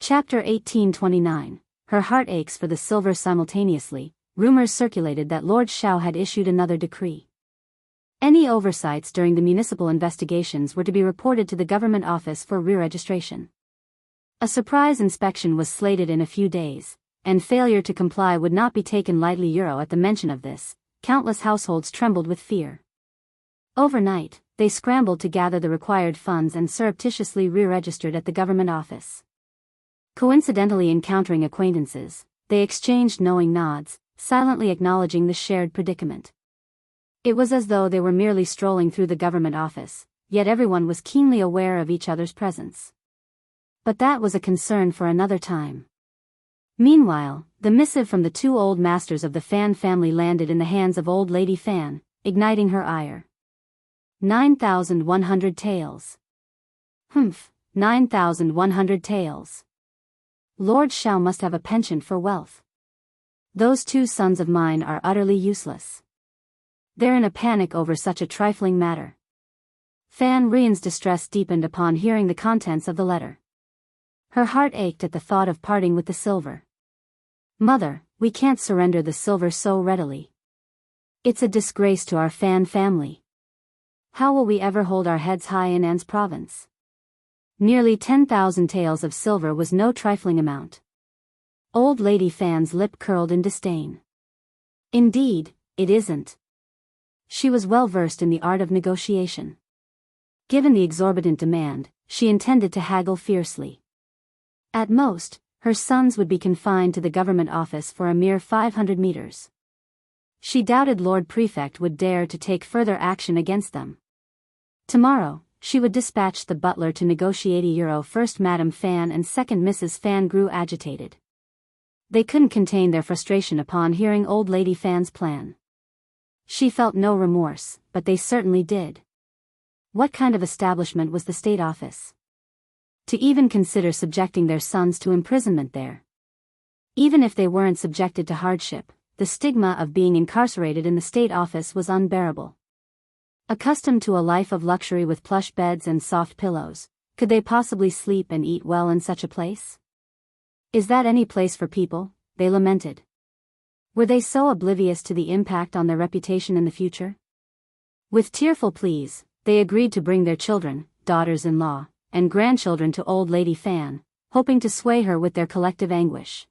Chapter 1829. Her heart aches for the silver. Simultaneously, rumors circulated that Lord Shao had issued another decree. Any oversights during the municipal investigations were to be reported to the government office for re-registration. A surprise inspection was slated in a few days, and failure to comply would not be taken lightly. At the mention of this, countless households trembled with fear. Overnight, they scrambled to gather the required funds and surreptitiously re-registered at the government office. Coincidentally encountering acquaintances, they exchanged knowing nods, silently acknowledging the shared predicament. It was as though they were merely strolling through the government office, yet everyone was keenly aware of each other's presence. But that was a concern for another time. Meanwhile, the missive from the two old masters of the Fan family landed in the hands of old Lady Fan, igniting her ire. 9,100 taels. 9,100 taels. Lord Shao must have a penchant for wealth. Those two sons of mine are utterly useless. They're in a panic over such a trifling matter. Fan Rian's distress deepened upon hearing the contents of the letter. Her heart ached at the thought of parting with the silver. Mother, we can't surrender the silver so readily. It's a disgrace to our Fan family. How will we ever hold our heads high in An's province? Nearly 10,000 taels of silver was no trifling amount. Old Lady Fan's lip curled in disdain. Indeed, it isn't. She was well versed in the art of negotiation. Given the exorbitant demand, she intended to haggle fiercely. At most, her sons would be confined to the government office for a mere 500 meters. She doubted Lord Prefect would dare to take further action against them. Tomorrow, she would dispatch the butler to negotiate. First Madame Fan and second Mrs. Fan grew agitated. They couldn't contain their frustration upon hearing old Lady Fan's plan. She felt no remorse, but they certainly did. What kind of establishment was the state office? To even consider subjecting their sons to imprisonment there. Even if they weren't subjected to hardship, the stigma of being incarcerated in the state office was unbearable. Accustomed to a life of luxury with plush beds and soft pillows, could they possibly sleep and eat well in such a place? Is that any place for people? They lamented. Were they so oblivious to the impact on their reputation in the future? With tearful pleas, they agreed to bring their children, daughters-in-law, and grandchildren to old Lady Fan, hoping to sway her with their collective anguish.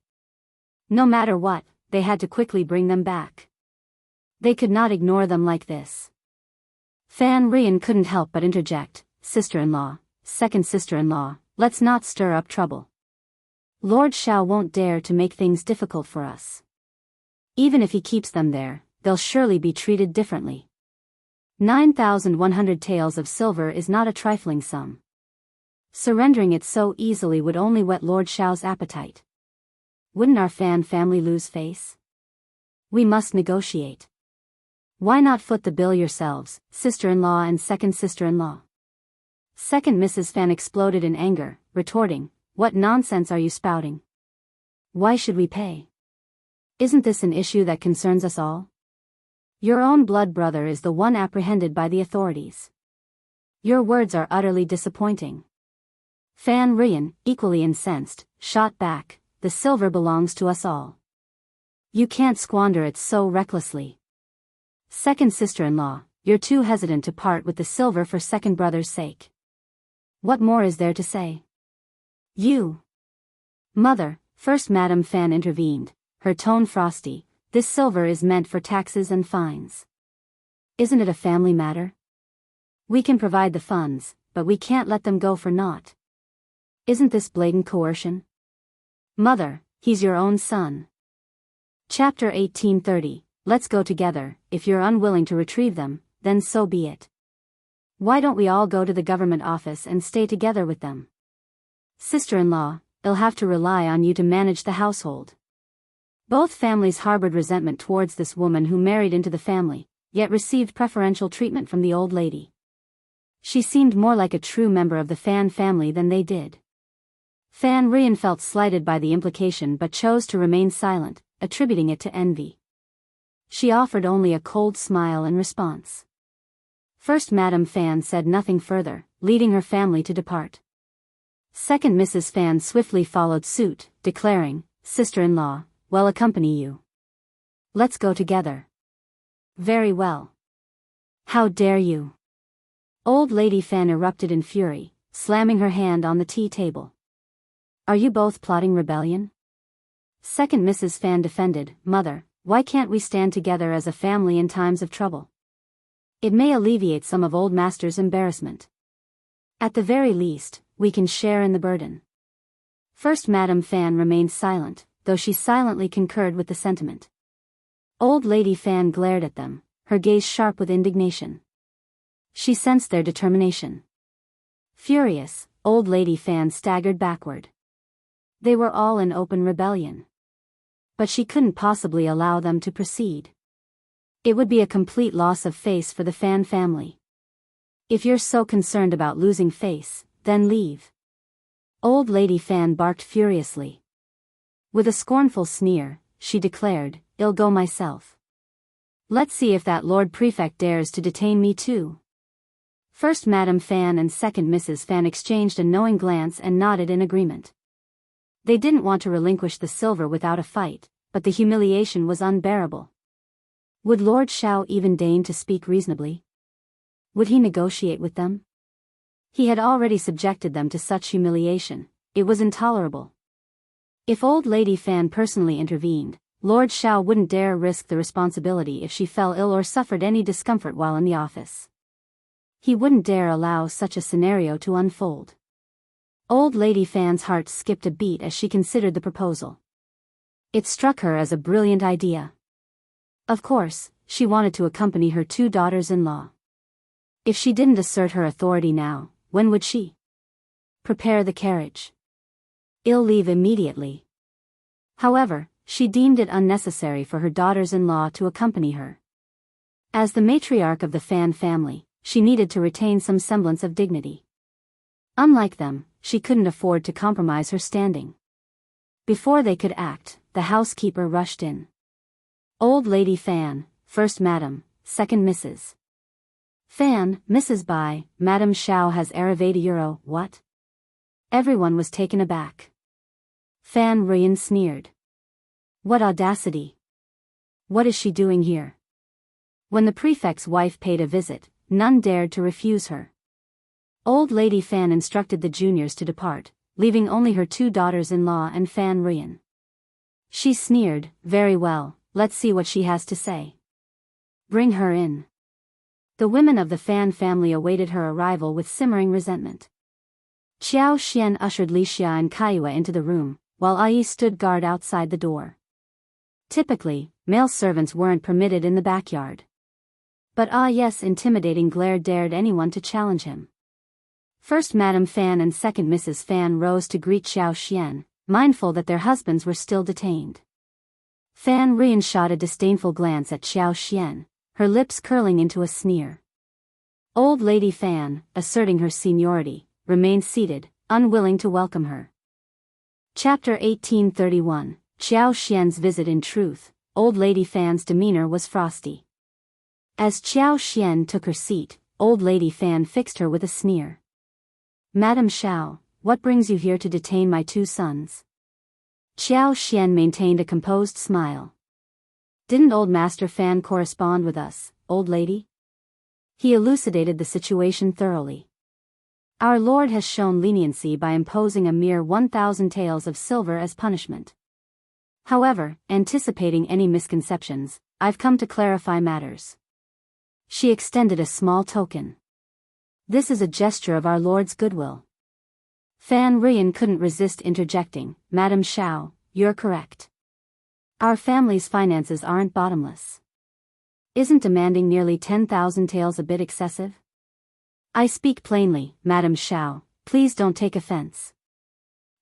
No matter what, they had to quickly bring them back. They could not ignore them like this. Fan Rian couldn't help but interject, "Sister-in-law, second sister-in-law, let's not stir up trouble. Lord Shao won't dare to make things difficult for us. Even if he keeps them there, they'll surely be treated differently. 9,100 taels of silver is not a trifling sum. Surrendering it so easily would only whet Lord Shao's appetite. Wouldn't our Fan family lose face? We must negotiate. Why not foot the bill yourselves, sister-in-law and second sister-in-law?" Second Mrs. Fan exploded in anger, retorting, "What nonsense are you spouting? Why should we pay? Isn't this an issue that concerns us all? Your own blood brother is the one apprehended by the authorities. Your words are utterly disappointing." Fan Rian, equally incensed, shot back, "The silver belongs to us all. You can't squander it so recklessly. Second sister-in-law, you're too hesitant to part with the silver for second brother's sake. What more is there to say?" "You." "Mother," First Madame Fan intervened, her tone frosty, "this silver is meant for taxes and fines. Isn't it a family matter? We can provide the funds, but we can't let them go for naught. Isn't this blatant coercion?" "Mother, he's your own son." Chapter 1830. Let's go together. If you're unwilling to retrieve them, then so be it. Why don't we all go to the government office and stay together with them? Sister-in-law, they'll have to rely on you to manage the household. Both families harbored resentment towards this woman who married into the family, yet received preferential treatment from the old lady. She seemed more like a true member of the Fan family than they did. Fan Rian felt slighted by the implication but chose to remain silent, attributing it to envy. She offered only a cold smile in response. First Madame Fan said nothing further, leading her family to depart. Second Mrs. Fan swiftly followed suit, declaring, "Sister-in-law, we'll accompany you. Let's go together." "Very well." "How dare you?" Old Lady Fan erupted in fury, slamming her hand on the tea table. "Are you both plotting rebellion?" Second Mrs. Fan defended, "Mother, why can't we stand together as a family in times of trouble? It may alleviate some of old master's embarrassment. At the very least, we can share in the burden." First Madame Fan remained silent, though she silently concurred with the sentiment. Old Lady Fan glared at them, her gaze sharp with indignation. She sensed their determination. Furious, Old Lady Fan staggered backward. They were all in open rebellion. But she couldn't possibly allow them to proceed. It would be a complete loss of face for the Fan family. "If you're so concerned about losing face, then leave." Old Lady Fan barked furiously. With a scornful sneer, she declared, "I'll go myself. Let's see if that Lord Prefect dares to detain me too." First Madame Fan and Second Mrs. Fan exchanged a knowing glance and nodded in agreement. They didn't want to relinquish the silver without a fight, but the humiliation was unbearable. Would Lord Shao even deign to speak reasonably? Would he negotiate with them? He had already subjected them to such humiliation. It was intolerable. If Old Lady Fan personally intervened, Lord Shao wouldn't dare risk the responsibility if she fell ill or suffered any discomfort while in the office. He wouldn't dare allow such a scenario to unfold. Old Lady Fan's heart skipped a beat as she considered the proposal. It struck her as a brilliant idea. Of course, she wanted to accompany her two daughters-in-law. If she didn't assert her authority now, when would she? Prepare the carriage. "I'll leave immediately." However, she deemed it unnecessary for her daughters-in-law to accompany her. As the matriarch of the Fan family, she needed to retain some semblance of dignity. Unlike them, she couldn't afford to compromise her standing. Before they could act, the housekeeper rushed in. "Old Lady Fan, First Madam, Second Mrs. Fan, Mrs. Bai, Madame Shao has arrived euro." "What?" Everyone was taken aback. Fan Ruyan sneered. "What audacity! What is she doing here?" When the prefect's wife paid a visit, none dared to refuse her. Old Lady Fan instructed the juniors to depart, leaving only her two daughters-in-law and Fan Ruyan. She sneered, "Very well, let's see what she has to say. Bring her in." The women of the Fan family awaited her arrival with simmering resentment. Qiao Xian ushered Li Xia and Kaiyue into the room, while Ai stood guard outside the door. Typically, male servants weren't permitted in the backyard. But Ai's intimidating glare dared anyone to challenge him. First Madame Fan and Second Mrs. Fan rose to greet Xiao Xian, mindful that their husbands were still detained. Fan Ruyan shot a disdainful glance at Xiao Xian, her lips curling into a sneer. Old Lady Fan, asserting her seniority, remained seated, unwilling to welcome her. Chapter 1831, Xiao Xian's visit. In truth, Old Lady Fan's demeanor was frosty. As Xiao Xian took her seat, Old Lady Fan fixed her with a sneer. "Madame Shao, what brings you here to detain my two sons?" Xiao Xian maintained a composed smile. "Didn't old Master Fan correspond with us, old lady?" He elucidated the situation thoroughly. "Our lord has shown leniency by imposing a mere 1,000 taels of silver as punishment. However, anticipating any misconceptions, I've come to clarify matters." She extended a small token. "This is a gesture of our lord's goodwill." Fan Ruyan couldn't resist interjecting, "Madame Shao, you're correct. Our family's finances aren't bottomless. Isn't demanding nearly 10,000 taels a bit excessive?" "I speak plainly, Madame Shao, please don't take offense."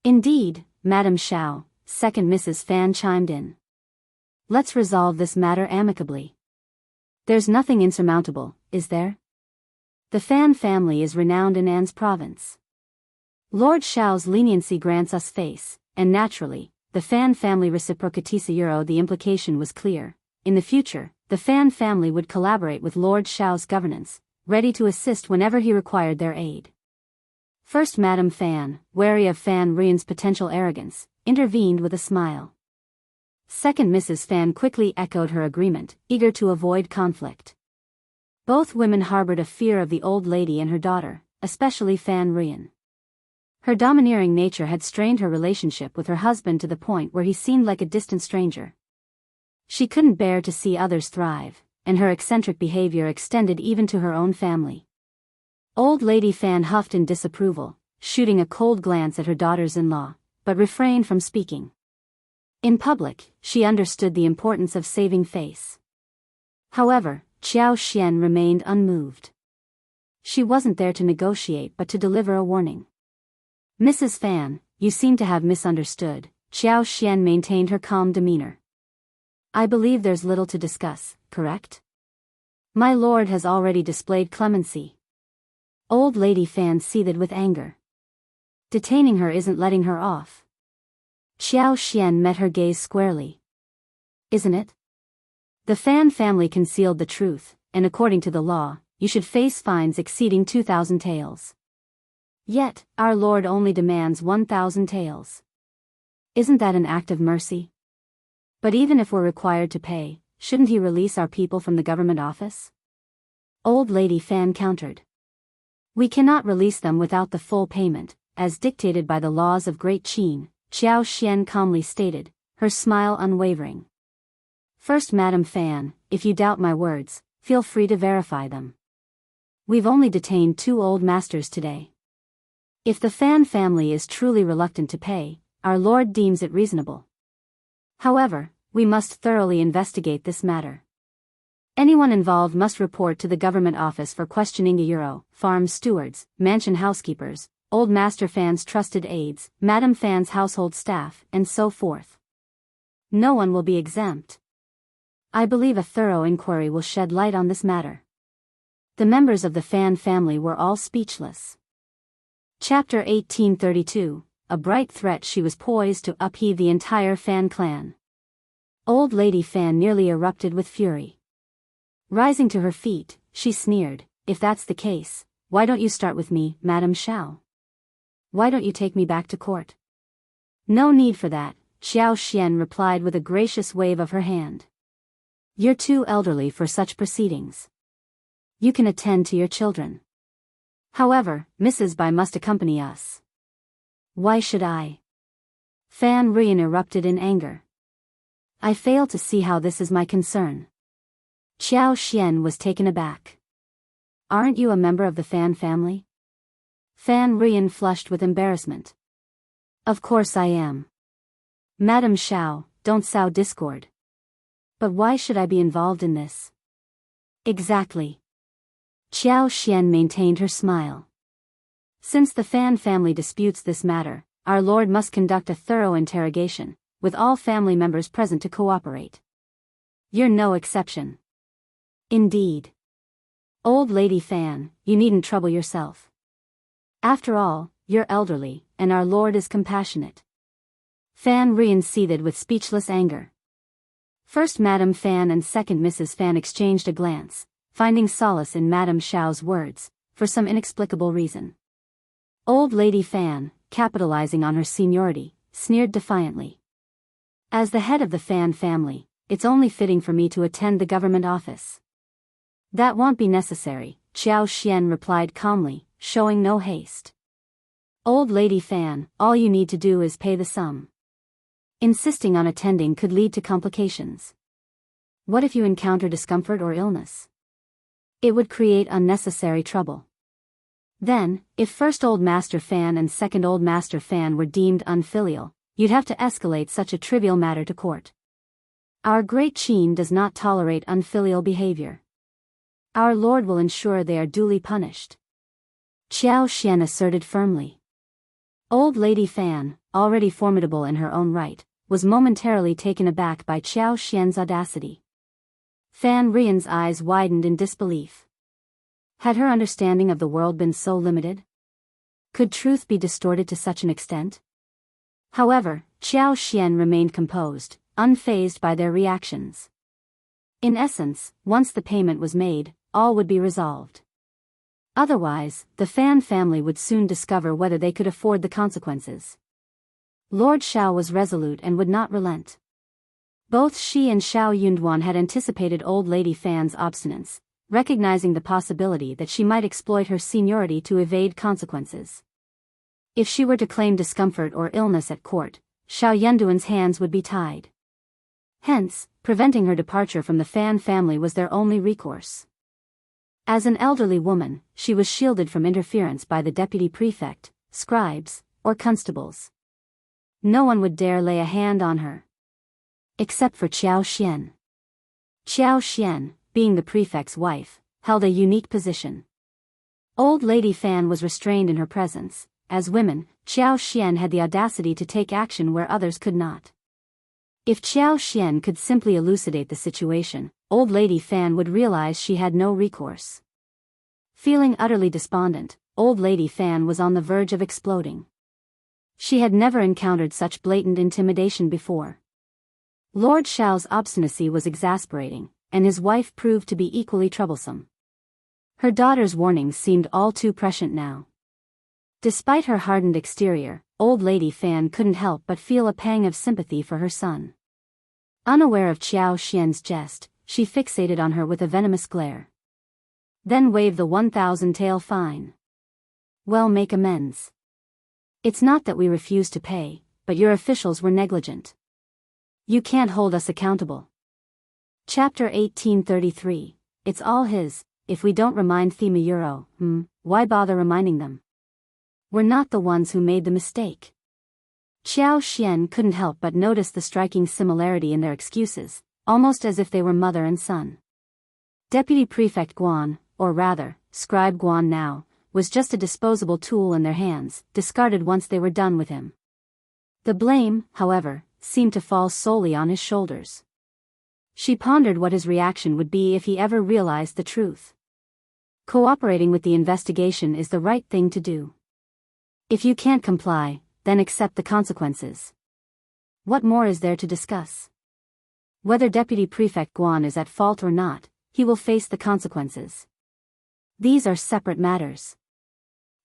"Indeed, Madame Shao," Second Mrs. Fan chimed in. "Let's resolve this matter amicably. There's nothing insurmountable, is there? The Fan family is renowned in An's province. Lord Shao's leniency grants us face, and naturally, the Fan family reciprocates euro." The implication was clear. In the future, the Fan family would collaborate with Lord Shao's governance, ready to assist whenever he required their aid. First Madame Fan, wary of Fan Rian's potential arrogance, intervened with a smile. Second Mrs. Fan quickly echoed her agreement, eager to avoid conflict. Both women harbored a fear of the old lady and her daughter, especially Fan Rian. Her domineering nature had strained her relationship with her husband to the point where he seemed like a distant stranger. She couldn't bear to see others thrive, and her eccentric behavior extended even to her own family. Old Lady Fan huffed in disapproval, shooting a cold glance at her daughters-in-law, but refrained from speaking. In public, she understood the importance of saving face. However, Qiao Xian remained unmoved. She wasn't there to negotiate but to deliver a warning. Mrs. Fan, you seem to have misunderstood. Qiao Xian maintained her calm demeanor. I believe there's little to discuss, correct? My lord has already displayed clemency. Old Lady Fan seethed with anger. Detaining her isn't letting her off. Qiao Xian met her gaze squarely. Isn't it? The Fan family concealed the truth, and according to the law, you should face fines exceeding 2,000 taels. Yet, our lord only demands 1,000 taels. Isn't that an act of mercy? But even if we're required to pay, shouldn't he release our people from the government office? Old Lady Fan countered. We cannot release them without the full payment, as dictated by the laws of Great Qin, Qiao Xian calmly stated, her smile unwavering. First Madame Fan, if you doubt my words, feel free to verify them. We've only detained 2 old masters today. If the Fan family is truly reluctant to pay, our lord deems it reasonable. However, we must thoroughly investigate this matter. Anyone involved must report to the government office for questioning the farm stewards, mansion housekeepers, old Master Fan's trusted aides, Madame Fan's household staff, and so forth. No one will be exempt. I believe a thorough inquiry will shed light on this matter. The members of the Fan family were all speechless. Chapter 1832, a bright threat. She was poised to upheave the entire Fan clan. Old Lady Fan nearly erupted with fury. Rising to her feet, she sneered, if that's the case, why don't you start with me, Madame Xiao? Why don't you take me back to court? No need for that, Qiao Xian replied with a gracious wave of her hand. You're too elderly for such proceedings. You can attend to your children. However, Mrs. Bai must accompany us. Why should I? Fan Rian erupted in anger. I fail to see how this is my concern. Qiao Xian was taken aback. Aren't you a member of the Fan family? Fan Rian flushed with embarrassment. Of course I am. Madame Xiao, don't sow discord. But why should I be involved in this? Exactly. Qiao Xian maintained her smile. Since the Fan family disputes this matter, our lord must conduct a thorough interrogation, with all family members present to cooperate. You're no exception. Indeed. Old Lady Fan, you needn't trouble yourself. After all, you're elderly, and our lord is compassionate. Fan Rian seethed with speechless anger. First Madame Fan and second Mrs. Fan exchanged a glance, finding solace in Madame Xiao's words, for some inexplicable reason. Old Lady Fan, capitalizing on her seniority, sneered defiantly. As the head of the Fan family, it's only fitting for me to attend the government office. That won't be necessary, Qiao Xian replied calmly, showing no haste. Old Lady Fan, all you need to do is pay the sum. Insisting on attending could lead to complications. What if you encounter discomfort or illness? It would create unnecessary trouble. Then, if first Old Master Fan and second Old Master Fan were deemed unfilial, you'd have to escalate such a trivial matter to court. Our Great Qin does not tolerate unfilial behavior. Our lord will ensure they are duly punished. Qiao Xian asserted firmly. Old Lady Fan, already formidable in her own right, was momentarily taken aback by Qiao Xian's audacity. Fan Rian's eyes widened in disbelief. Had her understanding of the world been so limited? Could truth be distorted to such an extent? However, Qiao Xian remained composed, unfazed by their reactions. In essence, once the payment was made, all would be resolved. Otherwise, the Fan family would soon discover whether they could afford the consequences. Lord Xiao was resolute and would not relent. Both she and Xiao Yunduan had anticipated old lady Fan's obstinance, recognizing the possibility that she might exploit her seniority to evade consequences. If she were to claim discomfort or illness at court, Xiao Yunduan's hands would be tied. Hence, preventing her departure from the Fan family was their only recourse. As an elderly woman, she was shielded from interference by the deputy prefect, scribes, or constables. No one would dare lay a hand on her. Except for Qiao Xian. Qiao Xian, being the prefect's wife, held a unique position. Old Lady Fan was restrained in her presence. As women, Qiao Xian had the audacity to take action where others could not. If Qiao Xian could simply elucidate the situation, Old Lady Fan would realize she had no recourse. Feeling utterly despondent, Old Lady Fan was on the verge of exploding. She had never encountered such blatant intimidation before. Lord Xiao's obstinacy was exasperating, and his wife proved to be equally troublesome. Her daughter's warnings seemed all too prescient now. Despite her hardened exterior, Old Lady Fan couldn't help but feel a pang of sympathy for her son. Unaware of Qiao Xian's jest, she fixated on her with a venomous glare. Then waved the 1,000 tael fine. Well, make amends. It's not that we refuse to pay, but your officials were negligent. You can't hold us accountable. Chapter 1833. It's all his. If we don't remind Thema Euro, why bother reminding them? We're not the ones who made the mistake. Qiao Xian couldn't help but notice the striking similarity in their excuses, almost as if they were mother and son. Deputy Prefect Guan, or rather, Scribe Guan now, was just a disposable tool in their hands, discarded once they were done with him. The blame, however, seemed to fall solely on his shoulders. She pondered what his reaction would be if he ever realized the truth. Cooperating with the investigation is the right thing to do. If you can't comply, then accept the consequences. What more is there to discuss? Whether Deputy Prefect Guan is at fault or not, he will face the consequences. These are separate matters.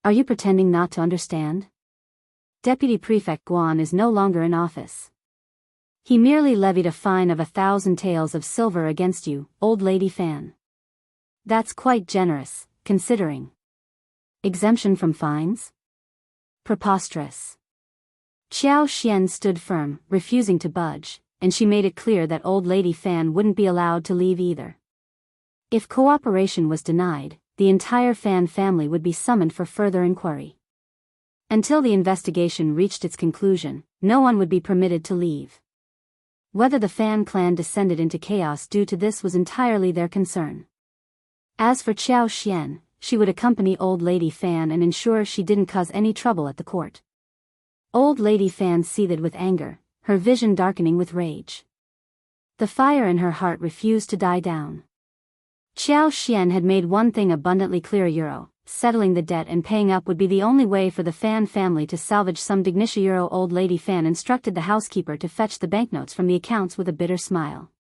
Are you pretending not to understand? Deputy Prefect Guan is no longer in office. He merely levied a fine of 1,000 taels of silver against you, Old Lady Fan. That's quite generous, considering. Exemption from fines? Preposterous. Qiao Xian stood firm, refusing to budge, and she made it clear that Old Lady Fan wouldn't be allowed to leave either. If cooperation was denied, the entire Fan family would be summoned for further inquiry. Until the investigation reached its conclusion, no one would be permitted to leave. Whether the Fan clan descended into chaos due to this was entirely their concern. As for Qiao Xian, she would accompany Old Lady Fan and ensure she didn't cause any trouble at the court. Old Lady Fan seethed with anger, her vision darkening with rage. The fire in her heart refused to die down. Qiao Xian had made one thing abundantly clear: settling the debt and paying up would be the only way for the Fan family to salvage some dignity. Old Lady Fan instructed the housekeeper to fetch the banknotes from the accounts with a bitter smile.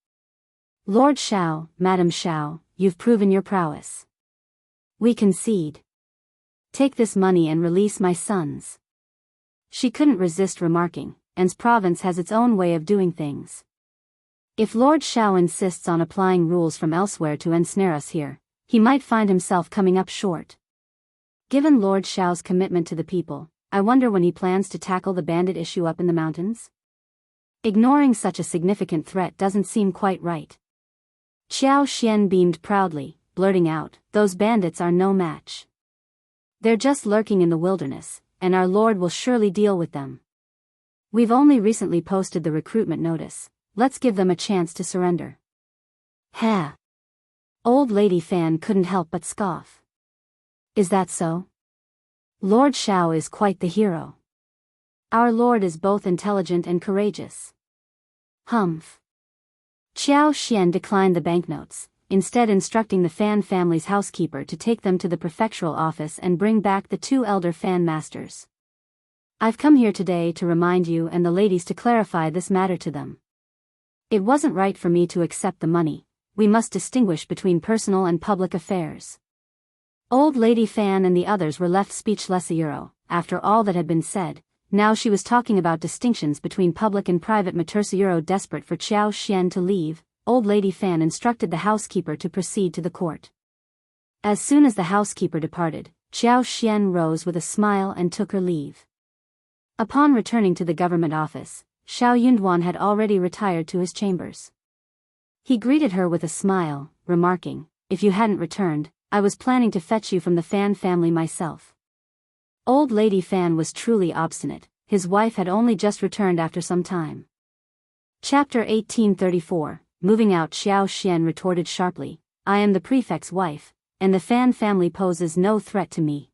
Lord Xiao, Madam Xiao, you've proven your prowess. We concede. Take this money and release my sons. She couldn't resist remarking, An's province has its own way of doing things. If Lord Xiao insists on applying rules from elsewhere to ensnare us here, he might find himself coming up short. Given Lord Xiao's commitment to the people, I wonder when he plans to tackle the bandit issue up in the mountains? Ignoring such a significant threat doesn't seem quite right. Qiao Xian beamed proudly, blurting out, those bandits are no match. They're just lurking in the wilderness, and our Lord will surely deal with them. We've only recently posted the recruitment notice, let's give them a chance to surrender. Ha! Old Lady Fan couldn't help but scoff. Is that so? Lord Xiao is quite the hero. Our Lord is both intelligent and courageous. Humph. Qiao Xian declined the banknotes, instead instructing the Fan family's housekeeper to take them to the prefectural office and bring back the two elder Fan masters. I've come here today to remind you and the ladies to clarify this matter to them. It wasn't right for me to accept the money. We must distinguish between personal and public affairs. Old Lady Fan and the others were left speechless. After all that had been said, now she was talking about distinctions between public and private matters. Desperate for Xiao Xian to leave, Old Lady Fan instructed the housekeeper to proceed to the court. As soon as the housekeeper departed, Xiao Xian rose with a smile and took her leave. Upon returning to the government office, Xiao Yunduan had already retired to his chambers. He greeted her with a smile, remarking, "If you hadn't returned, I was planning to fetch you from the Fan family myself." Old Lady Fan was truly obstinate. His wife had only just returned after some time. Chapter 1834. Moving out. Xiao Xian retorted sharply, "I am the prefect's wife, and the Fan family poses no threat to me."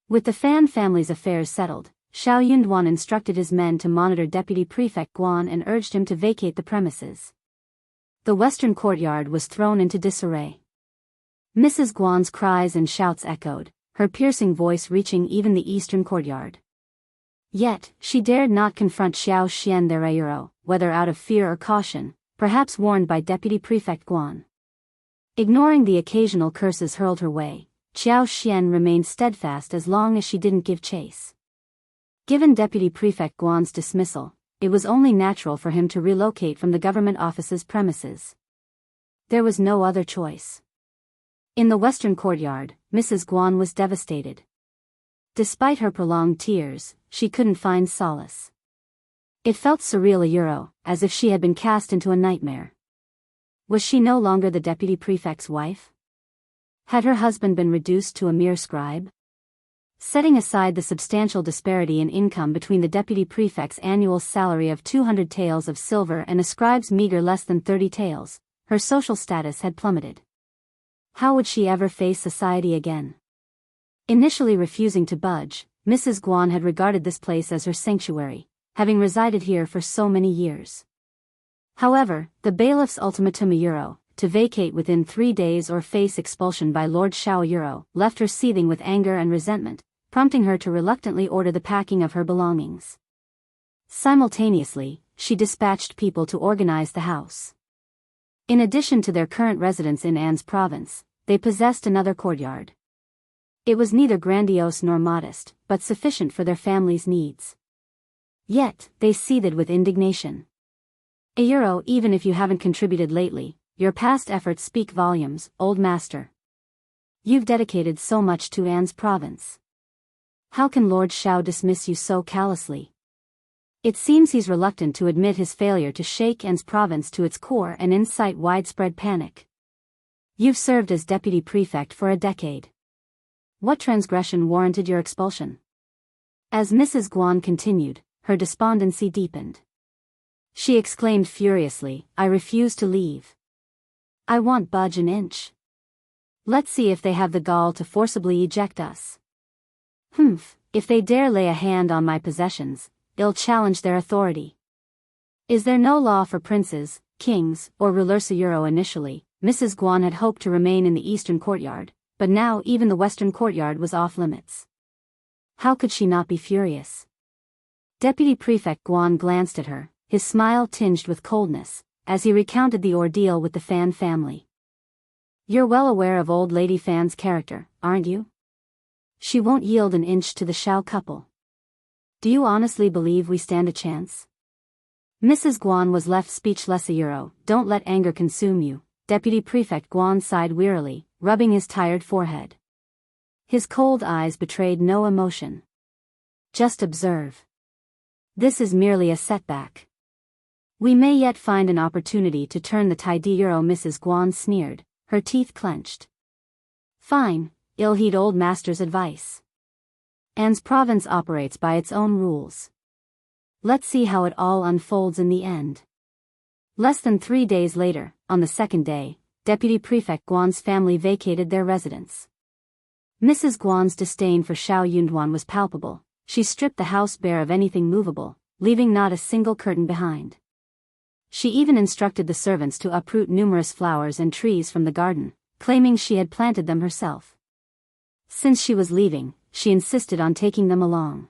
With the Fan family's affairs settled, Xiao Yunduan instructed his men to monitor Deputy Prefect Guan and urged him to vacate the premises. The western courtyard was thrown into disarray. Mrs. Guan's cries and shouts echoed, her piercing voice reaching even the eastern courtyard. Yet, she dared not confront Xiao Xian there, whether out of fear or caution, perhaps warned by Deputy Prefect Guan. Ignoring the occasional curses hurled her way, Xiao Xian remained steadfast as long as she didn't give chase. Given Deputy Prefect Guan's dismissal, it was only natural for him to relocate from the government office's premises. There was no other choice. In the western courtyard, Mrs. Guan was devastated. Despite her prolonged tears, she couldn't find solace. It felt surreal, as if she had been cast into a nightmare. Was she no longer the deputy prefect's wife? Had her husband been reduced to a mere scribe? Setting aside the substantial disparity in income between the deputy prefect's annual salary of 200 taels of silver and a scribe's meager less than 30 taels, her social status had plummeted. How would she ever face society again? Initially refusing to budge, Mrs. Guan had regarded this place as her sanctuary, having resided here for so many years. However, the bailiff's ultimatum to vacate within 3 days or face expulsion by Lord Shao left her seething with anger and resentment, prompting her to reluctantly order the packing of her belongings. Simultaneously, she dispatched people to organize the house. In addition to their current residence in An's province, they possessed another courtyard. It was neither grandiose nor modest, but sufficient for their family's needs. Yet, they seethed with indignation. Even if you haven't contributed lately, your past efforts speak volumes, old master. You've dedicated so much to An's province. How can Lord Shao dismiss you so callously? It seems he's reluctant to admit his failure to shake An's province to its core and incite widespread panic. You've served as deputy prefect for a decade. What transgression warranted your expulsion? As Mrs. Guan continued, her despondency deepened. She exclaimed furiously, "I refuse to leave. I won't budge an inch. Let's see if they have the gall to forcibly eject us. If they dare lay a hand on my possessions, I'll challenge their authority." Is there no law for princes, kings, or rulers? Initially, Mrs. Guan had hoped to remain in the eastern courtyard, but now even the western courtyard was off limits. How could she not be furious? Deputy Prefect Guan glanced at her, his smile tinged with coldness, as he recounted the ordeal with the Fan family. "You're well aware of old Lady Fan's character, aren't you? She won't yield an inch to the Shao couple. Do you honestly believe we stand a chance?" Mrs. Guan was left speechless. Don't let anger consume you, Deputy Prefect Guan sighed wearily, rubbing his tired forehead. His cold eyes betrayed no emotion. Just observe. This is merely a setback. We may yet find an opportunity to turn the tide. Mrs. Guan sneered, her teeth clenched. Fine, I'll heed old master's advice. An's province operates by its own rules. Let's see how it all unfolds in the end. Less than 3 days later, on the second day, Deputy Prefect Guan's family vacated their residence. Mrs. Guan's disdain for Xiao Yunduan was palpable. She stripped the house bare of anything movable, leaving not a single curtain behind. She even instructed the servants to uproot numerous flowers and trees from the garden, claiming she had planted them herself. Since she was leaving, she insisted on taking them along.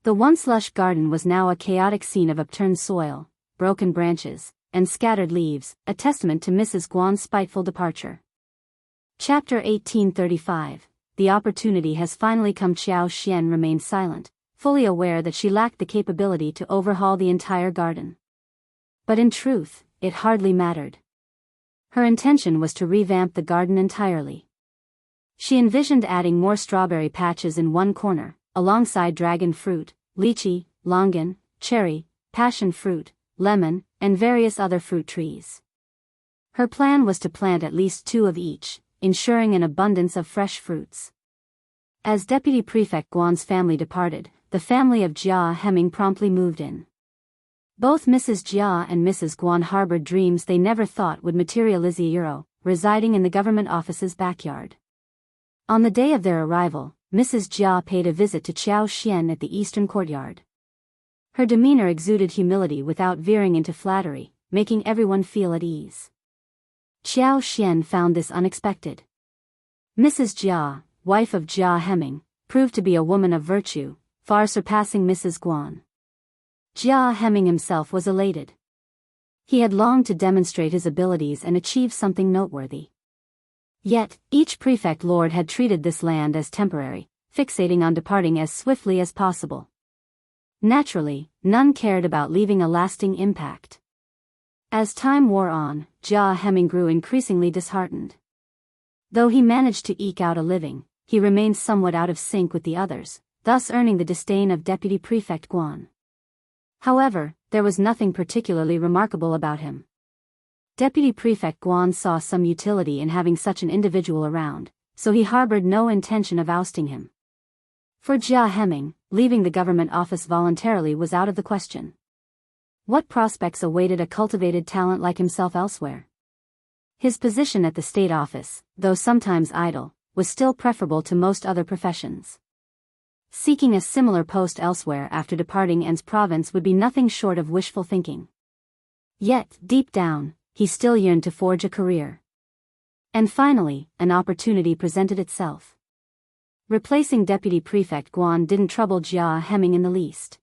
The once lush garden was now a chaotic scene of upturned soil, broken branches, and scattered leaves, a testament to Mrs. Guan's spiteful departure. Chapter 1835. The opportunity has finally come. Xiao Xian remained silent, fully aware that she lacked the capability to overhaul the entire garden. But in truth, it hardly mattered. Her intention was to revamp the garden entirely. She envisioned adding more strawberry patches in one corner, alongside dragon fruit, lychee, longan, cherry, passion fruit, lemon, and various other fruit trees. Her plan was to plant at least 2 of each, ensuring an abundance of fresh fruits. As Deputy Prefect Guan's family departed, the family of Jia Hemming promptly moved in. Both Mrs. Jia and Mrs. Guan harbored dreams they never thought would materialize, residing in the government office's backyard. On the day of their arrival, Mrs. Jia paid a visit to Xiao Xian at the eastern courtyard. Her demeanor exuded humility without veering into flattery, making everyone feel at ease. Xiao Xian found this unexpected. Mrs. Jia, wife of Jia Hemming, proved to be a woman of virtue, far surpassing Mrs. Guan. Jia Hemming himself was elated. He had longed to demonstrate his abilities and achieve something noteworthy. Yet, each prefect lord had treated this land as temporary, fixating on departing as swiftly as possible. Naturally, none cared about leaving a lasting impact. As time wore on, Jia Hemming grew increasingly disheartened. Though he managed to eke out a living, he remained somewhat out of sync with the others, thus earning the disdain of Deputy Prefect Guan. However, there was nothing particularly remarkable about him. Deputy Prefect Guan saw some utility in having such an individual around, so he harbored no intention of ousting him. For Jia Hemming, leaving the government office voluntarily was out of the question. What prospects awaited a cultivated talent like himself elsewhere? His position at the state office, though sometimes idle, was still preferable to most other professions. Seeking a similar post elsewhere after departing An's province would be nothing short of wishful thinking. Yet, deep down, he still yearned to forge a career. And finally, an opportunity presented itself. Replacing Deputy Prefect Guan didn't trouble Jia Hemming in the least.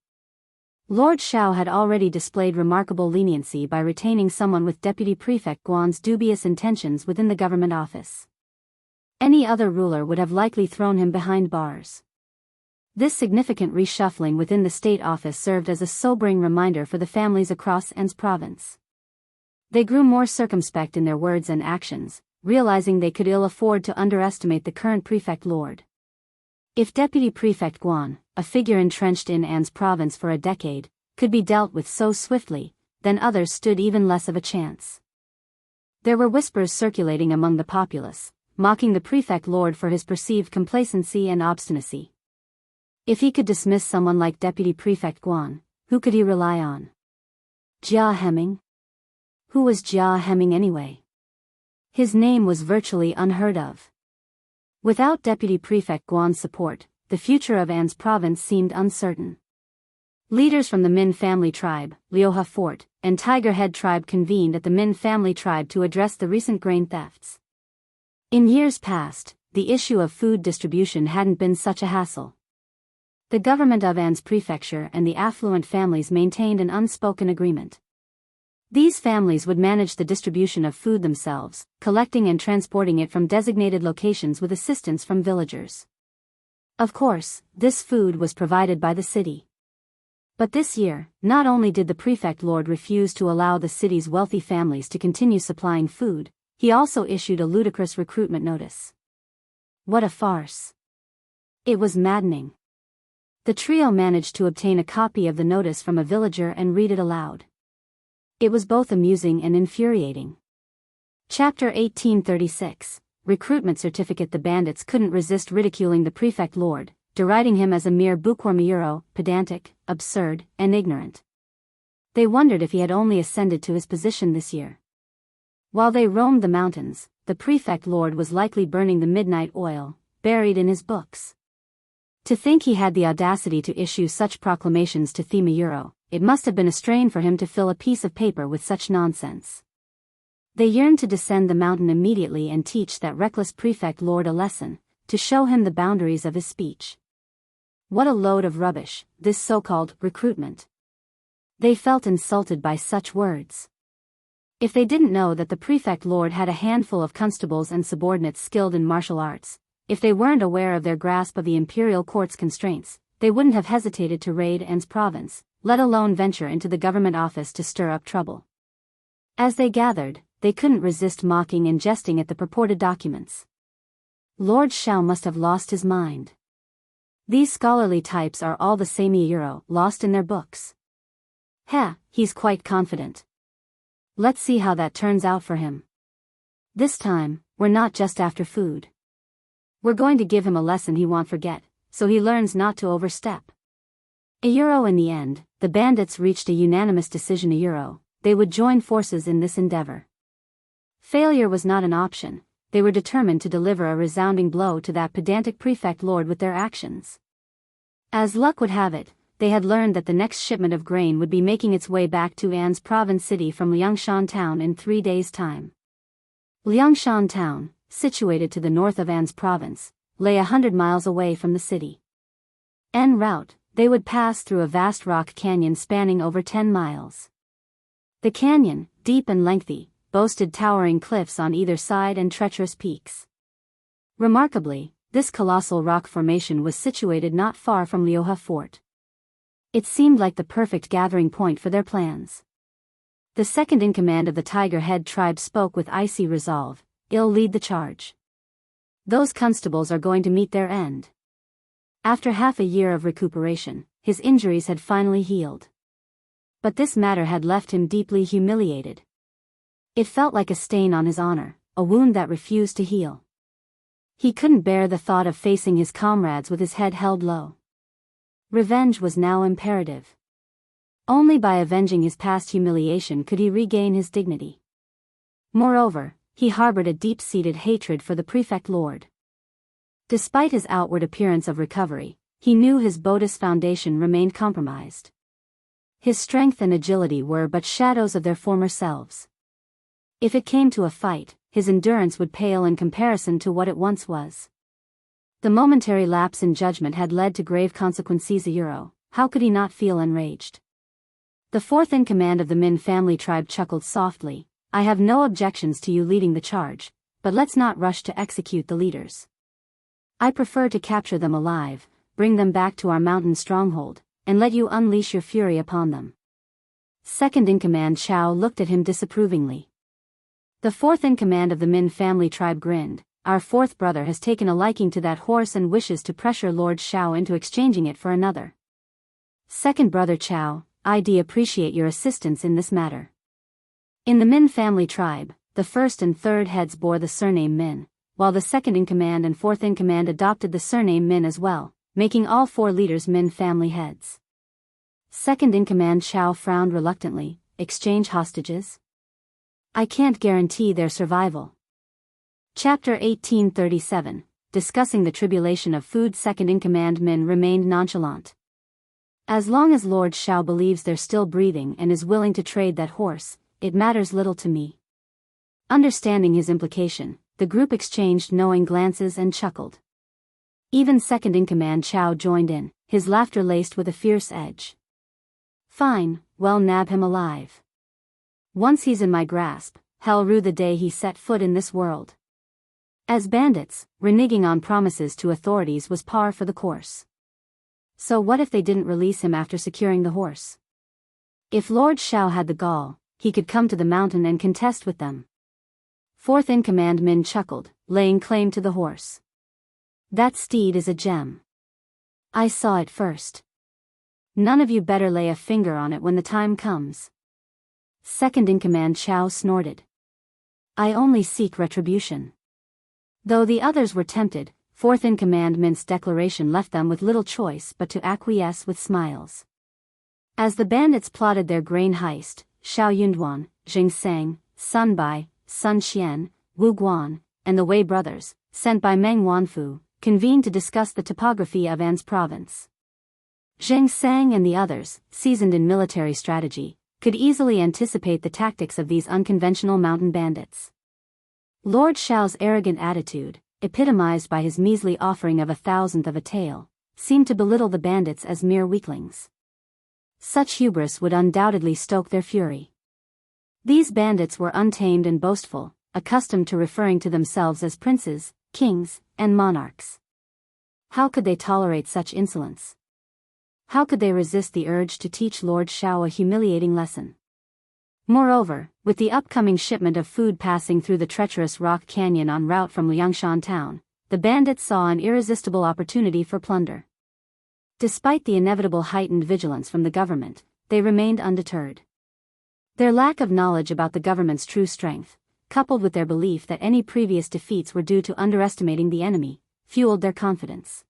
Lord Shao had already displayed remarkable leniency by retaining someone with Deputy Prefect Guan's dubious intentions within the government office. Any other ruler would have likely thrown him behind bars. This significant reshuffling within the state office served as a sobering reminder for the families across An's province. They grew more circumspect in their words and actions, realizing they could ill afford to underestimate the current prefect lord. If Deputy Prefect Guan, a figure entrenched in An's province for a decade, could be dealt with so swiftly, then others stood even less of a chance. There were whispers circulating among the populace, mocking the prefect lord for his perceived complacency and obstinacy. If he could dismiss someone like Deputy Prefect Guan, who could he rely on? Jia Hemming? Who was Jia Hemming anyway? His name was virtually unheard of. Without Deputy Prefect Guan's support, the future of An's province seemed uncertain. Leaders from the Min family tribe, Liuha Fort, and Tiger Head tribe convened at the Min family tribe to address the recent grain thefts. In years past, the issue of food distribution hadn't been such a hassle. The government of An's prefecture and the affluent families maintained an unspoken agreement. These families would manage the distribution of food themselves, collecting and transporting it from designated locations with assistance from villagers. Of course, this food was provided by the city. But this year, not only did the prefect lord refuse to allow the city's wealthy families to continue supplying food, he also issued a ludicrous recruitment notice. What a farce! It was maddening. The trio managed to obtain a copy of the notice from a villager and read it aloud. It was both amusing and infuriating. Chapter 1836. Recruitment certificate. The bandits couldn't resist ridiculing the prefect lord, deriding him as a mere bookworm, pedantic, absurd, and ignorant. They wondered if he had only ascended to his position this year. While they roamed the mountains, the prefect lord was likely burning the midnight oil, buried in his books. To think he had the audacity to issue such proclamations to Thema, it must have been a strain for him to fill a piece of paper with such nonsense. They yearned to descend the mountain immediately and teach that reckless prefect lord a lesson, to show him the boundaries of his speech. What a load of rubbish, this so-called recruitment. They felt insulted by such words. If they didn't know that the prefect lord had a handful of constables and subordinates skilled in martial arts, if they weren't aware of their grasp of the imperial court's constraints, they wouldn't have hesitated to raid Anne's province, let alone venture into the government office to stir up trouble. As they gathered, they couldn't resist mocking and jesting at the purported documents. Lord Xiao must have lost his mind. These scholarly types are all the same euro lost in their books. Heh, he's quite confident. Let's see how that turns out for him. This time, we're not just after food. We're going to give him a lesson he won't forget, so he learns not to overstep. In the end, the bandits reached a unanimous decision. They would join forces in this endeavor. Failure was not an option. They were determined to deliver a resounding blow to that pedantic prefect lord with their actions. As luck would have it, they had learned that the next shipment of grain would be making its way back to Anne's province city from Liangshan town in 3 days' time. Liangshan town, situated to the north of Anne's province, lay 100 miles away from the city. En route, they would pass through a vast rock canyon spanning over 10 miles. The canyon, deep and lengthy, boasted towering cliffs on either side and treacherous peaks. Remarkably, this colossal rock formation was situated not far from Liuhe Fort. It seemed like the perfect gathering point for their plans. The second-in-command of the Tiger Head tribe spoke with icy resolve. "I'll lead the charge. Those constables are going to meet their end." After half a year of recuperation, his injuries had finally healed. But this matter had left him deeply humiliated. It felt like a stain on his honor, a wound that refused to heal. He couldn't bear the thought of facing his comrades with his head held low. Revenge was now imperative. Only by avenging his past humiliation could he regain his dignity. Moreover, he harbored a deep-seated hatred for the prefect lord. Despite his outward appearance of recovery, he knew his Buddhist foundation remained compromised. His strength and agility were but shadows of their former selves. If it came to a fight, his endurance would pale in comparison to what it once was. The momentary lapse in judgment had led to grave consequences. How could he not feel enraged? The fourth-in-command of the Min family tribe chuckled softly. "I have no objections to you leading the charge, but let's not rush to execute the leaders. I prefer to capture them alive, bring them back to our mountain stronghold, and let you unleash your fury upon them." Second-in-command Chao looked at him disapprovingly. The fourth-in-command of the Min family tribe grinned. "Our fourth brother has taken a liking to that horse and wishes to pressure Lord Xiao into exchanging it for another. Second brother Chao, I'd appreciate your assistance in this matter." In the Min family tribe, the first and third heads bore the surname Min, while the second-in-command and fourth-in-command adopted the surname Min as well, making all 4 leaders Min family heads. Second-in-command Xiao frowned reluctantly. "Exchange hostages? I can't guarantee their survival." Chapter 1837, discussing the tribulation of food. Second-in-command Min remained nonchalant. "As long as Lord Xiao believes they're still breathing and is willing to trade that horse, it matters little to me." Understanding his implication, the group exchanged knowing glances and chuckled. Even second-in-command Xiao joined in, his laughter laced with a fierce edge. "Fine, well, nab him alive. Once he's in my grasp, hell rue the day he set foot in this world." As bandits, reneging on promises to authorities was par for the course. So what if they didn't release him after securing the horse? If Lord Xiao had the gall, he could come to the mountain and contest with them. Fourth-in-command Min chuckled, laying claim to the horse. "That steed is a gem. I saw it first. None of you better lay a finger on it when the time comes." Second-in-command Xiao snorted. "I only seek retribution." Though the others were tempted, fourth-in-command Min's declaration left them with little choice but to acquiesce with smiles. As the bandits plotted their grain heist, Xiao Yunduan, Jing Sang, Sun Bai, Sun Xian, Wu Guan, and the Wei brothers, sent by Meng Wanfu, convened to discuss the topography of An's province. Zheng Sang and the others, seasoned in military strategy, could easily anticipate the tactics of these unconventional mountain bandits. Lord Xiao's arrogant attitude, epitomized by his measly offering of 1,000th of a tael, seemed to belittle the bandits as mere weaklings. Such hubris would undoubtedly stoke their fury. These bandits were untamed and boastful, accustomed to referring to themselves as princes, kings, and monarchs. How could they tolerate such insolence? How could they resist the urge to teach Lord Xiao a humiliating lesson? Moreover, with the upcoming shipment of food passing through the treacherous rock canyon en route from Liangshan town, the bandits saw an irresistible opportunity for plunder. Despite the inevitable heightened vigilance from the government, they remained undeterred. Their lack of knowledge about the government's true strength, coupled with their belief that any previous defeats were due to underestimating the enemy, fueled their confidence.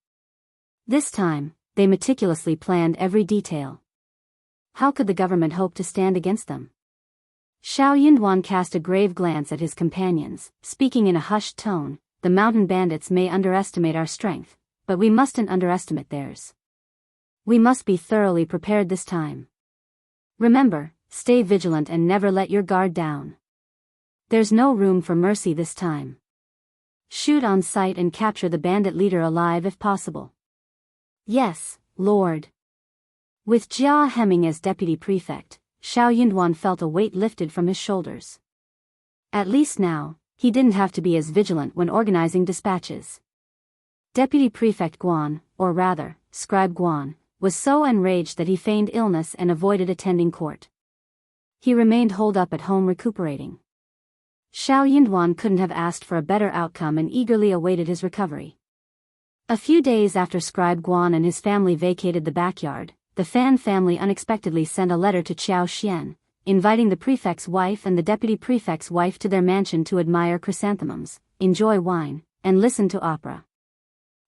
This time, they meticulously planned every detail. How could the government hope to stand against them? Xiao Yinduan cast a grave glance at his companions, speaking in a hushed tone. The mountain bandits may underestimate our strength, but we mustn't underestimate theirs. We must be thoroughly prepared this time. Remember, stay vigilant and never let your guard down. There's no room for mercy this time. Shoot on sight and capture the bandit leader alive if possible. Yes, Lord. With Jia Hemming as deputy prefect, Xiao Yinduan felt a weight lifted from his shoulders. At least now, he didn't have to be as vigilant when organizing dispatches. Deputy Prefect Guan, or rather, Scribe Guan, was so enraged that he feigned illness and avoided attending court. He remained holed up at home recuperating. Xiao Yinduan couldn't have asked for a better outcome and eagerly awaited his recovery. A few days after Scribe Guan and his family vacated the backyard, the Fan family unexpectedly sent a letter to Qiao Xian, inviting the prefect's wife and the deputy prefect's wife to their mansion to admire chrysanthemums, enjoy wine, and listen to opera.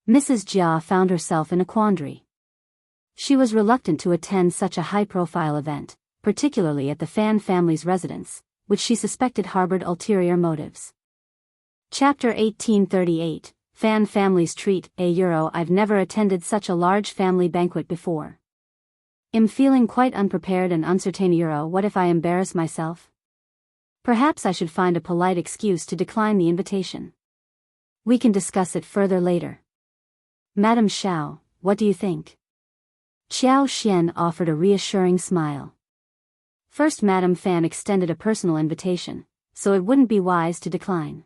Mrs. Jia found herself in a quandary. She was reluctant to attend such a high-profile event, particularly at the Fan family's residence, which she suspected harbored ulterior motives. Chapter 1838, Fan Family's Treat. I've never attended such a large family banquet before. I'm feeling quite unprepared and uncertain. What if I embarrass myself? Perhaps I should find a polite excuse to decline the invitation. We can discuss it further later. Madam Xiao, what do you think? Qiao Xian offered a reassuring smile. First, Madam Fan extended a personal invitation, so it wouldn't be wise to decline.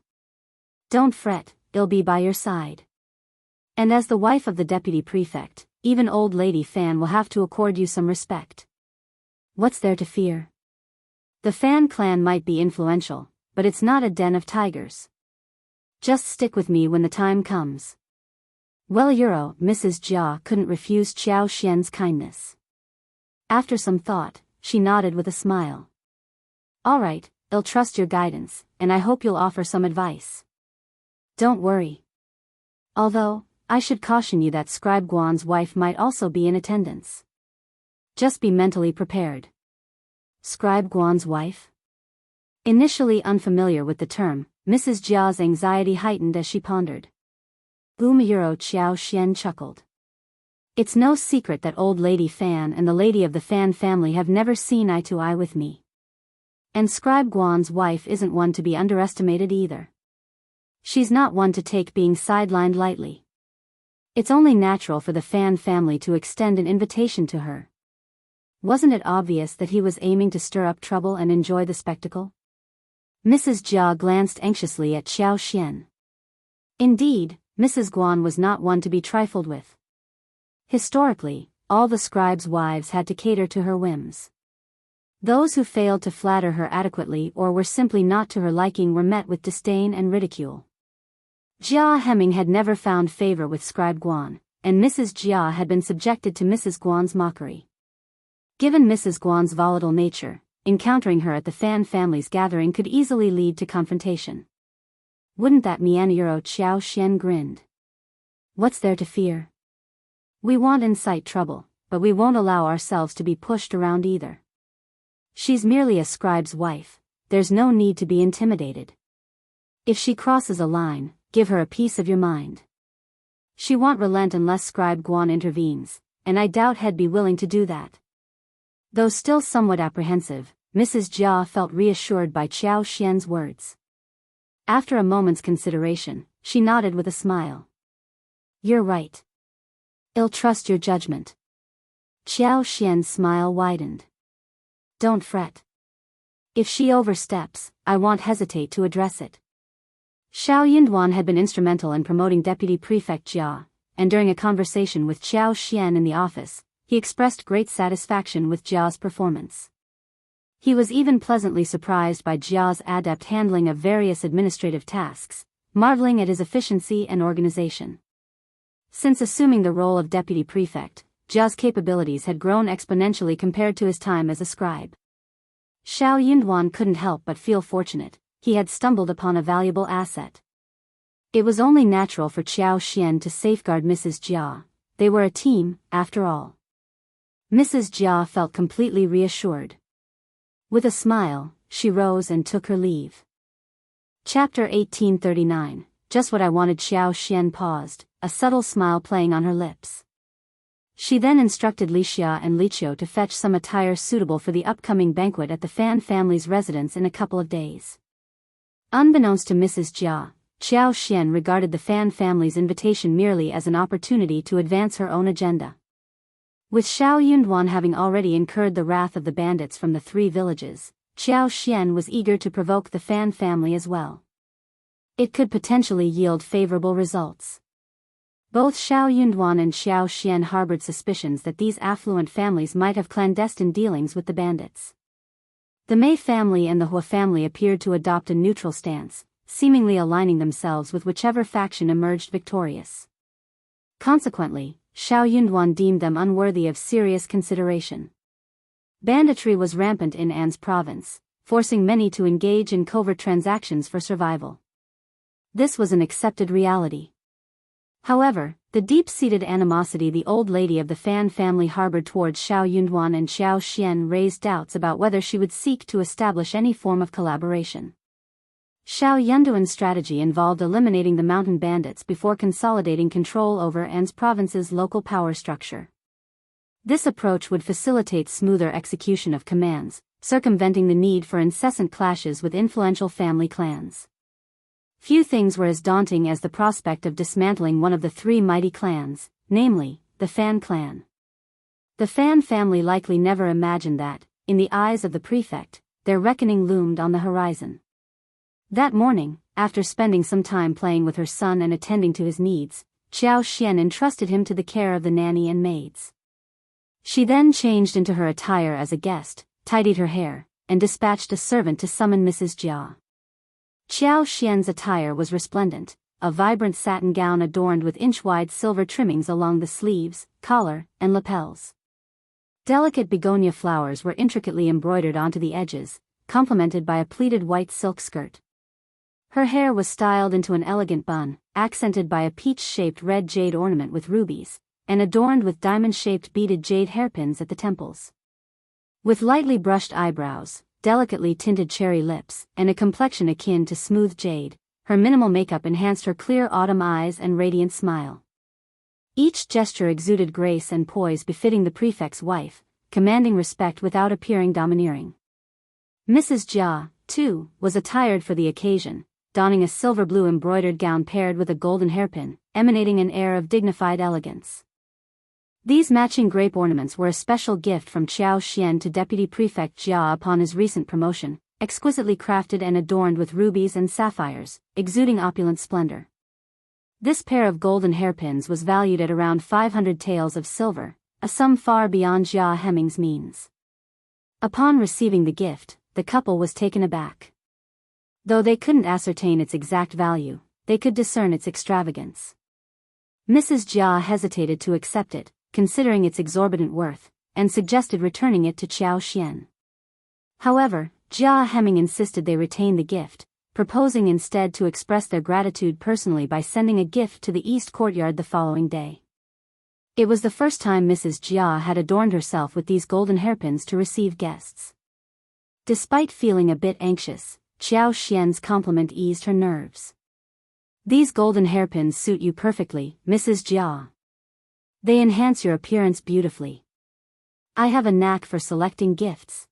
Don't fret, I'll be by your side. And as the wife of the deputy prefect, even old lady Fan will have to accord you some respect. What's there to fear? The Fan clan might be influential, but it's not a den of tigers. Just stick with me when the time comes. Well, Mrs. Jia couldn't refuse Qiao Xian's kindness. After some thought, she nodded with a smile. All right, I'll trust your guidance, and I hope you'll offer some advice. Don't worry. Although, I should caution you that Scribe Guan's wife might also be in attendance. Just be mentally prepared. Scribe Guan's wife? Initially unfamiliar with the term, Mrs. Jia's anxiety heightened as she pondered. Qiao Xian chuckled. It's no secret that old lady Fan and the lady of the Fan family have never seen eye to eye with me. And Scribe Guan's wife isn't one to be underestimated either. She's not one to take being sidelined lightly. It's only natural for the Fan family to extend an invitation to her. Wasn't it obvious that he was aiming to stir up trouble and enjoy the spectacle? Mrs. Jia glanced anxiously at Qiao Xian. Indeed, Mrs. Guan was not one to be trifled with. Historically, all the scribes' wives had to cater to her whims. Those who failed to flatter her adequately or were simply not to her liking were met with disdain and ridicule. Jia Hemming had never found favor with Scribe Guan, and Mrs. Jia had been subjected to Mrs. Guan's mockery. Given Mrs. Guan's volatile nature, encountering her at the Fan family's gathering could easily lead to confrontation. Wouldn't that mean? Qiao Xian grinned. What's there to fear? We won't incite trouble, but we won't allow ourselves to be pushed around either. She's merely a scribe's wife, there's no need to be intimidated. If she crosses a line, give her a piece of your mind. She won't relent unless Scribe Guan intervenes, and I doubt he'd be willing to do that. Though still somewhat apprehensive, Mrs. Jia felt reassured by Qiao Xian's words. After a moment's consideration, she nodded with a smile. You're right. I'll trust your judgment. Qiao Xian's smile widened. Don't fret. If she oversteps, I won't hesitate to address it. Xiao Yinduan had been instrumental in promoting Deputy Prefect Jia, and during a conversation with Xiao Xian in the office, he expressed great satisfaction with Jia's performance. He was even pleasantly surprised by Jia's adept handling of various administrative tasks, marveling at his efficiency and organization. Since assuming the role of deputy prefect, Jia's capabilities had grown exponentially compared to his time as a scribe. Xiao Yinduan couldn't help but feel fortunate. He had stumbled upon a valuable asset. It was only natural for Xiao Xian to safeguard Mrs. Jia. They were a team, after all. Mrs. Jia felt completely reassured. With a smile, she rose and took her leave. Chapter 1839. Just what I wanted. Xiao Xian paused, a subtle smile playing on her lips. She then instructed Li Xia and Li Qiu to fetch some attire suitable for the upcoming banquet at the Fan family's residence in a couple of days. Unbeknownst to Mrs. Jia, Xiao Xian regarded the Fan family's invitation merely as an opportunity to advance her own agenda. With Xiao Yunduan having already incurred the wrath of the bandits from the 3 villages, Xiao Xian was eager to provoke the Fan family as well. It could potentially yield favorable results. Both Xiao Yunduan and Xiao Xian harbored suspicions that these affluent families might have clandestine dealings with the bandits. The Mei family and the Hua family appeared to adopt a neutral stance, seemingly aligning themselves with whichever faction emerged victorious. Consequently, Xiao Yunduan deemed them unworthy of serious consideration. Banditry was rampant in An's province, forcing many to engage in covert transactions for survival. This was an accepted reality. However, the deep-seated animosity the old lady of the Fan family harbored towards Xiao Yunduan and Xiao Xian raised doubts about whether she would seek to establish any form of collaboration. Xiao Yunduan's strategy involved eliminating the mountain bandits before consolidating control over An's province's local power structure. This approach would facilitate smoother execution of commands, circumventing the need for incessant clashes with influential family clans. Few things were as daunting as the prospect of dismantling one of the 3 mighty clans, namely, the Fan clan. The Fan family likely never imagined that, in the eyes of the prefect, their reckoning loomed on the horizon. That morning, after spending some time playing with her son and attending to his needs, Xiao Xian entrusted him to the care of the nanny and maids. She then changed into her attire as a guest, tidied her hair, and dispatched a servant to summon Mrs. Jia. Xiao Xian's attire was resplendent, a vibrant satin gown adorned with inch-wide silver trimmings along the sleeves, collar, and lapels. Delicate begonia flowers were intricately embroidered onto the edges, complemented by a pleated white silk skirt. Her hair was styled into an elegant bun, accented by a peach-shaped red jade ornament with rubies, and adorned with diamond-shaped beaded jade hairpins at the temples. With lightly brushed eyebrows, delicately tinted cherry lips, and a complexion akin to smooth jade, her minimal makeup enhanced her clear autumn eyes and radiant smile. Each gesture exuded grace and poise befitting the prefect's wife, commanding respect without appearing domineering. Mrs. Jia, too, was attired for the occasion, donning a silver-blue embroidered gown paired with a golden hairpin, emanating an air of dignified elegance. These matching grape ornaments were a special gift from Xiao Xian to Deputy Prefect Jia upon his recent promotion, exquisitely crafted and adorned with rubies and sapphires, exuding opulent splendor. This pair of golden hairpins was valued at around 500 taels of silver, a sum far beyond Jia Hemming's means. Upon receiving the gift, the couple was taken aback. Though they couldn't ascertain its exact value, they could discern its extravagance. Mrs. Jia hesitated to accept it, considering its exorbitant worth, and suggested returning it to Xiao Xian. However, Jia Hemming insisted they retain the gift, proposing instead to express their gratitude personally by sending a gift to the east courtyard the following day. It was the first time Mrs. Jia had adorned herself with these golden hairpins to receive guests. Despite feeling a bit anxious, Xiao Xian's compliment eased her nerves. "These golden hairpins suit you perfectly, Mrs. Jia. They enhance your appearance beautifully. I have a knack for selecting gifts."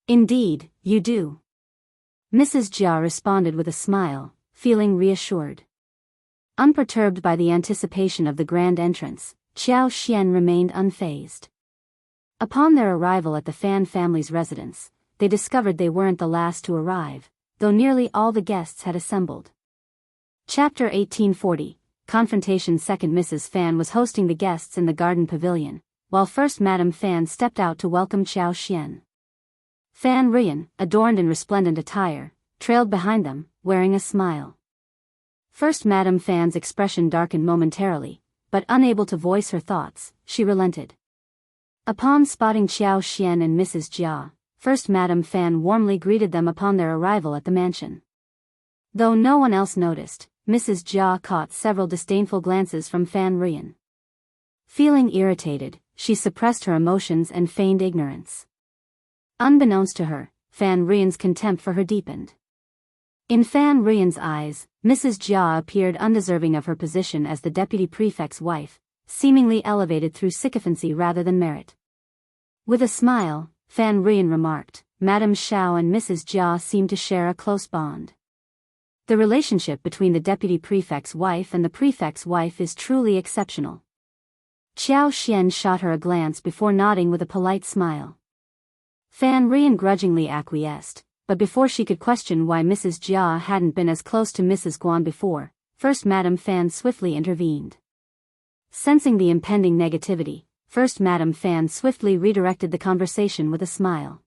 "Indeed, you do." Mrs. Jia responded with a smile, feeling reassured. Unperturbed by the anticipation of the grand entrance, Xiao Xian remained unfazed. Upon their arrival at the Fan family's residence, they discovered they weren't the last to arrive, though nearly all the guests had assembled. Chapter 1840, Confrontation. Second Mrs. Fan was hosting the guests in the garden pavilion, while First Madame Fan stepped out to welcome Xiao Xian. Fan Rian, adorned in resplendent attire, trailed behind them, wearing a smile. First Madame Fan's expression darkened momentarily, but unable to voice her thoughts, she relented. Upon spotting Xiao Xian and Mrs. Jia, First Madame Fan warmly greeted them upon their arrival at the mansion. Though no one else noticed, Mrs. Jia caught several disdainful glances from Fan Rian. Feeling irritated, she suppressed her emotions and feigned ignorance. Unbeknownst to her, Fan Rian's contempt for her deepened. In Fan Rian's eyes, Mrs. Jia appeared undeserving of her position as the deputy prefect's wife, seemingly elevated through sycophancy rather than merit. With a smile, Fan Rian remarked, "Madame Xiao and Mrs. Jia seem to share a close bond. The relationship between the deputy prefect's wife and the prefect's wife is truly exceptional." Xiao Xian shot her a glance before nodding with a polite smile. Fan Rian grudgingly acquiesced, but before she could question why Mrs. Jia hadn't been as close to Mrs. Guan before, First Madame Fan swiftly intervened. Sensing the impending negativity, First Madame Fan swiftly redirected the conversation with a smile.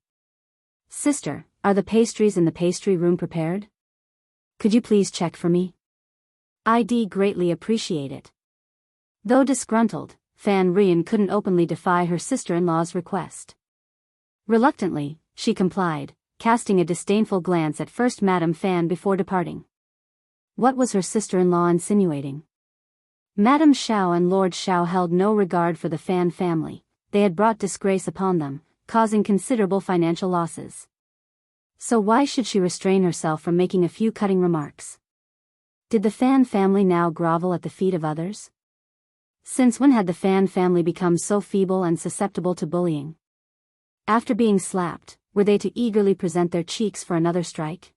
"Sister, are the pastries in the pastry room prepared? Could you please check for me? I'd greatly appreciate it." Though disgruntled, Fan Rian couldn't openly defy her sister-in-law's request. Reluctantly, she complied, casting a disdainful glance at First Madame Fan before departing. What was her sister-in-law insinuating? Madame Xiao and Lord Xiao held no regard for the Fan family. They had brought disgrace upon them, causing considerable financial losses. So why should she restrain herself from making a few cutting remarks? Did the Fan family now grovel at the feet of others? Since when had the Fan family become so feeble and susceptible to bullying? After being slapped, were they to eagerly present their cheeks for another strike?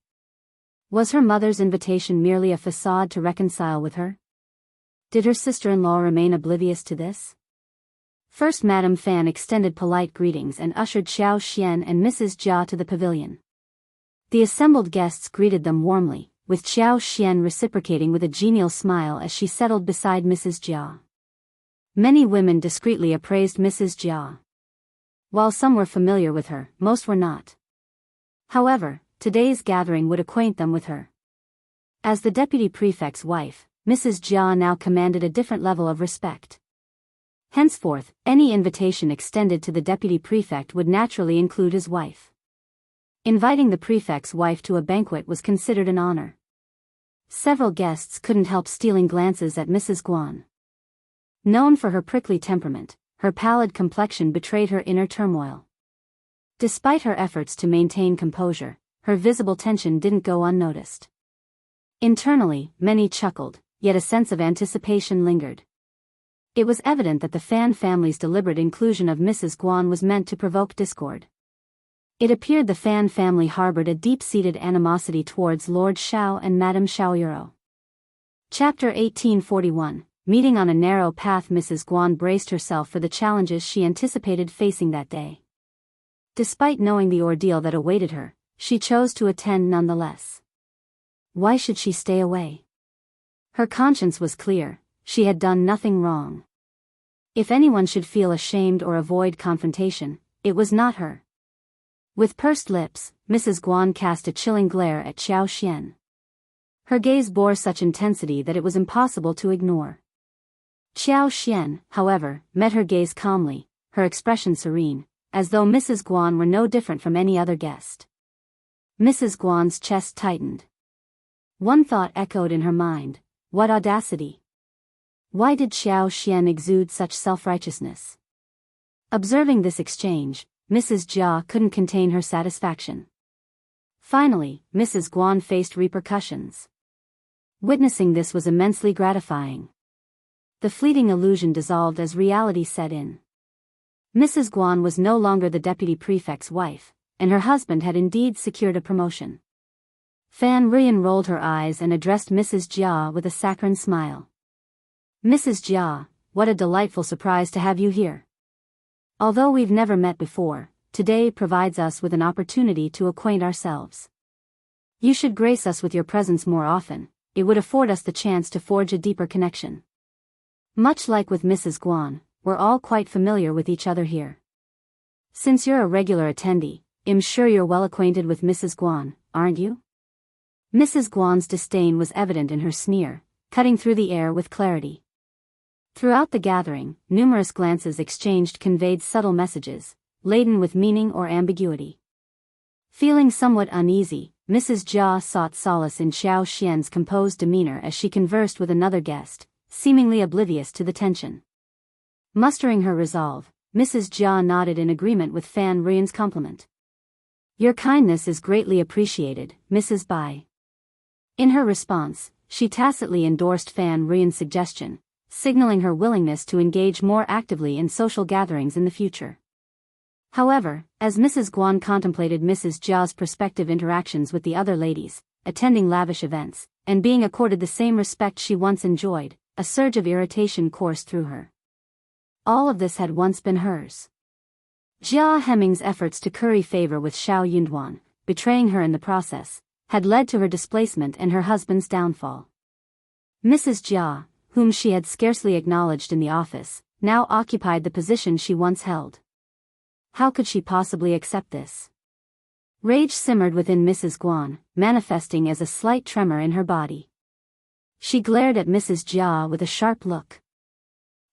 Was her mother's invitation merely a facade to reconcile with her? Did her sister-in-law remain oblivious to this? First Madame Fan extended polite greetings and ushered Xiao Xian and Mrs. Jia to the pavilion. The assembled guests greeted them warmly, with Xiao Xian reciprocating with a genial smile as she settled beside Mrs. Jia. Many women discreetly appraised Mrs. Jia. While some were familiar with her, most were not. However, today's gathering would acquaint them with her. As the deputy prefect's wife, Mrs. Jia now commanded a different level of respect. Henceforth, any invitation extended to the deputy prefect would naturally include his wife. Inviting the prefect's wife to a banquet was considered an honor. Several guests couldn't help stealing glances at Mrs. Guan. Known for her prickly temperament, her pallid complexion betrayed her inner turmoil. Despite her efforts to maintain composure, her visible tension didn't go unnoticed. Internally, many chuckled, yet a sense of anticipation lingered. It was evident that the Fan family's deliberate inclusion of Mrs. Guan was meant to provoke discord. It appeared the Fan family harbored a deep-seated animosity towards Lord Xiao and Madame Xiaoyuro. Chapter 1841, Meeting on a narrow path. Mrs. Guan braced herself for the challenges she anticipated facing that day. Despite knowing the ordeal that awaited her, she chose to attend nonetheless. Why should she stay away? Her conscience was clear, she had done nothing wrong. If anyone should feel ashamed or avoid confrontation, it was not her. With pursed lips, Mrs. Guan cast a chilling glare at Xiao Xian. Her gaze bore such intensity that it was impossible to ignore. Xiao Xian, however, met her gaze calmly, her expression serene, as though Mrs. Guan were no different from any other guest. Mrs. Guan's chest tightened. One thought echoed in her mind: what audacity! Why did Xiao Xian exude such self-righteousness? Observing this exchange, Mrs. Jia couldn't contain her satisfaction. Finally, Mrs. Guan faced repercussions. Witnessing this was immensely gratifying. The fleeting illusion dissolved as reality set in. Mrs. Guan was no longer the deputy prefect's wife, and her husband had indeed secured a promotion. Fan Rian rolled her eyes and addressed Mrs. Jia with a saccharine smile. "Mrs. Jia, what a delightful surprise to have you here. Although we've never met before, today provides us with an opportunity to acquaint ourselves. You should grace us with your presence more often. It would afford us the chance to forge a deeper connection. Much like with Mrs. Guan, we're all quite familiar with each other here. Since you're a regular attendee, I'm sure you're well acquainted with Mrs. Guan, aren't you? Mrs. Guan's disdain was evident in her sneer, cutting through the air with clarity. Throughout the gathering, numerous glances exchanged conveyed subtle messages, laden with meaning or ambiguity. Feeling somewhat uneasy, Mrs. Jia sought solace in Xiao Xian's composed demeanor as she conversed with another guest, seemingly oblivious to the tension. Mustering her resolve, Mrs. Jia nodded in agreement with Fan Ruiyan's compliment. Your kindness is greatly appreciated, Mrs. Bai. In her response, she tacitly endorsed Fan Ruiyan's suggestion, signaling her willingness to engage more actively in social gatherings in the future. However, as Mrs. Guan contemplated Mrs. Jia's prospective interactions with the other ladies, attending lavish events, and being accorded the same respect she once enjoyed, a surge of irritation coursed through her. All of this had once been hers. Jia Hemming's efforts to curry favor with Xiao Yunduan, betraying her in the process, had led to her displacement and her husband's downfall. Mrs. Jia, whom she had scarcely acknowledged in the office, now occupied the position she once held. How could she possibly accept this? Rage simmered within Mrs. Guan, manifesting as a slight tremor in her body. She glared at Mrs. Jia with a sharp look.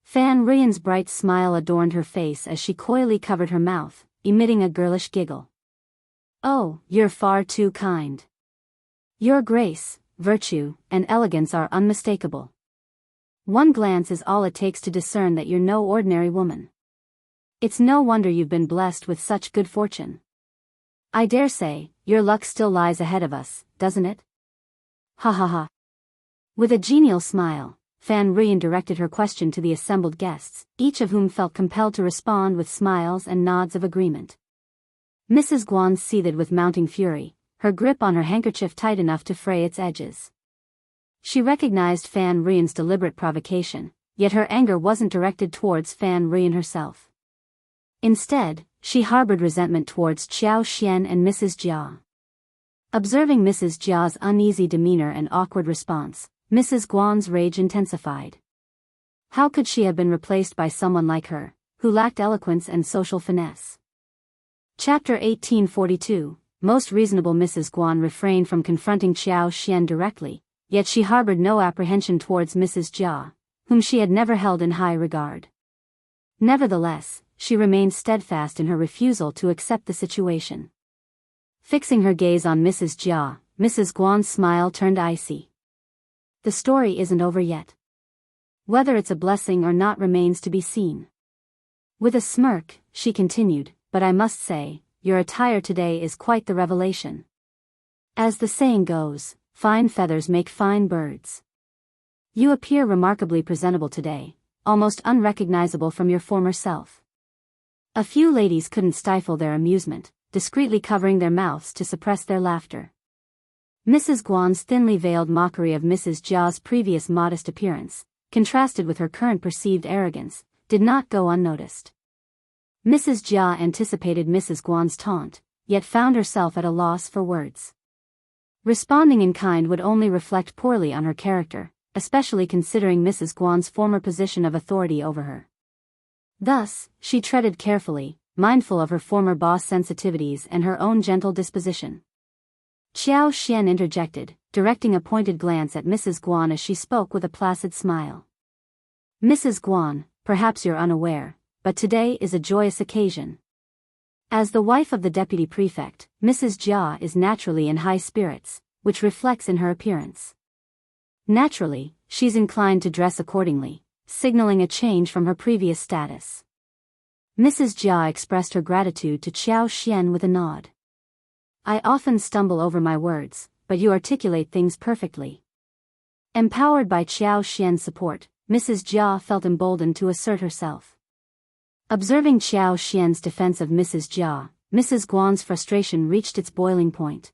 Fan Ruiyan's bright smile adorned her face as she coyly covered her mouth, emitting a girlish giggle. Oh, you're far too kind. Your grace, virtue, and elegance are unmistakable. One glance is all it takes to discern that you're no ordinary woman. It's no wonder you've been blessed with such good fortune. I dare say, your luck still lies ahead of us, doesn't it? Ha ha ha. With a genial smile, Fan Ruiyan directed her question to the assembled guests, each of whom felt compelled to respond with smiles and nods of agreement. Mrs. Guan seethed with mounting fury, her grip on her handkerchief tight enough to fray its edges. She recognized Fan Ruiyan's deliberate provocation, yet her anger wasn't directed towards Fan Ruiyan herself. Instead, she harbored resentment towards Xiao Xian and Mrs. Jia. Observing Mrs. Jia's uneasy demeanor and awkward response, Mrs. Guan's rage intensified. How could she have been replaced by someone like her, who lacked eloquence and social finesse? Chapter 1842. Most reasonable Mrs. Guan refrained from confronting Xiao Xian directly, yet she harbored no apprehension towards Mrs. Jia, whom she had never held in high regard. Nevertheless, she remained steadfast in her refusal to accept the situation. Fixing her gaze on Mrs. Jia, Mrs. Guan's smile turned icy. The story isn't over yet. Whether it's a blessing or not remains to be seen. With a smirk, she continued, but I must say, your attire today is quite the revelation. As the saying goes, fine feathers make fine birds. You appear remarkably presentable today, almost unrecognizable from your former self. A few ladies couldn't stifle their amusement, discreetly covering their mouths to suppress their laughter. Mrs. Guan's thinly veiled mockery of Mrs. Jia's previous modest appearance, contrasted with her current perceived arrogance, did not go unnoticed. Mrs. Jia anticipated Mrs. Guan's taunt, yet found herself at a loss for words. Responding in kind would only reflect poorly on her character, especially considering Mrs. Guan's former position of authority over her. Thus, she treaded carefully, mindful of her former boss' sensitivities and her own gentle disposition. Xiao Xian interjected, directing a pointed glance at Mrs. Guan as she spoke with a placid smile. Mrs. Guan, perhaps you're unaware, but today is a joyous occasion. As the wife of the deputy prefect, Mrs. Jia is naturally in high spirits, which reflects in her appearance. Naturally, she's inclined to dress accordingly, signaling a change from her previous status. Mrs. Jia expressed her gratitude to Xiao Xian with a nod. I often stumble over my words, but you articulate things perfectly. Empowered by Xiao Xian's support, Mrs. Jia felt emboldened to assert herself. Observing Xiao Xian's defense of Mrs. Jia, Mrs. Guan's frustration reached its boiling point.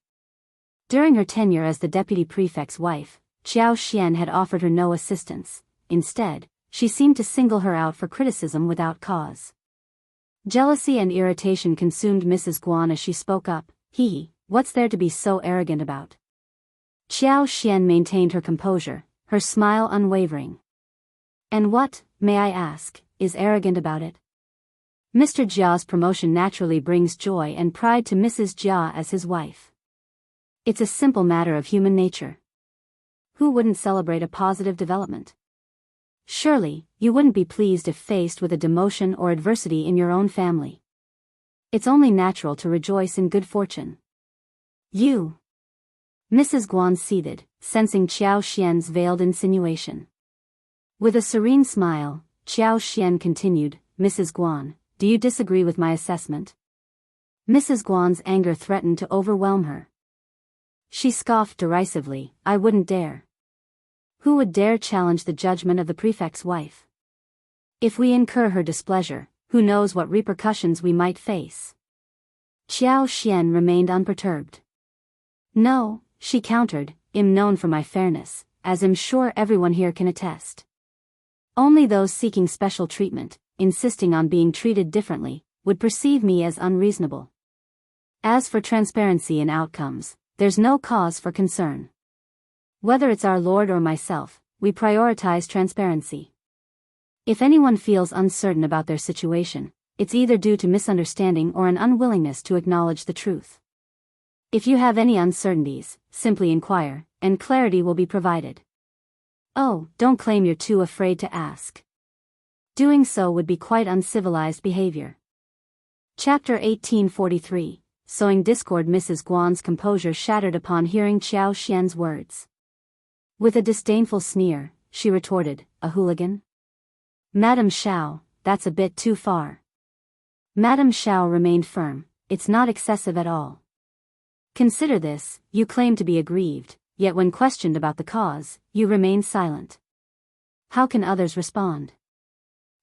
During her tenure as the deputy prefect's wife, Xiao Xian had offered her no assistance. Instead, she seemed to single her out for criticism without cause. Jealousy and irritation consumed Mrs. Guan as she spoke up. What's there to be so arrogant about? Qiao Xian maintained her composure, her smile unwavering. And what, may I ask, is arrogant about it? Mr. Jia's promotion naturally brings joy and pride to Mrs. Jia as his wife. It's a simple matter of human nature. Who wouldn't celebrate a positive development? Surely, you wouldn't be pleased if faced with a demotion or adversity in your own family. It's only natural to rejoice in good fortune. You. Mrs. Guan seethed, sensing Qiao Xian's veiled insinuation. With a serene smile, Qiao Xian continued, Mrs. Guan, do you disagree with my assessment? Mrs. Guan's anger threatened to overwhelm her. She scoffed derisively, I wouldn't dare. Who would dare challenge the judgment of the prefect's wife? If we incur her displeasure, who knows what repercussions we might face? Qiao Xian remained unperturbed. No, she countered, I'm known for my fairness, as I'm sure everyone here can attest. Only those seeking special treatment, insisting on being treated differently, would perceive me as unreasonable. As for transparency in outcomes, there's no cause for concern. Whether it's our Lord or myself, we prioritize transparency. If anyone feels uncertain about their situation, it's either due to misunderstanding or an unwillingness to acknowledge the truth. If you have any uncertainties, simply inquire, and clarity will be provided. Oh, don't claim you're too afraid to ask. Doing so would be quite uncivilized behavior. Chapter 1843, Sowing Discord. Mrs. Guan's composure shattered upon hearing Qiao Xian's words. With a disdainful sneer, she retorted, a hooligan? Madame Xiao, that's a bit too far. Madame Xiao remained firm, it's not excessive at all. Consider this, you claim to be aggrieved, yet when questioned about the cause, you remain silent. How can others respond?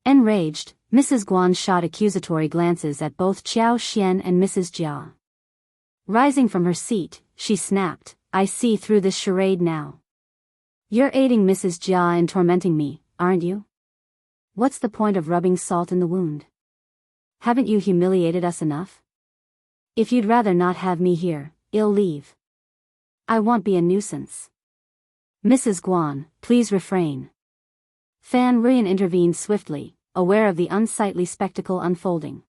Enraged, Mrs. Guan shot accusatory glances at both Qiao Xian and Mrs. Jia. Rising from her seat, she snapped, I see through this charade now. You're aiding Mrs. Jia in tormenting me, aren't you? What's the point of rubbing salt in the wound? Haven't you humiliated us enough? If you'd rather not have me here, I'll leave. I won't be a nuisance. Mrs. Guan, please refrain. Fan Ruyan intervened swiftly, aware of the unsightly spectacle unfolding.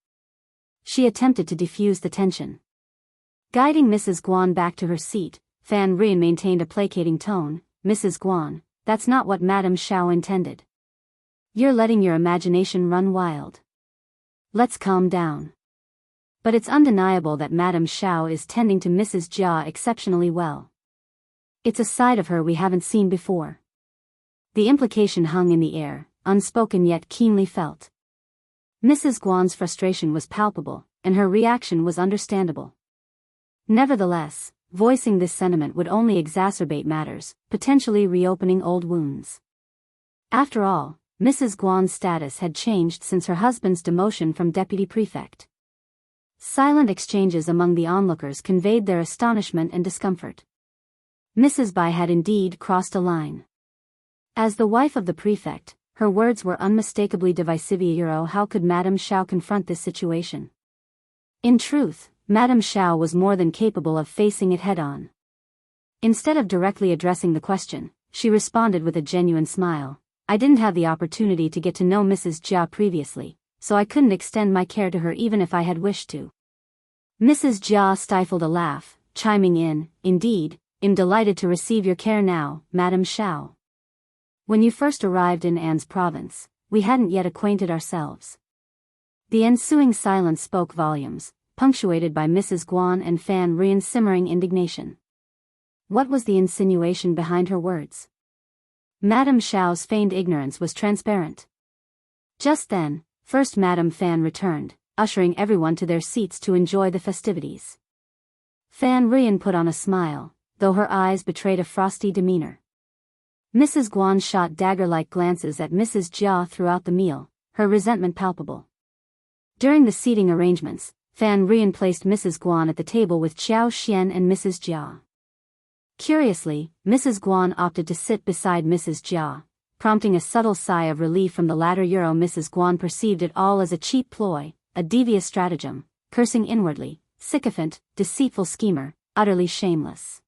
She attempted to defuse the tension. Guiding Mrs. Guan back to her seat, Fan Ruyan maintained a placating tone, Mrs. Guan, that's not what Madame Xiao intended. You're letting your imagination run wild. Let's calm down. But it's undeniable that Madame Xiao is tending to Mrs. Jia exceptionally well. It's a side of her we haven't seen before. The implication hung in the air, unspoken yet keenly felt. Mrs. Guan's frustration was palpable, and her reaction was understandable. Nevertheless, voicing this sentiment would only exacerbate matters, potentially reopening old wounds. After all, Mrs. Guan's status had changed since her husband's demotion from deputy prefect. Silent exchanges among the onlookers conveyed their astonishment and discomfort. Mrs. Bai had indeed crossed a line. As the wife of the prefect, her words were unmistakably divisive. How could Madame Xiao confront this situation? In truth, Madame Xiao was more than capable of facing it head-on. Instead of directly addressing the question, she responded with a genuine smile, I didn't have the opportunity to get to know Mrs. Jia previously, so I couldn't extend my care to her even if I had wished to. Mrs. Jia stifled a laugh, chiming in, Indeed, I'm delighted to receive your care now, Madame Xiao. When you first arrived in An's province, we hadn't yet acquainted ourselves. The ensuing silence spoke volumes, punctuated by Mrs. Guan and Fan Ruyan's simmering indignation. What was the insinuation behind her words? Madame Xiao's feigned ignorance was transparent. Just then, first Madame Fan returned, ushering everyone to their seats to enjoy the festivities. Fan Ruyan put on a smile, though her eyes betrayed a frosty demeanor. Mrs. Guan shot dagger-like glances at Mrs. Jia throughout the meal, her resentment palpable. During the seating arrangements, Fan Ruyan placed Mrs. Guan at the table with Qiao Xian and Mrs. Jia. Curiously, Mrs. Guan opted to sit beside Mrs. Jia, prompting a subtle sigh of relief from the latter. Mrs. Guan perceived it all as a cheap ploy, a devious stratagem, cursing inwardly, sycophant, deceitful schemer, utterly shameless.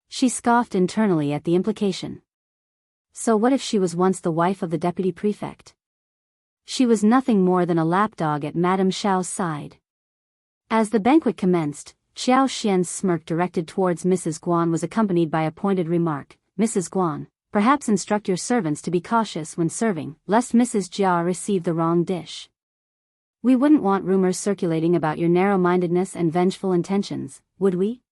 She scoffed internally at the implication. So what if she was once the wife of the deputy prefect? She was nothing more than a lapdog at Madame Xiao's side. As the banquet commenced, Xiao Xian's smirk directed towards Mrs. Guan was accompanied by a pointed remark. Mrs. Guan, perhaps instruct your servants to be cautious when serving, lest Mrs. Jia receive the wrong dish. We wouldn't want rumors circulating about your narrow-mindedness and vengeful intentions, would we?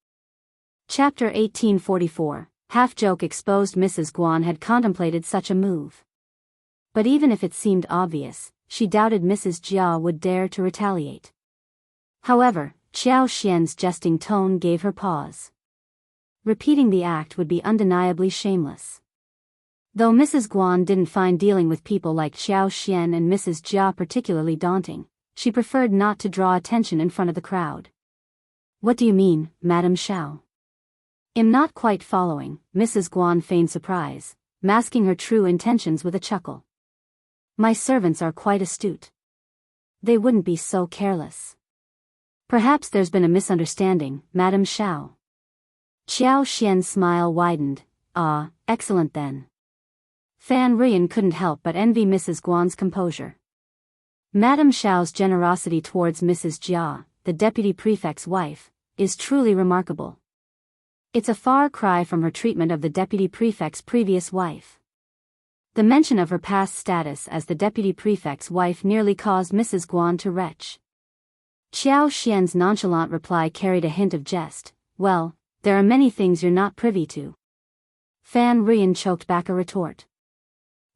Chapter 1844. Half-joke exposed. Mrs. Guan had contemplated such a move. But even if it seemed obvious, she doubted Mrs. Jia would dare to retaliate. However, Xiao Xian's jesting tone gave her pause. Repeating the act would be undeniably shameless. Though Mrs. Guan didn't find dealing with people like Xiao Xian and Mrs. Jia particularly daunting, she preferred not to draw attention in front of the crowd. What do you mean, Madame Xiao? I'm not quite following. Mrs. Guan feigned surprise, masking her true intentions with a chuckle. My servants are quite astute. They wouldn't be so careless. Perhaps there's been a misunderstanding, Madame Xiao. Xiao Xian's smile widened. Ah, excellent then. Fan Ruyan couldn't help but envy Mrs. Guan's composure. Madame Xiao's generosity towards Mrs. Jia, the deputy prefect's wife, is truly remarkable. It's a far cry from her treatment of the deputy prefect's previous wife. The mention of her past status as the deputy prefect's wife nearly caused Mrs. Guan to retch. Xiao Xian's nonchalant reply carried a hint of jest. Well, there are many things you're not privy to. Fan Ruyan choked back a retort.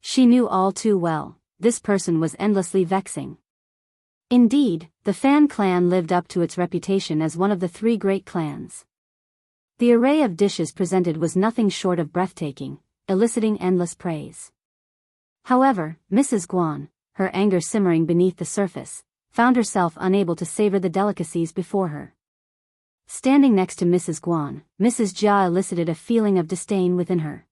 She knew all too well, this person was endlessly vexing. Indeed, the Fan clan lived up to its reputation as one of the three great clans. The array of dishes presented was nothing short of breathtaking, eliciting endless praise. However, Mrs. Guan, her anger simmering beneath the surface, found herself unable to savor the delicacies before her. Standing next to Mrs. Guan, Mrs. Jia elicited a feeling of disdain within her.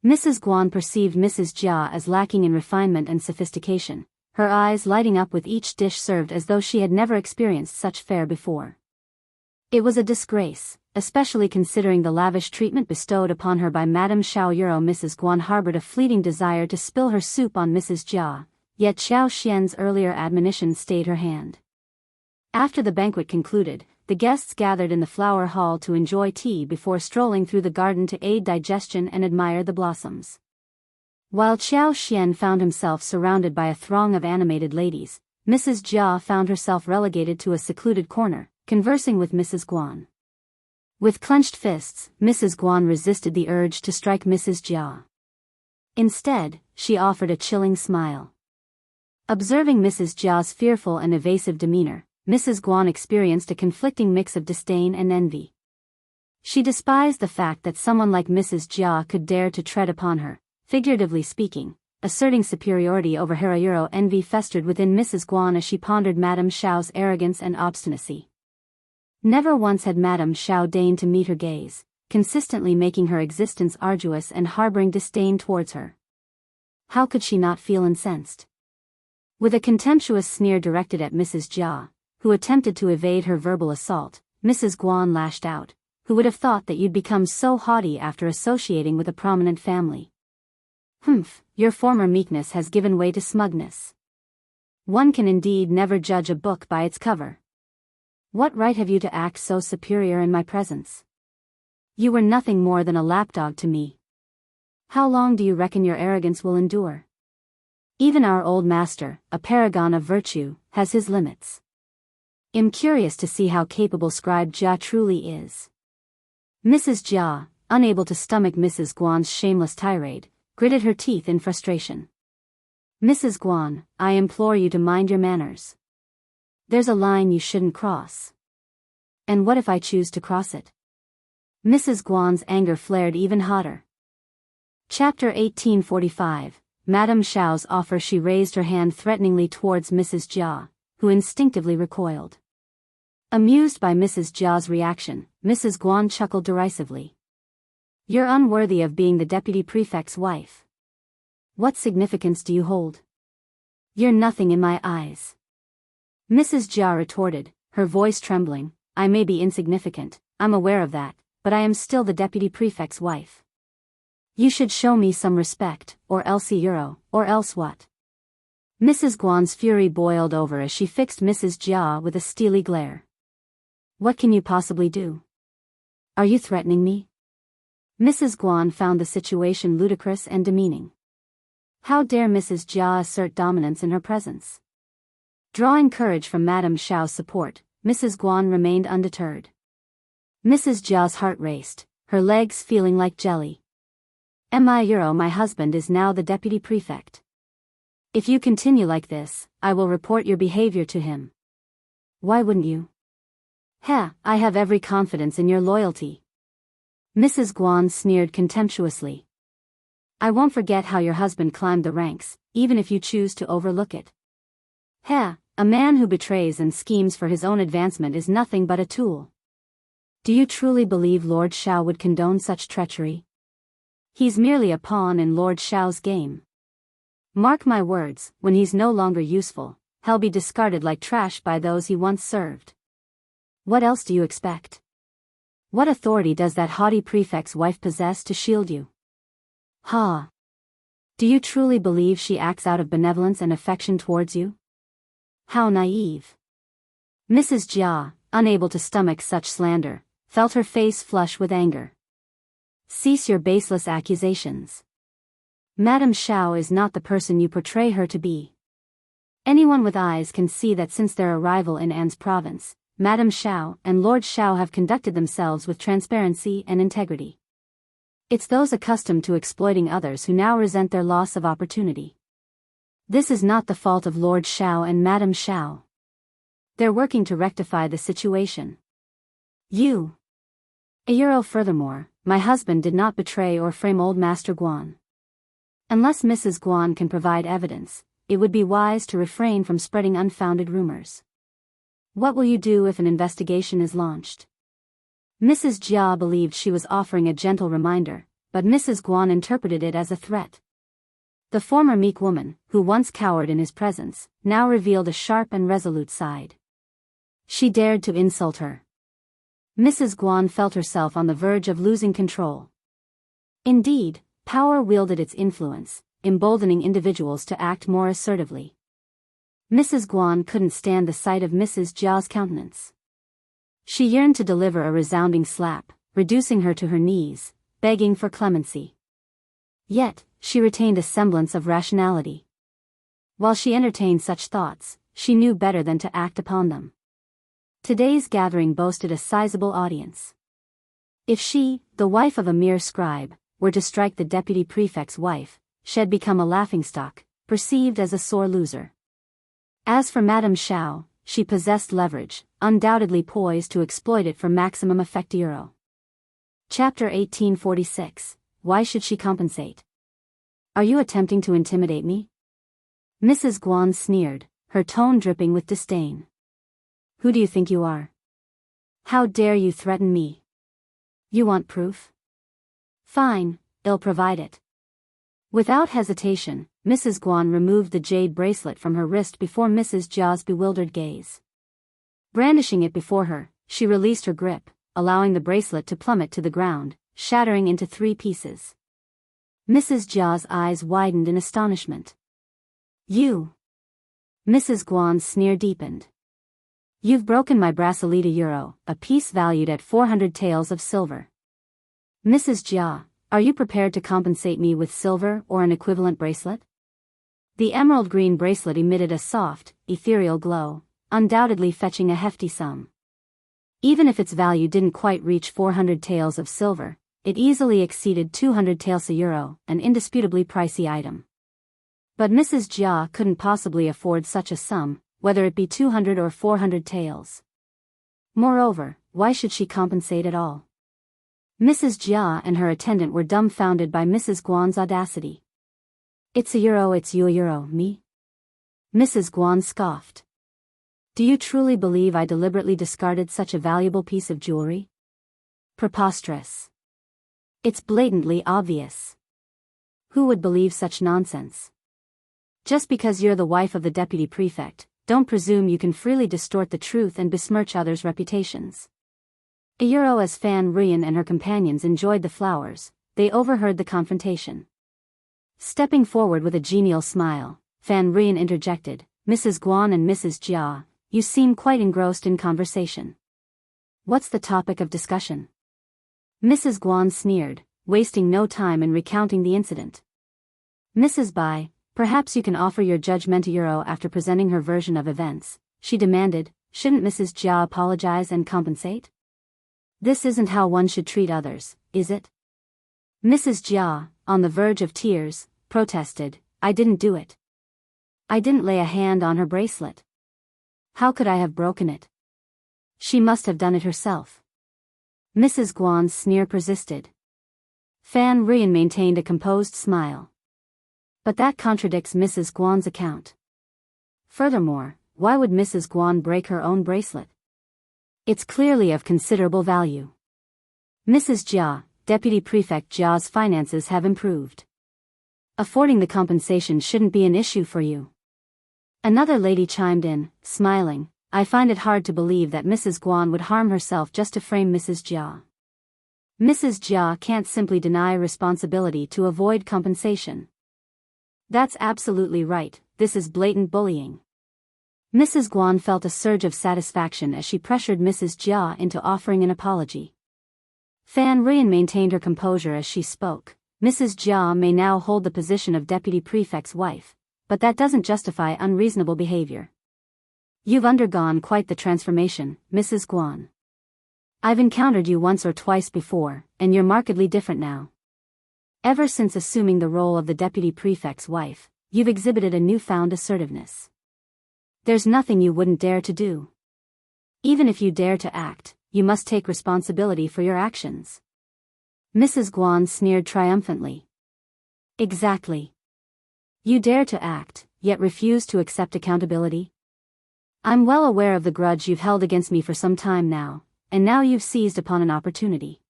Mrs. Guan perceived Mrs. Jia as lacking in refinement and sophistication, her eyes lighting up with each dish served as though she had never experienced such fare before. It was a disgrace, especially considering the lavish treatment bestowed upon her by Madame Xiao Euro. Mrs. Guan harbored a fleeting desire to spill her soup on Mrs. Jia, yet Xiao Xian's earlier admonition stayed her hand. After the banquet concluded, the guests gathered in the flower hall to enjoy tea before strolling through the garden to aid digestion and admire the blossoms. While Xiao Xian found himself surrounded by a throng of animated ladies, Mrs. Jia found herself relegated to a secluded corner, conversing with Mrs. Guan. With clenched fists, Mrs. Guan resisted the urge to strike Mrs. Jia. Instead, she offered a chilling smile. Observing Mrs. Jia's fearful and evasive demeanor, Mrs. Guan experienced a conflicting mix of disdain and envy. She despised the fact that someone like Mrs. Jia could dare to tread upon her, figuratively speaking, asserting superiority over her. Envy festered within Mrs. Guan as she pondered Madame Xiao's arrogance and obstinacy. Never once had Madame Xiao deigned to meet her gaze, consistently making her existence arduous and harboring disdain towards her. How could she not feel incensed? With a contemptuous sneer directed at Mrs. Jia, who attempted to evade her verbal assault, Mrs. Guan lashed out. Who would have thought that you'd become so haughty after associating with a prominent family? Humph, your former meekness has given way to smugness. One can indeed never judge a book by its cover. What right have you to act so superior in my presence? You were nothing more than a lapdog to me. How long do you reckon your arrogance will endure? Even our old master, a paragon of virtue, has his limits. I'm curious to see how capable Scribe Jia truly is. Mrs. Jia, unable to stomach Mrs. Guan's shameless tirade, gritted her teeth in frustration. Mrs. Guan, I implore you to mind your manners. There's a line you shouldn't cross. And what if I choose to cross it? Mrs. Guan's anger flared even hotter. Chapter 1845. Madame Xiao's offer. She raised her hand threateningly towards Mrs. Jia, who instinctively recoiled. Amused by Mrs. Jia's reaction, Mrs. Guan chuckled derisively. You're unworthy of being the deputy prefect's wife. What significance do you hold? You're nothing in my eyes. Mrs. Jia retorted, her voice trembling, I may be insignificant, I'm aware of that, but I am still the deputy prefect's wife. You should show me some respect, or else euro, or else what? Mrs. Guan's fury boiled over as she fixed Mrs. Jia with a steely glare. What can you possibly do? Are you threatening me? Mrs. Guan found the situation ludicrous and demeaning. How dare Mrs. Jia assert dominance in her presence? Drawing courage from Madame Xiao's support, Mrs. Guan remained undeterred. Mrs. Jia's heart raced, her legs feeling like jelly. My husband is now the deputy prefect. If you continue like this, I will report your behavior to him. Why wouldn't you? I have every confidence in your loyalty. Mrs. Guan sneered contemptuously. I won't forget how your husband climbed the ranks, even if you choose to overlook it. A man who betrays and schemes for his own advancement is nothing but a tool. Do you truly believe Lord Xiao would condone such treachery? He's merely a pawn in Lord Xiao's game. Mark my words, when he's no longer useful, he'll be discarded like trash by those he once served. What else do you expect? What authority does that haughty prefect's wife possess to shield you? Do you truly believe she acts out of benevolence and affection towards you? How naive. Mrs. Jia, unable to stomach such slander, felt her face flush with anger. Cease your baseless accusations. Madame Xiao is not the person you portray her to be. Anyone with eyes can see that since their arrival in An's province, Madame Xiao and Lord Xiao have conducted themselves with transparency and integrity. It's those accustomed to exploiting others who now resent their loss of opportunity. This is not the fault of Lord Xiao and Madame Xiao. They're working to rectify the situation. Furthermore, my husband did not betray or frame old Master Guan. Unless Mrs. Guan can provide evidence, it would be wise to refrain from spreading unfounded rumors. What will you do if an investigation is launched? Mrs. Jia believed she was offering a gentle reminder, but Mrs. Guan interpreted it as a threat. The former meek woman, who once cowered in his presence, now revealed a sharp and resolute side. She dared to insult her. Mrs. Guan felt herself on the verge of losing control. Indeed, power wielded its influence, emboldening individuals to act more assertively. Mrs. Guan couldn't stand the sight of Mrs. Jia's countenance. She yearned to deliver a resounding slap, reducing her to her knees, begging for clemency. Yet, she retained a semblance of rationality. While she entertained such thoughts, she knew better than to act upon them. Today's gathering boasted a sizable audience. If she, the wife of a mere scribe, were to strike the deputy prefect's wife, she'd become a laughingstock, perceived as a sore loser. As for Madame Xiao, she possessed leverage, undoubtedly poised to exploit it for maximum effect. Chapter 1846. Why should she compensate? Are you attempting to intimidate me? Mrs. Guan sneered, her tone dripping with disdain. Who do you think you are? How dare you threaten me? You want proof? Fine, I'll provide it. Without hesitation, Mrs. Guan removed the jade bracelet from her wrist before Mrs. Jia's bewildered gaze. Brandishing it before her, she released her grip, allowing the bracelet to plummet to the ground, shattering into 3 pieces. Mrs. Jia's eyes widened in astonishment. You! Mrs. Guan's sneer deepened. You've broken my bracelet, a piece valued at 400 taels of silver. Mrs. Jia, are you prepared to compensate me with silver or an equivalent bracelet? The emerald green bracelet emitted a soft, ethereal glow, undoubtedly fetching a hefty sum. Even if its value didn't quite reach 400 taels of silver, it easily exceeded 200 taels euro, an indisputably pricey item. But Mrs. Jia couldn't possibly afford such a sum, whether it be 200 or 400 taels. Moreover, why should she compensate at all? Mrs. Jia and her attendant were dumbfounded by Mrs. Guan's audacity. It's you, me? Mrs. Guan scoffed. Do you truly believe I deliberately discarded such a valuable piece of jewelry? Preposterous. It's blatantly obvious. Who would believe such nonsense? Just because you're the wife of the deputy prefect, don't presume you can freely distort the truth and besmirch others' reputations. As Fan Ruyen and her companions enjoyed the flowers, they overheard the confrontation. Stepping forward with a genial smile, Fan Ruyen interjected, "Mrs. Guan and Mrs. Jia, you seem quite engrossed in conversation. What's the topic of discussion?" Mrs. Guan sneered, wasting no time in recounting the incident. "Mrs. Bai, perhaps you can offer your judgment after presenting her version of events," she demanded. "Shouldn't Mrs. Jia apologize and compensate? This isn't how one should treat others, is it?" Mrs. Jia, on the verge of tears, protested, "I didn't do it. I didn't lay a hand on her bracelet. How could I have broken it? She must have done it herself." Mrs. Guan's sneer persisted. Fan Ruyen maintained a composed smile. "But that contradicts Mrs. Guan's account. Furthermore, why would Mrs. Guan break her own bracelet? It's clearly of considerable value. Mrs. Jia, Deputy Prefect Jia's finances have improved. Affording the compensation shouldn't be an issue for you." Another lady chimed in, smiling, "I find it hard to believe that Mrs. Guan would harm herself just to frame Mrs. Jia. Mrs. Jia can't simply deny responsibility to avoid compensation." "That's absolutely right, this is blatant bullying." Mrs. Guan felt a surge of satisfaction as she pressured Mrs. Jia into offering an apology. Fan Ruyen maintained her composure as she spoke. "Mrs. Jia may now hold the position of Deputy Prefect's wife, but that doesn't justify unreasonable behavior. You've undergone quite the transformation, Mrs. Guan. I've encountered you once or twice before, and you're markedly different now. Ever since assuming the role of the Deputy Prefect's wife, you've exhibited a newfound assertiveness. There's nothing you wouldn't dare to do. Even if you dare to act, you must take responsibility for your actions." Mrs. Guan sneered triumphantly. "Exactly. You dare to act, yet refuse to accept accountability? I'm well aware of the grudge you've held against me for some time now, and now you've seized upon an opportunity.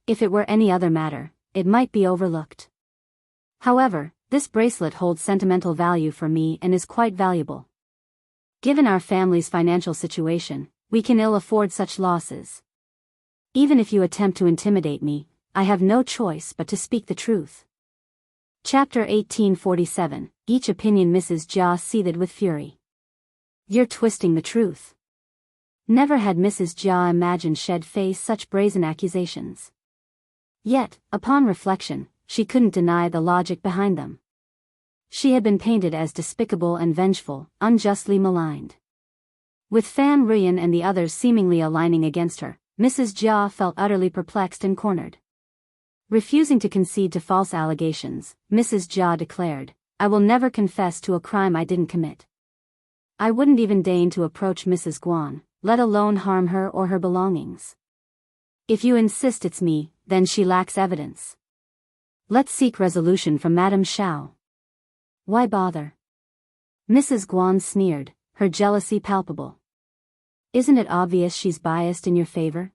If it were any other matter, it might be overlooked. However, this bracelet holds sentimental value for me and is quite valuable. Given our family's financial situation, we can ill afford such losses. Even if you attempt to intimidate me, I have no choice but to speak the truth." Chapter 1847, Each Opinion. Mrs. Jia seethed with fury. "You're twisting the truth." Never had Mrs. Jia imagined she'd face such brazen accusations. Yet, upon reflection, she couldn't deny the logic behind them. She had been painted as despicable and vengeful, unjustly maligned. With Fan Ruyen and the others seemingly aligning against her, Mrs. Jia felt utterly perplexed and cornered. Refusing to concede to false allegations, Mrs. Jia declared, "I will never confess to a crime I didn't commit. I wouldn't even deign to approach Mrs. Guan, let alone harm her or her belongings. If you insist it's me, then she lacks evidence. Let's seek resolution from Madame Xiao." "Why bother?" Mrs. Guan sneered, her jealousy palpable. "Isn't it obvious she's biased in your favor?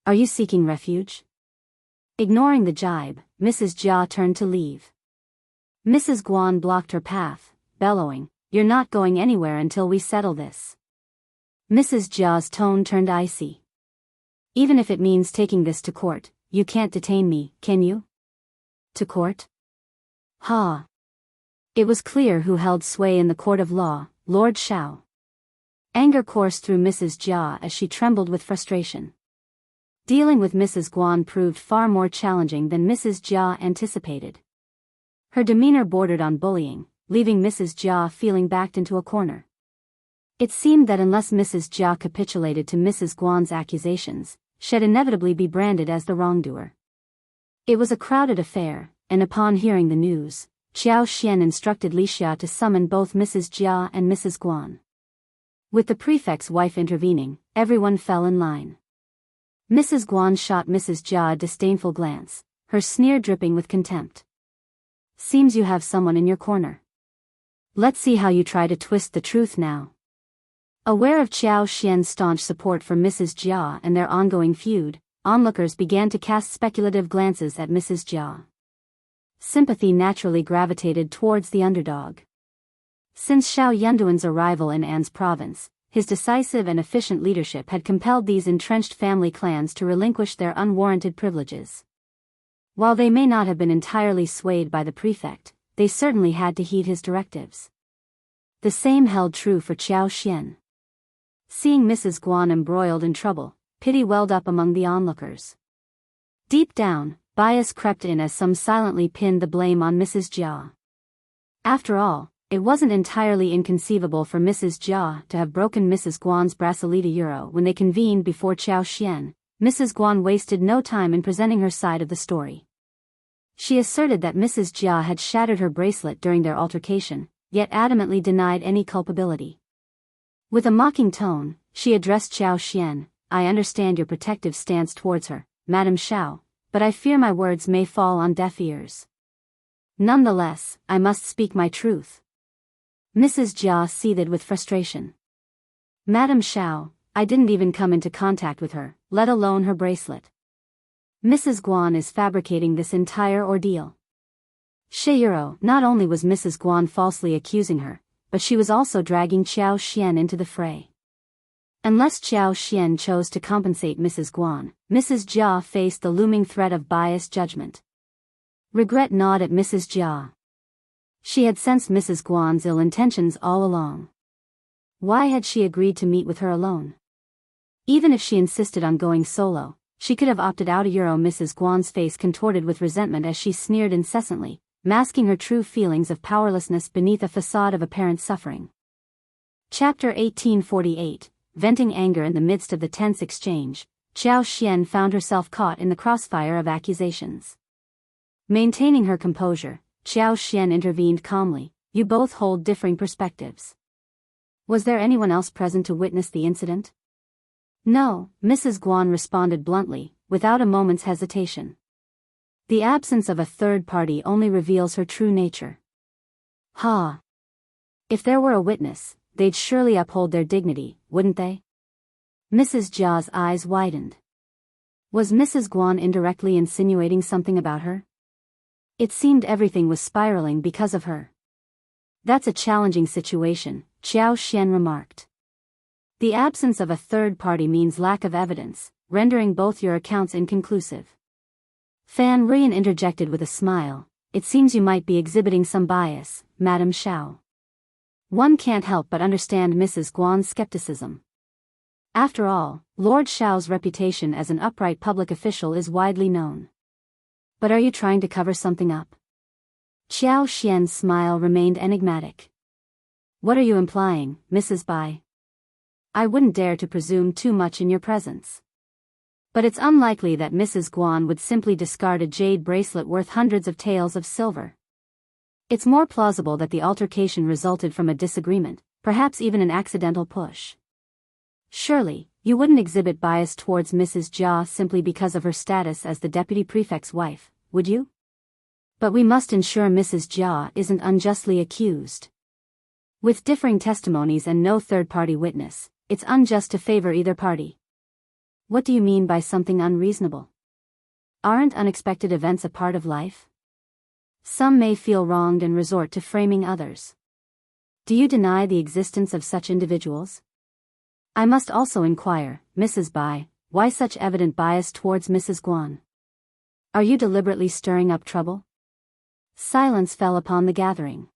Are you seeking refuge?" Ignoring the jibe, Mrs. Jia turned to leave. Mrs. Guan blocked her path, bellowing, "You're not going anywhere until we settle this." Mrs. Jia's tone turned icy. "Even if it means taking this to court, you can't detain me, can you?" "To court?" Ha! It was clear who held sway in the court of law, Lord Xiao. Anger coursed through Mrs. Jia as she trembled with frustration. Dealing with Mrs. Guan proved far more challenging than Mrs. Jia anticipated. Her demeanor bordered on bullying, leaving Mrs. Jia feeling backed into a corner. It seemed that unless Mrs. Jia capitulated to Mrs. Guan's accusations, she'd inevitably be branded as the wrongdoer. It was a crowded affair, and upon hearing the news, Qiao Xian instructed Li Xia to summon both Mrs. Jia and Mrs. Guan. With the prefect's wife intervening, everyone fell in line. Mrs. Guan shot Mrs. Jia a disdainful glance, her sneer dripping with contempt. "Seems you have someone in your corner. Let's see how you try to twist the truth now." Aware of Qiao Xian's staunch support for Mrs. Jia and their ongoing feud, onlookers began to cast speculative glances at Mrs. Jia. Sympathy naturally gravitated towards the underdog. Since Xiao Yunduan's arrival in An's province, his decisive and efficient leadership had compelled these entrenched family clans to relinquish their unwarranted privileges. While they may not have been entirely swayed by the prefect, they certainly had to heed his directives. The same held true for Qiao Xian. Seeing Mrs. Guan embroiled in trouble, pity welled up among the onlookers. Deep down, bias crept in as some silently pinned the blame on Mrs. Jia. After all, it wasn't entirely inconceivable for Mrs. Jia to have broken Mrs. Guan's bracelete euro when they convened before Qiao Xian. Mrs. Guan wasted no time in presenting her side of the story. She asserted that Mrs. Jia had shattered her bracelet during their altercation, yet adamantly denied any culpability. With a mocking tone, she addressed Qiao Xian. I understand your protective stance towards her, Madame Xiao, but I fear my words may fall on deaf ears. Nonetheless, I must speak my truth. Mrs. Jia seethed with frustration. Madame Xiao, I didn't even come into contact with her, let alone her bracelet. Mrs. Guan is fabricating this entire ordeal. Sheyuro, not only was Mrs. Guan falsely accusing her, but she was also dragging Qiao Xian into the fray. Unless Qiao Xian chose to compensate Mrs. Guan, Mrs. Jia faced the looming threat of biased judgment. Regret gnawed at Mrs. Jia. She had sensed Mrs. Guan's ill intentions all along. Why had she agreed to meet with her alone? Even if she insisted on going solo, she could have opted out. Mrs. Guan's face contorted with resentment as she sneered incessantly, masking her true feelings of powerlessness beneath a facade of apparent suffering. Chapter 1848, Venting anger in the midst of the tense exchange, Qiao Xian found herself caught in the crossfire of accusations. Maintaining her composure, Qiao Xian intervened calmly, you both hold differing perspectives. Was there anyone else present to witness the incident? No, Mrs. Guan responded bluntly, without a moment's hesitation. The absence of a third party only reveals her true nature. Ha! If there were a witness, they'd surely uphold their dignity, wouldn't they? Mrs. Jia's eyes widened. Was Mrs. Guan indirectly insinuating something about her? It seemed everything was spiraling because of her. That's a challenging situation, Qiao Xian remarked. The absence of a third party means lack of evidence, rendering both your accounts inconclusive. Fan Ruyan interjected with a smile, it seems you might be exhibiting some bias, Madame Xiao. One can't help but understand Mrs. Guan's skepticism. After all, Lord Xiao's reputation as an upright public official is widely known. But are you trying to cover something up? Qiao Xian's smile remained enigmatic. What are you implying, Mrs. Bai? I wouldn't dare to presume too much in your presence. But it's unlikely that Mrs. Guan would simply discard a jade bracelet worth hundreds of taels of silver. It's more plausible that the altercation resulted from a disagreement, perhaps even an accidental push. Surely, you wouldn't exhibit bias towards Mrs. Jia simply because of her status as the deputy prefect's wife, would you? But we must ensure Mrs. Jia isn't unjustly accused. With differing testimonies and no third-party witness, it's unjust to favor either party. What do you mean by something unreasonable? Aren't unexpected events a part of life? Some may feel wronged and resort to framing others. Do you deny the existence of such individuals? I must also inquire, Mrs. Bai, why such evident bias towards Mrs. Guan? Are you deliberately stirring up trouble? Silence fell upon the gathering.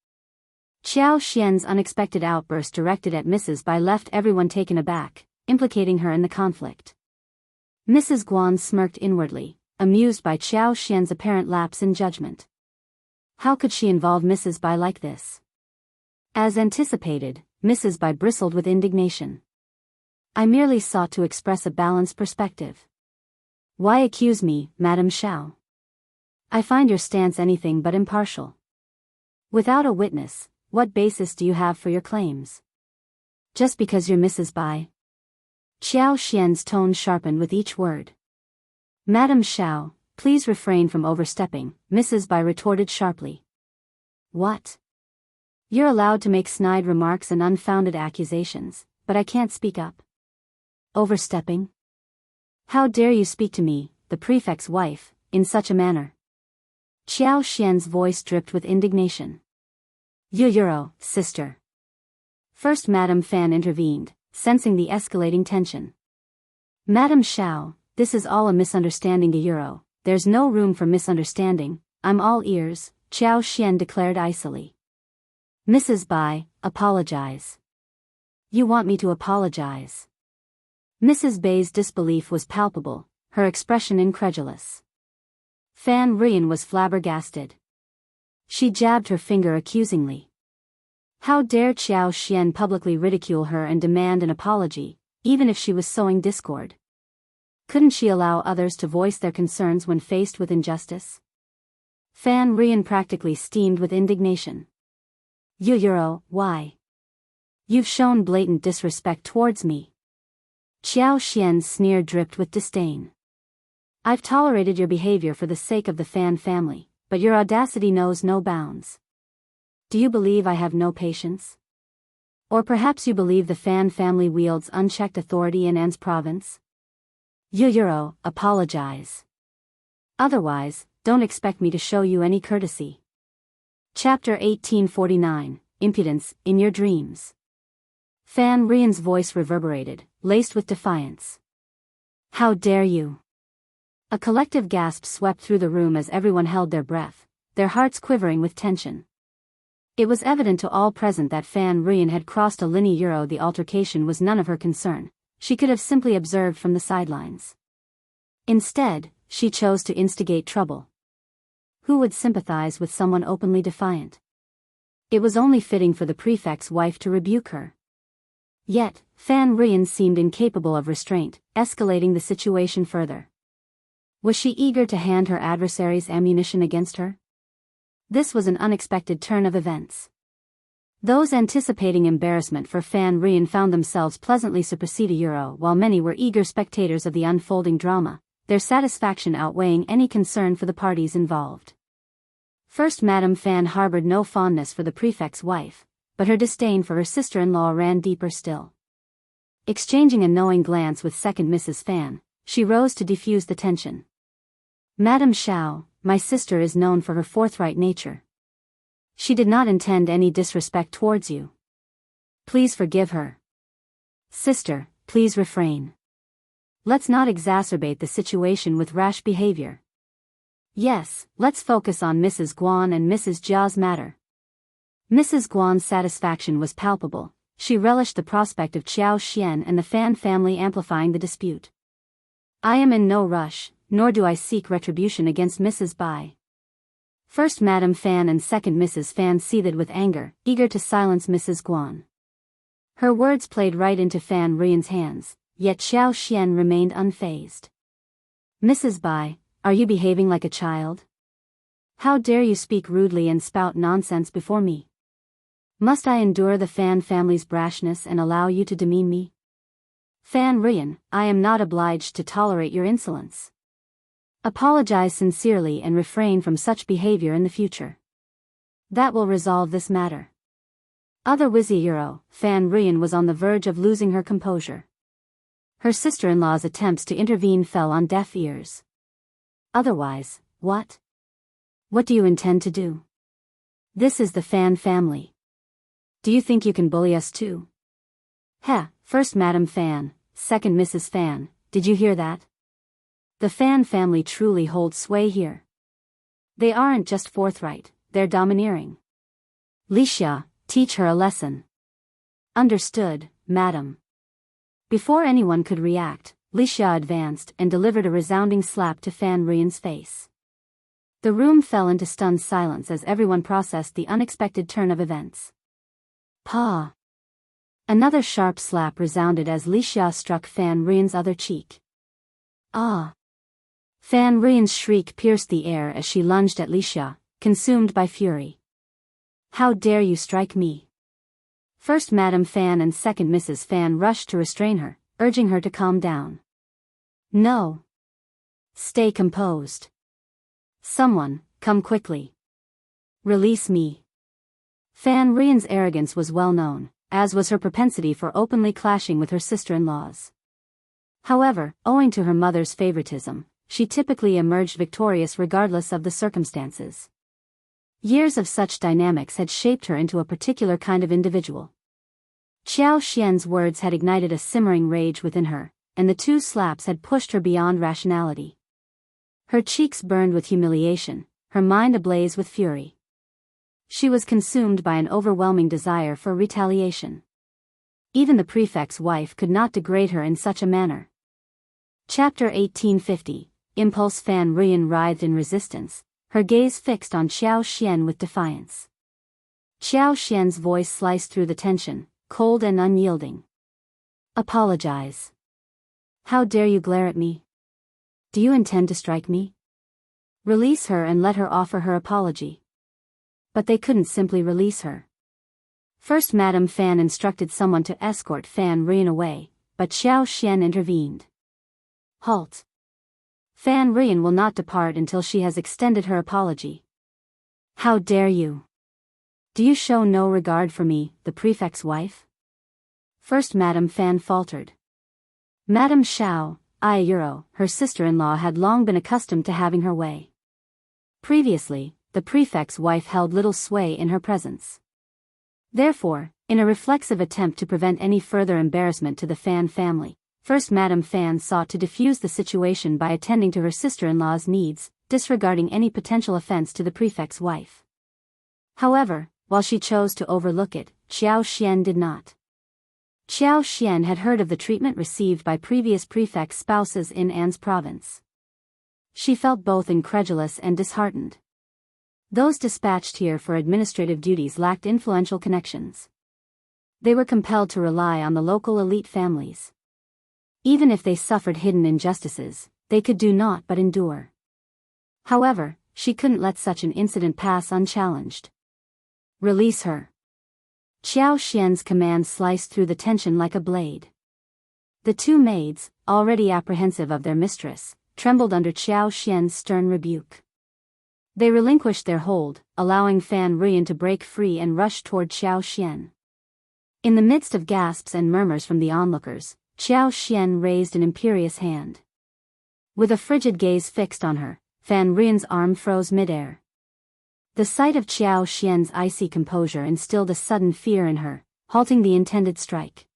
Qiao Xian's unexpected outburst directed at Mrs. Bai left everyone taken aback, implicating her in the conflict. Mrs. Guan smirked inwardly, amused by Qiao Xian's apparent lapse in judgment. How could she involve Mrs. Bai like this? As anticipated, Mrs. Bai bristled with indignation. I merely sought to express a balanced perspective. Why accuse me, Madame Xiao? I find your stance anything but impartial. Without a witness, what basis do you have for your claims? Just because you're Mrs. Bai? Qiao Xian's tone sharpened with each word. Madame Xiao, please refrain from overstepping, Mrs. Bai retorted sharply. What? You're allowed to make snide remarks and unfounded accusations, but I can't speak up. Overstepping? How dare you speak to me, the prefect's wife, in such a manner? Qiao Xian's voice dripped with indignation. Yuyuro, sister. First Madame Fan intervened, sensing the escalating tension. Madame Xiao, this is all a misunderstanding. Euro. There's no room for misunderstanding, I'm all ears, Qiao Xian declared icily. Mrs. Bai, apologize. You want me to apologize? Mrs. Bai's disbelief was palpable, her expression incredulous. Fan Rian was flabbergasted. She jabbed her finger accusingly. How dare Qiao Xian publicly ridicule her and demand an apology, even if she was sowing discord? Couldn't she allow others to voice their concerns when faced with injustice? Fan Rian practically steamed with indignation. Euro, why? You've shown blatant disrespect towards me. Qiao Xian's sneer dripped with disdain. I've tolerated your behavior for the sake of the Fan family, but your audacity knows no bounds. Do you believe I have no patience? Or perhaps you believe the Fan family wields unchecked authority in An's province? Euro, apologize. Otherwise, don't expect me to show you any courtesy. Chapter 1849, Impudence, in Your Dreams. Fan Rian's voice reverberated, laced with defiance. How dare you? A collective gasp swept through the room as everyone held their breath, their hearts quivering with tension. It was evident to all present that Fan Rian had crossed a line. The altercation was none of her concern. She could have simply observed from the sidelines. Instead, she chose to instigate trouble. Who would sympathize with someone openly defiant? It was only fitting for the prefect's wife to rebuke her. Yet, Fan Rian seemed incapable of restraint, escalating the situation further. Was she eager to hand her adversaries ammunition against her? This was an unexpected turn of events. Those anticipating embarrassment for Fan Rian found themselves pleasantly surprised. While many were eager spectators of the unfolding drama, their satisfaction outweighing any concern for the parties involved. First Madame Fan harbored no fondness for the prefect's wife, but her disdain for her sister-in-law ran deeper still. Exchanging a knowing glance with second Mrs. Fan, she rose to defuse the tension. Madame Xiao, my sister is known for her forthright nature. She did not intend any disrespect towards you. Please forgive her. Sister, please refrain. Let's not exacerbate the situation with rash behavior. Yes, let's focus on Mrs. Guan and Mrs. Jia's matter. Mrs. Guan's satisfaction was palpable. She relished the prospect of Qiao Xian and the Fan family amplifying the dispute. I am in no rush, nor do I seek retribution against Mrs. Bai. First Madame Fan and second Mrs. Fan seethed with anger, eager to silence Mrs. Guan. Her words played right into Fan Rian's hands, yet Qiao Xian remained unfazed. Mrs. Bai, are you behaving like a child? How dare you speak rudely and spout nonsense before me? Must I endure the Fan family's brashness and allow you to demean me? Fan Rian, I am not obliged to tolerate your insolence. Apologize sincerely and refrain from such behavior in the future. That will resolve this matter. Other Euro, Fan Rian was on the verge of losing her composure. Her sister-in-law's attempts to intervene fell on deaf ears. Otherwise, what? What do you intend to do? This is the Fan family. Do you think you can bully us too? Heh, first Madame Fan, second Mrs. Fan, did you hear that? The Fan family truly holds sway here. They aren't just forthright, they're domineering. Lixia, teach her a lesson. Understood, madam. Before anyone could react, Lixia advanced and delivered a resounding slap to Fan Rian's face. The room fell into stunned silence as everyone processed the unexpected turn of events. Pa! Another sharp slap resounded as Lixia struck Fan Rian's other cheek. Ah! Fan Rian's shriek pierced the air as she lunged at Lixia, consumed by fury. How dare you strike me? First Madame Fan and second Mrs. Fan rushed to restrain her, urging her to calm down. No. Stay composed. Someone, come quickly. Release me. Fan Rian's arrogance was well known, as was her propensity for openly clashing with her sister-in-laws. However, owing to her mother's favoritism, she typically emerged victorious regardless of the circumstances. Years of such dynamics had shaped her into a particular kind of individual. Xiao Xian's words had ignited a simmering rage within her, and the two slaps had pushed her beyond rationality. Her cheeks burned with humiliation, her mind ablaze with fury. She was consumed by an overwhelming desire for retaliation. Even the prefect's wife could not degrade her in such a manner. Chapter 1850. Impulse. Fan Ruyan writhed in resistance, her gaze fixed on Xiao Xian with defiance. Xiao Xian's voice sliced through the tension, cold and unyielding. Apologize. How dare you glare at me? Do you intend to strike me? Release her and let her offer her apology. But they couldn't simply release her. First, Madame Fan instructed someone to escort Fan Ruyan away, but Xiao Xian intervened. Halt. Fan Ruyan will not depart until she has extended her apology. How dare you? Do you show no regard for me, the prefect's wife? First, Madame Fan faltered. Madame Xiao, Ayuro, her sister-in-law, had long been accustomed to having her way. Previously, the prefect's wife held little sway in her presence. Therefore, in a reflexive attempt to prevent any further embarrassment to the Fan family, first Madame Fan sought to diffuse the situation by attending to her sister-in-law's needs, disregarding any potential offense to the prefect's wife. However, while she chose to overlook it, Xiao Xian did not. Xiao Xian had heard of the treatment received by previous prefect spouses in An's province. She felt both incredulous and disheartened. Those dispatched here for administrative duties lacked influential connections. They were compelled to rely on the local elite families. Even if they suffered hidden injustices, they could do naught but endure. However, she couldn't let such an incident pass unchallenged. Release her. Xiao Xian's command sliced through the tension like a blade. The two maids, already apprehensive of their mistress, trembled under Xiao Xian's stern rebuke. They relinquished their hold, allowing Fan Ruyan to break free and rush toward Xiao Xian. In the midst of gasps and murmurs from the onlookers, Xiao Xian raised an imperious hand. With a frigid gaze fixed on her, Fan Ruyan's arm froze midair. The sight of Xiao Xian's icy composure instilled a sudden fear in her, halting the intended strike.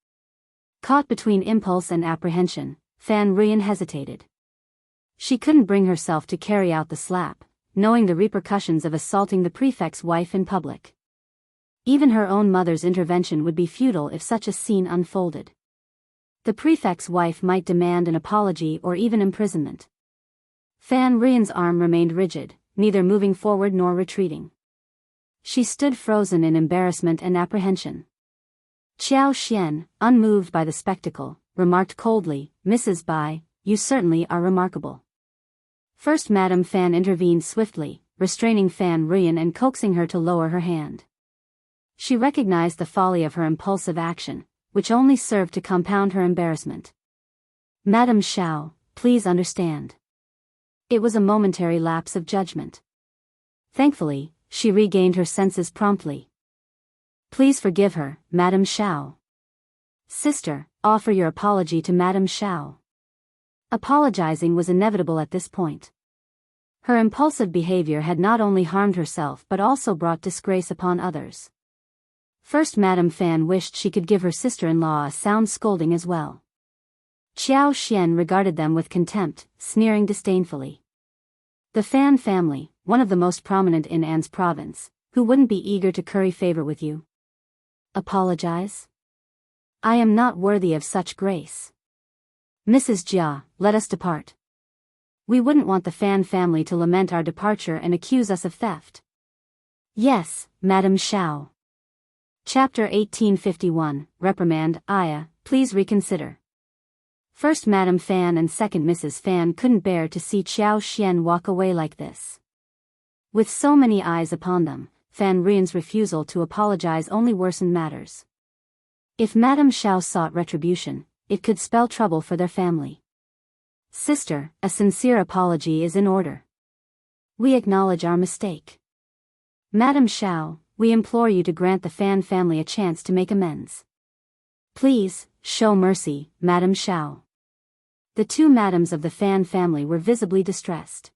Caught between impulse and apprehension, Fan Ruyan hesitated. She couldn't bring herself to carry out the slap, knowing the repercussions of assaulting the prefect's wife in public. Even her own mother's intervention would be futile if such a scene unfolded. The prefect's wife might demand an apology or even imprisonment. Fan Ruyan's arm remained rigid, neither moving forward nor retreating. She stood frozen in embarrassment and apprehension. Xiao Xian, unmoved by the spectacle, remarked coldly, "Mrs. Bai, you certainly are remarkable." First Madame Fan intervened swiftly, restraining Fan Ruyan and coaxing her to lower her hand. She recognized the folly of her impulsive action, which only served to compound her embarrassment. "Madame Xiao, please understand." It was a momentary lapse of judgment. Thankfully, she regained her senses promptly. "Please forgive her, Madame Xiao." "Sister, offer your apology to Madame Xiao." Apologizing was inevitable at this point. Her impulsive behavior had not only harmed herself but also brought disgrace upon others. First Madame Fan wished she could give her sister-in-law a sound scolding as well. Xiao Xian regarded them with contempt, sneering disdainfully. The Fan family, one of the most prominent in An's province, who wouldn't be eager to curry favor with you? Apologize? I am not worthy of such grace. Mrs. Jia, let us depart. We wouldn't want the Fan family to lament our departure and accuse us of theft. Yes, Madame Xiao. Chapter 1851, Reprimand. Aya, please reconsider. First Madame Fan and second Mrs. Fan couldn't bear to see Xiao Xian walk away like this. With so many eyes upon them, Fan Ruyan's refusal to apologize only worsened matters. If Madame Xiao sought retribution, it could spell trouble for their family. Sister, a sincere apology is in order. We acknowledge our mistake. Madame Xiao, we implore you to grant the Fan family a chance to make amends. Please, show mercy, Madame Xiao. The two madams of the Fan family were visibly distressed.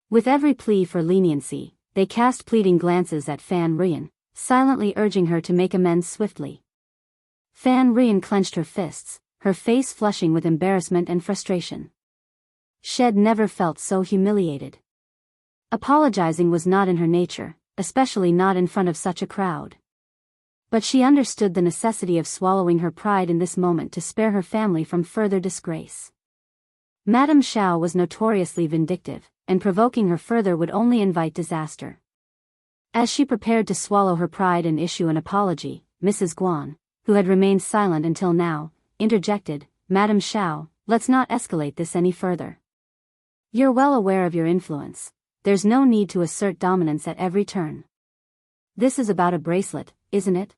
With every plea for leniency, they cast pleading glances at Fan Ruyan, silently urging her to make amends swiftly. Fan Rian clenched her fists, her face flushing with embarrassment and frustration. She'd never felt so humiliated. Apologizing was not in her nature, especially not in front of such a crowd. But she understood the necessity of swallowing her pride in this moment to spare her family from further disgrace. Madame Xiao was notoriously vindictive, and provoking her further would only invite disaster. As she prepared to swallow her pride and issue an apology, Mrs. Guan, who had remained silent until now, interjected, "Madame Xiao, let's not escalate this any further. You're well aware of your influence. There's no need to assert dominance at every turn. This is about a bracelet, isn't it?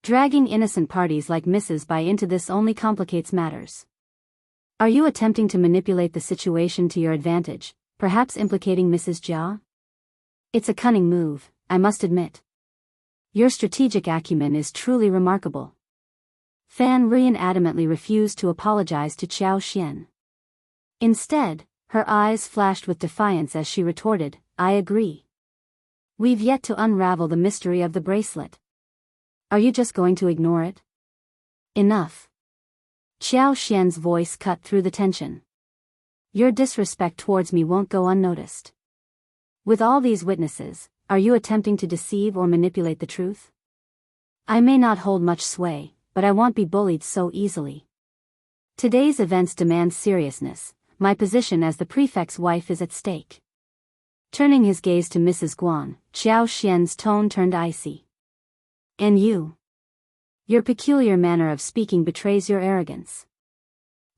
Dragging innocent parties like Mrs. Bai into this only complicates matters. Are you attempting to manipulate the situation to your advantage, perhaps implicating Mrs. Jia? It's a cunning move, I must admit. Your strategic acumen is truly remarkable." Fan Rian adamantly refused to apologize to Qiao Xian. Instead, her eyes flashed with defiance as she retorted, "I agree. We've yet to unravel the mystery of the bracelet. Are you just going to ignore it? Enough." Qiao Xian's voice cut through the tension. "Your disrespect towards me won't go unnoticed. With all these witnesses, are you attempting to deceive or manipulate the truth? I may not hold much sway, but I won't be bullied so easily. Today's events demand seriousness. My position as the prefect's wife is at stake." Turning his gaze to Mrs. Guan, Qiao Xian's tone turned icy. "And you? Your peculiar manner of speaking betrays your arrogance.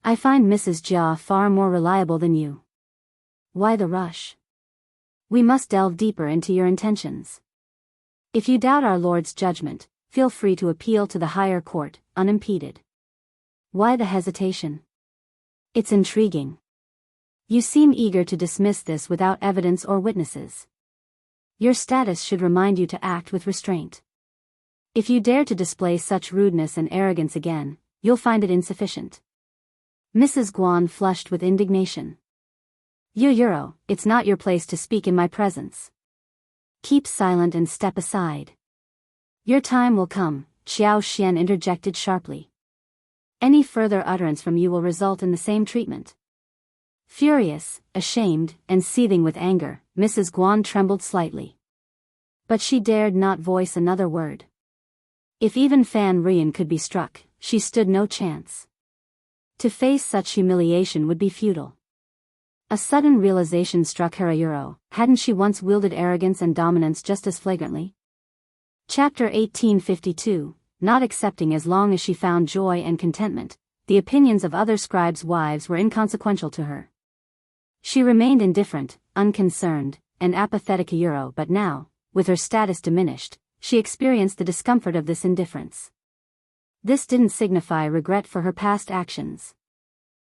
I find Mrs. Jia far more reliable than you. Why the rush? We must delve deeper into your intentions. If you doubt our Lord's judgment, feel free to appeal to the higher court, unimpeded. Why the hesitation? It's intriguing. You seem eager to dismiss this without evidence or witnesses. Your status should remind you to act with restraint. If you dare to display such rudeness and arrogance again, you'll find it insufficient." Mrs. Guan flushed with indignation. "You Euro, it's not your place to speak in my presence. Keep silent and step aside." "Your time will come," Qiao Xian interjected sharply. "Any further utterance from you will result in the same treatment." Furious, ashamed, and seething with anger, Mrs. Guan trembled slightly. But she dared not voice another word. If even Fan Rian could be struck, she stood no chance. To face such humiliation would be futile. A sudden realization struck her. Euro, hadn't she once wielded arrogance and dominance just as flagrantly? Chapter 1852, not accepting as long as she found joy and contentment, the opinions of other scribes' wives were inconsequential to her. She remained indifferent, unconcerned, and apathetic. Euro, but now, with her status diminished, she experienced the discomfort of this indifference. This didn't signify regret for her past actions.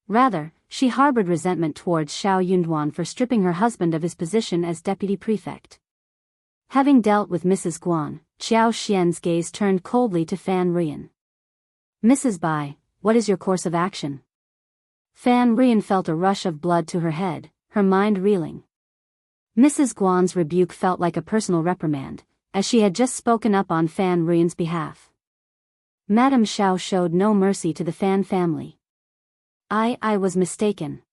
Rather, she harbored resentment towards Xiao Yunduan for stripping her husband of his position as deputy prefect. Having dealt with Mrs. Guan, Qiao Xian's gaze turned coldly to Fan Rian. "Mrs. Bai, what is your course of action?" Fan Rian felt a rush of blood to her head, her mind reeling. Mrs. Guan's rebuke felt like a personal reprimand, as she had just spoken up on Fan Rian's behalf. Madame Xiao showed no mercy to the Fan family. I was mistaken.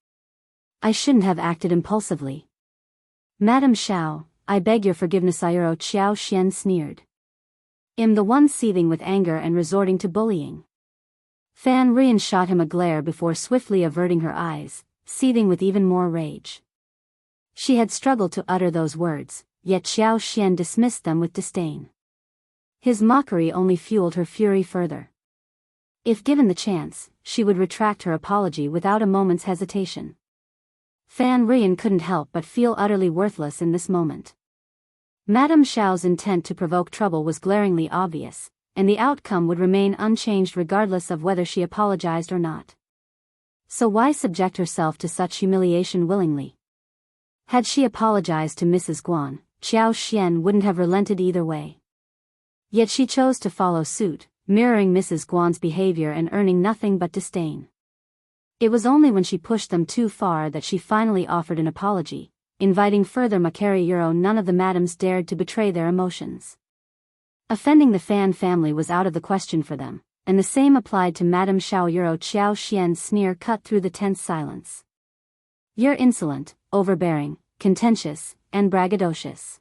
I shouldn't have acted impulsively. Madame Xiao, I beg your forgiveness. Qiao Xian sneered. "Am the one seething with anger and resorting to bullying?" Fan Rian shot him a glare before swiftly averting her eyes, seething with even more rage. She had struggled to utter those words, yet Qiao Xian dismissed them with disdain. His mockery only fueled her fury further. If given the chance, she would retract her apology without a moment's hesitation. Fan Rian couldn't help but feel utterly worthless in this moment. Madame Xiao's intent to provoke trouble was glaringly obvious, and the outcome would remain unchanged regardless of whether she apologized or not. So why subject herself to such humiliation willingly? Had she apologized to Mrs. Guan, Qiao Xian wouldn't have relented either way. Yet she chose to follow suit, mirroring Mrs. Guan's behavior and earning nothing but disdain. It was only when she pushed them too far that she finally offered an apology, inviting further mockery. None of the madams dared to betray their emotions. Offending the Fan family was out of the question for them, and the same applied to Madame Xiao Euro. Xiao Xian's sneer cut through the tense silence. You're insolent, overbearing, contentious, and braggadocious.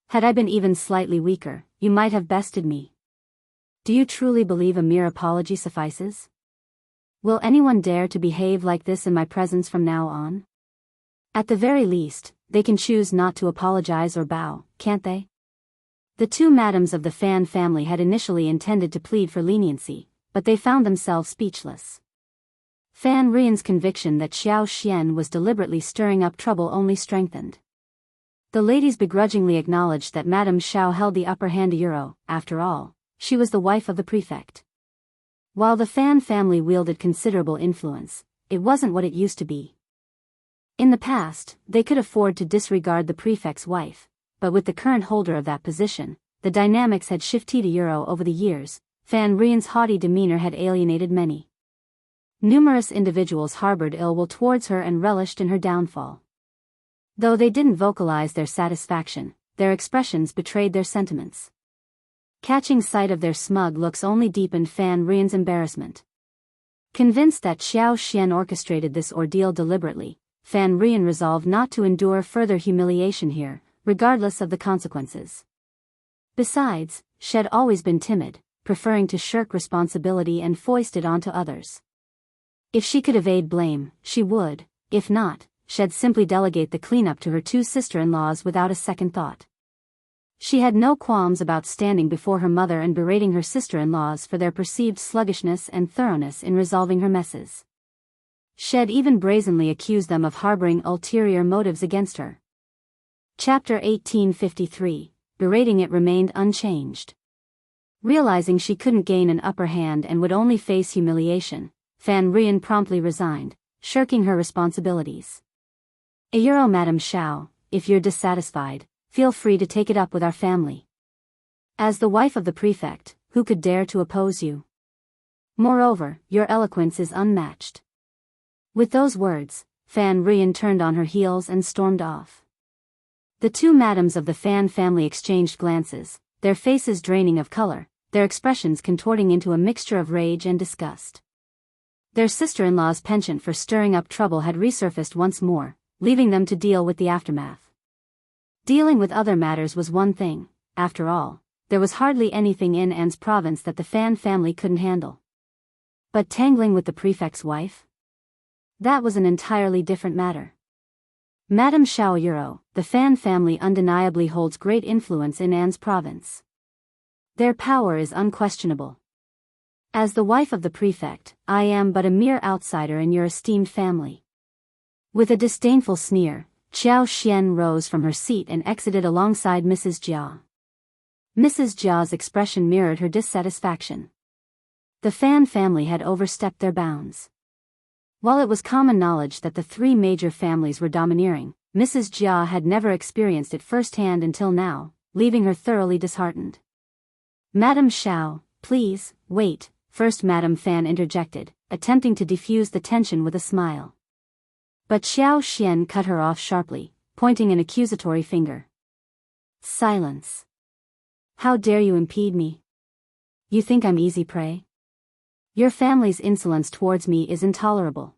Had I been even slightly weaker, you might have bested me. Do you truly believe a mere apology suffices? Will anyone dare to behave like this in my presence from now on? At the very least, they can choose not to apologize or bow, can't they? The two madams of the Fan family had initially intended to plead for leniency, but they found themselves speechless. Fan Rian's conviction that Xiao Xian was deliberately stirring up trouble only strengthened. The ladies begrudgingly acknowledged that Madame Xiao held the upper hand. After all, she was the wife of the prefect. While the Fan family wielded considerable influence, it wasn't what it used to be. In the past, they could afford to disregard the prefect's wife, but with the current holder of that position, the dynamics had shifted. Over the years, Fan Rian's haughty demeanor had alienated many. Numerous individuals harbored ill will towards her and relished in her downfall. Though they didn't vocalize their satisfaction, their expressions betrayed their sentiments. Catching sight of their smug looks only deepened Fan Rian's embarrassment. Convinced that Xiao Xian orchestrated this ordeal deliberately, Fan Rian resolved not to endure further humiliation here, regardless of the consequences. Besides, she had always been timid, preferring to shirk responsibility and foist it onto others. If she could evade blame, she would; if not, she'd simply delegate the cleanup to her two sister-in-laws without a second thought. She had no qualms about standing before her mother and berating her sister-in-laws for their perceived sluggishness and thoroughness in resolving her messes. She'd even brazenly accused them of harboring ulterior motives against her. Chapter 1853, berating it remained unchanged. Realizing she couldn't gain an upper hand and would only face humiliation, Fan Rian promptly resigned, shirking her responsibilities. Madame Xiao, if you're dissatisfied, feel free to take it up with our family. As the wife of the prefect, who could dare to oppose you? Moreover, your eloquence is unmatched. With those words, Fan Rian turned on her heels and stormed off. The two madams of the Fan family exchanged glances, their faces draining of color, their expressions contorting into a mixture of rage and disgust. Their sister-in-law's penchant for stirring up trouble had resurfaced once more, leaving them to deal with the aftermath. Dealing with other matters was one thing; after all, there was hardly anything in Anne's province that the Fan family couldn't handle. But tangling with the prefect's wife? That was an entirely different matter. Madame Xiao Euro, the Fan family undeniably holds great influence in Anne's province. Their power is unquestionable. As the wife of the prefect, I am but a mere outsider in your esteemed family. With a disdainful sneer, Xiao Xian rose from her seat and exited alongside Mrs. Jia. Mrs. Jia's expression mirrored her dissatisfaction. The Fan family had overstepped their bounds. While it was common knowledge that the three major families were domineering, Mrs. Jia had never experienced it firsthand until now, leaving her thoroughly disheartened. Madame Xiao, please, wait, first Madame Fan interjected, attempting to defuse the tension with a smile. But Xiao Xian cut her off sharply, pointing an accusatory finger. Silence. How dare you impede me? You think I'm easy prey? Your family's insolence towards me is intolerable.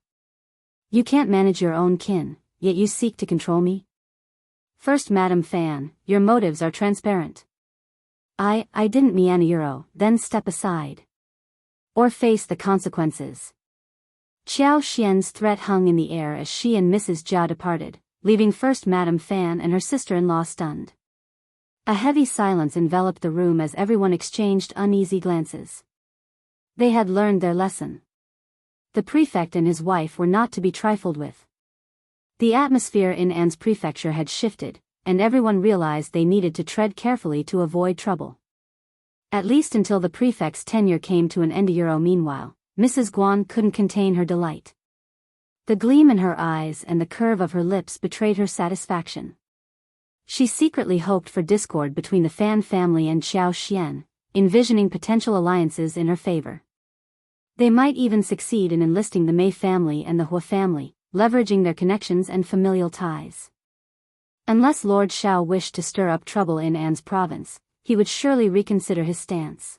You can't manage your own kin, yet you seek to control me? First Madame Fan, your motives are transparent. I didn't mean Euro, then step aside. Or face the consequences. Xiao Xian's threat hung in the air as she and Mrs. Jia departed, leaving first Madame Fan and her sister-in-law stunned. A heavy silence enveloped the room as everyone exchanged uneasy glances. They had learned their lesson. The prefect and his wife were not to be trifled with. The atmosphere in Anne's prefecture had shifted, and everyone realized they needed to tread carefully to avoid trouble. At least until the prefect's tenure came to an end. Meanwhile, Mrs. Guan couldn't contain her delight. The gleam in her eyes and the curve of her lips betrayed her satisfaction. She secretly hoped for discord between the Fan family and Xiao Xian, envisioning potential alliances in her favor. They might even succeed in enlisting the Mei family and the Hua family, leveraging their connections and familial ties. Unless Lord Xiao wished to stir up trouble in Anne's province, he would surely reconsider his stance.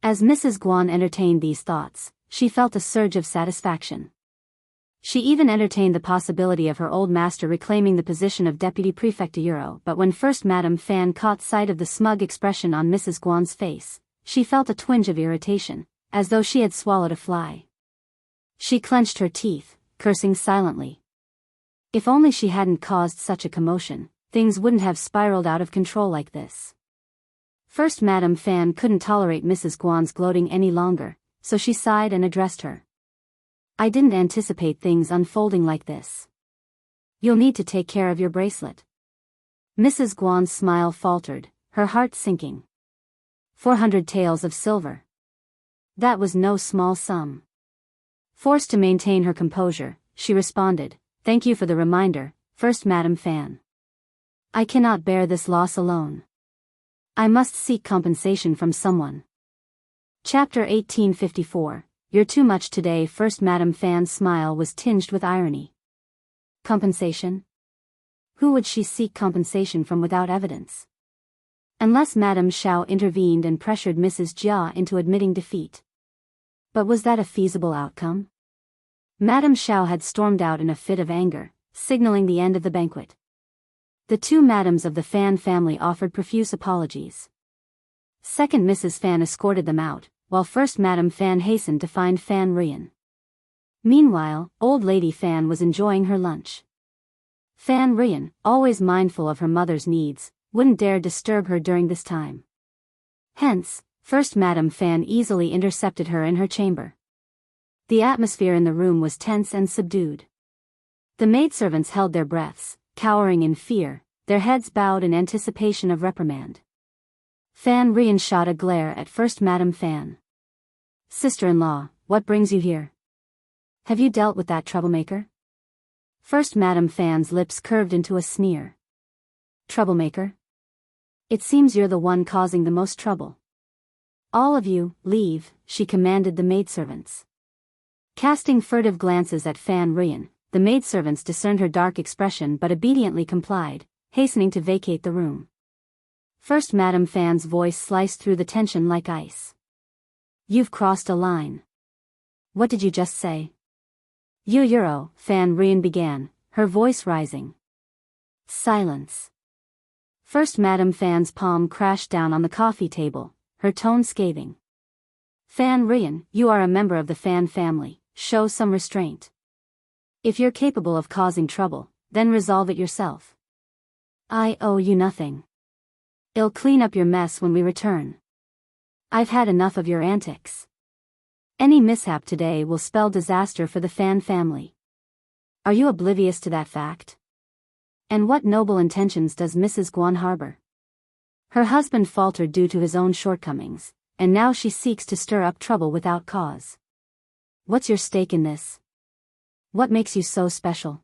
As Mrs. Guan entertained these thoughts, she felt a surge of satisfaction. She even entertained the possibility of her old master reclaiming the position of deputy prefect Euro, but when first Madame Fan caught sight of the smug expression on Mrs. Guan's face, she felt a twinge of irritation, as though she had swallowed a fly. She clenched her teeth, cursing silently. If only she hadn't caused such a commotion, things wouldn't have spiraled out of control like this. First Madame Fan couldn't tolerate Mrs. Guan's gloating any longer, so she sighed and addressed her. I didn't anticipate things unfolding like this. You'll need to take care of your bracelet. Mrs. Guan's smile faltered, her heart sinking. 400 taels of silver. That was no small sum. Forced to maintain her composure, she responded, Thank you for the reminder, First Madame Fan. I cannot bear this loss alone. I must seek compensation from someone. Chapter 1854. You're too much today. First Madame Fan's smile was tinged with irony. Compensation? Who would she seek compensation from without evidence? Unless Madame Xiao intervened and pressured Mrs. Jia into admitting defeat. But was that a feasible outcome? Madame Xiao had stormed out in a fit of anger, signaling the end of the banquet. The two madams of the Fan family offered profuse apologies. Second Mrs. Fan escorted them out, while First Madame Fan hastened to find Fan Rian. Meanwhile, Old Lady Fan was enjoying her lunch. Fan Rian, always mindful of her mother's needs, wouldn't dare disturb her during this time. Hence, First Madame Fan easily intercepted her in her chamber. The atmosphere in the room was tense and subdued. The maidservants held their breaths, cowering in fear, their heads bowed in anticipation of reprimand. Fan Rian shot a glare at First Madame Fan. Sister-in-law, what brings you here? Have you dealt with that troublemaker? First Madame Fan's lips curved into a sneer. Troublemaker? It seems you're the one causing the most trouble. All of you, leave, she commanded the maidservants. Casting furtive glances at Fan Rian, the maidservants discerned her dark expression but obediently complied, hastening to vacate the room. First Madame Fan's voice sliced through the tension like ice. You've crossed a line. What did you just say? Euro, Fan Rian began, her voice rising. Silence. First Madame Fan's palm crashed down on the coffee table, her tone scathing. Fan Rian, you are a member of the Fan family, show some restraint. If you're capable of causing trouble, then resolve it yourself. I owe you nothing. I'll clean up your mess when we return. I've had enough of your antics. Any mishap today will spell disaster for the Fan family. Are you oblivious to that fact? And what noble intentions does Mrs. Guan harbor? Her husband faltered due to his own shortcomings, and now she seeks to stir up trouble without cause. What's your stake in this? What makes you so special?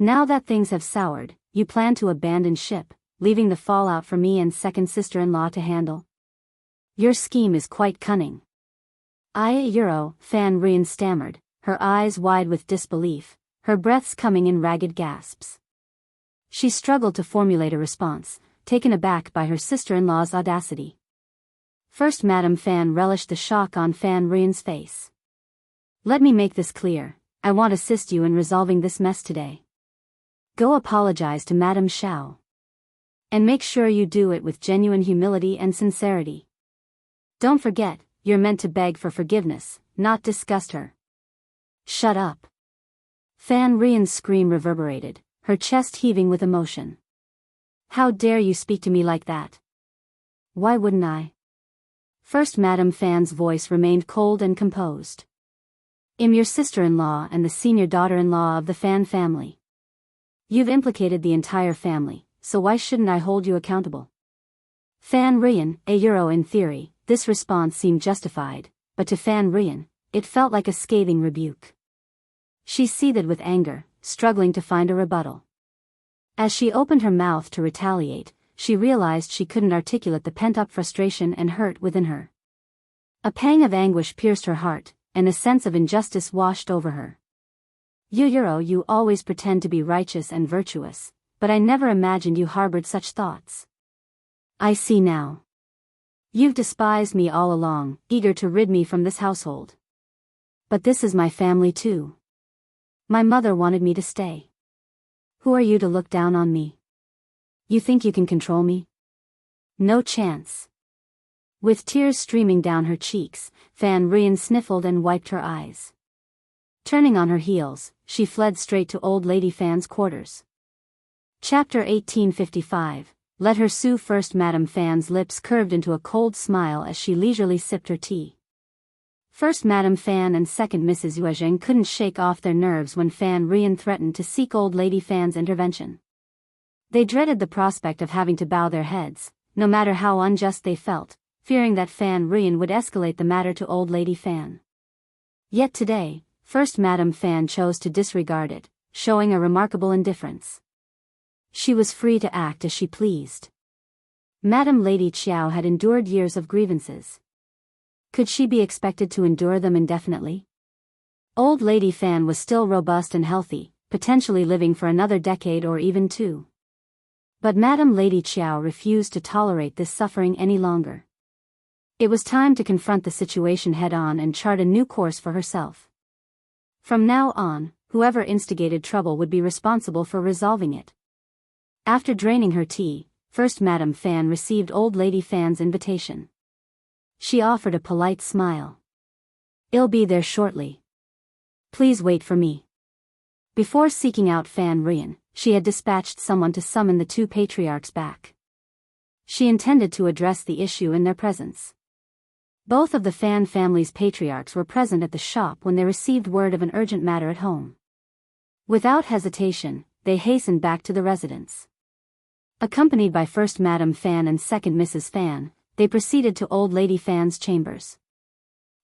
Now that things have soured, you plan to abandon ship, leaving the fallout for me and second sister-in-law to handle? Your scheme is quite cunning. Euro, Fan Rian stammered, her eyes wide with disbelief, her breaths coming in ragged gasps. She struggled to formulate a response, taken aback by her sister-in-law's audacity. First Madame Fan relished the shock on Fan Rian's face. Let me make this clear, I won't assist you in resolving this mess today. Go apologize to Madame Xiao. And make sure you do it with genuine humility and sincerity. Don't forget, you're meant to beg for forgiveness, not disgust her. Shut up. Fan Rian's scream reverberated, her chest heaving with emotion. How dare you speak to me like that? Why wouldn't I? First Madame Fan's voice remained cold and composed. I'm your sister-in-law and the senior daughter-in-law of the Fan family. You've implicated the entire family, so why shouldn't I hold you accountable? Fan Rian, Euro. In theory, this response seemed justified, but to Fan Rian, it felt like a scathing rebuke. She seethed with anger, struggling to find a rebuttal. As she opened her mouth to retaliate, she realized she couldn't articulate the pent-up frustration and hurt within her. A pang of anguish pierced her heart, and a sense of injustice washed over her. Euro, you always pretend to be righteous and virtuous, but I never imagined you harbored such thoughts. I see now. You've despised me all along, eager to rid me from this household. But this is my family too. My mother wanted me to stay. Who are you to look down on me? You think you can control me? No chance. With tears streaming down her cheeks, Fan Rian sniffled and wiped her eyes. Turning on her heels, she fled straight to Old Lady Fan's quarters. Chapter 1855. Let her sue. First Madame Fan's lips curved into a cold smile as she leisurely sipped her tea. First Madame Fan and second Mrs. Yuezheng couldn't shake off their nerves when Fan Rian threatened to seek Old Lady Fan's intervention. They dreaded the prospect of having to bow their heads, no matter how unjust they felt, fearing that Fan Rian would escalate the matter to Old Lady Fan. Yet today, First Madame Fan chose to disregard it, showing a remarkable indifference. She was free to act as she pleased. Madame Lady Qiao had endured years of grievances. Could she be expected to endure them indefinitely? Old Lady Fan was still robust and healthy, potentially living for another decade or even two. But Madame Lady Qiao refused to tolerate this suffering any longer. It was time to confront the situation head-on and chart a new course for herself. From now on, whoever instigated trouble would be responsible for resolving it. After draining her tea, First Madame Fan received Old Lady Fan's invitation. She offered a polite smile. "I'll be there shortly. Please wait for me." Before seeking out Fan Rian, she had dispatched someone to summon the two patriarchs back. She intended to address the issue in their presence. Both of the Fan family's patriarchs were present at the shop when they received word of an urgent matter at home. Without hesitation, they hastened back to the residence. Accompanied by First Madame Fan and Second Mrs. Fan, they proceeded to Old Lady Fan's chambers.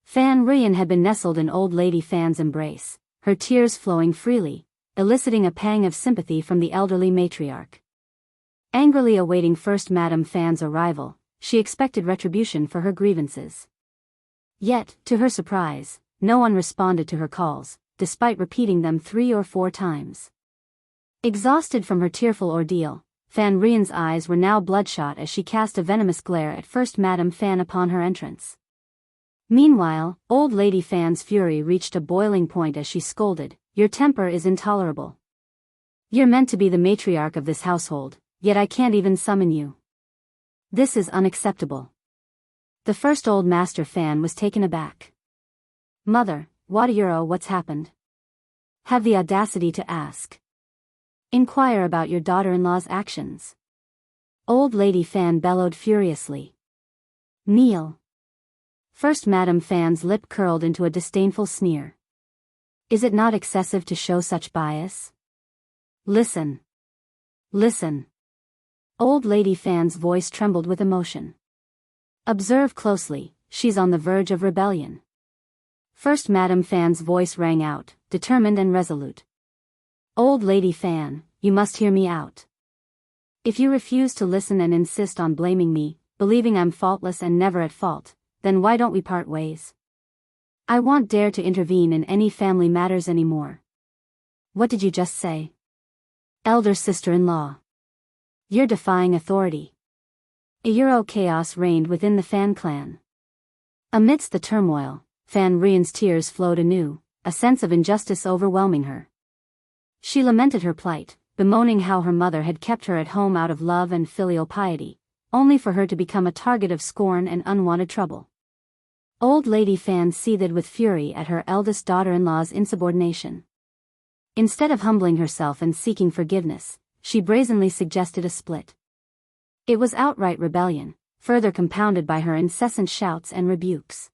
Fan Rian had been nestled in Old Lady Fan's embrace, her tears flowing freely, eliciting a pang of sympathy from the elderly matriarch. Angrily awaiting First Madame Fan's arrival, she expected retribution for her grievances. Yet, to her surprise, no one responded to her calls, despite repeating them 3 or 4 times. Exhausted from her tearful ordeal, Fan Rian's eyes were now bloodshot as she cast a venomous glare at First Madame Fan upon her entrance. Meanwhile, Old Lady Fan's fury reached a boiling point as she scolded, "Your temper is intolerable. You're meant to be the matriarch of this household, yet I can't even summon you. This is unacceptable." The first Old Master Fan was taken aback. "Mother, what's happened? Have the audacity to ask. Inquire about your daughter-in-law's actions." Old Lady Fan bellowed furiously. "Kneel." First Madame Fan's lip curled into a disdainful sneer. "Is it not excessive to show such bias? Listen. Listen." Old Lady Fan's voice trembled with emotion. "Observe closely, she's on the verge of rebellion." First Madame Fan's voice rang out, determined and resolute. "Old Lady Fan, you must hear me out. If you refuse to listen and insist on blaming me, believing I'm faultless and never at fault, then why don't we part ways? I won't dare to intervene in any family matters anymore." "What did you just say?" "Elder sister-in-law. You're defying authority." A Euro chaos reigned within the Fan clan. Amidst the turmoil, Fan Rian's tears flowed anew, a sense of injustice overwhelming her. She lamented her plight, bemoaning how her mother had kept her at home out of love and filial piety, only for her to become a target of scorn and unwanted trouble. Old Lady Fan seethed with fury at her eldest daughter-in-law's insubordination. Instead of humbling herself and seeking forgiveness, she brazenly suggested a split. It was outright rebellion, further compounded by her incessant shouts and rebukes.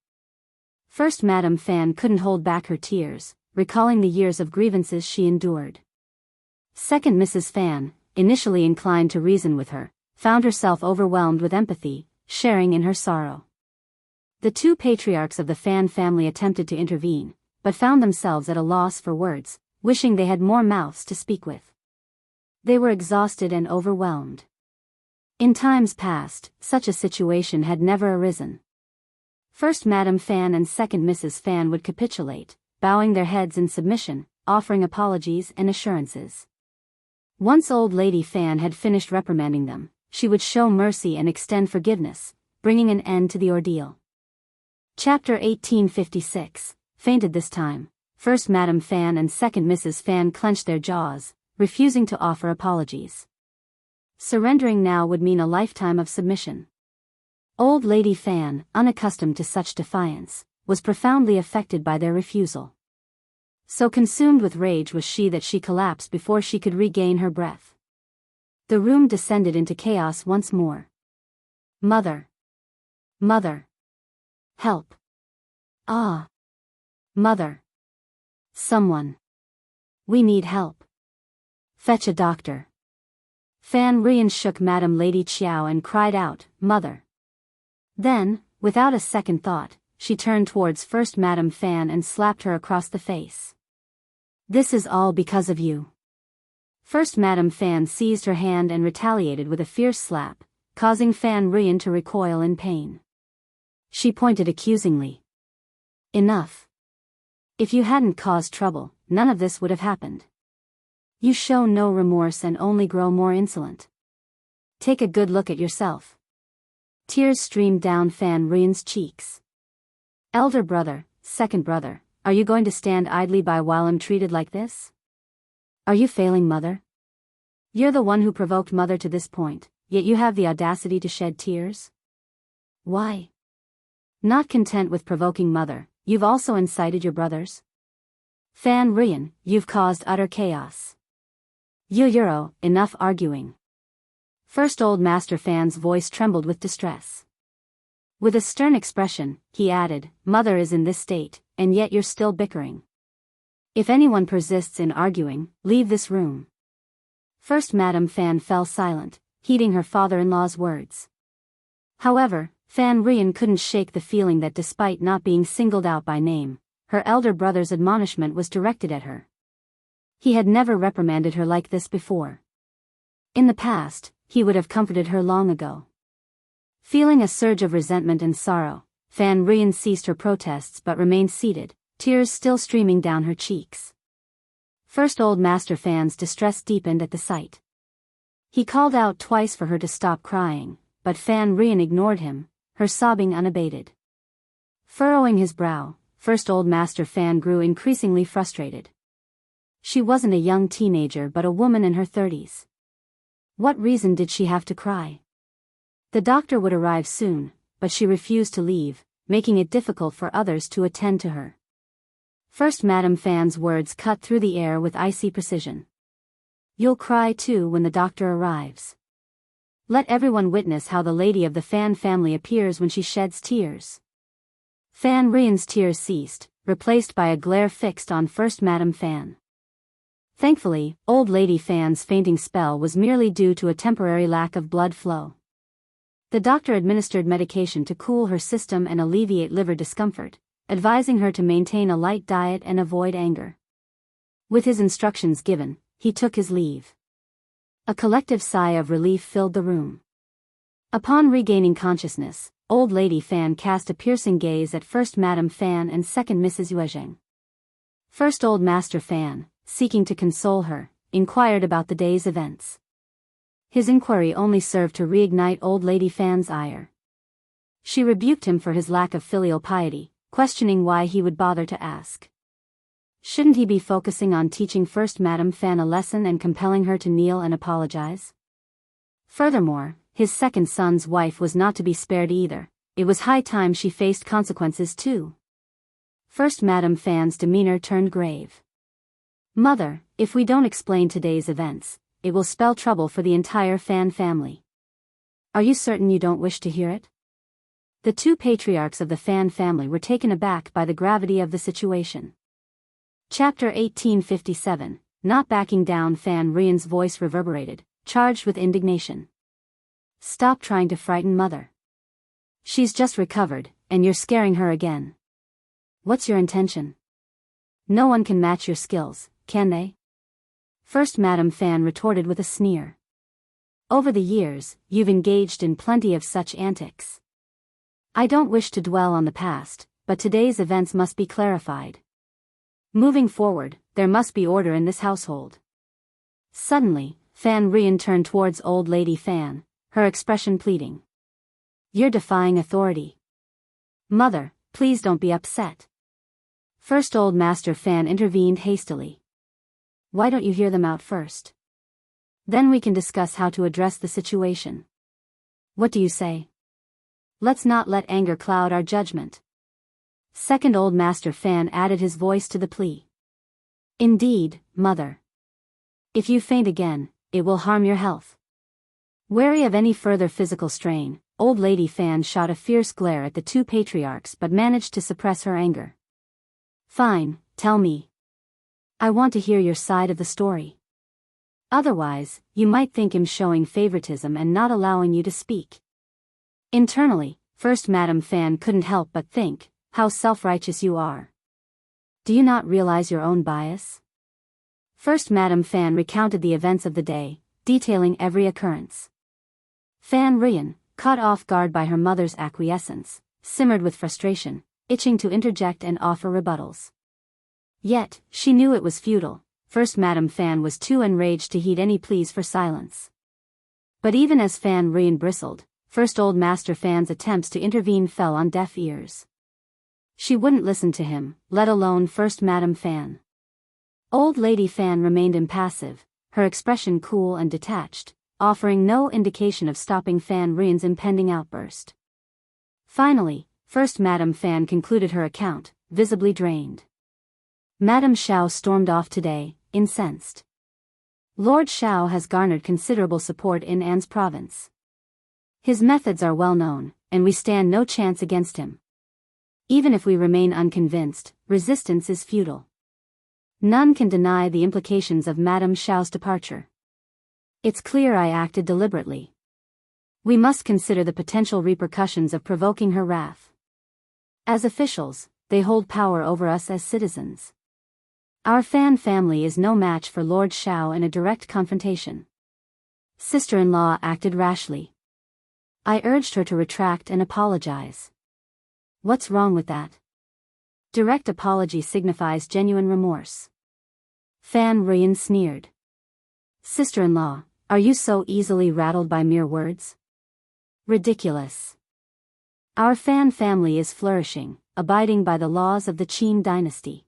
First Madame Fan couldn't hold back her tears, recalling the years of grievances she endured. Second Mrs. Fan, initially inclined to reason with her, found herself overwhelmed with empathy, sharing in her sorrow. The two patriarchs of the Fan family attempted to intervene, but found themselves at a loss for words, wishing they had more mouths to speak with. They were exhausted and overwhelmed. In times past, such a situation had never arisen. First Madame Fan and Second Mrs. Fan would capitulate, bowing their heads in submission, offering apologies and assurances. Once Old Lady Fan had finished reprimanding them, she would show mercy and extend forgiveness, bringing an end to the ordeal. Chapter 1856, fainted this time. First Madame Fan and second Mrs. Fan clenched their jaws, refusing to offer apologies. Surrendering now would mean a lifetime of submission. Old Lady Fan, unaccustomed to such defiance, was profoundly affected by their refusal. So consumed with rage was she that she collapsed before she could regain her breath. The room descended into chaos once more. Mother! Mother! Help! Ah! Mother! Someone! We need help! Fetch a doctor! Fan Rian shook Madame Lady Chiao and cried out, Mother! Then, without a second thought, she turned towards First Madame Fan and slapped her across the face. This is all because of you. First Madame Fan seized her hand and retaliated with a fierce slap, causing Fan Rian to recoil in pain. She pointed accusingly. Enough. If you hadn't caused trouble, none of this would have happened. You show no remorse and only grow more insolent. Take a good look at yourself. Tears streamed down Fan Rian's cheeks. Elder brother, second brother, are you going to stand idly by while I'm treated like this? Are you failing Mother? You're the one who provoked Mother to this point, yet you have the audacity to shed tears? Why? Not content with provoking Mother, you've also incited your brothers? Fan Rian, you've caused utter chaos. Euro, enough arguing. First Old Master Fan's voice trembled with distress. With a stern expression, he added, Mother is in this state, and yet you're still bickering. If anyone persists in arguing, leave this room. First Madame Fan fell silent, heeding her father-in-law's words. However, Fan Rian couldn't shake the feeling that despite not being singled out by name, her elder brother's admonishment was directed at her. He had never reprimanded her like this before. In the past, he would have comforted her long ago. Feeling a surge of resentment and sorrow, Fan Rian ceased her protests but remained seated, tears still streaming down her cheeks. First Old Master Fan's distress deepened at the sight. He called out twice for her to stop crying, but Fan Rian ignored him, her sobbing unabated. Furrowing his brow, First Old Master Fan grew increasingly frustrated. She wasn't a young teenager but a woman in her 30s. What reason did she have to cry? The doctor would arrive soon, but she refused to leave, making it difficult for others to attend to her. First Madame Fan's words cut through the air with icy precision. You'll cry too when the doctor arrives. Let everyone witness how the lady of the Fan family appears when she sheds tears. Fan Rian's tears ceased, replaced by a glare fixed on First Madame Fan. Thankfully, Old Lady Fan's fainting spell was merely due to a temporary lack of blood flow. The doctor administered medication to cool her system and alleviate liver discomfort, advising her to maintain a light diet and avoid anger. With his instructions given, he took his leave. A collective sigh of relief filled the room. Upon regaining consciousness, Old Lady Fan cast a piercing gaze at First Madame Fan and Second Mrs. Yuezheng. First Old Master Fan, seeking to console her, inquired about the day's events. His inquiry only served to reignite Old Lady Fan's ire. She rebuked him for his lack of filial piety, questioning why he would bother to ask. Shouldn't he be focusing on teaching First Madame Fan a lesson and compelling her to kneel and apologize? Furthermore, his second son's wife was not to be spared either. It was high time she faced consequences too. First Madame Fan's demeanor turned grave. Mother, if we don't explain today's events, it will spell trouble for the entire Fan family. Are you certain you don't wish to hear it? The two patriarchs of the Fan family were taken aback by the gravity of the situation. Chapter 1857, Not backing down. Fan Rian's voice reverberated, charged with indignation. Stop trying to frighten Mother. She's just recovered, and you're scaring her again. What's your intention? No one can match your skills, can they? First Madame Fan retorted with a sneer. Over the years, you've engaged in plenty of such antics. I don't wish to dwell on the past, but today's events must be clarified. Moving forward, there must be order in this household. Suddenly, Fan Rian turned towards Old Lady Fan, her expression pleading. You're defying authority. Mother, please don't be upset. First Old Master Fan intervened hastily. Why don't you hear them out first? Then we can discuss how to address the situation. What do you say? Let's not let anger cloud our judgment. Second Old Master Fan added his voice to the plea. Indeed, Mother. If you faint again, it will harm your health. Wary of any further physical strain, Old Lady Fan shot a fierce glare at the two patriarchs but managed to suppress her anger. Fine, tell me. I want to hear your side of the story. Otherwise, you might think him showing favoritism and not allowing you to speak. Internally, First Madam Fan couldn't help but think, how self-righteous you are. Do you not realize your own bias? First Madam Fan recounted the events of the day, detailing every occurrence. Fan Ryan, caught off guard by her mother's acquiescence, simmered with frustration, itching to interject and offer rebuttals. Yet, she knew it was futile. First Madam Fan was too enraged to heed any pleas for silence. But even as Fan Ryan bristled, First Old Master Fan's attempts to intervene fell on deaf ears. She wouldn't listen to him, let alone First Madam Fan. Old Lady Fan remained impassive, her expression cool and detached, offering no indication of stopping Fan Ryan's impending outburst. Finally, First Madam Fan concluded her account, visibly drained. Madam Xiao stormed off today, incensed. Lord Xiao has garnered considerable support in An's province. His methods are well known, and we stand no chance against him. Even if we remain unconvinced, resistance is futile. None can deny the implications of Madam Xiao's departure. It's clear I acted deliberately. We must consider the potential repercussions of provoking her wrath. As officials, they hold power over us as citizens. Our Fan family is no match for Lord Xiao in a direct confrontation. Sister-in-law acted rashly. I urged her to retract and apologize. What's wrong with that? Direct apology signifies genuine remorse. Fan Ryan sneered. Sister-in-law, are you so easily rattled by mere words? Ridiculous. Our Fan family is flourishing, abiding by the laws of the Qin dynasty.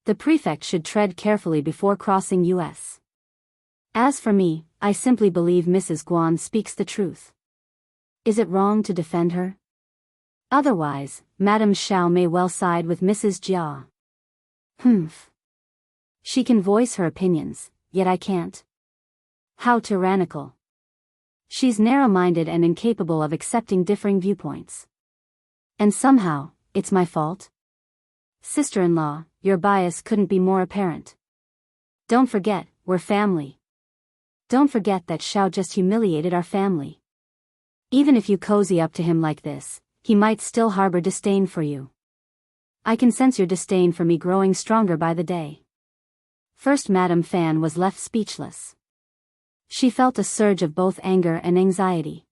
The prefect should tread carefully before crossing U.S. As for me, I simply believe Mrs. Guan speaks the truth. Is it wrong to defend her? Otherwise, Madam Xiao may well side with Mrs. Jia. Humph. She can voice her opinions, yet I can't. How tyrannical. She's narrow-minded and incapable of accepting differing viewpoints. And somehow, it's my fault? Sister-in-law, your bias couldn't be more apparent. Don't forget, we're family. Don't forget that Xiao just humiliated our family. Even if you cozy up to him like this, he might still harbor disdain for you. I can sense your disdain for me growing stronger by the day. First Madam Fan was left speechless. She felt a surge of both anger and anxiety.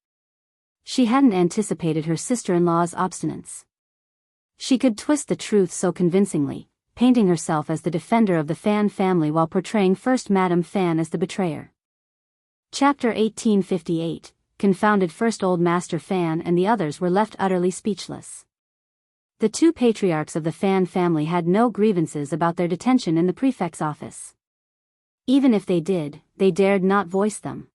She hadn't anticipated her sister-in-law's obstinance. She could twist the truth so convincingly, painting herself as the defender of the Fan family while portraying First Madam Fan as the betrayer. Chapter 1858, confounded First Old Master Fan and the others were left utterly speechless. The two patriarchs of the Fan family had no grievances about their detention in the prefect's office. Even if they did, they dared not voice them.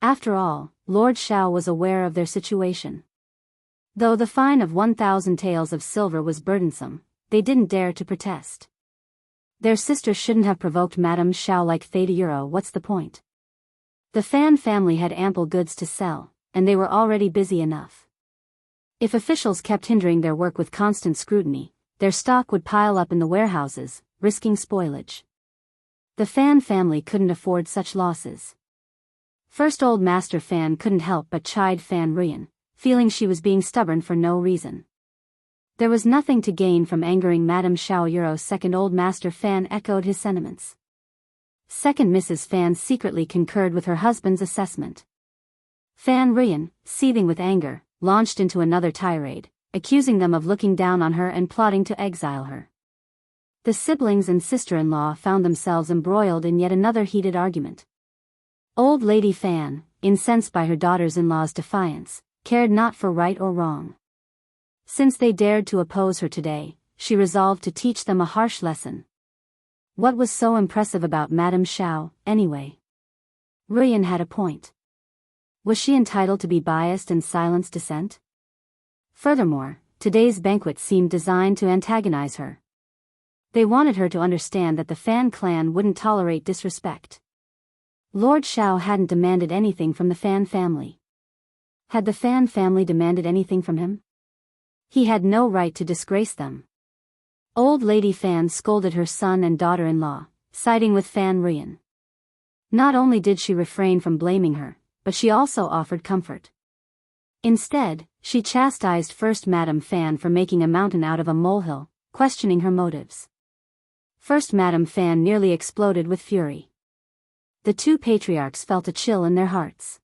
After all, Lord Xiao was aware of their situation. Though the fine of 1,000 taels of silver was burdensome, they didn't dare to protest. Their sister shouldn't have provoked Madame Xiao like Theta Euro. What's the point? The Fan family had ample goods to sell, and they were already busy enough. If officials kept hindering their work with constant scrutiny, their stock would pile up in the warehouses, risking spoilage. The Fan family couldn't afford such losses. First Old Master Fan couldn't help but chide Fan Ryan, feeling she was being stubborn for no reason. There was nothing to gain from angering Madame Xiao Euro. Second Old Master Fan echoed his sentiments. Second Mrs. Fan secretly concurred with her husband's assessment. Fan Ryan, seething with anger, launched into another tirade, accusing them of looking down on her and plotting to exile her. The siblings and sister-in-law found themselves embroiled in yet another heated argument. Old Lady Fan, incensed by her daughters-in-law's defiance, cared not for right or wrong. Since they dared to oppose her today, she resolved to teach them a harsh lesson. What was so impressive about Madame Xiao, anyway? Ruyan had a point. Was she entitled to be biased and silence dissent? Furthermore, today's banquet seemed designed to antagonize her. They wanted her to understand that the Fan clan wouldn't tolerate disrespect. Lord Xiao hadn't demanded anything from the Fan family. Had the Fan family demanded anything from him? He had no right to disgrace them. Old Lady Fan scolded her son and daughter-in-law, siding with Fan Ruyan. Not only did she refrain from blaming her, but she also offered comfort. Instead, she chastised First Madame Fan for making a mountain out of a molehill, questioning her motives. First Madame Fan nearly exploded with fury. The two patriarchs felt a chill in their hearts.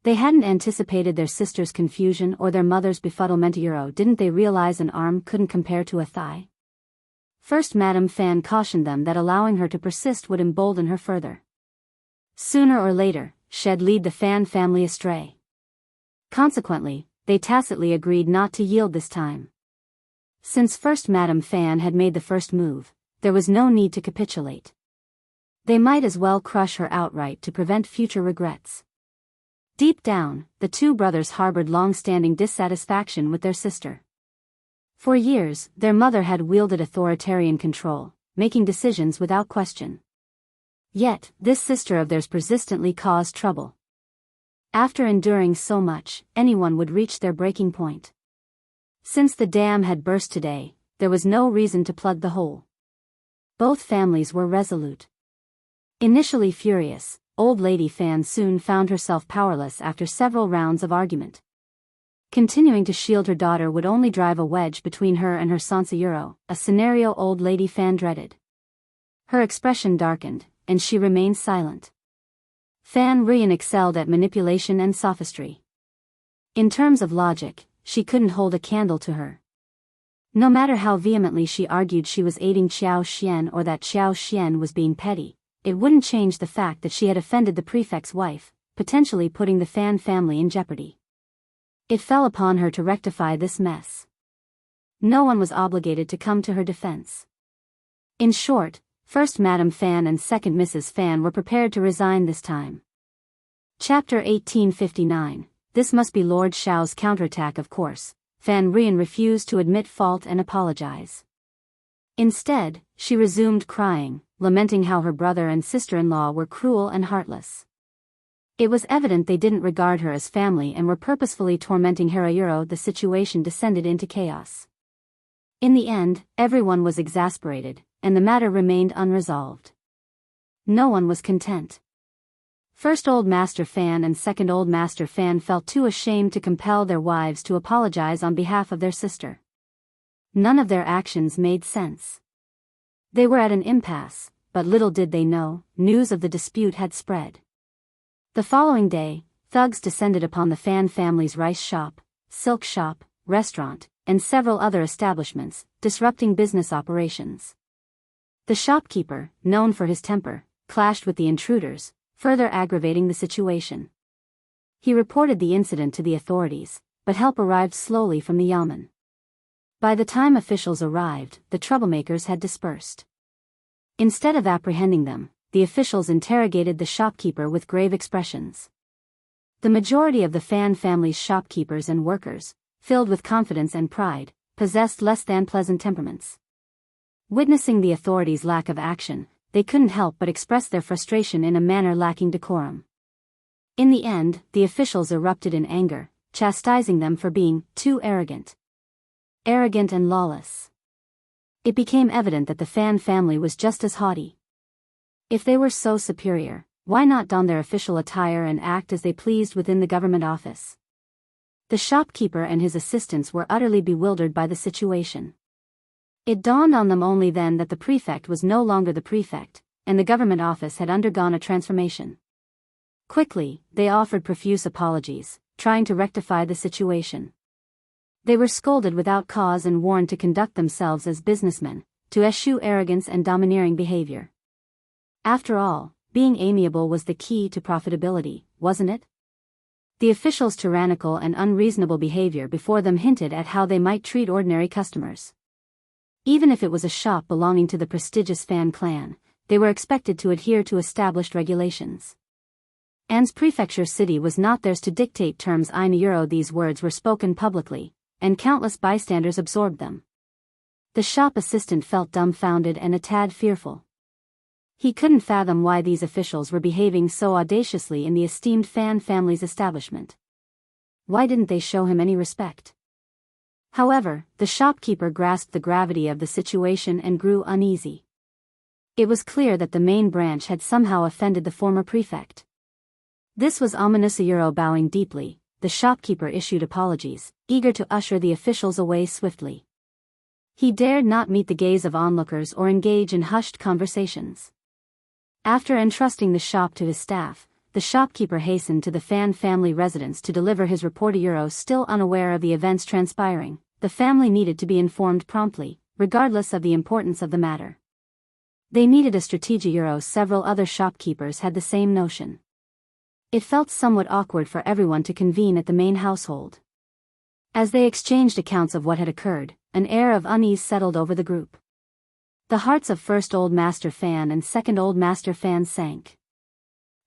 They hadn't anticipated their sister's confusion or their mother's befuddlement. Didn't they realize an arm couldn't compare to a thigh? First Madame Fan cautioned them that allowing her to persist would embolden her further. Sooner or later, she'd lead the Fan family astray. Consequently, they tacitly agreed not to yield this time. Since First Madame Fan had made the first move, there was no need to capitulate. They might as well crush her outright to prevent future regrets. Deep down, the two brothers harbored long-standing dissatisfaction with their sister. For years, their mother had wielded authoritarian control, making decisions without question. Yet, this sister of theirs persistently caused trouble. After enduring so much, anyone would reach their breaking point. Since the dam had burst today, there was no reason to plug the hole. Both families were resolute. Initially furious, Old Lady Fan soon found herself powerless after several rounds of argument. Continuing to shield her daughter would only drive a wedge between her and her Sansayuro, a scenario Old Lady Fan dreaded. Her expression darkened, and she remained silent. Fan Ruyan excelled at manipulation and sophistry. In terms of logic, she couldn't hold a candle to her. No matter how vehemently she argued she was aiding Qiao Xian or that Qiao Xian was being petty, it wouldn't change the fact that she had offended the prefect's wife, potentially putting the Fan family in jeopardy. It fell upon her to rectify this mess. No one was obligated to come to her defense. In short, First Madame Fan and Second Mrs. Fan were prepared to resign this time. Chapter 1859. This must be Lord Xiao's counterattack, of course. Fan Ruyan refused to admit fault and apologize. Instead, she resumed crying, lamenting how her brother and sister-in-law were cruel and heartless. It was evident they didn't regard her as family and were purposefully tormenting her. The situation descended into chaos. In the end, everyone was exasperated, and the matter remained unresolved. No one was content. First Old Master Fan and Second Old Master Fan felt too ashamed to compel their wives to apologize on behalf of their sister. None of their actions made sense. They were at an impasse, but little did they know, news of the dispute had spread. The following day, thugs descended upon the Fan family's rice shop, silk shop, restaurant, and several other establishments, disrupting business operations. The shopkeeper, known for his temper, clashed with the intruders, further aggravating the situation. He reported the incident to the authorities, but help arrived slowly from the yamen. By the time officials arrived, the troublemakers had dispersed. Instead of apprehending them, the officials interrogated the shopkeeper with grave expressions. The majority of the Fan family's shopkeepers and workers, filled with confidence and pride, possessed less than pleasant temperaments. Witnessing the authorities' lack of action, they couldn't help but express their frustration in a manner lacking decorum. In the end, the officials erupted in anger, chastising them for being too arrogant and lawless. It became evident that the Fan family was just as haughty. If they were so superior, why not don their official attire and act as they pleased within the government office? The shopkeeper and his assistants were utterly bewildered by the situation. It dawned on them only then that the prefect was no longer the prefect, and the government office had undergone a transformation. Quickly, they offered profuse apologies, trying to rectify the situation. They were scolded without cause and warned to conduct themselves as businessmen, to eschew arrogance and domineering behavior. After all, being amiable was the key to profitability, wasn't it? The officials' tyrannical and unreasonable behavior before them hinted at how they might treat ordinary customers. Even if it was a shop belonging to the prestigious Fan clan, they were expected to adhere to established regulations. Anne's prefecture city was not theirs to dictate terms. €1. These words were spoken publicly, and countless bystanders absorbed them. The shop assistant felt dumbfounded and a tad fearful. He couldn't fathom why these officials were behaving so audaciously in the esteemed Fan family's establishment. Why didn't they show him any respect? However, the shopkeeper grasped the gravity of the situation and grew uneasy. It was clear that the main branch had somehow offended the former prefect. This was ominous. Bowing deeply, the shopkeeper issued apologies, eager to usher the officials away swiftly. He dared not meet the gaze of onlookers or engage in hushed conversations. After entrusting the shop to his staff, the shopkeeper hastened to the Fan family residence to deliver his report. Still unaware of the events transpiring, the family needed to be informed promptly, regardless of the importance of the matter. They needed a strategy. Several other shopkeepers had the same notion. It felt somewhat awkward for everyone to convene at the main household. As they exchanged accounts of what had occurred, an air of unease settled over the group. The hearts of first Old Master Fan and second Old Master Fan sank.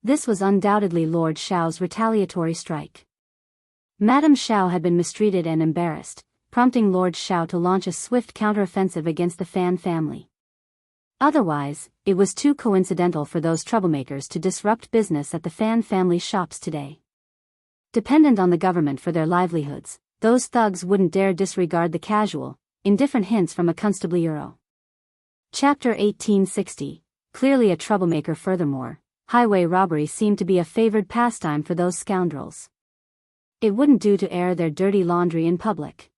This was undoubtedly Lord Xiao's retaliatory strike. Madame Xiao had been mistreated and embarrassed, prompting Lord Xiao to launch a swift counteroffensive against the Fan family. Otherwise, it was too coincidental for those troublemakers to disrupt business at the Fan family shops today. Dependent on the government for their livelihoods, those thugs wouldn't dare disregard the casual, indifferent hints from a Constable. Chapter 1860. Clearly a troublemaker. Furthermore, highway robbery seemed to be a favored pastime for those scoundrels. It wouldn't do to air their dirty laundry in public.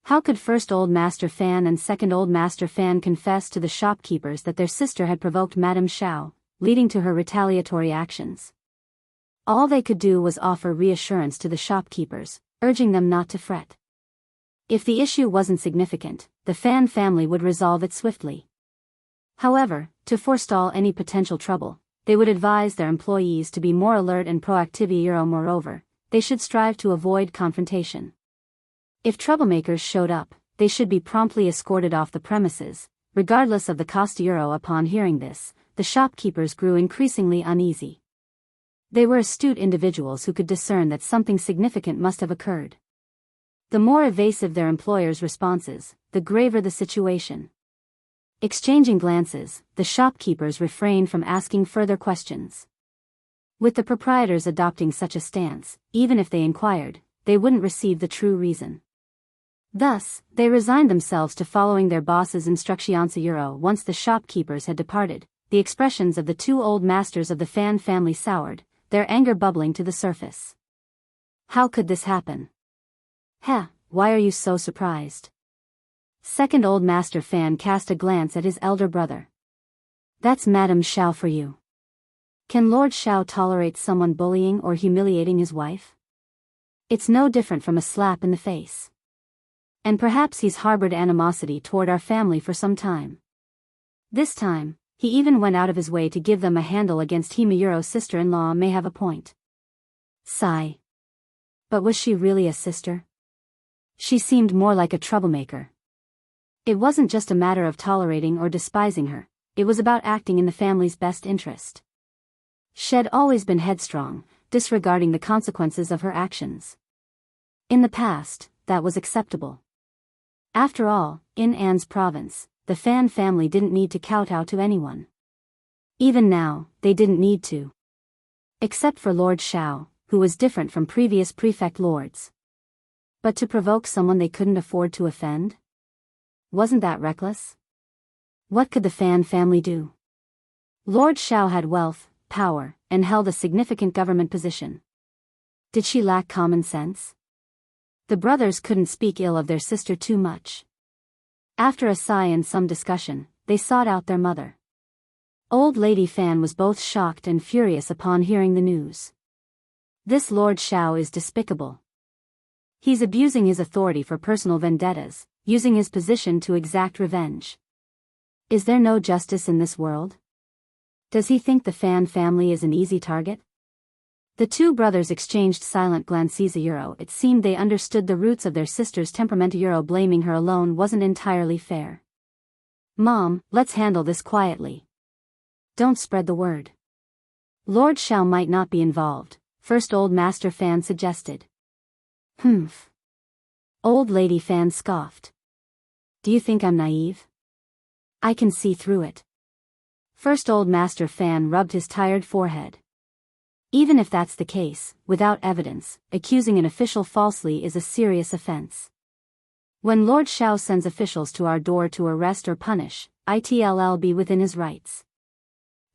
How could first Old Master Fan and second Old Master Fan confess to the shopkeepers that their sister had provoked Madame Xiao, leading to her retaliatory actions? All they could do was offer reassurance to the shopkeepers, urging them not to fret. If the issue wasn't significant, the Fan family would resolve it swiftly. However, to forestall any potential trouble, they would advise their employees to be more alert and proactive. Moreover, they should strive to avoid confrontation. If troublemakers showed up, they should be promptly escorted off the premises, regardless of the cost. Upon hearing this, the shopkeepers grew increasingly uneasy. They were astute individuals who could discern that something significant must have occurred. The more evasive their employers' responses, the graver the situation. Exchanging glances, the shopkeepers refrained from asking further questions. With the proprietors adopting such a stance, even if they inquired, they wouldn't receive the true reason. Thus, they resigned themselves to following their boss's instructions. Once the shopkeepers had departed, the expressions of the two old masters of the Fan family soured, their anger bubbling to the surface. How could this happen? Why are you so surprised? Second Old Master Fan cast a glance at his elder brother. That's Madame Xiao for you. Can Lord Xiao tolerate someone bullying or humiliating his wife? It's no different from a slap in the face. And perhaps he's harbored animosity toward our family for some time. This time, he even went out of his way to give them a handle against him. Sister-in-law may have a point. Sigh. But was she really a sister? She seemed more like a troublemaker. It wasn't just a matter of tolerating or despising her, it was about acting in the family's best interest. She'd always been headstrong, disregarding the consequences of her actions. In the past, that was acceptable. After all, in Anne's province, the Fan family didn't need to kowtow to anyone. Even now, they didn't need to. Except for Lord Xiao, who was different from previous prefect lords. But to provoke someone they couldn't afford to offend? Wasn't that reckless? What could the Fan family do? Lord Xiao had wealth, power, and held a significant government position. Did she lack common sense? The brothers couldn't speak ill of their sister too much. After a sigh and some discussion, they sought out their mother. Old Lady Fan was both shocked and furious upon hearing the news. This Lord Xiao is despicable. He's abusing his authority for personal vendettas, using his position to exact revenge. Is there no justice in this world? Does he think the Fan family is an easy target? The two brothers exchanged silent glances. It seemed they understood the roots of their sister's temperament. Blaming her alone wasn't entirely fair. Mom, let's handle this quietly. Don't spread the word. Lord Xiao might not be involved, First Old Master Fan suggested. Humph. Old Lady Fan scoffed. Do you think I'm naive? I can see through it. First Old Master Fan rubbed his tired forehead. Even if that's the case, without evidence, accusing an official falsely is a serious offense. When Lord Xiao sends officials to our door to arrest or punish, it'll be within his rights.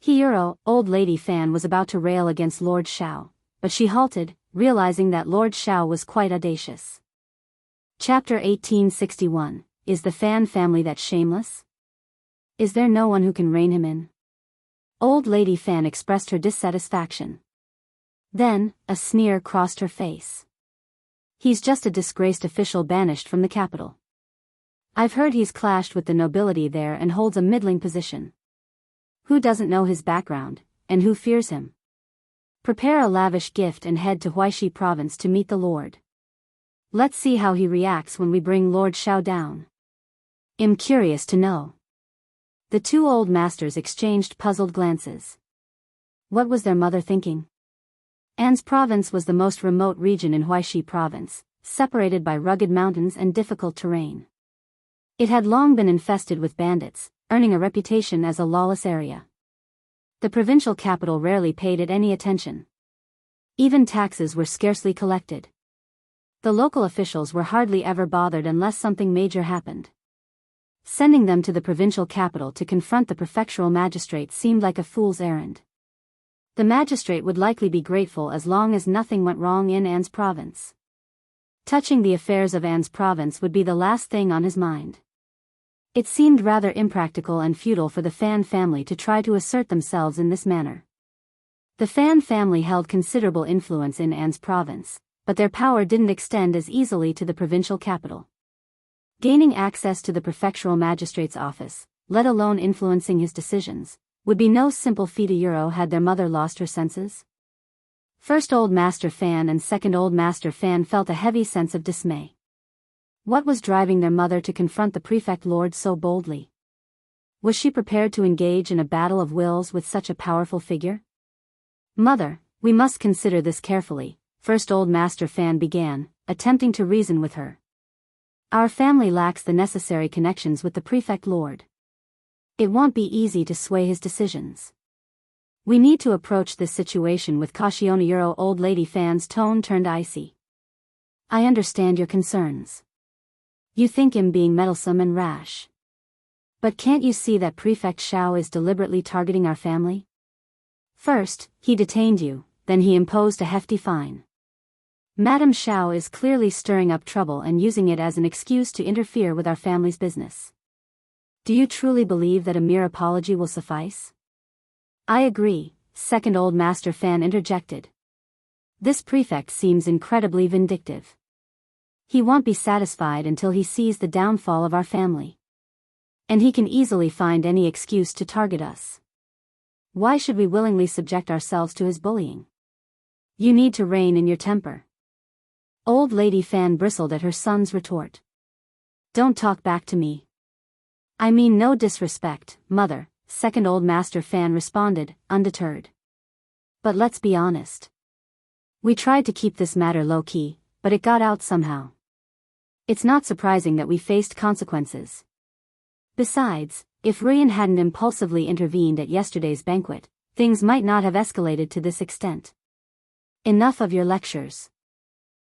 Old Lady Fan was about to rail against Lord Xiao, but she halted, realizing that Lord Xiao was quite audacious. Chapter 1861, Is the Fan family that shameless? Is there no one who can rein him in? Old Lady Fan expressed her dissatisfaction. Then, a sneer crossed her face. He's just a disgraced official banished from the capital. I've heard he's clashed with the nobility there and holds a middling position. Who doesn't know his background, and who fears him? Prepare a lavish gift and head to Huaishi province to meet the Lord. Let's see how he reacts when we bring Lord Xiao down. I'm curious to know. The two old masters exchanged puzzled glances. What was their mother thinking? An's province was the most remote region in Huaishi province, separated by rugged mountains and difficult terrain. It had long been infested with bandits, earning a reputation as a lawless area. The provincial capital rarely paid it any attention. Even taxes were scarcely collected. The local officials were hardly ever bothered unless something major happened. Sending them to the provincial capital to confront the prefectural magistrate seemed like a fool's errand. The magistrate would likely be grateful as long as nothing went wrong in An's province. Touching the affairs of An's province would be the last thing on his mind. It seemed rather impractical and futile for the Fan family to try to assert themselves in this manner. The Fan family held considerable influence in An's province, but their power didn't extend as easily to the provincial capital. Gaining access to the prefectural magistrate's office, let alone influencing his decisions, would be no simple feat. Had their mother lost her senses? First Old Master Fan and Second Old Master Fan felt a heavy sense of dismay. What was driving their mother to confront the prefect lord so boldly? Was she prepared to engage in a battle of wills with such a powerful figure? Mother, we must consider this carefully, First Old Master Fan began, attempting to reason with her. Our family lacks the necessary connections with the prefect lord. It won't be easy to sway his decisions. We need to approach this situation with caution. Old Lady Fan's tone turned icy. I understand your concerns. You think him being meddlesome and rash. But can't you see that Prefect Xiao is deliberately targeting our family? First, he detained you, then he imposed a hefty fine. Madame Xiao is clearly stirring up trouble and using it as an excuse to interfere with our family's business. Do you truly believe that a mere apology will suffice? I agree, Second Old Master Fan interjected. This prefect seems incredibly vindictive. He won't be satisfied until he sees the downfall of our family. And he can easily find any excuse to target us. Why should we willingly subject ourselves to his bullying? You need to rein in your temper. Old Lady Fan bristled at her son's retort. Don't talk back to me. I mean no disrespect, Mother, Second Old Master Fan responded, undeterred. But let's be honest. We tried to keep this matter low-key, but it got out somehow. It's not surprising that we faced consequences. Besides, if Rian hadn't impulsively intervened at yesterday's banquet, things might not have escalated to this extent. Enough of your lectures.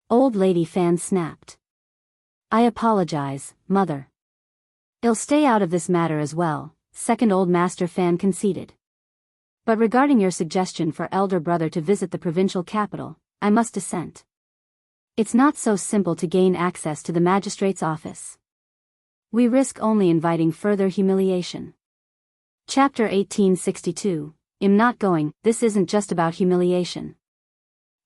Old Lady Fan snapped. I apologize, Mother. I'll stay out of this matter as well, Second Old Master Fan conceded. But regarding your suggestion for elder brother to visit the provincial capital, I must dissent. It's not so simple to gain access to the magistrate's office. We risk only inviting further humiliation. Chapter 1862, I'm not going. This isn't just about humiliation.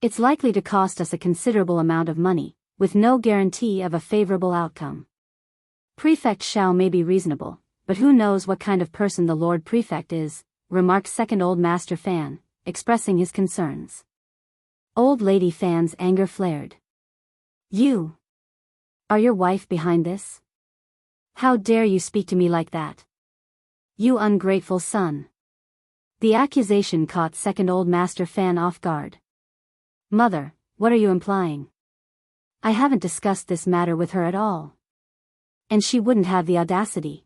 It's likely to cost us a considerable amount of money, with no guarantee of a favorable outcome. Prefect Xiao may be reasonable, but who knows what kind of person the Lord Prefect is, remarked Second Old Master Fan, expressing his concerns. Old Lady Fan's anger flared. You are your wife behind this? How dare you speak to me like that? You ungrateful son. The accusation caught second Old Master Fan off guard. Mother, what are you implying? I haven't discussed this matter with her at all. And she wouldn't have the audacity.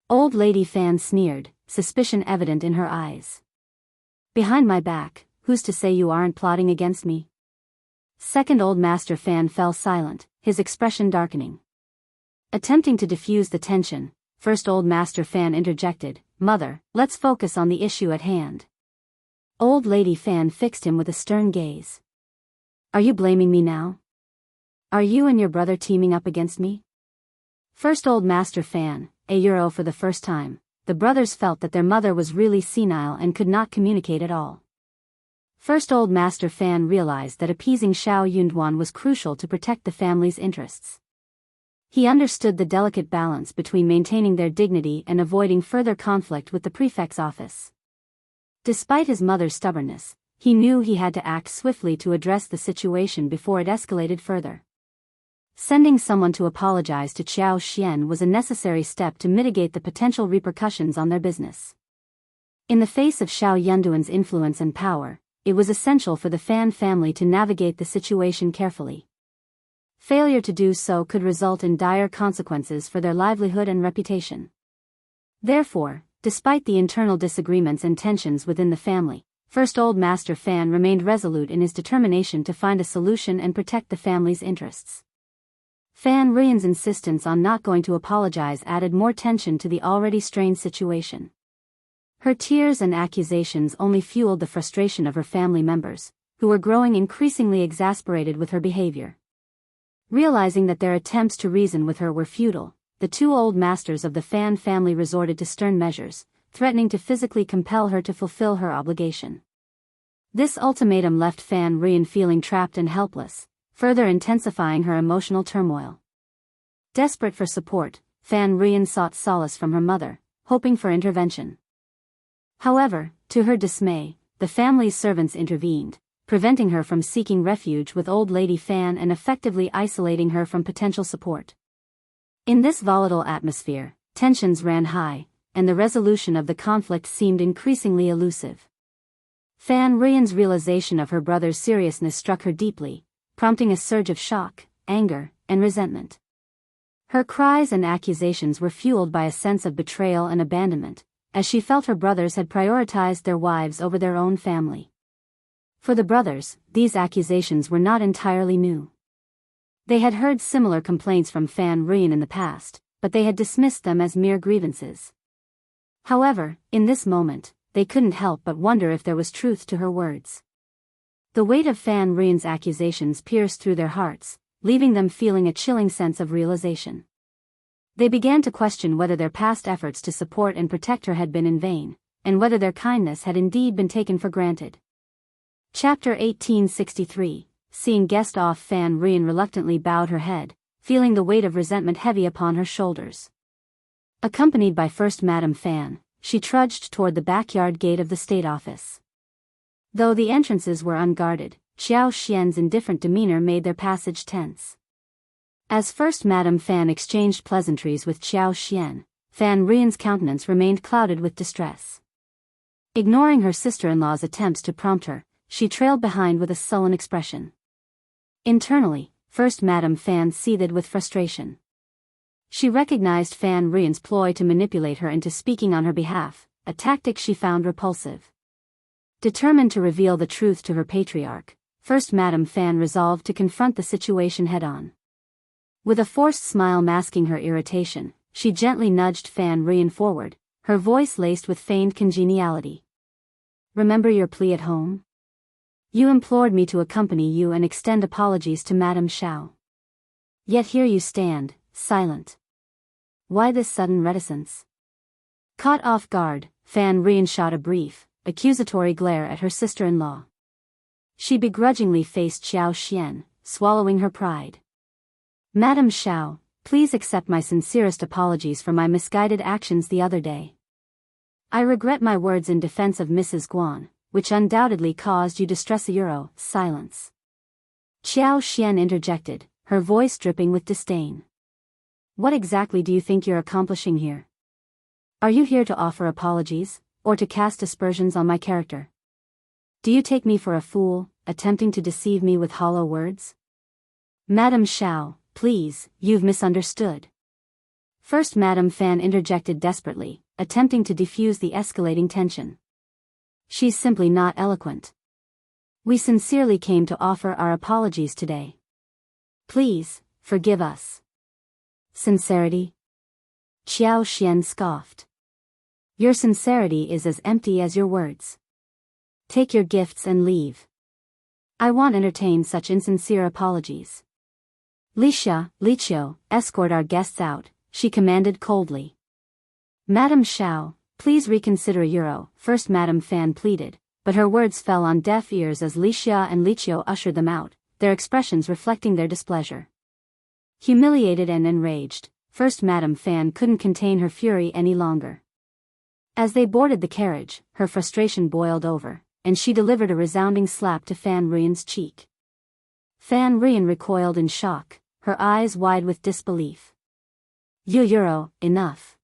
Old Lady Fan sneered, suspicion evident in her eyes. Behind my back, who's to say you aren't plotting against me? Second Old Master Fan fell silent, his expression darkening. Attempting to diffuse the tension, First Old Master Fan interjected, Mother, let's focus on the issue at hand. Old Lady Fan fixed him with a stern gaze. Are you blaming me now? Are you and your brother teaming up against me? First Old Master Fan, a euro for the first time, the brothers felt that their mother was really senile and could not communicate at all. First Old Master Fan realized that appeasing Xiao Yunduan was crucial to protect the family's interests. He understood the delicate balance between maintaining their dignity and avoiding further conflict with the prefect's office. Despite his mother's stubbornness, he knew he had to act swiftly to address the situation before it escalated further. Sending someone to apologize to Qiao Xian was a necessary step to mitigate the potential repercussions on their business. In the face of Xiao Yunduan's influence and power, it was essential for the Fan family to navigate the situation carefully. Failure to do so could result in dire consequences for their livelihood and reputation. Therefore, despite the internal disagreements and tensions within the family, First Old Master Fan remained resolute in his determination to find a solution and protect the family's interests. Fan Ruiyan's insistence on not going to apologize added more tension to the already strained situation. Her tears and accusations only fueled the frustration of her family members, who were growing increasingly exasperated with her behavior. Realizing that their attempts to reason with her were futile, the two old masters of the Fan family resorted to stern measures, threatening to physically compel her to fulfill her obligation. This ultimatum left Fan Ruiyan feeling trapped and helpless, further intensifying her emotional turmoil. Desperate for support, Fan Ruiyan sought solace from her mother, hoping for intervention. However, to her dismay, the family's servants intervened, preventing her from seeking refuge with Old Lady Fan and effectively isolating her from potential support. In this volatile atmosphere, tensions ran high, and the resolution of the conflict seemed increasingly elusive. Fan Ruiyan's realization of her brother's seriousness struck her deeply, prompting a surge of shock, anger, and resentment. Her cries and accusations were fueled by a sense of betrayal and abandonment, as she felt her brothers had prioritized their wives over their own family. For the brothers, these accusations were not entirely new. They had heard similar complaints from Fan Ruiyan in the past, but they had dismissed them as mere grievances. However, in this moment, they couldn't help but wonder if there was truth to her words. The weight of Fan Ruiyan's accusations pierced through their hearts, leaving them feeling a chilling sense of realization. They began to question whether their past efforts to support and protect her had been in vain, and whether their kindness had indeed been taken for granted. Chapter 1863. Seeing guest off, Fan Ruiyan reluctantly bowed her head, feeling the weight of resentment heavy upon her shoulders. Accompanied by First Madame Fan, she trudged toward the backyard gate of the state office. Though the entrances were unguarded, Xiao Xian's indifferent demeanor made their passage tense. As First Madame Fan exchanged pleasantries with Xiao Xian, Fan Ruiyan's countenance remained clouded with distress. Ignoring her sister-in-law's attempts to prompt her, she trailed behind with a sullen expression. Internally, First Madame Fan seethed with frustration. She recognized Fan Ruiyan's ploy to manipulate her into speaking on her behalf, a tactic she found repulsive. Determined to reveal the truth to her patriarch, First Madame Fan resolved to confront the situation head-on. With a forced smile masking her irritation, she gently nudged Fan Ruiyan forward, her voice laced with feigned congeniality. Remember your plea at home? You implored me to accompany you and extend apologies to Madame Xiao. Yet here you stand, silent. Why this sudden reticence? Caught off guard, Fan Ruiyan shot a brief, accusatory glare at her sister-in-law. She begrudgingly faced Xiao Xian, swallowing her pride. Madame Xiao, please accept my sincerest apologies for my misguided actions the other day. I regret my words in defense of Mrs. Guan, which undoubtedly caused you distress. Silence. Xiao Xian interjected, her voice dripping with disdain. What exactly do you think you're accomplishing here? Are you here to offer apologies, or to cast aspersions on my character? Do you take me for a fool, attempting to deceive me with hollow words? Madame Xiao, please, you've misunderstood. First Madame Fan interjected desperately, attempting to defuse the escalating tension. She's simply not eloquent. We sincerely came to offer our apologies today. Please, forgive us. Sincerity? Xiao Xian scoffed. Your sincerity is as empty as your words. Take your gifts and leave. I won't entertain such insincere apologies. Liqiu, escort our guests out, she commanded coldly. Madame Xiao, please reconsider. First Madame Fan pleaded, but her words fell on deaf ears as Liqia and Liqiu ushered them out, their expressions reflecting their displeasure. Humiliated and enraged, First Madame Fan couldn't contain her fury any longer. As they boarded the carriage, her frustration boiled over, and she delivered a resounding slap to Fan Rian's cheek. Fan Rian recoiled in shock, her eyes wide with disbelief. Enough.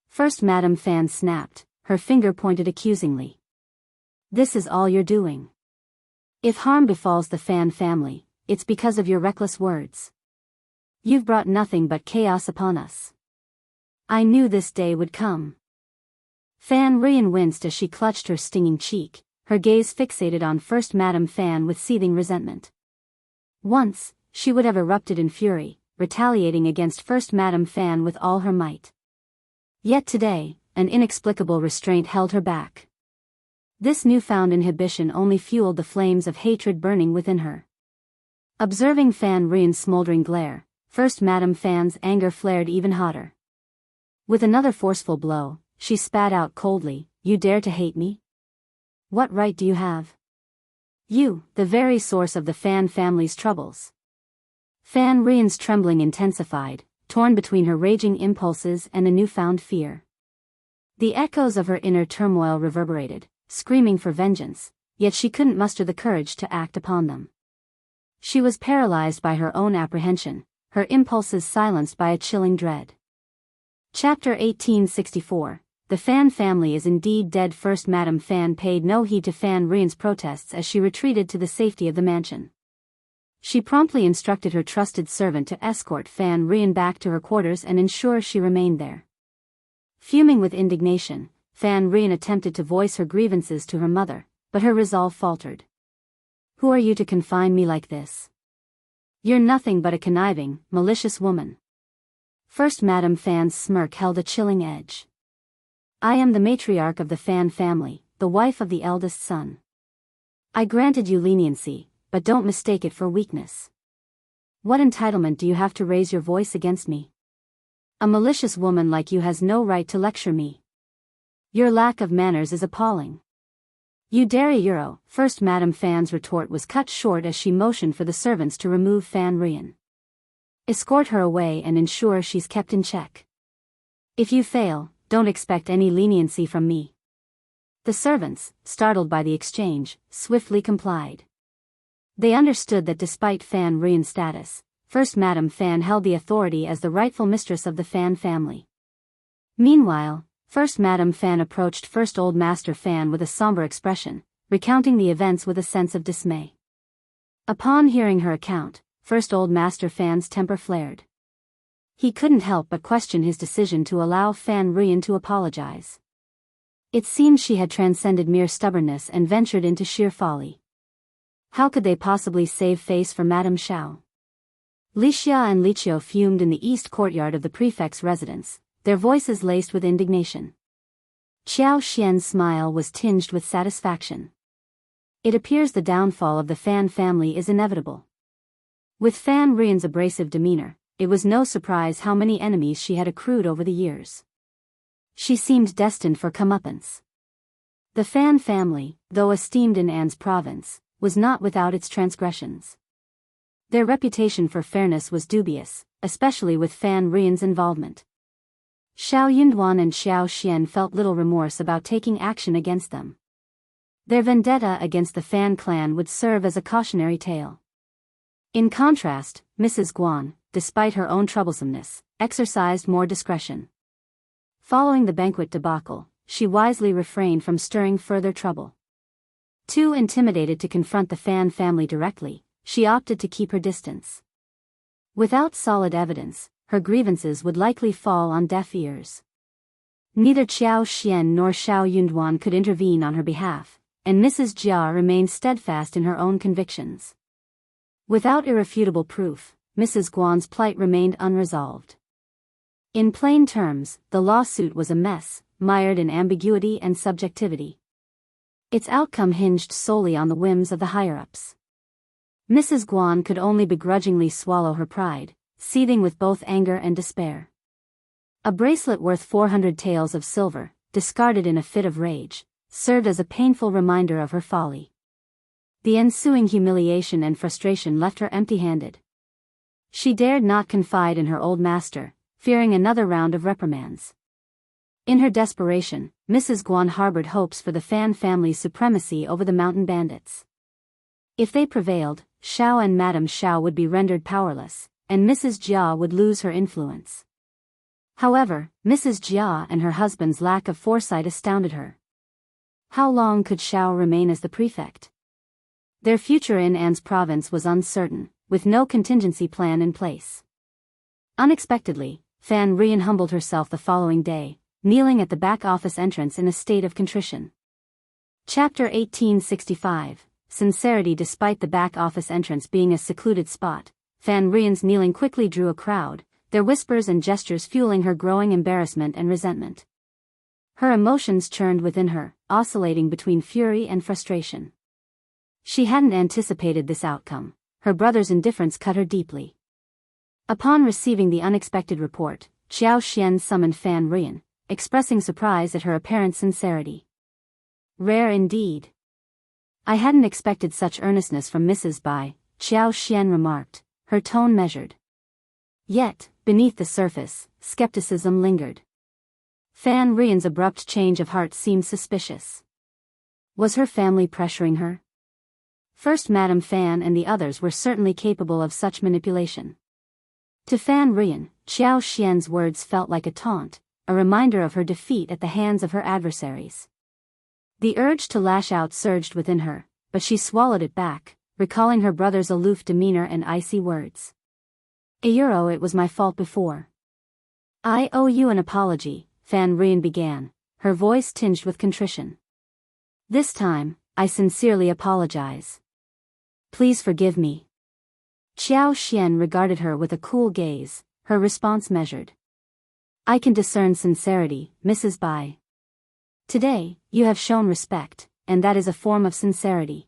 First Madame Fan snapped, her finger pointed accusingly. This is all you're doing. If harm befalls the Fan family, it's because of your reckless words. You've brought nothing but chaos upon us. I knew this day would come. Fan Rian winced as she clutched her stinging cheek, her gaze fixated on First Madame Fan with seething resentment. Once, she would have erupted in fury, retaliating against First Madame Fan with all her might. Yet today, an inexplicable restraint held her back. This newfound inhibition only fueled the flames of hatred burning within her. Observing Fan Rian's smoldering glare, First Madame Fan's anger flared even hotter. With another forceful blow, she spat out coldly, You dare to hate me? What right do you have? You, the very source of the Fan family's troubles. Fan Rian's trembling intensified, torn between her raging impulses and a newfound fear. The echoes of her inner turmoil reverberated, screaming for vengeance, yet she couldn't muster the courage to act upon them. She was paralyzed by her own apprehension, her impulses silenced by a chilling dread. Chapter 1864. The Fan family is indeed dead. First Madame Fan paid no heed to Fan Rian's protests as she retreated to the safety of the mansion. She promptly instructed her trusted servant to escort Fan Rian back to her quarters and ensure she remained there. Fuming with indignation, Fan Rian attempted to voice her grievances to her mother, but her resolve faltered. Who are you to confine me like this? You're nothing but a conniving, malicious woman. First Madame Fan's smirk held a chilling edge. I am the matriarch of the Fan family, the wife of the eldest son. I granted you leniency, but don't mistake it for weakness. What entitlement do you have to raise your voice against me? A malicious woman like you has no right to lecture me. Your lack of manners is appalling. You dare. First Madame Fan's retort was cut short as she motioned for the servants to remove Fan Rian. Escort her away and ensure she's kept in check. If you fail, don't expect any leniency from me. The servants, startled by the exchange, swiftly complied. They understood that despite Fan Rian's status, First Madame Fan held the authority as the rightful mistress of the Fan family. Meanwhile, First Madame Fan approached First Old Master Fan with a somber expression, recounting the events with a sense of dismay. Upon hearing her account, First Old Master Fan's temper flared. He couldn't help but question his decision to allow Fan Rian to apologize. It seemed she had transcended mere stubbornness and ventured into sheer folly. How could they possibly save face for Madame Xiao? Liqia and Liqiu fumed in the east courtyard of the prefect's residence, their voices laced with indignation. Xiao Xian's smile was tinged with satisfaction. It appears the downfall of the Fan family is inevitable. With Fan Rian's abrasive demeanor, it was no surprise how many enemies she had accrued over the years. She seemed destined for comeuppance. The Fan family, though esteemed in An's province, was not without its transgressions. Their reputation for fairness was dubious, especially with Fan Rian's involvement. Xiao Yunduan and Xiao Xian felt little remorse about taking action against them. Their vendetta against the Fan clan would serve as a cautionary tale. In contrast, Mrs. Guan, despite her own troublesomeness, exercised more discretion. Following the banquet debacle, she wisely refrained from stirring further trouble. Too intimidated to confront the Fan family directly, she opted to keep her distance. Without solid evidence, her grievances would likely fall on deaf ears. Neither Qiao Xian nor Xiao Yunduan could intervene on her behalf, and Mrs. Jia remained steadfast in her own convictions. Without irrefutable proof, Mrs. Guan's plight remained unresolved. In plain terms, the lawsuit was a mess, mired in ambiguity and subjectivity. Its outcome hinged solely on the whims of the higher-ups. Mrs. Guan could only begrudgingly swallow her pride, seething with both anger and despair. A bracelet worth 400 taels of silver, discarded in a fit of rage, served as a painful reminder of her folly. The ensuing humiliation and frustration left her empty-handed. She dared not confide in her old master, fearing another round of reprimands. In her desperation, Mrs. Guan harbored hopes for the Fan family's supremacy over the mountain bandits. If they prevailed, Xiao and Madame Xiao would be rendered powerless, and Mrs. Jia would lose her influence. However, Mrs. Jia and her husband's lack of foresight astounded her. How long could Xiao remain as the prefect? Their future in An's province was uncertain, with no contingency plan in place. Unexpectedly, Fan Rian humbled herself the following day, kneeling at the back office entrance in a state of contrition. Chapter 1865. Sincerity. Despite the back office entrance being a secluded spot, Fan Rian's kneeling quickly drew a crowd, their whispers and gestures fueling her growing embarrassment and resentment. Her emotions churned within her, oscillating between fury and frustration. She hadn't anticipated this outcome. Her brother's indifference cut her deeply. Upon receiving the unexpected report, Qiao Xian summoned Fan Rian, expressing surprise at her apparent sincerity. Rare indeed. I hadn't expected such earnestness from Mrs. Bai, Qiao Xian remarked, her tone measured. Yet, beneath the surface, skepticism lingered. Fan Rian's abrupt change of heart seemed suspicious. Was her family pressuring her? First Madame Fan and the others were certainly capable of such manipulation. To Fan Rian, Qiao Xian's words felt like a taunt, a reminder of her defeat at the hands of her adversaries. The urge to lash out surged within her, but she swallowed it back, recalling her brother's aloof demeanor and icy words. It was my fault before. I owe you an apology, Fan Rian began, her voice tinged with contrition. This time, I sincerely apologize. Please forgive me. Qiao Xian regarded her with a cool gaze, her response measured. I can discern sincerity, Mrs. Bai. Today, you have shown respect, and that is a form of sincerity.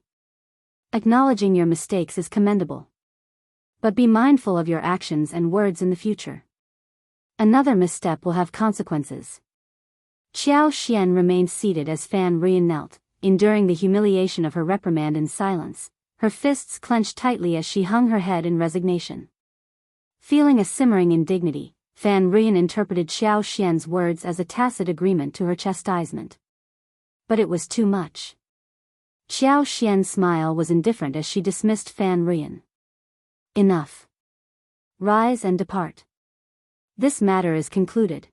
Acknowledging your mistakes is commendable. But be mindful of your actions and words in the future. Another misstep will have consequences. Qiao Xian remained seated as Fan Rian knelt, enduring the humiliation of her reprimand in silence, her fists clenched tightly as she hung her head in resignation. Feeling a simmering indignity, Fan Rian interpreted Qiao Xian's words as a tacit agreement to her chastisement. But it was too much. Qiao Xian's smile was indifferent as she dismissed Fan Rian. Enough. Rise and depart. This matter is concluded.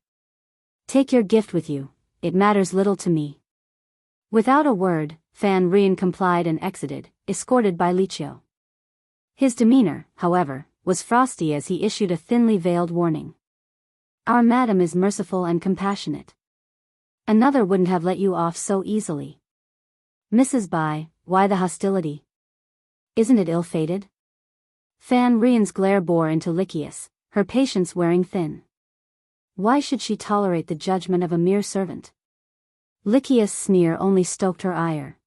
Take your gift with you, it matters little to me. Without a word, Fan Rian complied and exited, escorted by Li Qiu. His demeanor, however, was frosty as he issued a thinly veiled warning. Our madam is merciful and compassionate. Another wouldn't have let you off so easily. Mrs. Bai, why the hostility? Isn't it ill-fated? Fan Rian's glare bore into Lycius, her patience wearing thin. Why should she tolerate the judgment of a mere servant? Lycius' sneer only stoked her ire.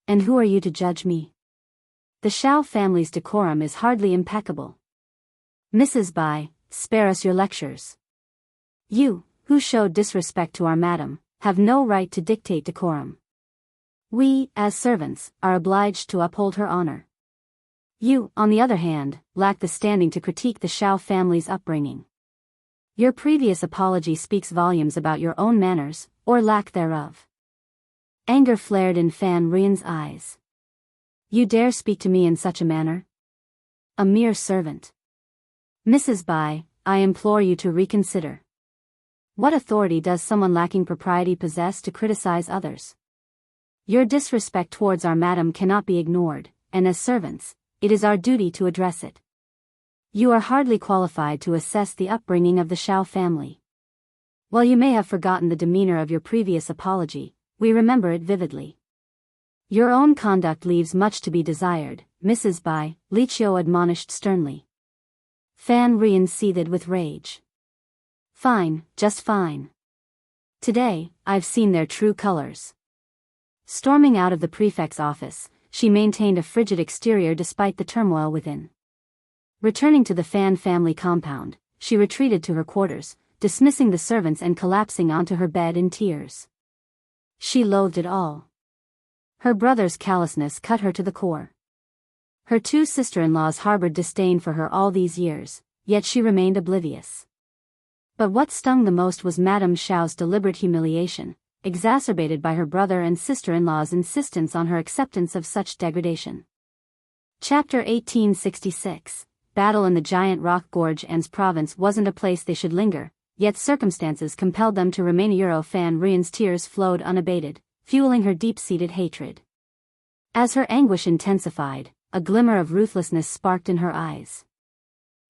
And who are you to judge me? The Xiao family's decorum is hardly impeccable. Mrs. Bai, spare us your lectures. You, who showed disrespect to our madam, have no right to dictate decorum. We, as servants, are obliged to uphold her honor. You, on the other hand, lack the standing to critique the Xiao family's upbringing. Your previous apology speaks volumes about your own manners, or lack thereof. Anger flared in Fan Rian's eyes. You dare speak to me in such a manner? A mere servant. Mrs. Bai, I implore you to reconsider. What authority does someone lacking propriety possess to criticize others? Your disrespect towards our madam cannot be ignored, and as servants, it is our duty to address it. You are hardly qualified to assess the upbringing of the Shao family. While you may have forgotten the demeanor of your previous apology, we remember it vividly. Your own conduct leaves much to be desired, Mrs. Bai, Li Qiu admonished sternly. Fan Rian seethed with rage. Fine, just fine. Today, I've seen their true colors. Storming out of the prefect's office, she maintained a frigid exterior despite the turmoil within. Returning to the Fan family compound, she retreated to her quarters, dismissing the servants and collapsing onto her bed in tears. She loathed it all. Her brother's callousness cut her to the core. Her two sister-in-laws harbored disdain for her all these years, yet she remained oblivious. But what stung the most was Madame Xiao's deliberate humiliation, exacerbated by her brother and sister-in-law's insistence on her acceptance of such degradation. Chapter 1866. Battle in the giant rock gorge. An's province wasn't a place they should linger, yet circumstances compelled them to remain. Fan Rian's tears flowed unabated, fueling her deep-seated hatred. As her anguish intensified, a glimmer of ruthlessness sparked in her eyes.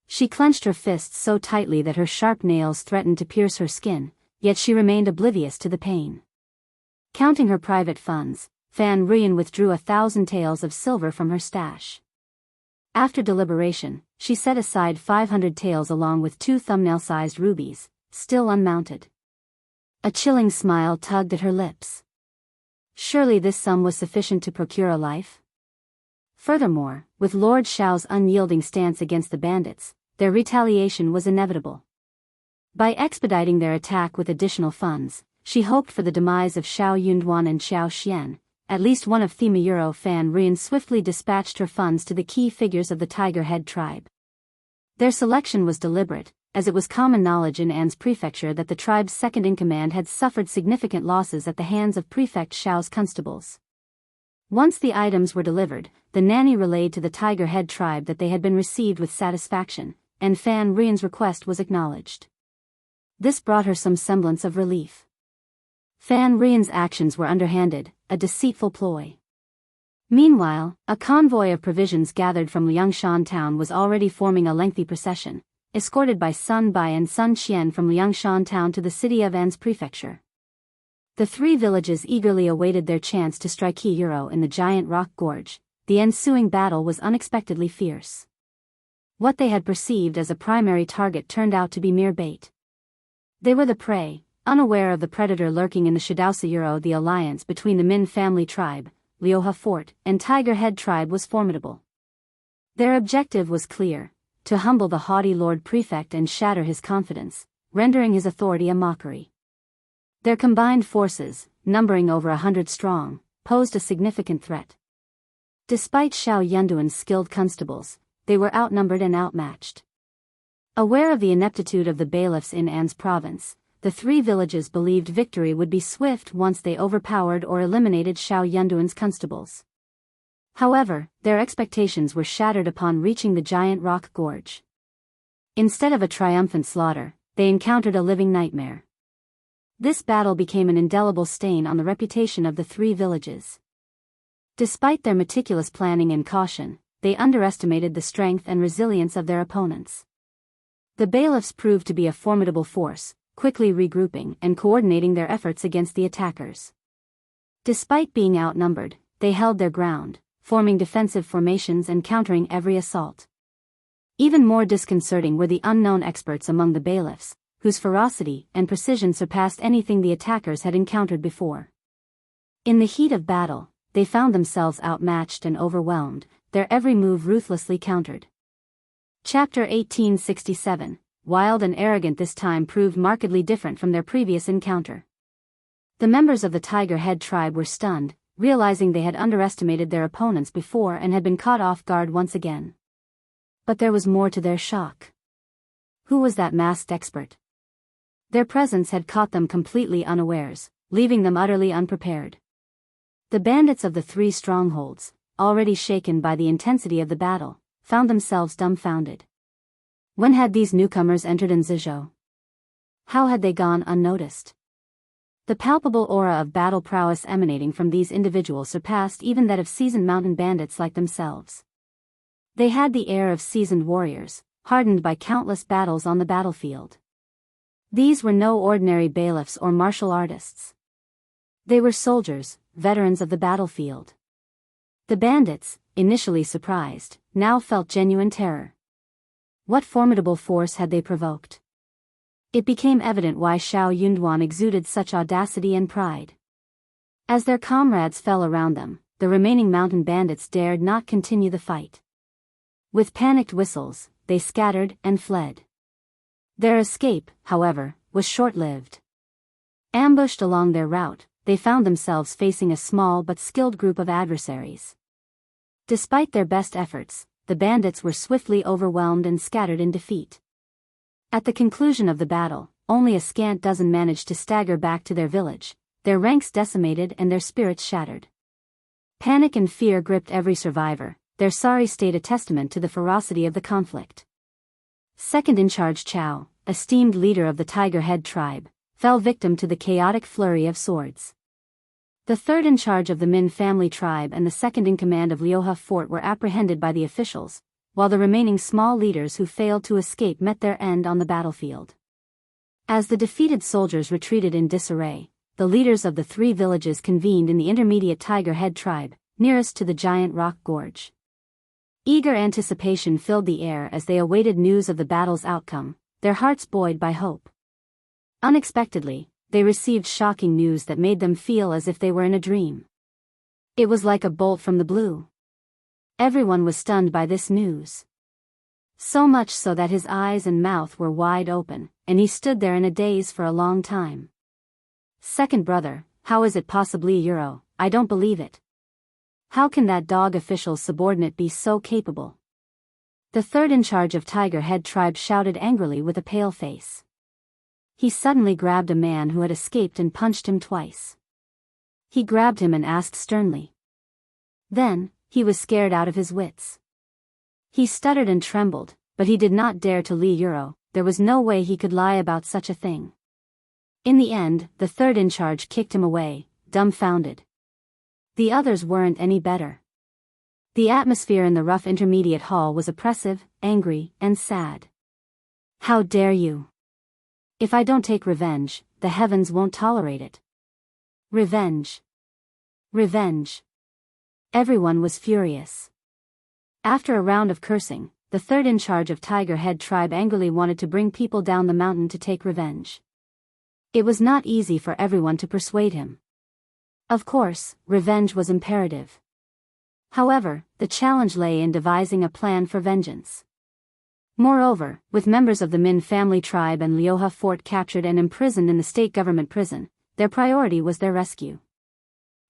She clenched her fists so tightly that her sharp nails threatened to pierce her skin, yet she remained oblivious to the pain. Counting her private funds, Fan Rian withdrew 1,000 taels of silver from her stash. After deliberation, she set aside 500 taels along with 2 thumbnail-sized rubies, still unmounted. A chilling smile tugged at her lips. Surely this sum was sufficient to procure a life? Furthermore, with Lord Xiao's unyielding stance against the bandits, their retaliation was inevitable. By expediting their attack with additional funds, she hoped for the demise of Xiao Yunduan and Xiao Xian. At least one of Thema. Fan Rian swiftly dispatched her funds to the key figures of the Tiger Head tribe. Their selection was deliberate, as it was common knowledge in An's prefecture that the tribe's second-in-command had suffered significant losses at the hands of Prefect Xiao's constables. Once the items were delivered, the nanny relayed to the Tiger Head tribe that they had been received with satisfaction, and Fan Rian's request was acknowledged. This brought her some semblance of relief. Fan Rian's actions were underhanded, a deceitful ploy. Meanwhile, a convoy of provisions gathered from Liangshan town was already forming a lengthy procession, escorted by Sun Bai and Sun Qian from Liangshan town to the city of An's prefecture. The 3 villages eagerly awaited their chance to strike Euro in the giant rock gorge. The ensuing battle was unexpectedly fierce. What they had perceived as a primary target turned out to be mere bait. They were the prey, unaware of the predator lurking in the Shidausa. The alliance between the Min family tribe, Liuhe Fort, and Tiger Head tribe was formidable. Their objective was clear: to humble the haughty Lord Prefect and shatter his confidence, rendering his authority a mockery. Their combined forces, numbering over 100 strong, posed a significant threat. Despite Xiao Yunduan's skilled constables, they were outnumbered and outmatched. Aware of the ineptitude of the bailiffs in An's province, the 3 villages believed victory would be swift once they overpowered or eliminated Xiao Yunduan's constables. However, their expectations were shattered upon reaching the giant rock gorge. Instead of a triumphant slaughter, they encountered a living nightmare. This battle became an indelible stain on the reputation of the 3 villages. Despite their meticulous planning and caution, they underestimated the strength and resilience of their opponents. The bailiffs proved to be a formidable force, quickly regrouping and coordinating their efforts against the attackers. Despite being outnumbered, they held their ground, forming defensive formations and countering every assault. Even more disconcerting were the unknown experts among the bailiffs, whose ferocity and precision surpassed anything the attackers had encountered before. In the heat of battle, they found themselves outmatched and overwhelmed, their every move ruthlessly countered. Chapter 1867. Wild and arrogant. This time proved markedly different from their previous encounter. The members of the Tiger Head tribe were stunned, realizing they had underestimated their opponents before and had been caught off guard once again. But there was more to their shock. Who was that masked expert? Their presence had caught them completely unawares, leaving them utterly unprepared. The bandits of the three strongholds, already shaken by the intensity of the battle, found themselves dumbfounded. When had these newcomers entered Nzizhou? How had they gone unnoticed? The palpable aura of battle prowess emanating from these individuals surpassed even that of seasoned mountain bandits like themselves. They had the air of seasoned warriors, hardened by countless battles on the battlefield. These were no ordinary bailiffs or martial artists. They were soldiers, veterans of the battlefield. The bandits, initially surprised, now felt genuine terror. What formidable force had they provoked? It became evident why Xiao Yunduan exuded such audacity and pride. As their comrades fell around them, the remaining mountain bandits dared not continue the fight. With panicked whistles, they scattered and fled. Their escape, however, was short-lived. Ambushed along their route, they found themselves facing a small but skilled group of adversaries. Despite their best efforts, the bandits were swiftly overwhelmed and scattered in defeat. At the conclusion of the battle, only a scant dozen managed to stagger back to their village, their ranks decimated and their spirits shattered. Panic and fear gripped every survivor, their sorry state a testament to the ferocity of the conflict. Second in charge Chao, esteemed leader of the Tiger Head tribe, fell victim to the chaotic flurry of swords. The third in charge of the Min family tribe and the second in command of Liuhe Fort were apprehended by the officials, while the remaining small leaders who failed to escape met their end on the battlefield. As the defeated soldiers retreated in disarray, the leaders of the three villages convened in the intermediate Tiger Head tribe, nearest to the giant rock gorge. Eager anticipation filled the air as they awaited news of the battle's outcome, their hearts buoyed by hope. Unexpectedly, they received shocking news that made them feel as if they were in a dream. It was like a bolt from the blue. Everyone was stunned by this news. So much so that his eyes and mouth were wide open, and he stood there in a daze for a long time. Second brother, how is it possibly Euro? I don't believe it. How can that dog official's subordinate be so capable? The third in charge of Tiger Head tribe shouted angrily with a pale face. He suddenly grabbed a man who had escaped and punched him twice. He grabbed him and asked sternly. Then, he was scared out of his wits. He stuttered and trembled, but he did not dare to lie Euro, there was no way he could lie about such a thing. In the end, the third in charge kicked him away, dumbfounded. The others weren't any better. The atmosphere in the rough intermediate hall was oppressive, angry, and sad. How dare you? If I don't take revenge, the heavens won't tolerate it. Revenge. Revenge. Everyone was furious. After a round of cursing, the third in charge of Tiger Head tribe angrily wanted to bring people down the mountain to take revenge. It was not easy for everyone to persuade him. Of course, revenge was imperative. However, the challenge lay in devising a plan for vengeance. Moreover, with members of the Min family tribe and Liuhe Fort captured and imprisoned in the state government prison, their priority was their rescue.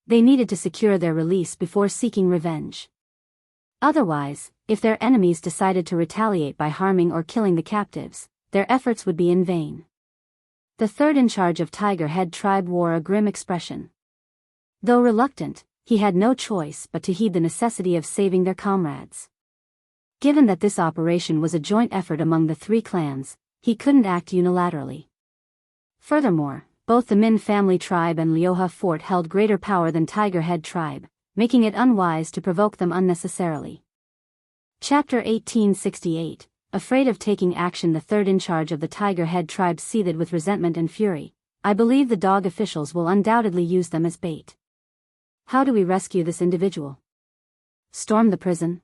They needed to secure their release before seeking revenge. Otherwise, if their enemies decided to retaliate by harming or killing the captives, their efforts would be in vain. The third in charge of Tiger Head tribe wore a grim expression. Though reluctant, he had no choice but to heed the necessity of saving their comrades. Given that this operation was a joint effort among the three clans, he couldn't act unilaterally. Furthermore, both the Min family tribe and Liuhe Fort held greater power than Tiger Head tribe, making it unwise to provoke them unnecessarily. Chapter 1868. Afraid of taking action, the third in charge of the Tiger Head tribe seethed with resentment and fury. I believe the dog officials will undoubtedly use them as bait. How do we rescue this individual? Storm the prison?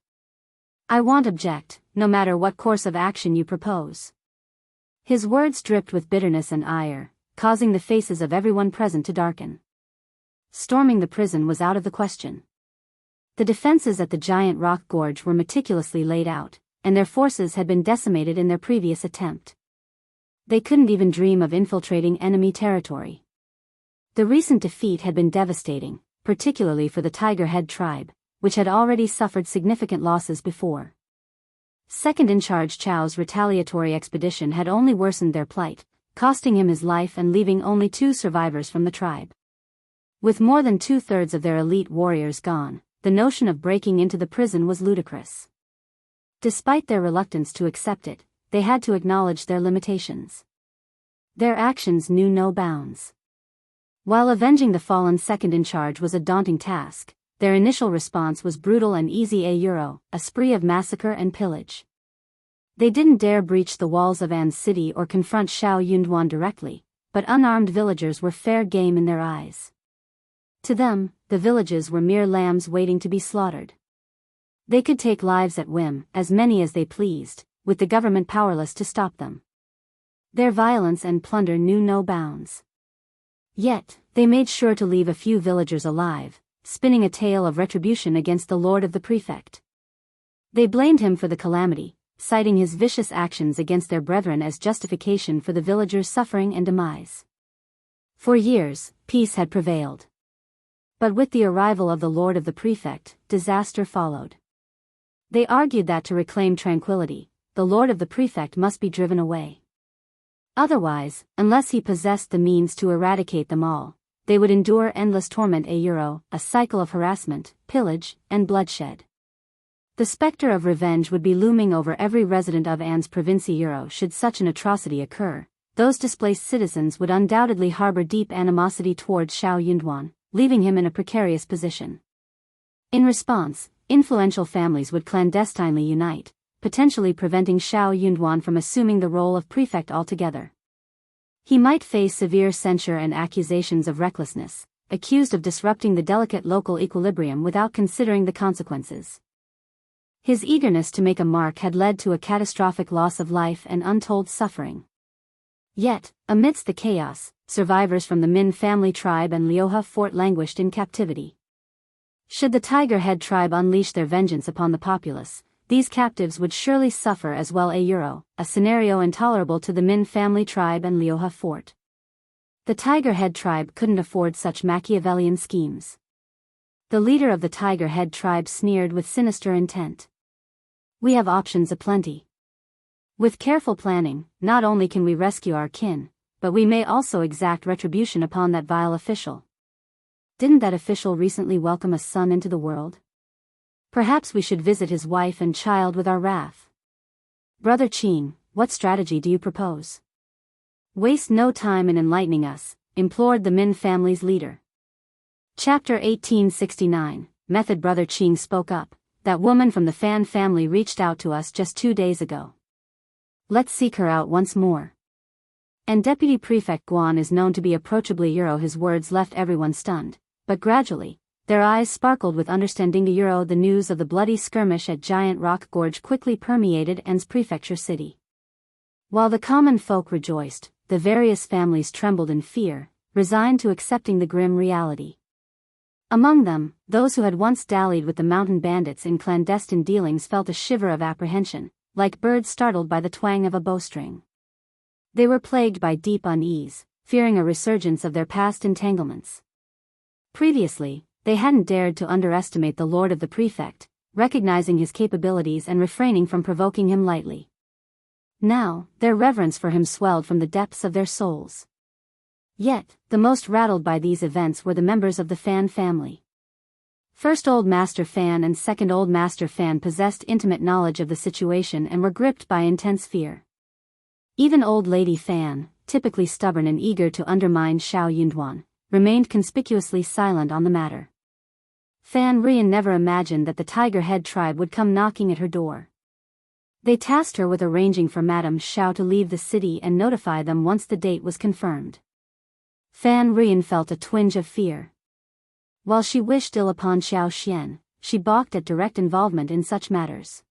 I won't object, no matter what course of action you propose. His words dripped with bitterness and ire, causing the faces of everyone present to darken. Storming the prison was out of the question. The defenses at the giant rock gorge were meticulously laid out, and their forces had been decimated in their previous attempt. They couldn't even dream of infiltrating enemy territory. The recent defeat had been devastating, particularly for the Tiger Head tribe, which had already suffered significant losses before. Second in charge Chao's retaliatory expedition had only worsened their plight, costing him his life and leaving only 2 survivors from the tribe. With more than 2/3 of their elite warriors gone, the notion of breaking into the prison was ludicrous. Despite their reluctance to accept it, they had to acknowledge their limitations. Their actions knew no bounds. While avenging the fallen second in charge was a daunting task, their initial response was brutal and easy, a spree of massacre and pillage. They didn't dare breach the walls of An's city or confront Xiao Yunduan directly, but unarmed villagers were fair game in their eyes. To them, the villages were mere lambs waiting to be slaughtered. They could take lives at whim, as many as they pleased, with the government powerless to stop them. Their violence and plunder knew no bounds. Yet, they made sure to leave a few villagers alive, spinning a tale of retribution against the lord of the prefect. They blamed him for the calamity, citing his vicious actions against their brethren as justification for the villagers' suffering and demise. For years, peace had prevailed. But with the arrival of the lord of the prefect, disaster followed. They argued that to reclaim tranquility, the lord of the prefect must be driven away. Otherwise, unless he possessed the means to eradicate them all, they would endure endless torment, a cycle of harassment, pillage, and bloodshed. The specter of revenge would be looming over every resident of An's province. Should such an atrocity occur, those displaced citizens would undoubtedly harbor deep animosity towards Xiao Yunduan, leaving him in a precarious position. In response, influential families would clandestinely unite, potentially preventing Xiao Yunduan from assuming the role of prefect altogether. He might face severe censure and accusations of recklessness, accused of disrupting the delicate local equilibrium without considering the consequences. His eagerness to make a mark had led to a catastrophic loss of life and untold suffering. Yet, amidst the chaos, survivors from the Min family tribe and Liuhe fort languished in captivity. Should the Tiger Head tribe unleash their vengeance upon the populace, these captives would surely suffer as well, a scenario intolerable to the Min family tribe and Liuhe fort. The Tiger Head tribe couldn't afford such Machiavellian schemes. The leader of the Tiger Head tribe sneered with sinister intent. We have options aplenty. With careful planning, not only can we rescue our kin, but we may also exact retribution upon that vile official. Didn't that official recently welcome a son into the world? Perhaps we should visit his wife and child with our wrath. Brother Qing, what strategy do you propose? Waste no time in enlightening us, implored the Min family's leader. Chapter 1869, Method. Brother Qing spoke up. That woman from the Fan family reached out to us just 2 days ago. Let's seek her out once more. And Deputy Prefect Guan is known to be approachably. His words left everyone stunned, but gradually, their eyes sparkled with understanding. The news of the bloody skirmish at Giant Rock Gorge quickly permeated An's prefecture city. While the common folk rejoiced, the various families trembled in fear, resigned to accepting the grim reality. Among them, those who had once dallied with the mountain bandits in clandestine dealings felt a shiver of apprehension, like birds startled by the twang of a bowstring. They were plagued by deep unease, fearing a resurgence of their past entanglements. Previously, they hadn't dared to underestimate the lord of the prefect, recognizing his capabilities and refraining from provoking him lightly. Now, their reverence for him swelled from the depths of their souls. Yet, the most rattled by these events were the members of the Fan family. First Old Master Fan and Second Old Master Fan possessed intimate knowledge of the situation and were gripped by intense fear. Even Old Lady Fan, typically stubborn and eager to undermine Xiao Yunduan, remained conspicuously silent on the matter. Fan Rian never imagined that the Tiger Head tribe would come knocking at her door. They tasked her with arranging for Madame Xiao to leave the city and notify them once the date was confirmed. Fan Rian felt a twinge of fear. While she wished ill upon Xiao Xian, she balked at direct involvement in such matters.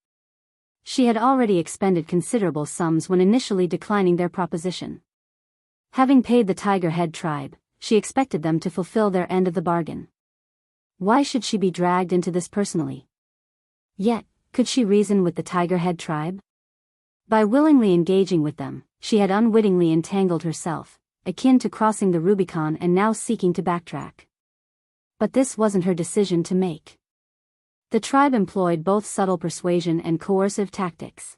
She had already expended considerable sums when initially declining their proposition. Having paid the Tiger Head tribe, she expected them to fulfill their end of the bargain. Why should she be dragged into this personally? Yet, could she reason with the Tiger Head tribe? By willingly engaging with them, she had unwittingly entangled herself, akin to crossing the Rubicon and now seeking to backtrack. But this wasn't her decision to make. The tribe employed both subtle persuasion and coercive tactics.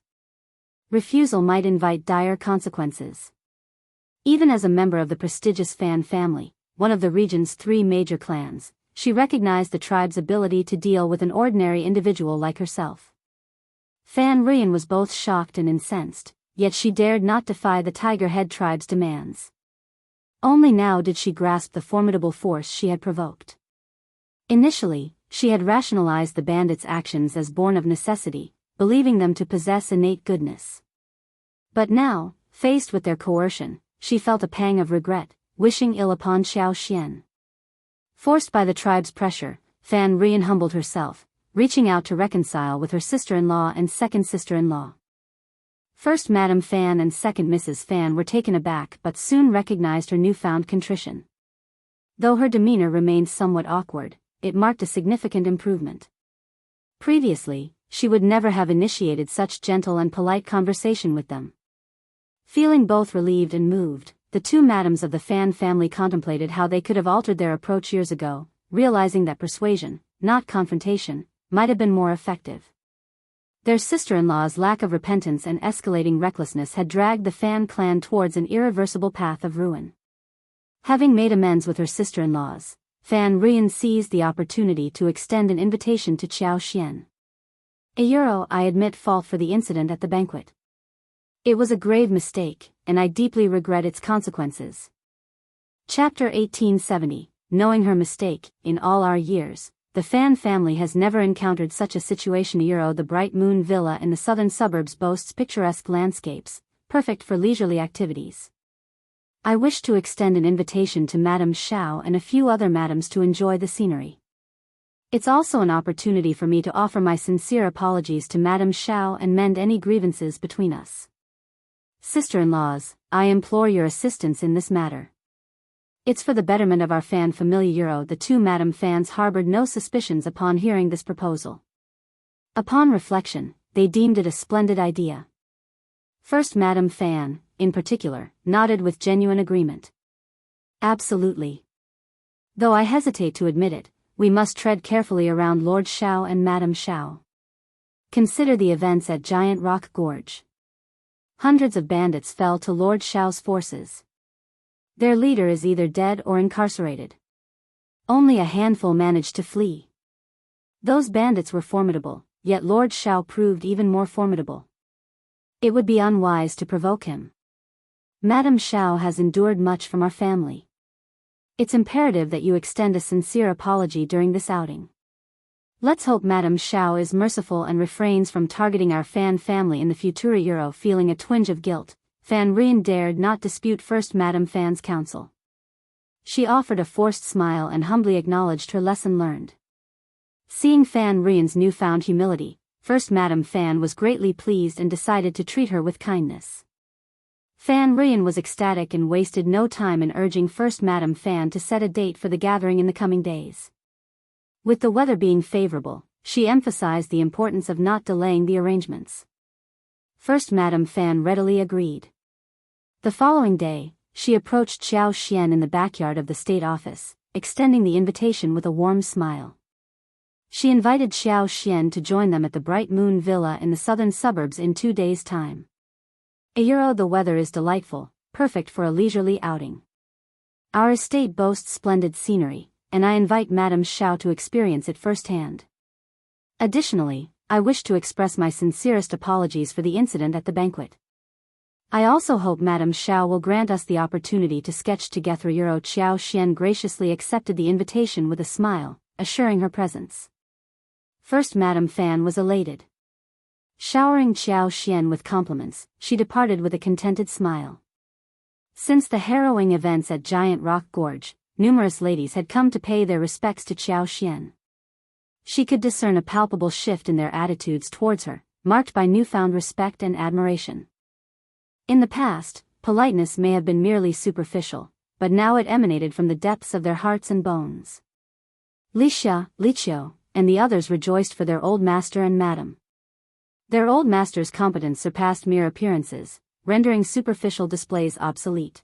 Refusal might invite dire consequences. Even as a member of the prestigious Fan family, one of the region's 3 major clans, she recognized the tribe's ability to deal with an ordinary individual like herself. Fan Ruyan was both shocked and incensed, yet she dared not defy the Tiger Head tribe's demands. Only now did she grasp the formidable force she had provoked. Initially, she had rationalized the bandits' actions as born of necessity, believing them to possess innate goodness. But now, faced with their coercion, she felt a pang of regret, wishing ill upon Xiao Xian. Forced by the tribe's pressure, Fan Ruyan humbled herself, reaching out to reconcile with her sister-in-law and second sister-in-law. First Madame Fan and second Mrs. Fan were taken aback but soon recognized her newfound contrition. Though her demeanor remained somewhat awkward, it marked a significant improvement. Previously, she would never have initiated such gentle and polite conversation with them. Feeling both relieved and moved, the 2 madams of the Fan family contemplated how they could have altered their approach years ago, realizing that persuasion, not confrontation, might have been more effective. Their sister-in-law's lack of repentance and escalating recklessness had dragged the Fan clan towards an irreversible path of ruin. Having made amends with her sister-in-laws, Fan Ruyan seized the opportunity to extend an invitation to Xiao Xian. I admit fault for the incident at the banquet. It was a grave mistake, and I deeply regret its consequences. Chapter 1870. Knowing her mistake. In all our years, the Fan family has never encountered such a situation. The Bright Moon Villa in the southern suburbs boasts picturesque landscapes, perfect for leisurely activities. I wish to extend an invitation to Madame Xiao and a few other madams to enjoy the scenery. It's also an opportunity for me to offer my sincere apologies to Madame Xiao and mend any grievances between us. Sister-in-laws, I implore your assistance in this matter. It's for the betterment of our Fan family. The 2 Madame Fans harbored no suspicions upon hearing this proposal. Upon reflection, they deemed it a splendid idea. First Madame Fan, in particular, nodded with genuine agreement. Absolutely. Though I hesitate to admit it, we must tread carefully around Lord Xiao and Madame Xiao. Consider the events at Giant Rock Gorge. Hundreds of bandits fell to Lord Xiao's forces. Their leader is either dead or incarcerated. Only a handful managed to flee. Those bandits were formidable, yet Lord Xiao proved even more formidable. It would be unwise to provoke him. Madame Xiao has endured much from our family. It's imperative that you extend a sincere apology during this outing. Let's hope Madame Xiao is merciful and refrains from targeting our Fan family in the future. Feeling a twinge of guilt, Fan Ruyan dared not dispute First Madame Fan's counsel. She offered a forced smile and humbly acknowledged her lesson learned. Seeing Fan Ruyan's newfound humility, First Madame Fan was greatly pleased and decided to treat her with kindness. Fan Ruyan was ecstatic and wasted no time in urging First Madame Fan to set a date for the gathering in the coming days. With the weather being favorable, she emphasized the importance of not delaying the arrangements. First Madame Fan readily agreed. The following day, she approached Xiao Xian in the backyard of the state office, extending the invitation with a warm smile. She invited Xiao Xian to join them at the Bright Moon Villa in the southern suburbs in 2 days' time. The weather is delightful, perfect for a leisurely outing. Our estate boasts splendid scenery, and I invite Madame Xiao to experience it firsthand. Additionally, I wish to express my sincerest apologies for the incident at the banquet. I also hope Madame Xiao will grant us the opportunity to sketch together. Xiao Xian graciously accepted the invitation with a smile, assuring her presence. First Madame Fan was elated. Showering Xiao Xian with compliments, she departed with a contented smile. Since the harrowing events at Giant Rock Gorge, numerous ladies had come to pay their respects to Xiao Xian. She could discern a palpable shift in their attitudes towards her, marked by newfound respect and admiration. In the past, politeness may have been merely superficial, but now it emanated from the depths of their hearts and bones. Li Xia, Li Qiu, and the others rejoiced for their old master and madam. Their old master's competence surpassed mere appearances, rendering superficial displays obsolete.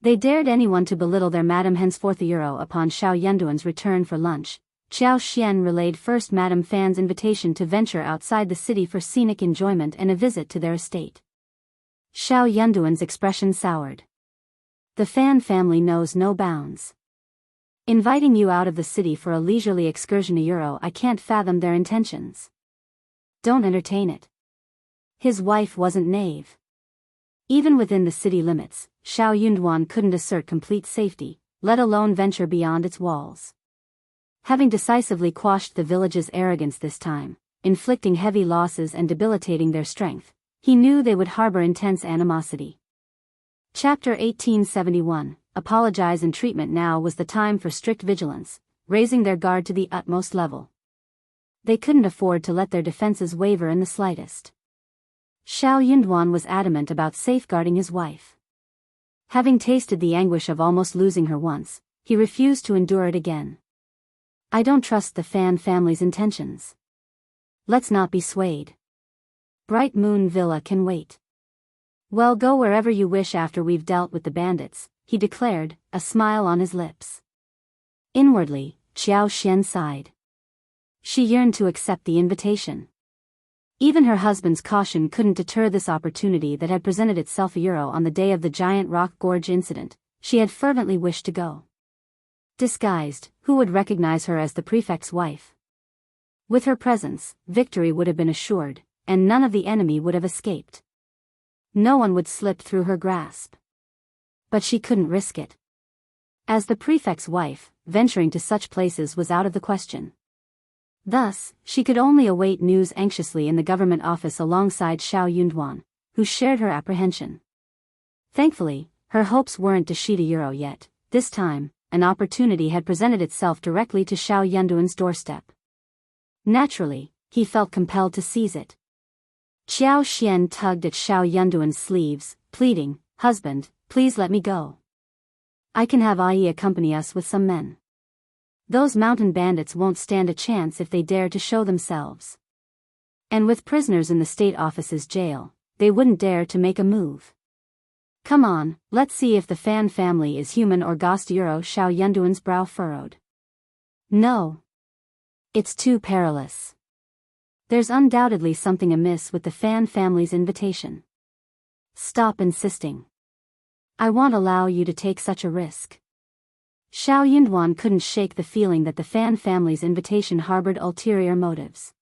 They dared anyone to belittle their madam. Henceforth upon Xiao Yanduan's return for lunch, Xiao Xian relayed First Madame Fan's invitation to venture outside the city for scenic enjoyment and a visit to their estate. Xiao Yanduan's expression soured. The Fan family knows no bounds. Inviting you out of the city for a leisurely excursion to Euro, I can't fathom their intentions. Don't entertain it. His wife wasn't naive. Even within the city limits, Xiao Yunduan couldn't assert complete safety, let alone venture beyond its walls. Having decisively quashed the village's arrogance this time, inflicting heavy losses and debilitating their strength, he knew they would harbor intense animosity. Chapter 1871. Apologize and treatment. Now was the time for strict vigilance, raising their guard to the utmost level. They couldn't afford to let their defenses waver in the slightest. Xiao Yunduan was adamant about safeguarding his wife. Having tasted the anguish of almost losing her once, he refused to endure it again. I don't trust the Fan family's intentions. Let's not be swayed. Bright Moon Villa can wait. Well, go wherever you wish after we've dealt with the bandits, he declared, a smile on his lips. Inwardly, Xiao Xian sighed. She yearned to accept the invitation. Even her husband's caution couldn't deter this opportunity that had presented itself a Euro on the day of the giant rock gorge incident. She had fervently wished to go. Disguised, who would recognize her as the prefect's wife? With her presence, victory would have been assured, and none of the enemy would have escaped. No one would slip through her grasp. But she couldn't risk it. As the prefect's wife, venturing to such places was out of the question. Thus, she could only await news anxiously in the government office alongside Xiao Yunduan, who shared her apprehension. Thankfully, her hopes weren't dashed to Euro yet. This time, an opportunity had presented itself directly to Xiao Yunduan's doorstep. Naturally, he felt compelled to seize it. Xiao Xian tugged at Xiao Yunduan's sleeves, pleading, "Husband, please let me go. I can have Ai accompany us with some men. Those mountain bandits won't stand a chance if they dare to show themselves. And with prisoners in the state office's jail, they wouldn't dare to make a move. Come on, let's see if the Fan family is human or ghost." Euro. Xiao Yunduan's brow furrowed. No. It's too perilous. There's undoubtedly something amiss with the Fan family's invitation. Stop insisting. I won't allow you to take such a risk. Xiao Yunduan couldn't shake the feeling that the Fan family's invitation harbored ulterior motives.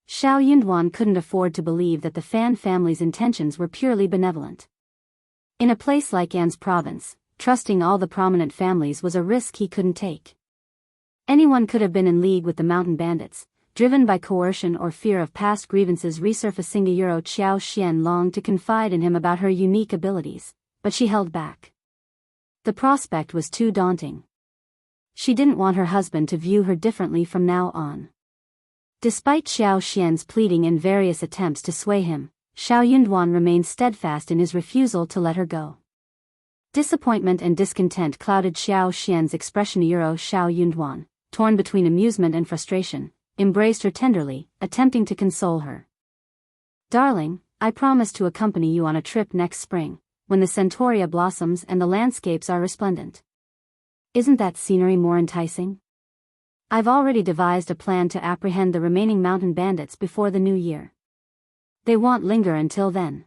Xiao Yunduan couldn't afford to believe that the Fan family's intentions were purely benevolent. In a place like An's province, trusting all the prominent families was a risk he couldn't take. Anyone could have been in league with the mountain bandits, driven by coercion or fear of past grievances resurfacing. Euro. Xiao Xian longed to confide in him about her unique abilities, but she held back. The prospect was too daunting. She didn't want her husband to view her differently from now on. Despite Xiao Xian's pleading and various attempts to sway him, Xiao Yunduan remained steadfast in his refusal to let her go. Disappointment and discontent clouded Xiao Xian's expression. Euro. Xiao Yunduan, torn between amusement and frustration, embraced her tenderly, attempting to console her. Darling, I promise to accompany you on a trip next spring, when the centaurea blossoms and the landscapes are resplendent. Isn't that scenery more enticing? I've already devised a plan to apprehend the remaining mountain bandits before the new year. They won't linger until then.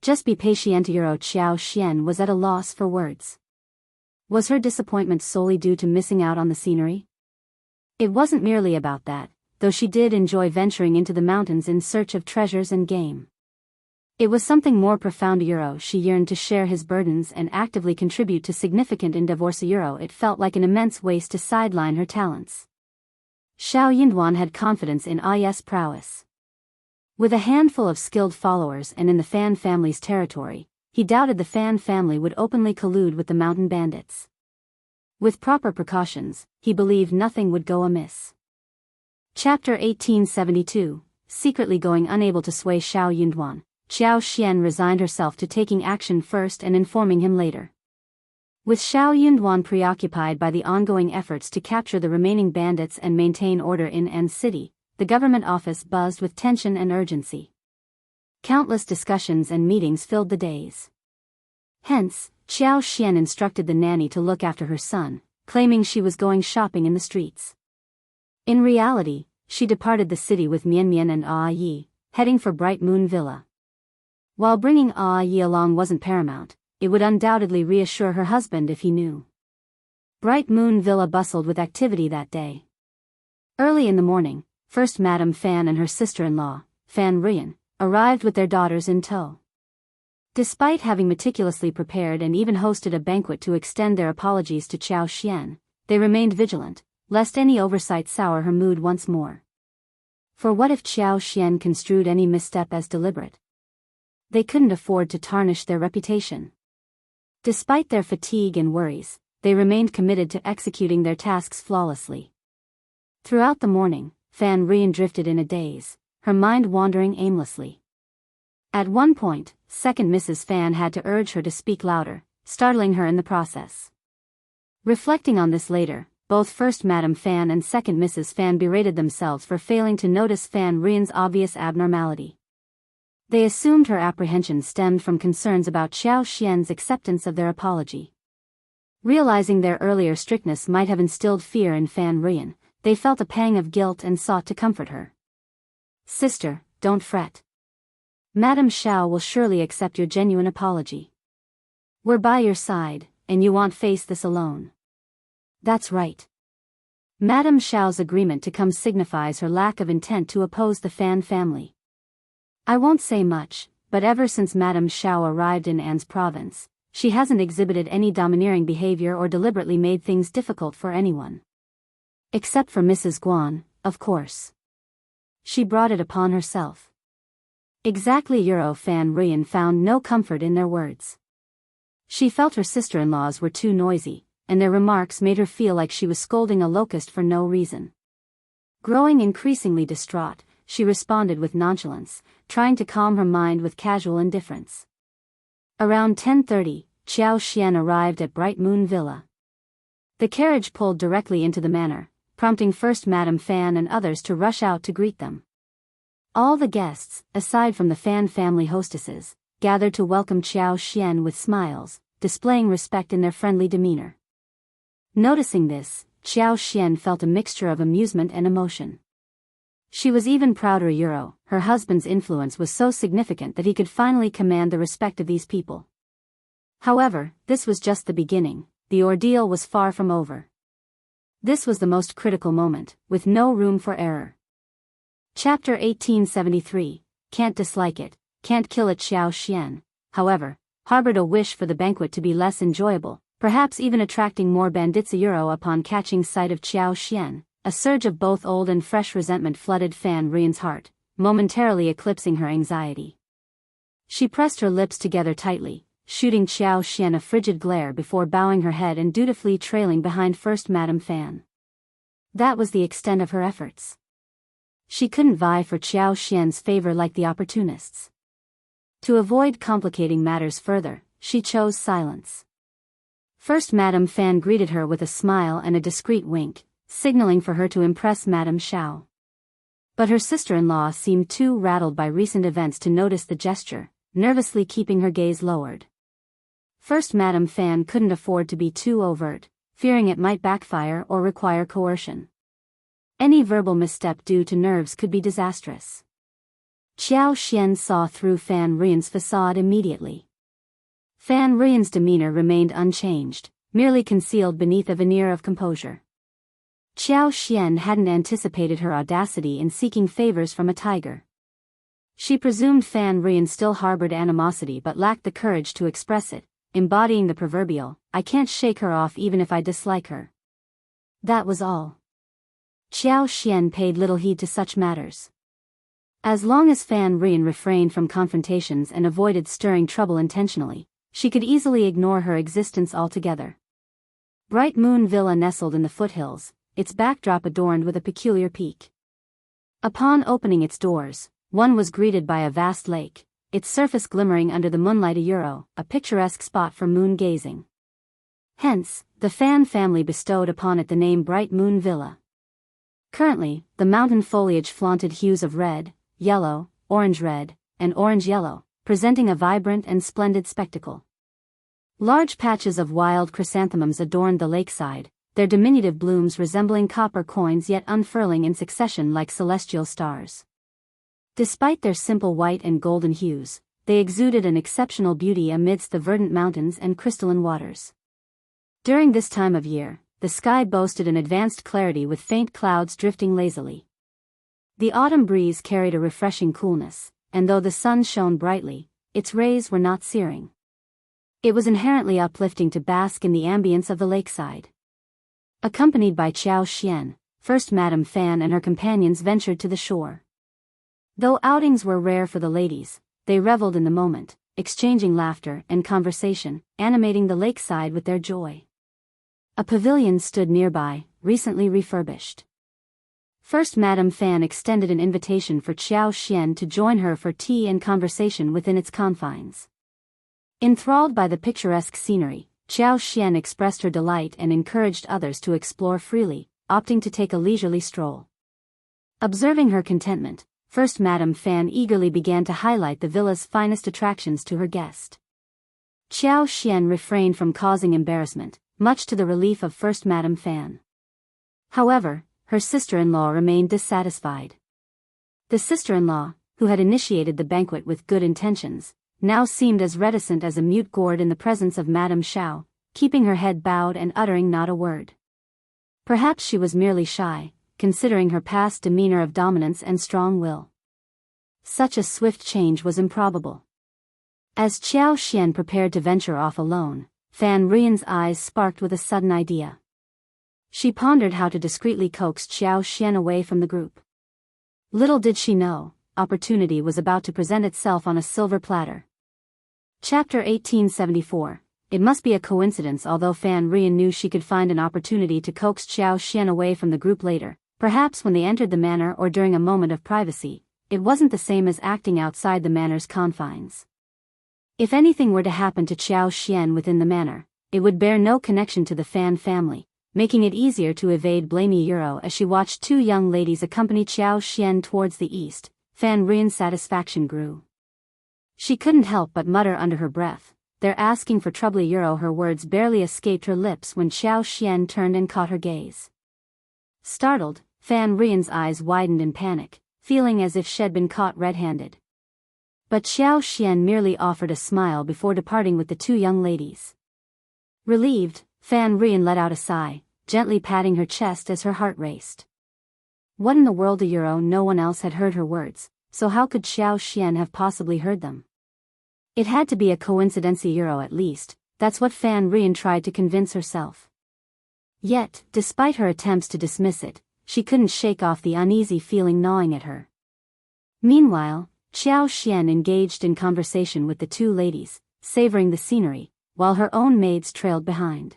Just be patient. Euro. Xiao Xian was at a loss for words. Was her disappointment solely due to missing out on the scenery? It wasn't merely about that, though she did enjoy venturing into the mountains in search of treasures and game. It was something more profound. Euro. She yearned to share his burdens and actively contribute to significant endeavors. Euro. It felt like an immense waste to sideline her talents. Xiao Yunduan had confidence in Ai's prowess. With a handful of skilled followers and in the Fan family's territory, he doubted the Fan family would openly collude with the mountain bandits. With proper precautions, he believed nothing would go amiss. Chapter 1872. Secretly going unable to sway Xiao Yunduan, Xiao Xian resigned herself to taking action first and informing him later. With Xiao Yunduan preoccupied by the ongoing efforts to capture the remaining bandits and maintain order in An's city, the government office buzzed with tension and urgency. Countless discussions and meetings filled the days. Hence, Xiao Xian instructed the nanny to look after her son, claiming she was going shopping in the streets. In reality, she departed the city with Mian Mian and Ai, heading for Bright Moon Villa. While bringing Ai along wasn't paramount, it would undoubtedly reassure her husband if he knew. Bright Moon Villa bustled with activity that day. Early in the morning, first Madame Fan and her sister-in-law, Fan Rian, arrived with their daughters in tow. Despite having meticulously prepared and even hosted a banquet to extend their apologies to Qiao Xian, they remained vigilant, lest any oversight sour her mood once more. For what if Qiao Xian construed any misstep as deliberate? They couldn't afford to tarnish their reputation. Despite their fatigue and worries, they remained committed to executing their tasks flawlessly. Throughout the morning, Fan Rian drifted in a daze, her mind wandering aimlessly. At one point, second Mrs. Fan had to urge her to speak louder, startling her in the process. Reflecting on this later, both first Madame Fan and second Mrs. Fan berated themselves for failing to notice Fan Rian's obvious abnormality. They assumed her apprehension stemmed from concerns about Qiao Xian's acceptance of their apology. Realizing their earlier strictness might have instilled fear in Fan Rian, they felt a pang of guilt and sought to comfort her. "Sister, don't fret. Madame Xiao will surely accept your genuine apology. We're by your side, and you won't face this alone." "That's right." Madame Xiao's agreement to come signifies her lack of intent to oppose the Fan family. "I won't say much, but ever since Madame Xiao arrived in An's province, she hasn't exhibited any domineering behavior or deliberately made things difficult for anyone. Except for Mrs. Guan, of course. She brought it upon herself." Exactly. Fan Rian found no comfort in their words. She felt her sister-in-laws were too noisy, and their remarks made her feel like she was scolding a locust for no reason. Growing increasingly distraught, she responded with nonchalance, trying to calm her mind with casual indifference. Around 10:30, Qiao Xian arrived at Bright Moon Villa. The carriage pulled directly into the manor, prompting first Madame Fan and others to rush out to greet them. All the guests, aside from the Fan family hostesses, gathered to welcome Qiao Xian with smiles, displaying respect in their friendly demeanor. Noticing this, Qiao Xian felt a mixture of amusement and emotion. She was even prouder. Her husband's influence was so significant that he could finally command the respect of these people. However, this was just the beginning. The ordeal was far from over. This was the most critical moment, with no room for error. Chapter 1873, Can't Dislike It, Can't Kill It. Qiao Xian, however, harbored a wish for the banquet to be less enjoyable, perhaps even attracting more bandits. Upon catching sight of Qiao Xian, a surge of both old and fresh resentment flooded Fan Rian's heart, momentarily eclipsing her anxiety. She pressed her lips together tightly, shooting Qiao Xian a frigid glare before bowing her head and dutifully trailing behind first Madame Fan. That was the extent of her efforts. She couldn't vie for Qiao Xian's favor like the opportunists. To avoid complicating matters further, she chose silence. First Madame Fan greeted her with a smile and a discreet wink, signaling for her to impress Madame Xiao. But her sister-in-law seemed too rattled by recent events to notice the gesture, nervously keeping her gaze lowered. First Madame Fan couldn't afford to be too overt, fearing it might backfire or require coercion. Any verbal misstep due to nerves could be disastrous. Qiao Xian saw through Fan Rian's facade immediately. Fan Rian's demeanor remained unchanged, merely concealed beneath a veneer of composure. Qiao Xian hadn't anticipated her audacity in seeking favors from a tiger. She presumed Fan Rian still harbored animosity but lacked the courage to express it, embodying the proverbial, "I can't shake her off even if I dislike her." That was all. Qiao Xian paid little heed to such matters. As long as Fan Rian refrained from confrontations and avoided stirring trouble intentionally, she could easily ignore her existence altogether. Bright Moon Villa nestled in the foothills, its backdrop adorned with a peculiar peak. Upon opening its doors, one was greeted by a vast lake, its surface glimmering under the moonlight. A picturesque spot for moon gazing. Hence, the Fan family bestowed upon it the name Bright Moon Villa. Currently, the mountain foliage flaunted hues of red, yellow, orange-red, and orange-yellow, presenting a vibrant and splendid spectacle. Large patches of wild chrysanthemums adorned the lakeside, their diminutive blooms resembling copper coins yet unfurling in succession like celestial stars. Despite their simple white and golden hues, they exuded an exceptional beauty amidst the verdant mountains and crystalline waters. During this time of year, the sky boasted an advanced clarity with faint clouds drifting lazily. The autumn breeze carried a refreshing coolness, and though the sun shone brightly, its rays were not searing. It was inherently uplifting to bask in the ambience of the lakeside. Accompanied by Qiao Xian, First Madame Fan and her companions ventured to the shore. Though outings were rare for the ladies, they reveled in the moment, exchanging laughter and conversation, animating the lakeside with their joy. A pavilion stood nearby, recently refurbished. First Madame Fan extended an invitation for Qiao Xian to join her for tea and conversation within its confines. Enthralled by the picturesque scenery, Qiao Xian expressed her delight and encouraged others to explore freely, opting to take a leisurely stroll. Observing her contentment, First Madame Fan eagerly began to highlight the villa's finest attractions to her guest. Qiao Xian refrained from causing embarrassment, much to the relief of First Madame Fan. However, her sister-in-law remained dissatisfied. The sister-in-law, who had initiated the banquet with good intentions, now seemed as reticent as a mute gourd in the presence of Madame Xiao, keeping her head bowed and uttering not a word. Perhaps she was merely shy, considering her past demeanor of dominance and strong will. Such a swift change was improbable. As Qiao Xian prepared to venture off alone, Fan Rian's eyes sparked with a sudden idea. She pondered how to discreetly coax Qiao Xian away from the group. Little did she know, opportunity was about to present itself on a silver platter. Chapter 1874. It must be a coincidence. Although Fan Rian knew she could find an opportunity to coax Qiao Xian away from the group later, perhaps when they entered the manor or during a moment of privacy, it wasn't the same as acting outside the manor's confines. If anything were to happen to Qiao Xian within the manor, it would bear no connection to the Fan family, making it easier to evade blamey Euro. As she watched two young ladies accompany Qiao Xian towards the east, Fan Rian's satisfaction grew. She couldn't help but mutter under her breath, "They're asking for trouble." Euro. Her words barely escaped her lips when Qiao Xian turned and caught her gaze. Startled, Fan Rian's eyes widened in panic, feeling as if she'd been caught red-handed. But Qiao Xian merely offered a smile before departing with the two young ladies. Relieved, Fan Rian let out a sigh, gently patting her chest as her heart raced. What in the world? Euro. No one else had heard her words, so how could Qiao Xian have possibly heard them? It had to be a coincidence. Euro. At least, that's what Fan Rian tried to convince herself. Yet, despite her attempts to dismiss it, she couldn't shake off the uneasy feeling gnawing at her. Meanwhile, Qiao Xian engaged in conversation with the two ladies, savoring the scenery, while her own maids trailed behind.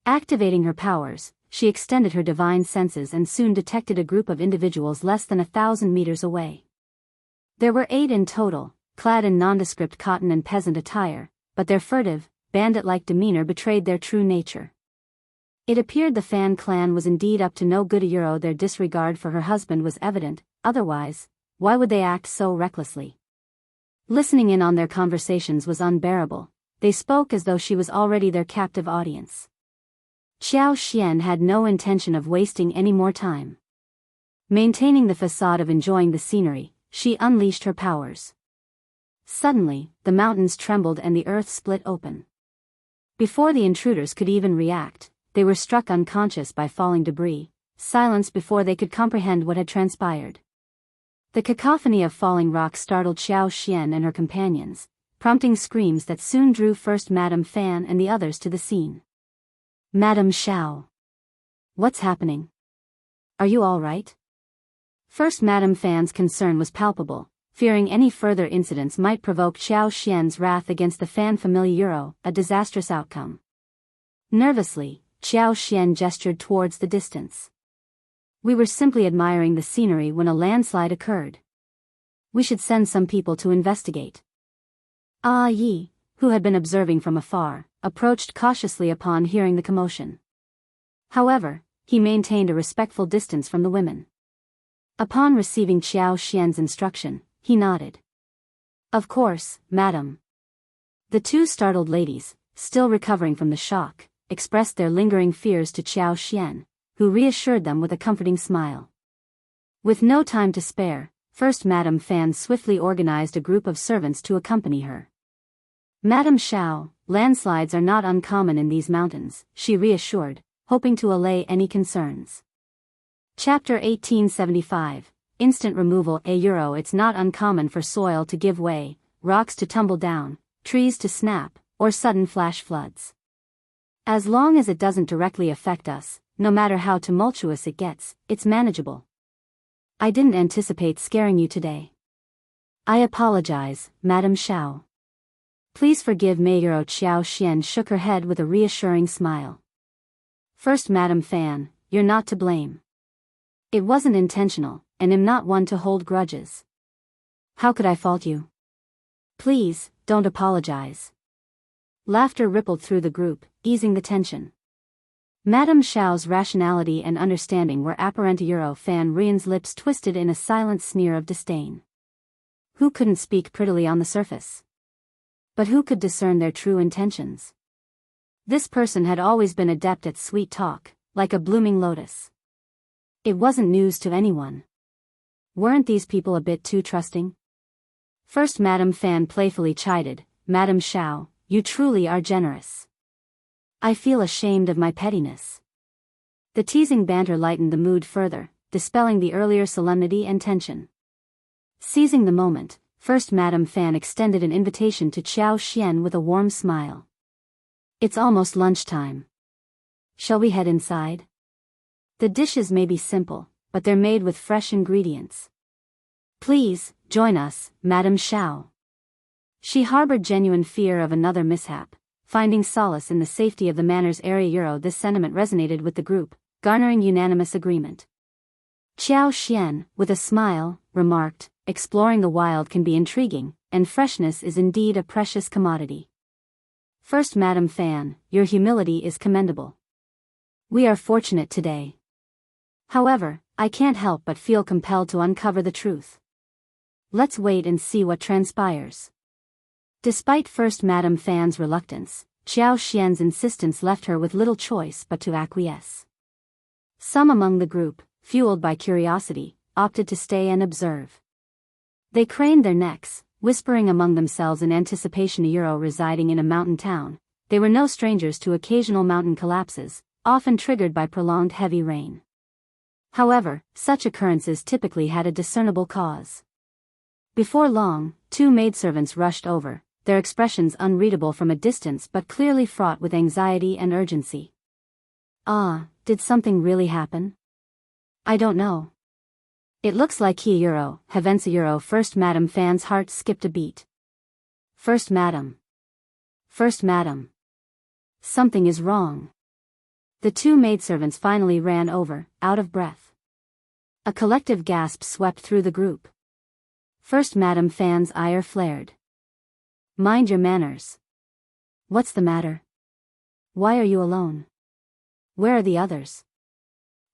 Activating her powers, she extended her divine senses and soon detected a group of individuals less than 1,000 meters away. There were 8 in total, clad in nondescript cotton and peasant attire, but their furtive, bandit-like demeanor betrayed their true nature. It appeared the Fan clan was indeed up to no good. Euro. Their disregard for her husband was evident, otherwise, why would they act so recklessly? Listening in on their conversations was unbearable. They spoke as though she was already their captive audience. Qiao Xian had no intention of wasting any more time. Maintaining the facade of enjoying the scenery, she unleashed her powers. Suddenly, the mountains trembled and the earth split open. Before the intruders could even react, they were struck unconscious by falling debris, silenced before they could comprehend what had transpired. The cacophony of falling rocks startled Qiao Xian and her companions, prompting screams that soon drew First Madame Fan and the others to the scene. "Madame Xiao. What's happening? Are you all right?" First Madame Fan's concern was palpable, fearing any further incidents might provoke Qiao Xian's wrath against the Fan family. Euro. A disastrous outcome. Nervously, Qiao Xian gestured towards the distance. "We were simply admiring the scenery when a landslide occurred. We should send some people to investigate." Ah Yi, who had been observing from afar, approached cautiously upon hearing the commotion. However, he maintained a respectful distance from the women. Upon receiving Qiao Xian's instruction, he nodded. "Of course, madam." The two startled ladies, still recovering from the shock, expressed their lingering fears to Qiao Xian, who reassured them with a comforting smile. With no time to spare, First Madame Fan swiftly organized a group of servants to accompany her. Madame Xiao, landslides are not uncommon in these mountains, she reassured, hoping to allay any concerns. Chapter 1875, Instant Removal. €. It's not uncommon for soil to give way, rocks to tumble down, trees to snap, or sudden flash floods. As long as it doesn't directly affect us, no matter how tumultuous it gets, it's manageable. I didn't anticipate scaring you today. I apologize, Madame Xiao. Please forgive me. Xiao Xian shook her head with a reassuring smile. First Madame Fan, you're not to blame. It wasn't intentional, and I'm not one to hold grudges. How could I fault you? Please, don't apologize. Laughter rippled through the group, easing the tension. Madame Xiao's rationality and understanding were apparent. Fan Rian's lips twisted in a silent sneer of disdain. Who couldn't speak prettily on the surface? But who could discern their true intentions? This person had always been adept at sweet talk, like a blooming lotus. It wasn't news to anyone. Weren't these people a bit too trusting? First Madame Fan playfully chided, Madame Xiao, you truly are generous. I feel ashamed of my pettiness. The teasing banter lightened the mood further, dispelling the earlier solemnity and tension. Seizing the moment, First Madame Fan extended an invitation to Xiao Xian with a warm smile. It's almost lunchtime. Shall we head inside? The dishes may be simple, but they're made with fresh ingredients. Please, join us, Madame Xiao. She harbored genuine fear of another mishap, finding solace in the safety of the manor's area. This sentiment resonated with the group, garnering unanimous agreement. Xiao Xian, with a smile, remarked, exploring the wild can be intriguing, and freshness is indeed a precious commodity. First Madame Fan, your humility is commendable. We are fortunate today. However, I can't help but feel compelled to uncover the truth. Let's wait and see what transpires. Despite First Madame Fan's reluctance, Xiao Xian's insistence left her with little choice but to acquiesce. Some among the group, fueled by curiosity, opted to stay and observe. They craned their necks, whispering among themselves in anticipation. Residing in a mountain town, they were no strangers to occasional mountain collapses, often triggered by prolonged heavy rain. However, such occurrences typically had a discernible cause. Before long, two maidservants rushed over, their expressions unreadable from a distance but clearly fraught with anxiety and urgency. Did something really happen? I don't know. It looks like Hevensa. First Madame Fan's heart skipped a beat. First Madame. Something is wrong. The two maidservants finally ran over, out of breath. A collective gasp swept through the group. First Madame Fan's ire flared. Mind your manners. What's the matter? Why are you alone? Where are the others?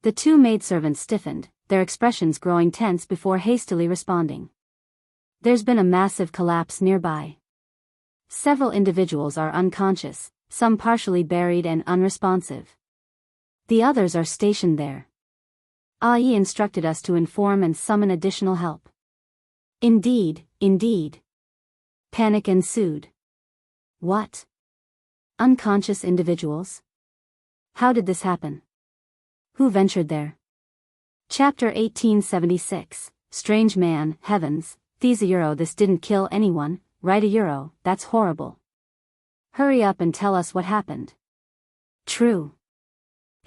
The two maidservants stiffened, their expressions growing tense before hastily responding. There's been a massive collapse nearby. Several individuals are unconscious, some partially buried and unresponsive. The others are stationed there. Yi instructed us to inform and summon additional help. Indeed. Panic ensued. What? Unconscious individuals? How did this happen? Who ventured there? Chapter 1876, Strange Man. Heavens, Thesa. This didn't kill anyone, right? That's horrible. Hurry up and tell us what happened. True.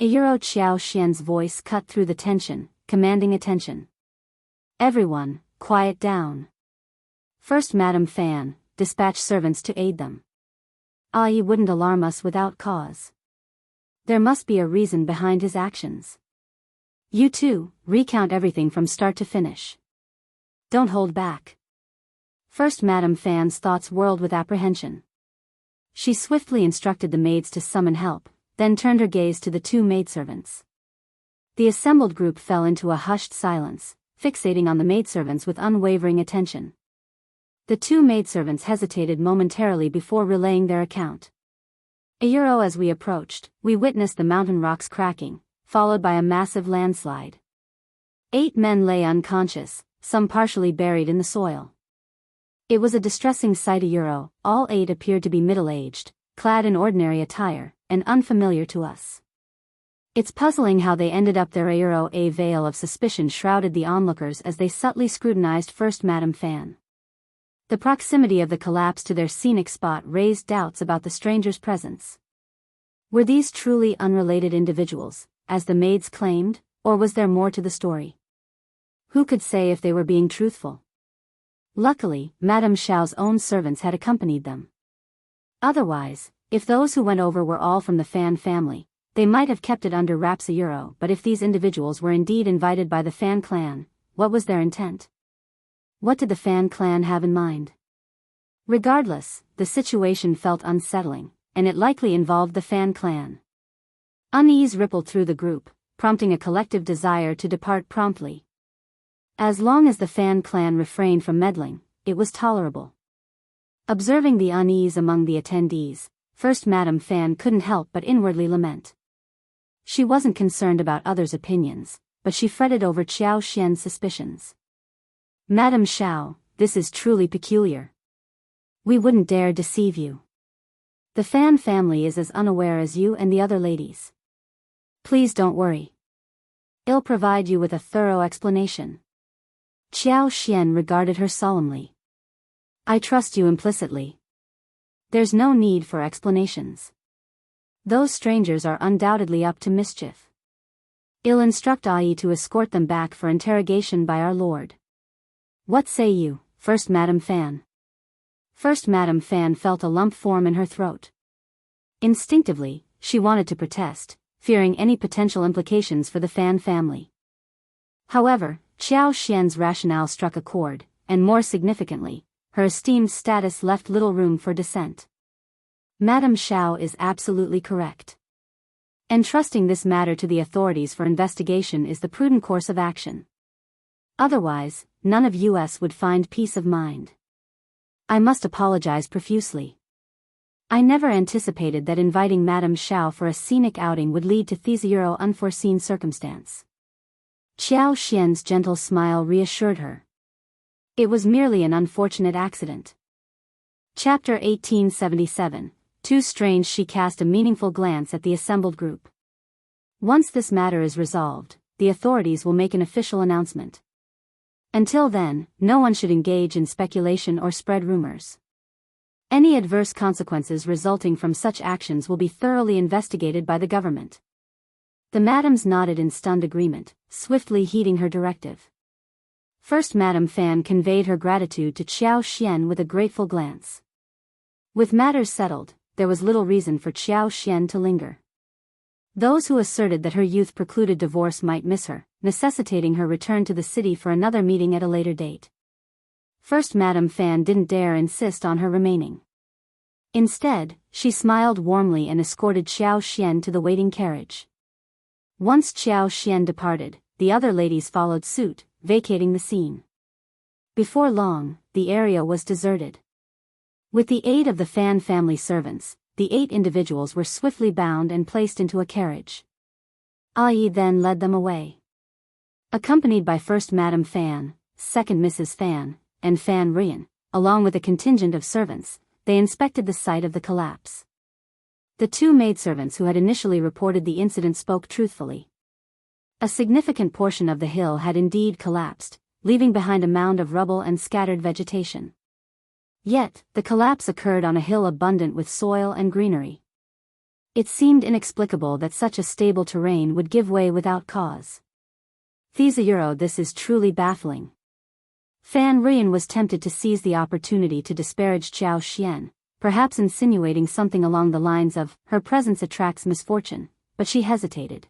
Xiao Xian's voice cut through the tension, commanding attention. Everyone, quiet down. First Madame Fan, dispatch servants to aid them. Yi wouldn't alarm us without cause. There must be a reason behind his actions. You two, recount everything from start to finish. Don't hold back. First Madame Fan's thoughts whirled with apprehension. She swiftly instructed the maids to summon help, then turned her gaze to the two maidservants. The assembled group fell into a hushed silence, fixating on the maidservants with unwavering attention. The two maidservants hesitated momentarily before relaying their account. As we approached, we witnessed the mountain rocks cracking, followed by a massive landslide. 8 men lay unconscious, some partially buried in the soil. It was a distressing sight. All 8 appeared to be middle-aged, clad in ordinary attire, and unfamiliar to us. It's puzzling how they ended up there. A veil of suspicion shrouded the onlookers as they subtly scrutinized First Madam Fan. The proximity of the collapse to their scenic spot raised doubts about the stranger's presence. Were these truly unrelated individuals, as the maids claimed, or was there more to the story? Who could say if they were being truthful? Luckily, Madame Xiao's own servants had accompanied them. Otherwise, if those who went over were all from the Fan family, they might have kept it under wraps. But if these individuals were indeed invited by the Fan clan, what was their intent? What did the Fan clan have in mind? Regardless, the situation felt unsettling, and it likely involved the Fan clan. Unease rippled through the group, prompting a collective desire to depart promptly. As long as the Fan clan refrained from meddling, it was tolerable. Observing the unease among the attendees, First Madam Fan couldn't help but inwardly lament. She wasn't concerned about others' opinions, but she fretted over Xiao Xian's suspicions. Madame Xiao, this is truly peculiar. We wouldn't dare deceive you. The Fan family is as unaware as you and the other ladies. Please don't worry. I'll provide you with a thorough explanation. Xiao Xian regarded her solemnly. I trust you implicitly. There's no need for explanations. Those strangers are undoubtedly up to mischief. I'll instruct Ai to escort them back for interrogation by our lord. What say you, First Madam Fan? First Madam Fan felt a lump form in her throat. Instinctively, she wanted to protest, fearing any potential implications for the Fan family. However, Xiao Xian's rationale struck a chord, and more significantly, her esteemed status left little room for dissent. Madame Xiao is absolutely correct. Entrusting this matter to the authorities for investigation is the prudent course of action. Otherwise, none of us would find peace of mind. I must apologize profusely. I never anticipated that inviting Madame Xiao for a scenic outing would lead to this unforeseen circumstance. Xiao Xian's gentle smile reassured her. It was merely an unfortunate accident. Chapter 1877. Too strange. She cast a meaningful glance at the assembled group. Once this matter is resolved, the authorities will make an official announcement. Until then, no one should engage in speculation or spread rumors. Any adverse consequences resulting from such actions will be thoroughly investigated by the government. The madams nodded in stunned agreement, swiftly heeding her directive. First Madam Fan conveyed her gratitude to Xiao Xian with a grateful glance. With matters settled, there was little reason for Xiao Xian to linger. Those who asserted that her youth precluded divorce might miss her, necessitating her return to the city for another meeting at a later date. First Madam Fan didn't dare insist on her remaining. Instead, she smiled warmly and escorted Xiao Xian to the waiting carriage. Once Xiao Xian departed, the other ladies followed suit, vacating the scene. Before long, the area was deserted. With the aid of the Fan family servants, the 8 individuals were swiftly bound and placed into a carriage. Ai then led them away. Accompanied by First Madam Fan, Second Mrs. Fan, and Fan Rian, along with a contingent of servants, they inspected the site of the collapse. The 2 maidservants who had initially reported the incident spoke truthfully. A significant portion of the hill had indeed collapsed, leaving behind a mound of rubble and scattered vegetation. Yet, the collapse occurred on a hill abundant with soil and greenery. It seemed inexplicable that such a stable terrain would give way without cause. This is truly baffling. Fan Rian was tempted to seize the opportunity to disparage Xiao Xian, perhaps insinuating something along the lines of, her presence attracts misfortune, but she hesitated.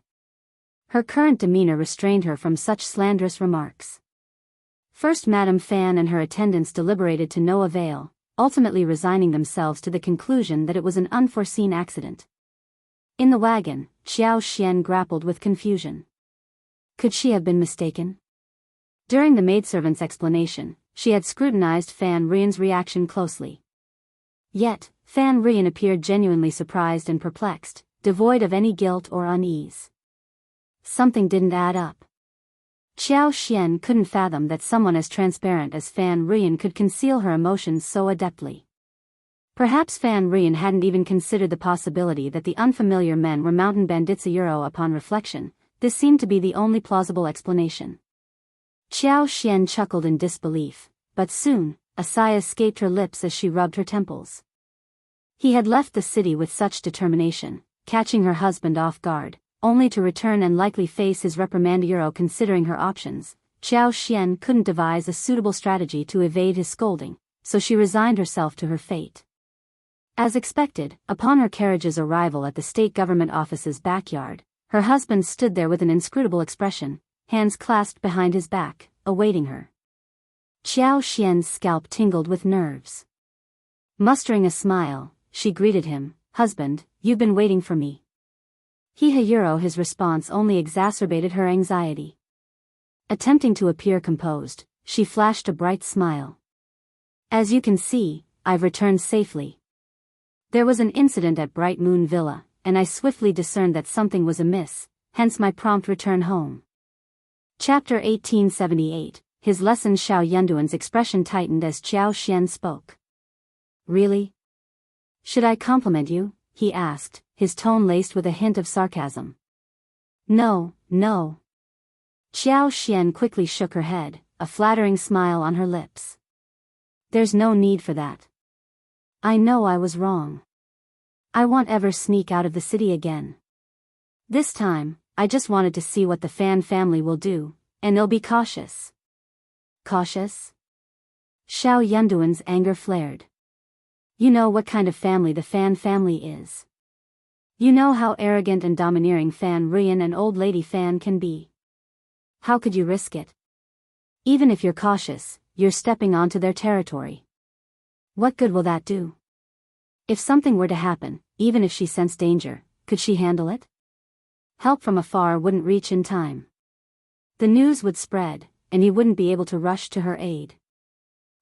Her current demeanor restrained her from such slanderous remarks. First Madam Fan and her attendants deliberated to no avail, ultimately resigning themselves to the conclusion that it was an unforeseen accident. In the wagon, Xiao Xian grappled with confusion. Could she have been mistaken? During the maidservant's explanation, she had scrutinized Fan Rian's reaction closely. Yet, Fan Rian appeared genuinely surprised and perplexed, devoid of any guilt or unease. Something didn't add up. Xiao Xian couldn't fathom that someone as transparent as Fan Ruyan could conceal her emotions so adeptly. Perhaps Fan Ruyan hadn't even considered the possibility that the unfamiliar men were mountain bandits. Upon reflection, this seemed to be the only plausible explanation. Xiao Xian chuckled in disbelief, but soon, a sigh escaped her lips as she rubbed her temples. He had left the city with such determination, catching her husband off guard, only to return and likely face his reprimand. Considering her options, Xiao Xian couldn't devise a suitable strategy to evade his scolding, so she resigned herself to her fate. As expected, upon her carriage's arrival at the state government office's backyard, her husband stood there with an inscrutable expression, hands clasped behind his back, awaiting her. Xiao Xian's scalp tingled with nerves. Mustering a smile, she greeted him, "Husband, you've been waiting for me." His response only exacerbated her anxiety. Attempting to appear composed, she flashed a bright smile. "As you can see, I've returned safely. There was an incident at Bright Moon Villa, and I swiftly discerned that something was amiss, hence my prompt return home." Chapter 1878, His Lesson. Xiao Yunduan's expression tightened as Xiao Xian spoke. "Really? Should I compliment you?" he asked, his tone laced with a hint of sarcasm. "No, no." Xiao Xian quickly shook her head, a flattering smile on her lips. "There's no need for that. I know I was wrong. I won't ever sneak out of the city again. This time, I just wanted to see what the Fan family will do, and they'll be cautious." "Cautious?" Xiao Yunduan's anger flared. "You know what kind of family the Fan family is. You know how arrogant and domineering Fan Ruyan and old lady Fan can be. How could you risk it? Even if you're cautious, you're stepping onto their territory. What good will that do? If something were to happen, even if she sensed danger, could she handle it? Help from afar wouldn't reach in time. The news would spread, and he wouldn't be able to rush to her aid."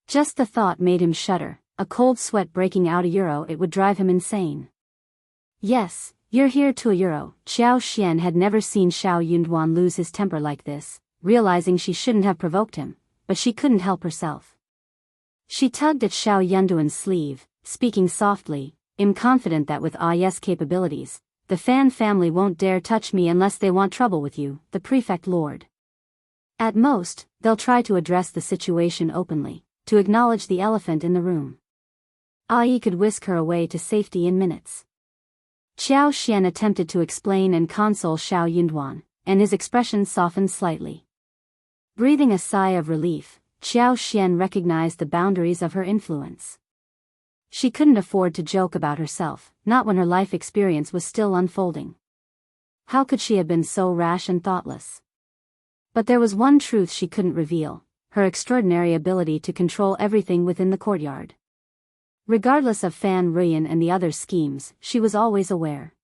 Just the thought made him shudder, a cold sweat breaking out. It would drive him insane. "Yes, you're here too." Xiao Xian had never seen Xiao Yunduan lose his temper like this, realizing she shouldn't have provoked him, but she couldn't help herself. She tugged at Xiao Yunduan's sleeve, speaking softly, "I'm confident that with Yes capabilities, the Fan family won't dare touch me unless they want trouble with you, the prefect lord. At most, they'll try to address the situation openly, to acknowledge the elephant in the room. Ai could whisk her away to safety in minutes." Xiao Xian attempted to explain and console Xiao Yunduan, and his expression softened slightly. Breathing a sigh of relief, Xiao Xian recognized the boundaries of her influence. She couldn't afford to joke about herself, not when her life experience was still unfolding. How could she have been so rash and thoughtless? But there was one truth she couldn't reveal, her extraordinary ability to control everything within the courtyard. Regardless of Fan Ruyan and the others' schemes, she was always aware.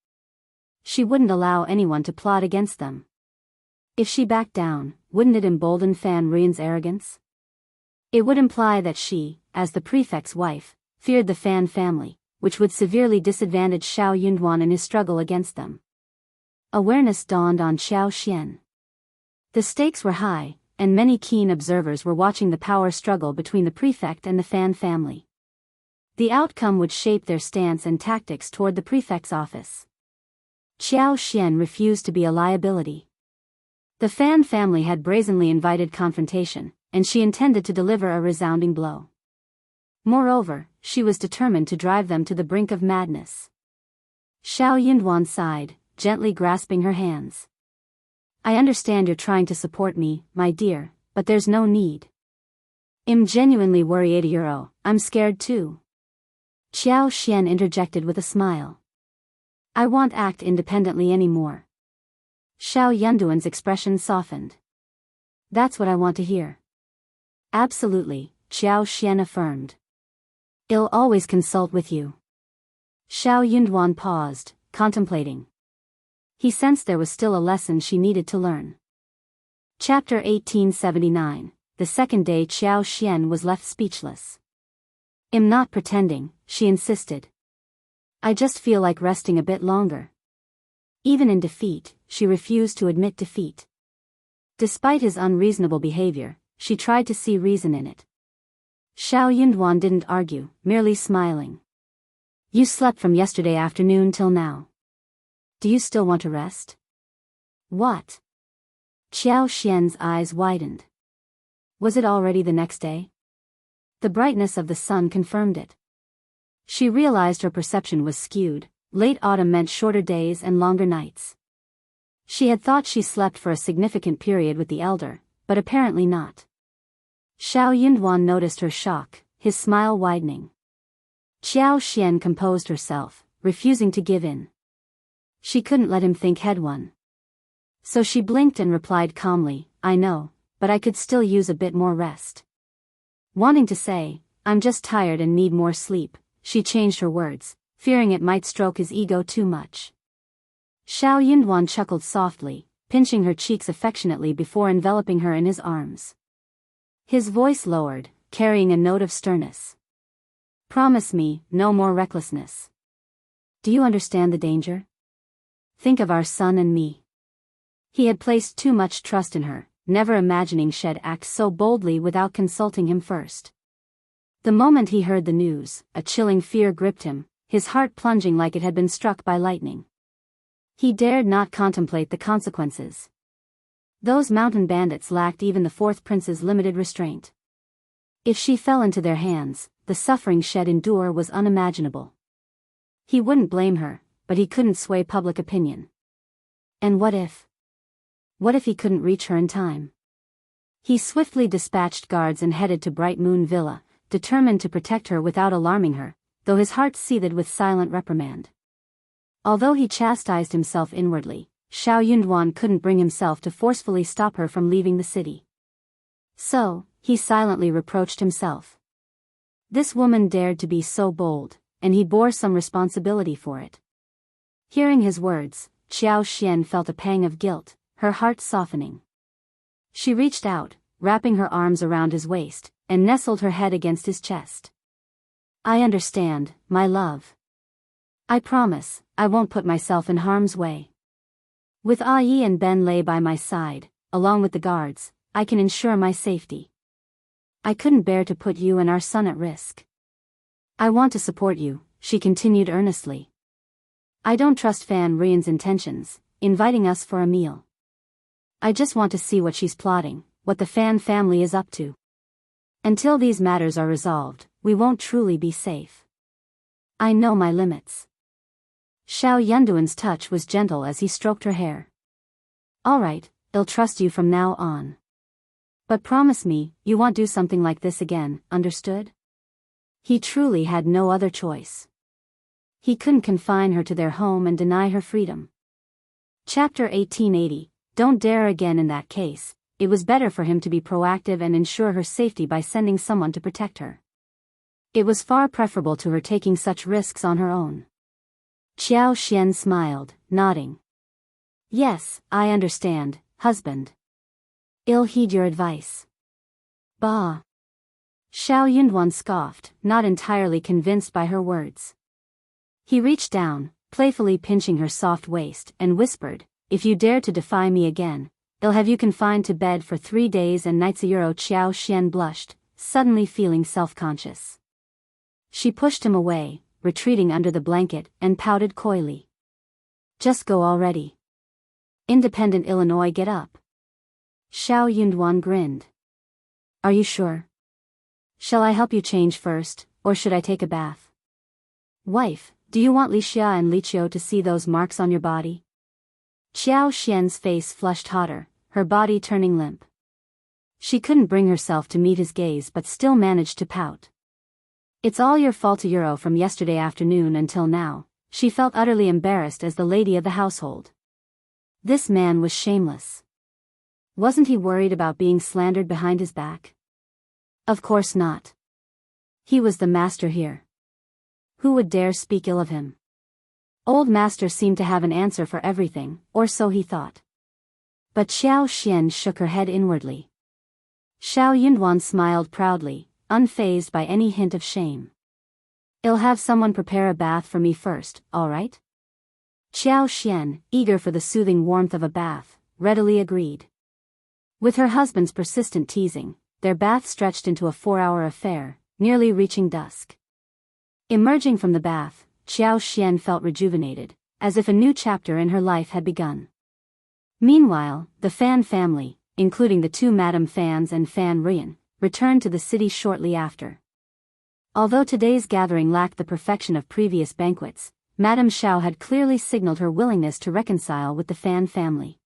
She wouldn't allow anyone to plot against them. If she backed down, wouldn't it embolden Fan Ruyan's arrogance? It would imply that she, as the prefect's wife, feared the Fan family, which would severely disadvantage Xiao Yunduan in his struggle against them. Awareness dawned on Xiao Xian. The stakes were high, and many keen observers were watching the power struggle between the prefect and the Fan family. The outcome would shape their stance and tactics toward the prefect's office. Xiao Xian refused to be a liability. The Fan family had brazenly invited confrontation, and she intended to deliver a resounding blow. Moreover, she was determined to drive them to the brink of madness. Xiao Yunduan sighed, gently grasping her hands. "I understand you're trying to support me, my dear, but there's no need. I'm genuinely worried. I'm scared too." Xiao Xian interjected with a smile. "I won't act independently anymore." Xiao Yunduan's expression softened. "That's what I want to hear." "Absolutely," Xiao Xian affirmed. "I'll always consult with you." Xiao Yunduan paused, contemplating. He sensed there was still a lesson she needed to learn. Chapter 1879, the second day. Xiao Xian was left speechless. "I'm not pretending," she insisted. "I just feel like resting a bit longer." Even in defeat, she refused to admit defeat. Despite his unreasonable behavior, she tried to see reason in it. Xiao Yunduan didn't argue, merely smiling. You slept from yesterday afternoon till now. Do you still want to rest? What? Qiao Xian's eyes widened. Was it already the next day? The brightness of the sun confirmed it. She realized her perception was skewed. Late autumn meant shorter days and longer nights. She had thought she slept for a significant period with the elder, but apparently not. Xiao Yunduan noticed her shock, his smile widening. Qiao Xian composed herself, refusing to give in. She couldn't let him think he'd won. So she blinked and replied calmly, I know, but I could still use a bit more rest. Wanting to say, I'm just tired and need more sleep, she changed her words, fearing it might stroke his ego too much. Xiao Yunduan chuckled softly, pinching her cheeks affectionately before enveloping her in his arms. His voice lowered, carrying a note of sternness. Promise me, no more recklessness. Do you understand the danger? Think of our son and me. He had placed too much trust in her, never imagining she'd act so boldly without consulting him first. The moment he heard the news, a chilling fear gripped him, his heart plunging like it had been struck by lightning. He dared not contemplate the consequences. Those mountain bandits lacked even the fourth prince's limited restraint. If she fell into their hands, the suffering she'd endure was unimaginable. He wouldn't blame her, but he couldn't sway public opinion. And what if? What if he couldn't reach her in time? He swiftly dispatched guards and headed to Bright Moon Villa, determined to protect her without alarming her, though his heart seethed with silent reprimand. Although he chastised himself inwardly, Xiao Yunduan couldn't bring himself to forcefully stop her from leaving the city. So, he silently reproached himself. This woman dared to be so bold, and he bore some responsibility for it. Hearing his words, Qiao Xian felt a pang of guilt, her heart softening. She reached out, wrapping her arms around his waist, and nestled her head against his chest. I understand, my love. I promise, I won't put myself in harm's way. With Ai and Ben Lei by my side, along with the guards, I can ensure my safety. I couldn't bear to put you and our son at risk. I want to support you, she continued earnestly. I don't trust Fan Rian's intentions, inviting us for a meal. I just want to see what she's plotting, what the Fan family is up to. Until these matters are resolved, we won't truly be safe. I know my limits. Xiao Yunduan's touch was gentle as he stroked her hair. All right, I'll trust you from now on. But promise me, you won't do something like this again, understood? He truly had no other choice. He couldn't confine her to their home and deny her freedom. Chapter 1880, Don't dare again. In that case, it was better for him to be proactive and ensure her safety by sending someone to protect her. It was far preferable to her taking such risks on her own. Qiao Xian smiled, nodding. Yes, I understand, husband. I'll heed your advice. Bah. Xiao Yunduan scoffed, not entirely convinced by her words. He reached down, playfully pinching her soft waist, and whispered, If you dare to defy me again, I'll have you confined to bed for 3 days and nights. Qiao Xian blushed, suddenly feeling self-conscious. She pushed him away, retreating under the blanket, and pouted coyly. Just go already. Independent Illinois, get up. Xiao Yunduan grinned. Are you sure? Shall I help you change first, or should I take a bath? Wife, do you want Li Xia and Li Qiu to see those marks on your body? Qiao Xian's face flushed hotter, her body turning limp. She couldn't bring herself to meet his gaze but still managed to pout. It's all your fault. From yesterday afternoon until now, she felt utterly embarrassed as the lady of the household. This man was shameless. Wasn't he worried about being slandered behind his back? Of course not. He was the master here. Who would dare speak ill of him? Old Master seemed to have an answer for everything, or so he thought. But Xiao Xian shook her head inwardly. Xiao Yunduan smiled proudly, unfazed by any hint of shame. I'll have someone prepare a bath for me first, all right? Xiao Xian, eager for the soothing warmth of a bath, readily agreed. With her husband's persistent teasing, their bath stretched into a 4-hour affair, nearly reaching dusk. Emerging from the bath, Xiao Xian felt rejuvenated, as if a new chapter in her life had begun. Meanwhile, the Fan family, including the two Madame Fans and Fan Rian, returned to the city shortly after. Although today's gathering lacked the perfection of previous banquets, Madame Xiao had clearly signaled her willingness to reconcile with the Fan family.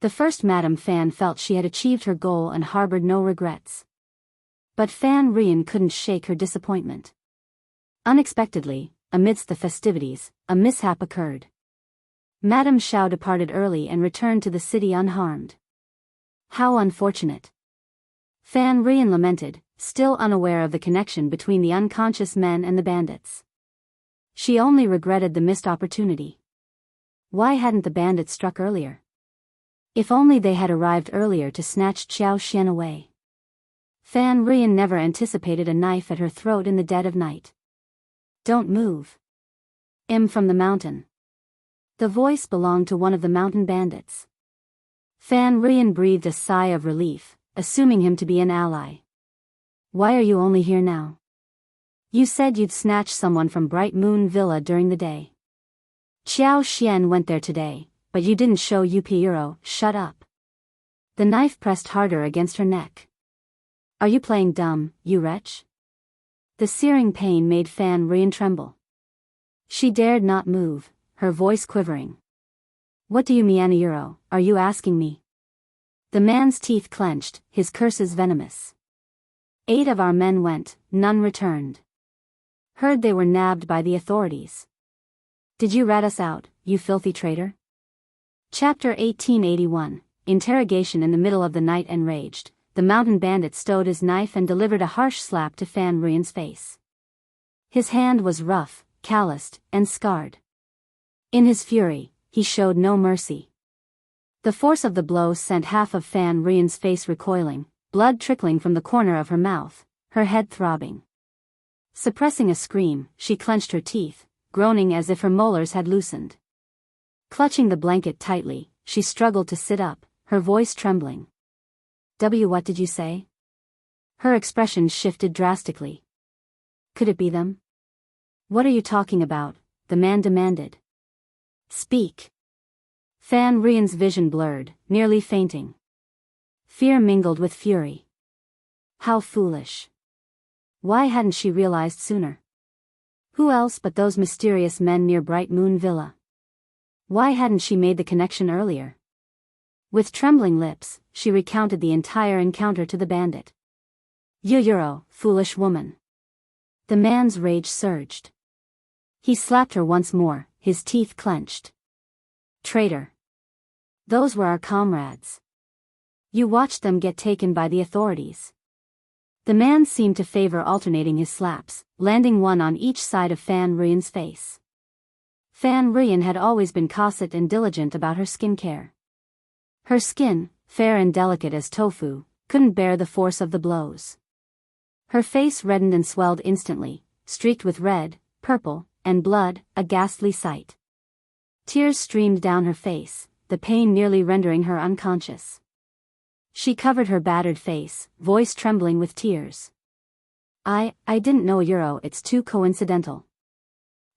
The first Madame Fan felt she had achieved her goal and harbored no regrets. But Fan Rian couldn't shake her disappointment. Unexpectedly, amidst the festivities, a mishap occurred. Madame Xiao departed early and returned to the city unharmed. How unfortunate! Fan Rian lamented, still unaware of the connection between the unconscious men and the bandits. She only regretted the missed opportunity. Why hadn't the bandits struck earlier? If only they had arrived earlier to snatch Xiao Xian away. Fan Rian never anticipated a knife at her throat in the dead of night. Don't move. From the mountain. The voice belonged to one of the mountain bandits. Fan Rian breathed a sigh of relief, assuming him to be an ally. Why are you only here now? You said you'd snatch someone from Bright Moon Villa during the day. Xiao Xian went there today, but you didn't show Euro. Shut up. The knife pressed harder against her neck. Are you playing dumb, you wretch? The searing pain made Fan Rian tremble. She dared not move, her voice quivering. What do you mean, Euro? Are you asking me? The man's teeth clenched, his curses venomous. 8 of our men went, none returned. Heard they were nabbed by the authorities. Did you rat us out, you filthy traitor? Chapter 1881, Interrogation. In the middle of the night, enraged, the mountain bandit stowed his knife and delivered a harsh slap to Fan Rian's face. His hand was rough, calloused, and scarred. In his fury, he showed no mercy. The force of the blow sent half of Fan Rian's face recoiling, blood trickling from the corner of her mouth, her head throbbing. Suppressing a scream, she clenched her teeth, groaning as if her molars had loosened. Clutching the blanket tightly, she struggled to sit up, her voice trembling. What did you say? Her expression shifted drastically. Could it be them? What are you talking about? The man demanded. Speak. Fan Rian's vision blurred, nearly fainting. Fear mingled with fury. How foolish. Why hadn't she realized sooner? Who else but those mysterious men near Bright Moon Villa? Why hadn't she made the connection earlier? With trembling lips, she recounted the entire encounter to the bandit. Euro, foolish woman. The man's rage surged. He slapped her once more, his teeth clenched. Traitor. Those were our comrades. You watched them get taken by the authorities. The man seemed to favor alternating his slaps, landing one on each side of Fan Rian's face. Fan Rian had always been cautious and diligent about her skincare. Her skin, fair and delicate as tofu, couldn't bear the force of the blows. Her face reddened and swelled instantly, streaked with red, purple, and blood, a ghastly sight. Tears streamed down her face, the pain nearly rendering her unconscious. She covered her battered face, voice trembling with tears. I didn't know Euro, it's too coincidental.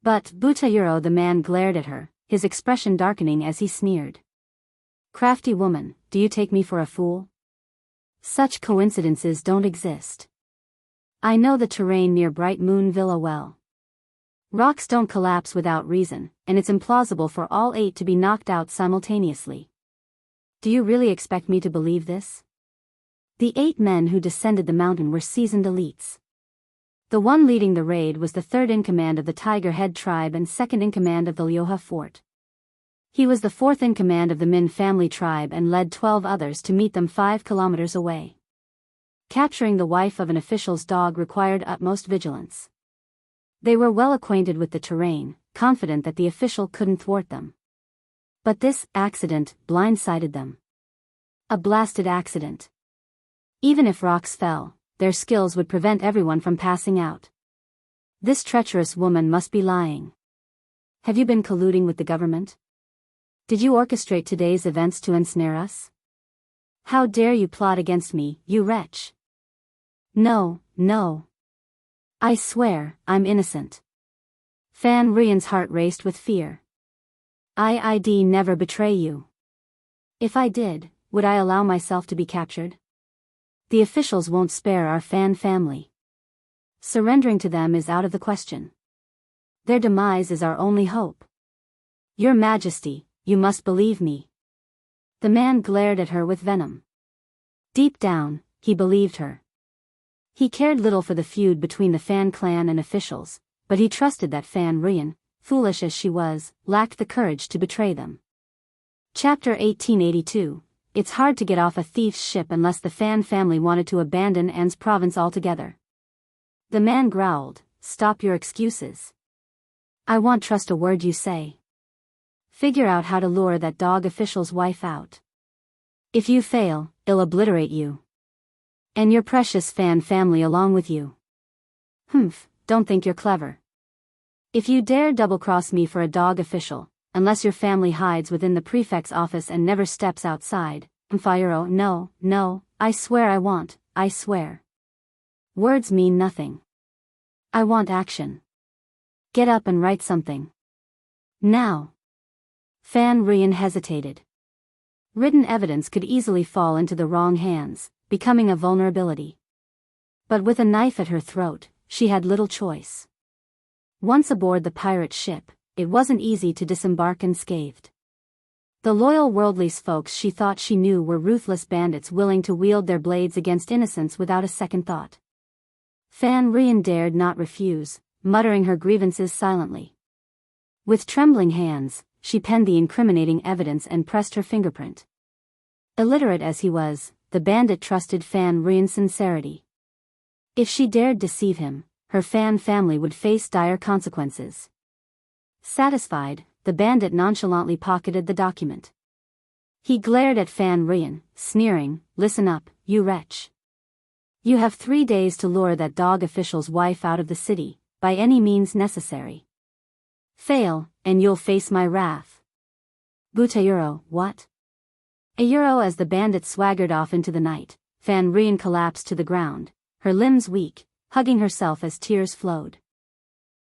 But, Buta Euro, the man glared at her, his expression darkening as he sneered. Crafty woman, do you take me for a fool? Such coincidences don't exist. I know the terrain near Bright Moon Villa well. Rocks don't collapse without reason, and it's implausible for all 8 to be knocked out simultaneously. Do you really expect me to believe this? The 8 men who descended the mountain were seasoned elites. The one leading the raid was the 3rd in command of the Tiger Head tribe and 2nd in command of the Lioha fort. He was the 4th in command of the Min family tribe and led 12 others to meet them 5 kilometers away. Capturing the wife of an official's dog required utmost vigilance. They were well acquainted with the terrain, confident that the official couldn't thwart them. But this accident blindsided them. A blasted accident. Even if rocks fell, their skills would prevent everyone from passing out. This treacherous woman must be lying. Have you been colluding with the government? Did you orchestrate today's events to ensnare us? How dare you plot against me, you wretch? No, no. I swear, I'm innocent. Fan Rian's heart raced with fear. I'd never betray you. If I did, would I allow myself to be captured? The officials won't spare our Fan family. Surrendering to them is out of the question. Their demise is our only hope. Your Majesty, you must believe me. The man glared at her with venom. Deep down, he believed her. He cared little for the feud between the Fan clan and officials, but he trusted that Fan Rian, foolish as she was, lacked the courage to betray them. Chapter 1882. It's hard to get off a thief's ship unless the Fan family wanted to abandon Anne's province altogether. The man growled, "Stop your excuses. I won't trust a word you say. Figure out how to lure that dog official's wife out. If you fail, I'll obliterate you. And your precious Fan family along with you. Humph, don't think you're clever. If you dare double-cross me for a dog official, unless your family hides within the prefect's office and never steps outside, Mfiro, no, I swear I won't, I swear. Words mean nothing. I want action. Get up and write something. Now." Fan Rian hesitated. Written evidence could easily fall into the wrong hands, becoming a vulnerability. But with a knife at her throat, she had little choice. Once aboard the pirate ship, it wasn't easy to disembark unscathed. The loyal worldly folks she thought she knew were ruthless bandits willing to wield their blades against innocents without a second thought. Fan Rian dared not refuse, muttering her grievances silently. With trembling hands, she penned the incriminating evidence and pressed her fingerprint. Illiterate as he was, the bandit trusted Fan Rian's sincerity. If she dared deceive him, her Fan family would face dire consequences. Satisfied, the bandit nonchalantly pocketed the document. He glared at Fan Rian, sneering, "Listen up, you wretch. You have 3 days to lure that dog official's wife out of the city, by any means necessary. Fail, and you'll face my wrath." "Butayuro, what?" A euro. As the bandit swaggered off into the night, Fan Rian collapsed to the ground, her limbs weak, hugging herself as tears flowed.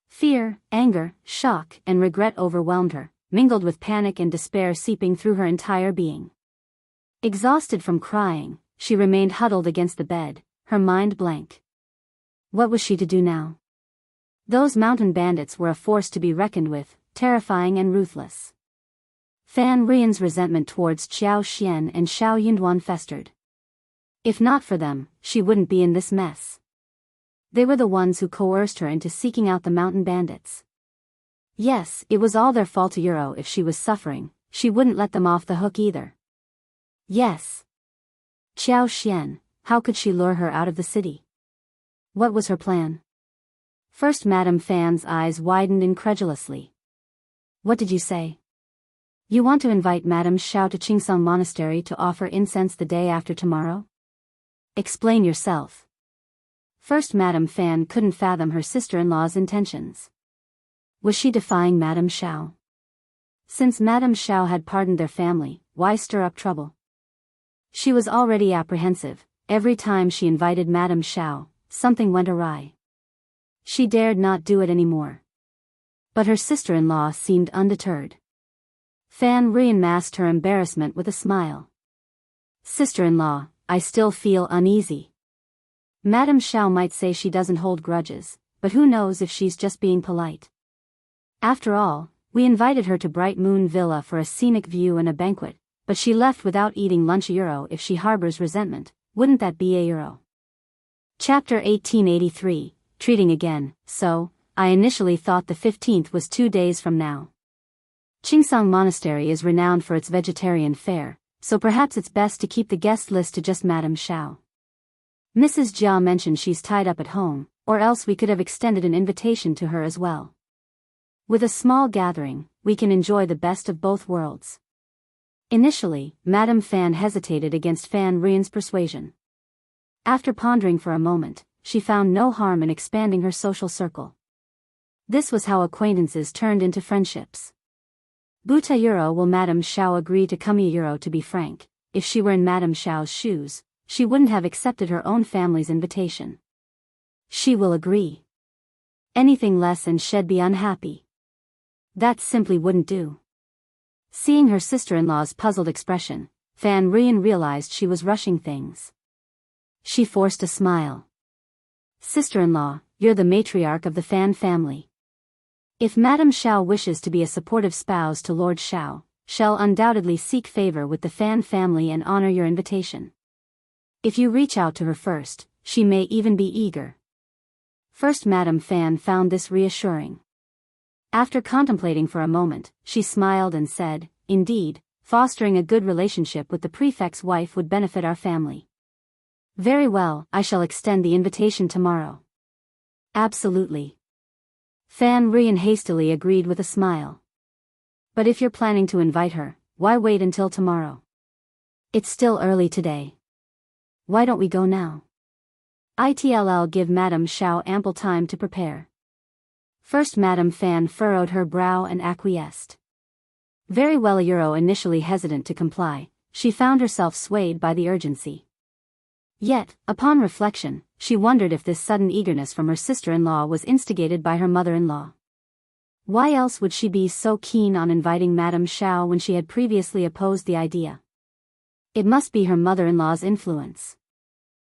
Fear, anger, shock, and regret overwhelmed her, mingled with panic and despair seeping through her entire being. Exhausted from crying, she remained huddled against the bed, her mind blank. What was she to do now? Those mountain bandits were a force to be reckoned with, terrifying and ruthless. Fan Rian's resentment towards Xiao Xian and Xiao Yunduan festered. If not for them, she wouldn't be in this mess. They were the ones who coerced her into seeking out the mountain bandits. Yes, it was all their fault. If she was suffering, she wouldn't let them off the hook either. Yes. Xiao Xian, how could she lure her out of the city? What was her plan? First, Madame Fan's eyes widened incredulously. "What did you say? You want to invite Madame Xiao to Qingsong Monastery to offer incense the day after tomorrow? Explain yourself." First, Madame Fan couldn't fathom her sister-in-law's intentions. Was she defying Madame Xiao? Since Madame Xiao had pardoned their family, why stir up trouble? She was already apprehensive. Every time she invited Madame Xiao, something went awry. She dared not do it anymore. But her sister-in-law seemed undeterred. Fan Rian masked her embarrassment with a smile. "Sister-in-law, I still feel uneasy. Madame Xiao might say she doesn't hold grudges, but who knows if she's just being polite. After all, we invited her to Bright Moon Villa for a scenic view and a banquet, but she left without eating lunch. If she harbors resentment, wouldn't that be a?" Chapter 1883. Treating again. "So, I initially thought the 15th was 2 days from now. Qingsong Monastery is renowned for its vegetarian fare, so perhaps it's best to keep the guest list to just Madame Xiao. Mrs. Jia mentioned she's tied up at home, or else we could have extended an invitation to her as well. With a small gathering, we can enjoy the best of both worlds." Initially, Madame Fan hesitated against Fan Rian's persuasion. After pondering for a moment, she found no harm in expanding her social circle. This was how acquaintances turned into friendships. "Butayuro, will Madame Xiao agree to come?" To be frank, if she were in Madame Xiao's shoes, she wouldn't have accepted her own family's invitation. She will agree. Anything less and she'd be unhappy. That simply wouldn't do. Seeing her sister-in-law's puzzled expression, Fan Rian realized she was rushing things. She forced a smile. Sister-in-law, you're the matriarch of the Fan family. If Madame Xiao wishes to be a supportive spouse to Lord Xiao, she'll undoubtedly seek favor with the Fan family and honor your invitation. If you reach out to her first, she may even be eager. First Madame Fan found this reassuring. After contemplating for a moment, she smiled and said, indeed, fostering a good relationship with the prefect's wife would benefit our family. Very well, I shall extend the invitation tomorrow. Absolutely. Fan Rian hastily agreed with a smile. But if you're planning to invite her, why wait until tomorrow? It's still early today. Why don't we go now? It'll give Madame Xiao ample time to prepare. First Madame Fan furrowed her brow and acquiesced. Very well. Initially hesitant to comply, she found herself swayed by the urgency. Yet, upon reflection, she wondered if this sudden eagerness from her sister-in-law was instigated by her mother-in-law. Why else would she be so keen on inviting Madame Xiao when she had previously opposed the idea? It must be her mother-in-law's influence.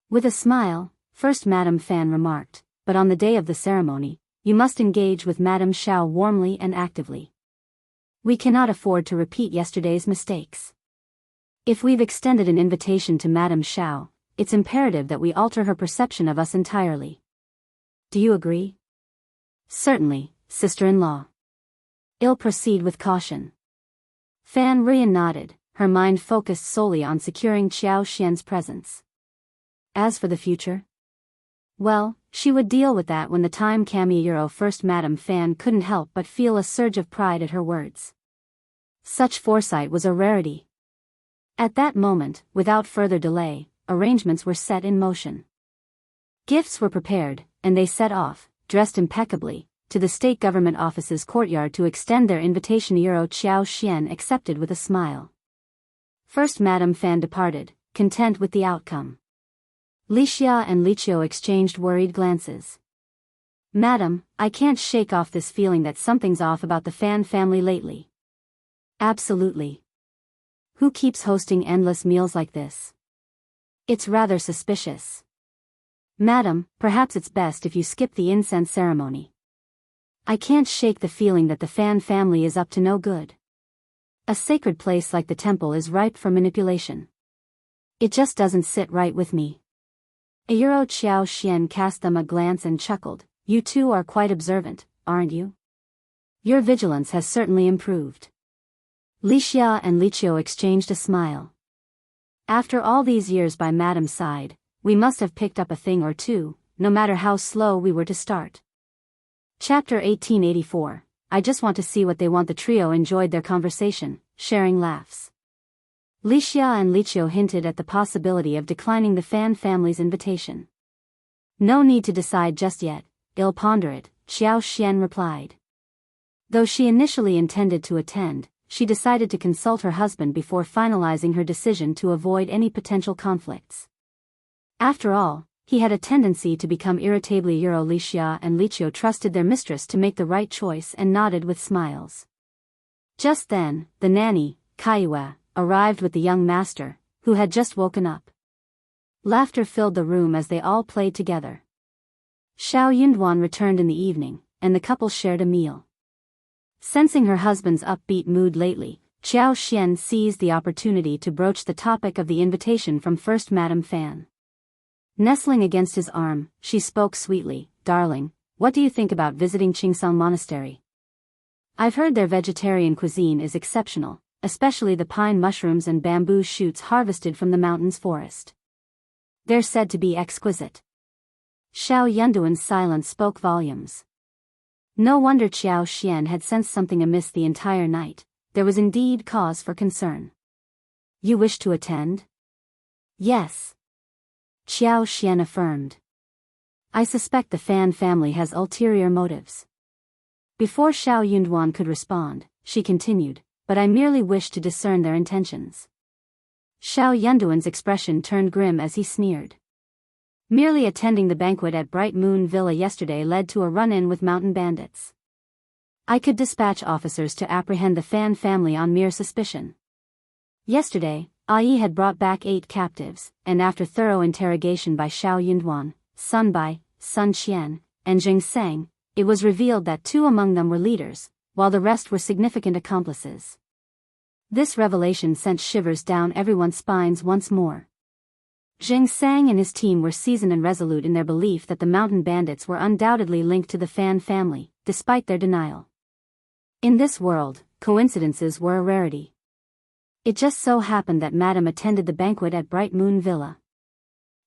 With a smile, first Madame Fan remarked, but on the day of the ceremony, you must engage with Madame Xiao warmly and actively. We cannot afford to repeat yesterday's mistakes. If we've extended an invitation to Madame Xiao, it's imperative that we alter her perception of us entirely. Do you agree? Certainly, sister-in-law. I'll proceed with caution. Fan Rian nodded, her mind focused solely on securing Qiao Xian's presence. As for the future? Well, she would deal with that when the time came. First Madame Fan couldn't help but feel a surge of pride at her words. Such foresight was a rarity. At that moment, without further delay, arrangements were set in motion. Gifts were prepared, and they set off, dressed impeccably, to the state government office's courtyard to extend their invitation. Qiao Xian accepted with a smile. First Madame Fan departed, content with the outcome. Li Xia and Li Qiu exchanged worried glances. Madam, I can't shake off this feeling that something's off about the Fan family lately. Absolutely. Who keeps hosting endless meals like this? It's rather suspicious. Madam, perhaps it's best if you skip the incense ceremony. I can't shake the feeling that the Fan family is up to no good. A sacred place like the temple is ripe for manipulation. It just doesn't sit right with me. Qiao Xian cast them a glance and chuckled. You two are quite observant, aren't you? Your vigilance has certainly improved. Li Xia and Li Qiu exchanged a smile. After all these years by Madame's side, we must have picked up a thing or two, no matter how slow we were to start. Chapter 1884. I just want to see what they want. The trio enjoyed their conversation, sharing laughs. Li Xia and Li Qiu hinted at the possibility of declining the Fan family's invitation. No need to decide just yet, I'll ponder it, Qiao Xian replied. Though she initially intended to attend, she decided to consult her husband before finalizing her decision to avoid any potential conflicts. After all, he had a tendency to become irritably Li Xia and Li Qiu trusted their mistress to make the right choice and nodded with smiles. Just then, the nanny, Kaiyue, arrived with the young master, who had just woken up. Laughter filled the room as they all played together. Xiao Yunduan returned in the evening, and the couple shared a meal. Sensing her husband's upbeat mood lately, Qiao Xian seized the opportunity to broach the topic of the invitation from First Madame Fan. Nestling against his arm, she spoke sweetly, Darling, what do you think about visiting Qingsong Monastery? I've heard their vegetarian cuisine is exceptional, especially the pine mushrooms and bamboo shoots harvested from the mountain's forest. They're said to be exquisite. Xiao Yunduan's silence spoke volumes. No wonder Qiao Xian had sensed something amiss the entire night. There was indeed cause for concern. You wish to attend? Yes. Qiao Xian affirmed. I suspect the Fan family has ulterior motives. Before Xiao Yunduan could respond, she continued, but I merely wish to discern their intentions. Xiao Yunduan's expression turned grim as he sneered. Merely attending the banquet at Bright Moon Villa yesterday led to a run-in with mountain bandits. I could dispatch officers to apprehend the Fan family on mere suspicion. Yesterday, Ai had brought back 8 captives, and after thorough interrogation by Xiao Yunduan, Sun Bai, Sun Qian, and Jing Sang, it was revealed that 2 among them were leaders, while the rest were significant accomplices. This revelation sent shivers down everyone's spines once more. Jing Sang and his team were seasoned and resolute in their belief that the mountain bandits were undoubtedly linked to the Fan family, despite their denial. In this world, coincidences were a rarity. It just so happened that Madame attended the banquet at Bright Moon Villa.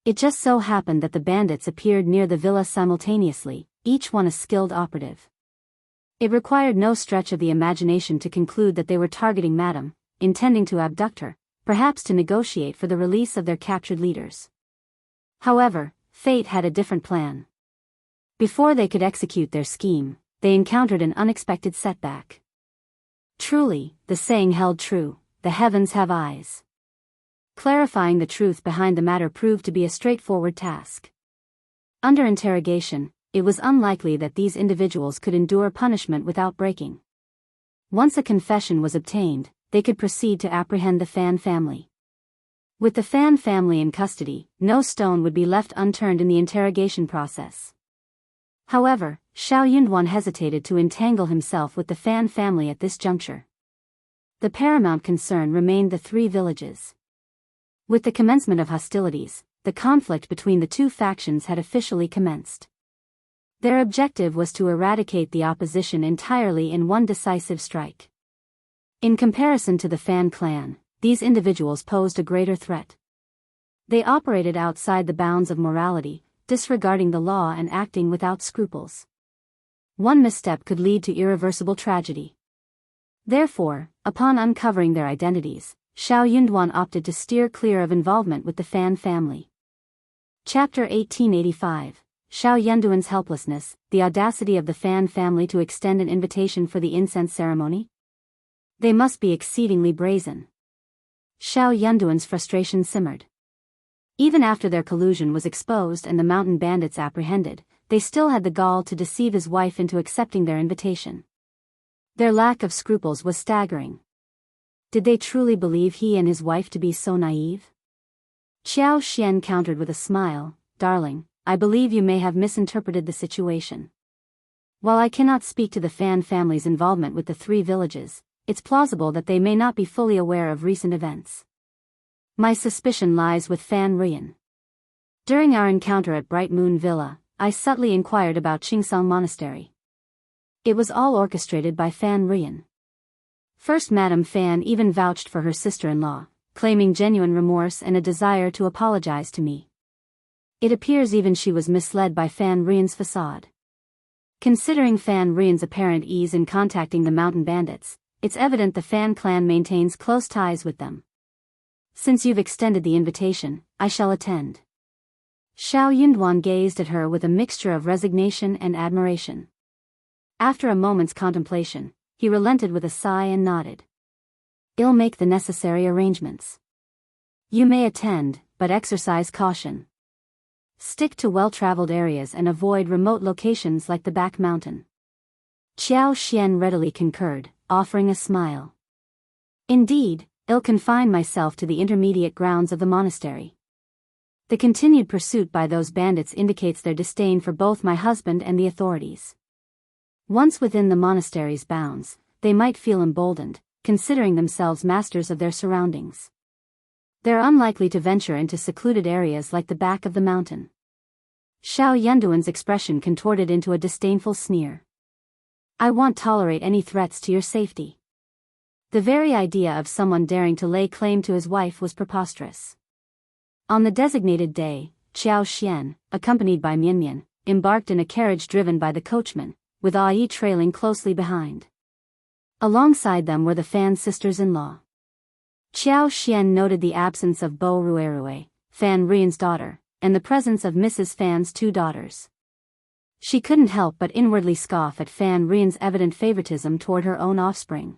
It just so happened that the bandits appeared near the villa simultaneously, each one a skilled operative. It required no stretch of the imagination to conclude that they were targeting Madame, intending to abduct her, perhaps to negotiate for the release of their captured leaders. However, fate had a different plan. Before they could execute their scheme, they encountered an unexpected setback. Truly, the saying held true, the heavens have eyes. Clarifying the truth behind the matter proved to be a straightforward task. Under interrogation, it was unlikely that these individuals could endure punishment without breaking. Once a confession was obtained, they could proceed to apprehend the Fan family. With the Fan family in custody, no stone would be left unturned in the interrogation process. However, Xiao Yunduan hesitated to entangle himself with the Fan family at this juncture. The paramount concern remained the 3 villages. With the commencement of hostilities, the conflict between the 2 factions had officially commenced. Their objective was to eradicate the opposition entirely in one decisive strike. In comparison to the Fan clan, these individuals posed a greater threat. They operated outside the bounds of morality, disregarding the law and acting without scruples. One misstep could lead to irreversible tragedy. Therefore, upon uncovering their identities, Xiao Yunduan opted to steer clear of involvement with the Fan family. Chapter 1885. Xiao Yunduan's helplessness, the audacity of the Fan family to extend an invitation for the incense ceremony? They must be exceedingly brazen. Xiao Yunduan's frustration simmered. Even after their collusion was exposed and the mountain bandits apprehended, they still had the gall to deceive his wife into accepting their invitation. Their lack of scruples was staggering. Did they truly believe he and his wife to be so naive? Qiao Xian countered with a smile, "Darling, I believe you may have misinterpreted the situation. While I cannot speak to the Fan family's involvement with the 3 villages, it's plausible that they may not be fully aware of recent events. My suspicion lies with Fan Ruyan. During our encounter at Bright Moon Villa, I subtly inquired about Qingsong Monastery. It was all orchestrated by Fan Ruyan. First Madame Fan even vouched for her sister-in-law, claiming genuine remorse and a desire to apologize to me. It appears even she was misled by Fan Ruyan's facade. Considering Fan Ruyan's apparent ease in contacting the mountain bandits, it's evident the Fan clan maintains close ties with them. Since you've extended the invitation, I shall attend." Xiao Yunduan gazed at her with a mixture of resignation and admiration. After a moment's contemplation, he relented with a sigh and nodded. "I'll make the necessary arrangements. You may attend, but exercise caution. Stick to well-traveled areas and avoid remote locations like the back mountain." Qiao Xian readily concurred, offering a smile. "Indeed, I'll confine myself to the intermediate grounds of the monastery. The continued pursuit by those bandits indicates their disdain for both my husband and the authorities. Once within the monastery's bounds, they might feel emboldened, considering themselves masters of their surroundings. They're unlikely to venture into secluded areas like the back of the mountain." Xiao Yunduan's expression contorted into a disdainful sneer. "I won't tolerate any threats to your safety." The very idea of someone daring to lay claim to his wife was preposterous. On the designated day, Qiao Xian, accompanied by Mianmian, embarked in a carriage driven by the coachman, with Ai trailing closely behind. Alongside them were the Fan sisters-in-law. Qiao Xian noted the absence of Bo Ruerue, Fan Ruyan's daughter, and the presence of Mrs. Fan's 2 daughters. She couldn't help but inwardly scoff at Fan Ruyan's evident favoritism toward her own offspring.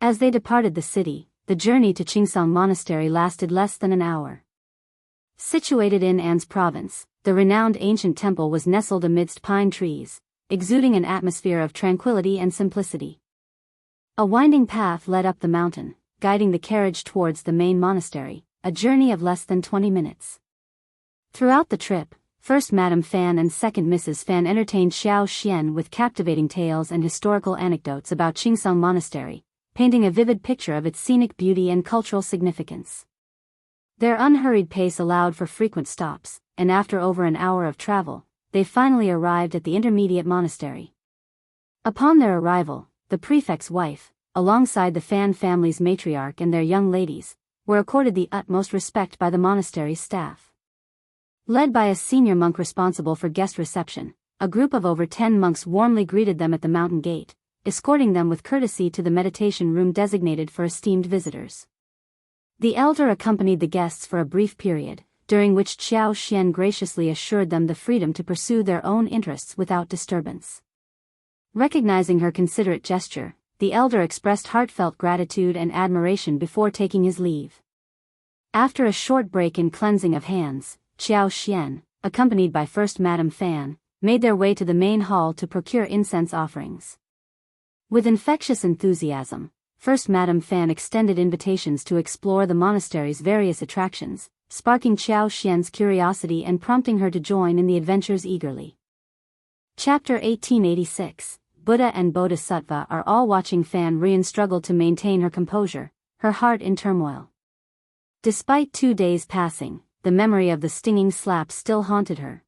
As they departed the city, the journey to Qingsong Monastery lasted less than an hour. Situated in An's province, the renowned ancient temple was nestled amidst pine trees, exuding an atmosphere of tranquility and simplicity. A winding path led up the mountain, guiding the carriage towards the main monastery, a journey of less than 20 minutes. Throughout the trip, First Madame Fan and Second Mrs. Fan entertained Xiao Xian with captivating tales and historical anecdotes about Qingsong Monastery, painting a vivid picture of its scenic beauty and cultural significance. Their unhurried pace allowed for frequent stops, and after over an hour of travel, they finally arrived at the intermediate monastery. Upon their arrival, the prefect's wife, alongside the Fan family's matriarch and their young ladies, were accorded the utmost respect by the monastery's staff. Led by a senior monk responsible for guest reception, a group of over 10 monks warmly greeted them at the mountain gate, escorting them with courtesy to the meditation room designated for esteemed visitors. The elder accompanied the guests for a brief period, during which Xiao Xian graciously assured them the freedom to pursue their own interests without disturbance. Recognizing her considerate gesture, the elder expressed heartfelt gratitude and admiration before taking his leave. After a short break in cleansing of hands, Xiao Xian, accompanied by First Madame Fan, made their way to the main hall to procure incense offerings. With infectious enthusiasm, First Madame Fan extended invitations to explore the monastery's various attractions, sparking Xiao Xian's curiosity and prompting her to join in the adventures eagerly. Chapter 1886. Buddha and Bodhisattva are all watching Fan Rian struggle to maintain her composure, her heart in turmoil. Despite 2 days passing, the memory of the stinging slap still haunted her.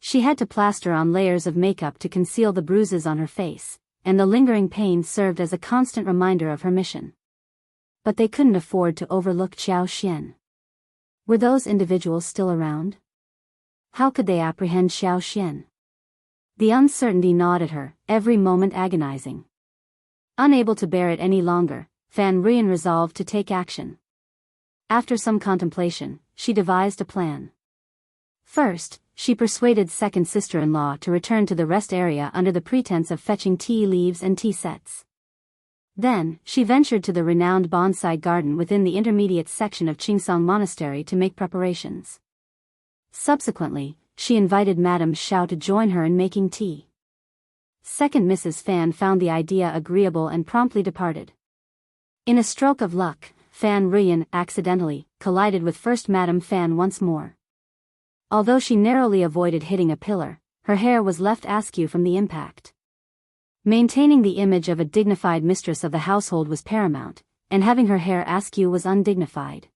She had to plaster on layers of makeup to conceal the bruises on her face, and the lingering pain served as a constant reminder of her mission. But they couldn't afford to overlook Xiao Xian. Were those individuals still around? How could they apprehend Xiao Xian? The uncertainty gnawed at her, every moment agonizing. Unable to bear it any longer, Fan Rian resolved to take action. After some contemplation, she devised a plan. First, she persuaded second sister-in-law to return to the rest area under the pretense of fetching tea leaves and tea sets. Then, she ventured to the renowned bonsai garden within the intermediate section of Qingsong Monastery to make preparations. Subsequently, she invited Madame Xiao to join her in making tea. Second Mrs. Fan found the idea agreeable and promptly departed. In a stroke of luck, Fan Rian accidentally collided with First Madame Fan once more. Although she narrowly avoided hitting a pillar, her hair was left askew from the impact. Maintaining the image of a dignified mistress of the household was paramount, and having her hair askew was undignified.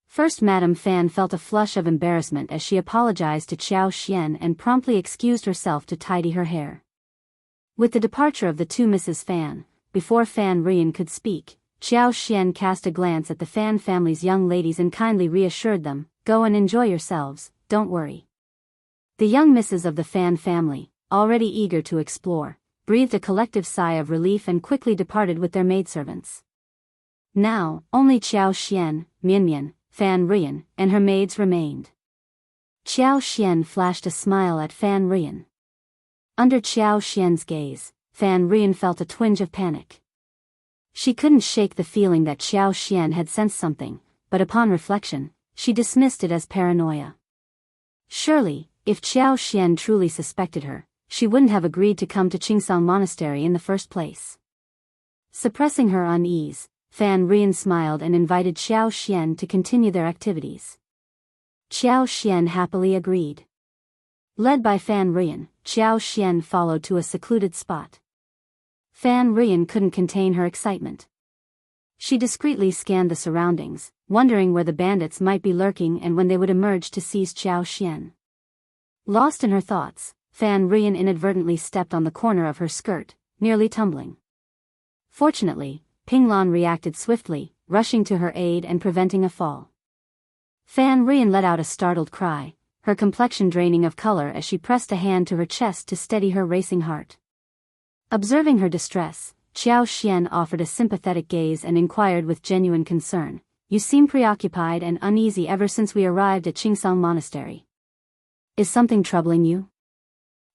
First Madame Fan felt a flush of embarrassment as she apologized to Xiao Xian and promptly excused herself to tidy her hair. With the departure of the two Mrs. Fan, before Fan Rian could speak, Xiao Xian cast a glance at the Fan family's young ladies and kindly reassured them, "Go and enjoy yourselves, don't worry." The young misses of the Fan family, already eager to explore, breathed a collective sigh of relief and quickly departed with their maidservants. Now, only Xiao Xian, Mian, Fan Rian, and her maids remained. Xiao Xian flashed a smile at Fan Rian. Under Xiao Xian's gaze, Fan Rian felt a twinge of panic. She couldn't shake the feeling that Xiao Xian had sensed something, but upon reflection, she dismissed it as paranoia. Surely, if Xiao Xian truly suspected her, she wouldn't have agreed to come to Qingsong Monastery in the first place. Suppressing her unease, Fan Rian smiled and invited Xiao Xian to continue their activities. Xiao Xian happily agreed. Led by Fan Rian, Xiao Xian followed to a secluded spot. Fan Rian couldn't contain her excitement. She discreetly scanned the surroundings, wondering where the bandits might be lurking and when they would emerge to seize Xiao Xian. Lost in her thoughts, Fan Rian inadvertently stepped on the corner of her skirt, nearly tumbling. Fortunately, Pinglan reacted swiftly, rushing to her aid and preventing a fall. Fan Rian let out a startled cry, her complexion draining of color as she pressed a hand to her chest to steady her racing heart. Observing her distress, Xiao Xian offered a sympathetic gaze and inquired with genuine concern, "You seem preoccupied and uneasy ever since we arrived at Qingsong Monastery. Is something troubling you?"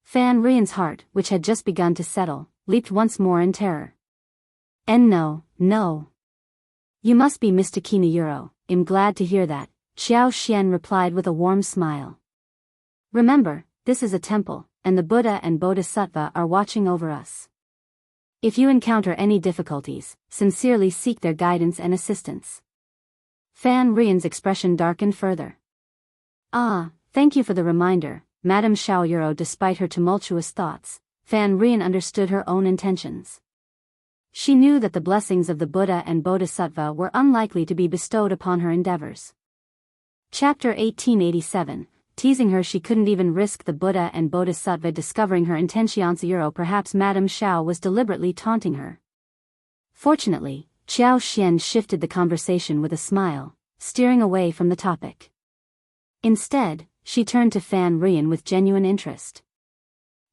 Fan Rian's heart, which had just begun to settle, leaped once more in terror. "And no. You must be Mr. Kinayuro. I'm glad to hear that, Xiao Xian replied with a warm smile. Remember, this is a temple, and the Buddha and Bodhisattva are watching over us. If you encounter any difficulties, sincerely seek their guidance and assistance. Fan Rian's expression darkened further. Ah, thank you for the reminder, Madame Xiaoyuro. Despite her tumultuous thoughts, Fan Rian understood her own intentions. She knew that the blessings of the Buddha and Bodhisattva were unlikely to be bestowed upon her endeavors. Chapter 1887, teasing her she couldn't even risk the Buddha and Bodhisattva discovering her intentions. Perhaps Madame Xiao was deliberately taunting her. Fortunately, Xiao Xian shifted the conversation with a smile, steering away from the topic. Instead, she turned to Fan Rian with genuine interest.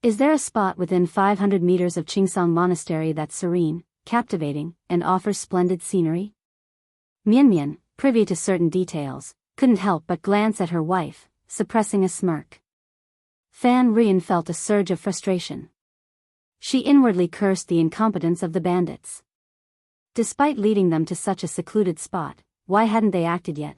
Is there a spot within 500 meters of Qingsong Monastery that's serene, captivating, and offers splendid scenery? Mian, privy to certain details, couldn't help but glance at her wife, suppressing a smirk. Fan Rian felt a surge of frustration. She inwardly cursed the incompetence of the bandits. Despite leading them to such a secluded spot, why hadn't they acted yet?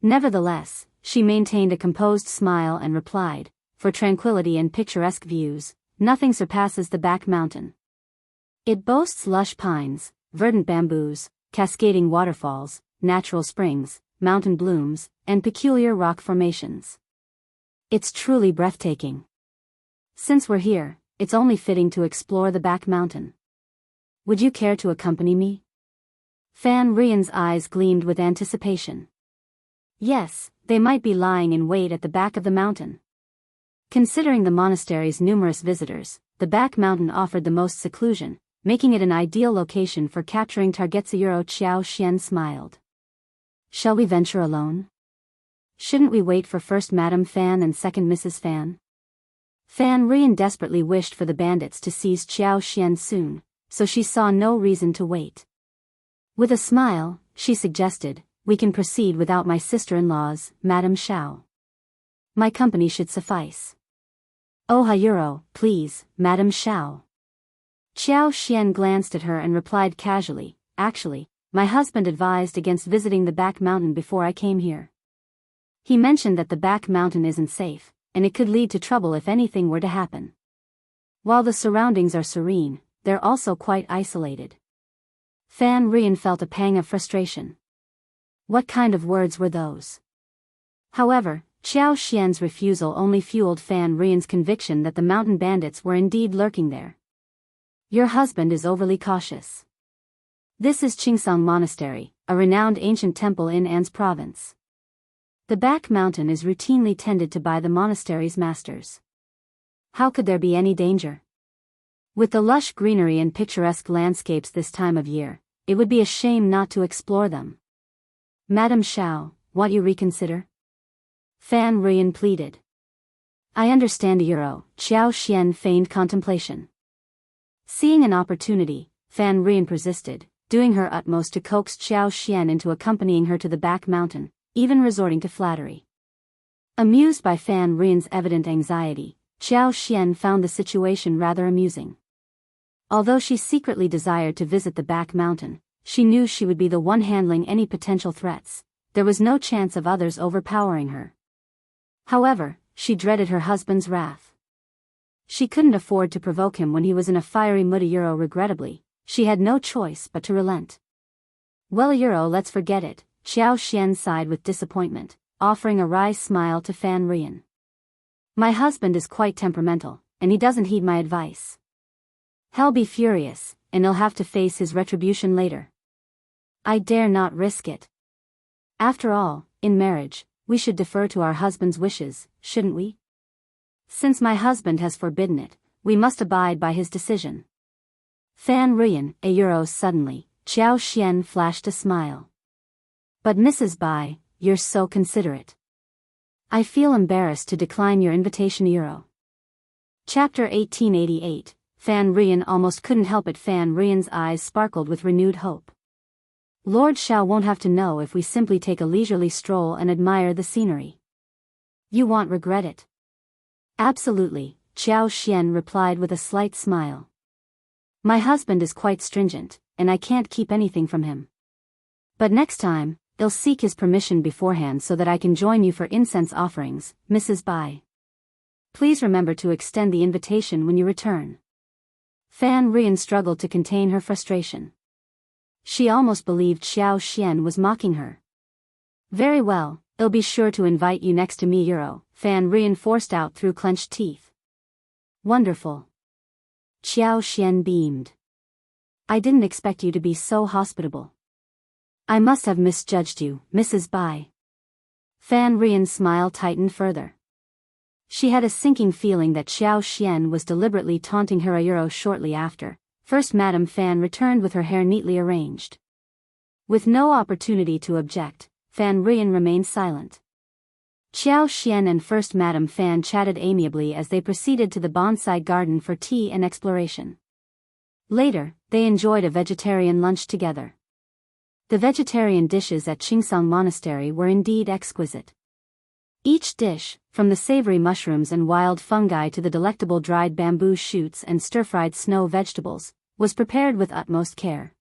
Nevertheless, she maintained a composed smile and replied, for tranquility and picturesque views, nothing surpasses the back mountain. It boasts lush pines, verdant bamboos, cascading waterfalls, natural springs, mountain blooms, and peculiar rock formations. It's truly breathtaking. Since we're here, it's only fitting to explore the back mountain. Would you care to accompany me? Fan Rian's eyes gleamed with anticipation. Yes, they might be lying in wait at the back of the mountain. Considering the monastery's numerous visitors, the back mountain offered the most seclusion, making it an ideal location for capturing targets. Xiao Xian smiled. Shall we venture alone? Shouldn't we wait for first Madame Fan and second Mrs. Fan? Fan Rian desperately wished for the bandits to seize Xiao Xian soon, so she saw no reason to wait. With a smile, she suggested, we can proceed without my sister-in-laws, Madame Xiao. My company should suffice. Oh Hayuro, please, Madame Xiao. Xiao Xian glanced at her and replied casually, actually, my husband advised against visiting the back mountain before I came here. He mentioned that the back mountain isn't safe, and it could lead to trouble if anything were to happen. While the surroundings are serene, they're also quite isolated. Fan Rian felt a pang of frustration. What kind of words were those? However, Xiao Xian's refusal only fueled Fan Rian's conviction that the mountain bandits were indeed lurking there. Your husband is overly cautious. This is Qingsong Monastery, a renowned ancient temple in An's province. The back mountain is routinely tended to by the monastery's masters. How could there be any danger? With the lush greenery and picturesque landscapes this time of year, it would be a shame not to explore them. Madame Xiao, won't you reconsider? Fan Rian pleaded. I understand. Xiao Xian feigned contemplation. Seeing an opportunity, Fan Rian persisted, doing her utmost to coax Xiao Xian into accompanying her to the back mountain, even resorting to flattery. Amused by Fan Rian's evident anxiety, Xiao Xian found the situation rather amusing. Although she secretly desired to visit the back mountain, she knew she would be the one handling any potential threats. There was no chance of others overpowering her. However, she dreaded her husband's wrath. She couldn't afford to provoke him when he was in a fiery mood. Regrettably, she had no choice but to relent. Well, let's forget it, Xiao Xian sighed with disappointment, offering a wry smile to Fan Rian. My husband is quite temperamental, and he doesn't heed my advice. He'll be furious, and he'll have to face his retribution later. I dare not risk it. After all, in marriage, we should defer to our husband's wishes, shouldn't we? Since my husband has forbidden it, we must abide by his decision. Fan Rian, suddenly, Xiao Xian flashed a smile. But Mrs. Bai, you're so considerate. I feel embarrassed to decline your invitation. Chapter 1888, Fan Rian almost couldn't help it. Fan Rian's eyes sparkled with renewed hope. Lord Xiao won't have to know if we simply take a leisurely stroll and admire the scenery. You won't regret it. Absolutely, Xiao Xian replied with a slight smile. My husband is quite stringent, and I can't keep anything from him. But next time, I'll seek his permission beforehand so that I can join you for incense offerings, Mrs. Bai. Please remember to extend the invitation when you return. Fan Rian struggled to contain her frustration. She almost believed Xiao Xian was mocking her. Very well, I'll be sure to invite you next to me, Fan Rian forced out through clenched teeth. Wonderful. Xiao Xian beamed. I didn't expect you to be so hospitable. I must have misjudged you, Mrs. Bai. Fan Rian's smile tightened further. She had a sinking feeling that Xiao Xian was deliberately taunting her. Shortly after, First Madame Fan returned with her hair neatly arranged. With no opportunity to object, Fan Rian remained silent. Xiao Xian and First Madame Fan chatted amiably as they proceeded to the bonsai garden for tea and exploration. Later, they enjoyed a vegetarian lunch together. The vegetarian dishes at Qingsang Monastery were indeed exquisite. Each dish, from the savory mushrooms and wild fungi to the delectable dried bamboo shoots and stir-fried snow vegetables, was prepared with utmost care.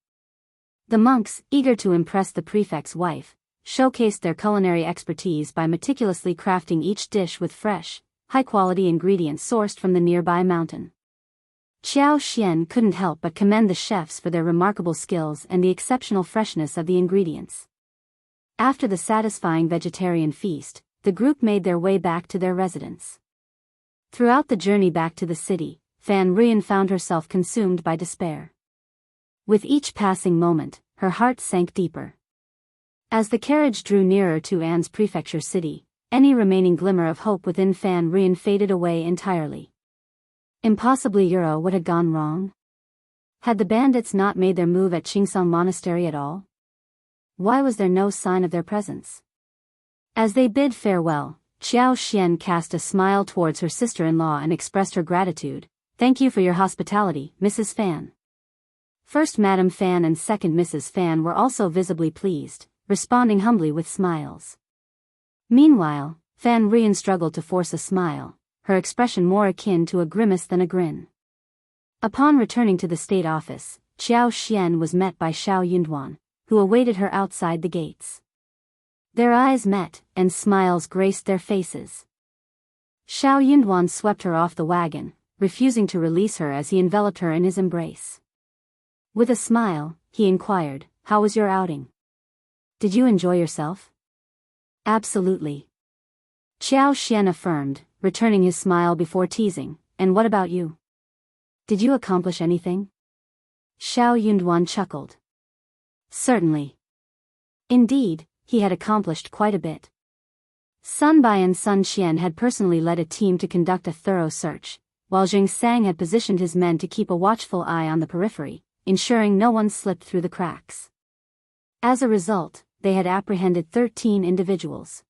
The monks, eager to impress the prefect's wife, showcased their culinary expertise by meticulously crafting each dish with fresh, high-quality ingredients sourced from the nearby mountain. Xiao Xian couldn't help but commend the chefs for their remarkable skills and the exceptional freshness of the ingredients. After the satisfying vegetarian feast, the group made their way back to their residence. Throughout the journey back to the city, Fan Rian found herself consumed by despair. With each passing moment, her heart sank deeper. As the carriage drew nearer to An's prefecture city, any remaining glimmer of hope within Fan Rian faded away entirely. Impossibly, what had gone wrong? Had the bandits not made their move at Qingsang Monastery at all? Why was there no sign of their presence? As they bid farewell, Xiao Xian cast a smile towards her sister-in-law and expressed her gratitude. Thank you for your hospitality, Mrs. Fan. First Madame Fan and second Mrs. Fan were also visibly pleased, responding humbly with smiles. Meanwhile, Fan Rian struggled to force a smile, her expression more akin to a grimace than a grin. Upon returning to the state office, Xiao Xian was met by Xiao Yunduan, who awaited her outside the gates. Their eyes met, and smiles graced their faces. Xiao Yunduan swept her off the wagon, refusing to release her as he enveloped her in his embrace. With a smile, he inquired, "How was your outing? Did you enjoy yourself?" "Absolutely," Xiao Xian affirmed, returning his smile before teasing. "And what about you? Did you accomplish anything?" Xiao Yunduan chuckled. Certainly. Indeed, he had accomplished quite a bit. Sun Bai and Sun Qian had personally led a team to conduct a thorough search, while Jing Sang had positioned his men to keep a watchful eye on the periphery, ensuring no one slipped through the cracks. As a result, they had apprehended 13 individuals.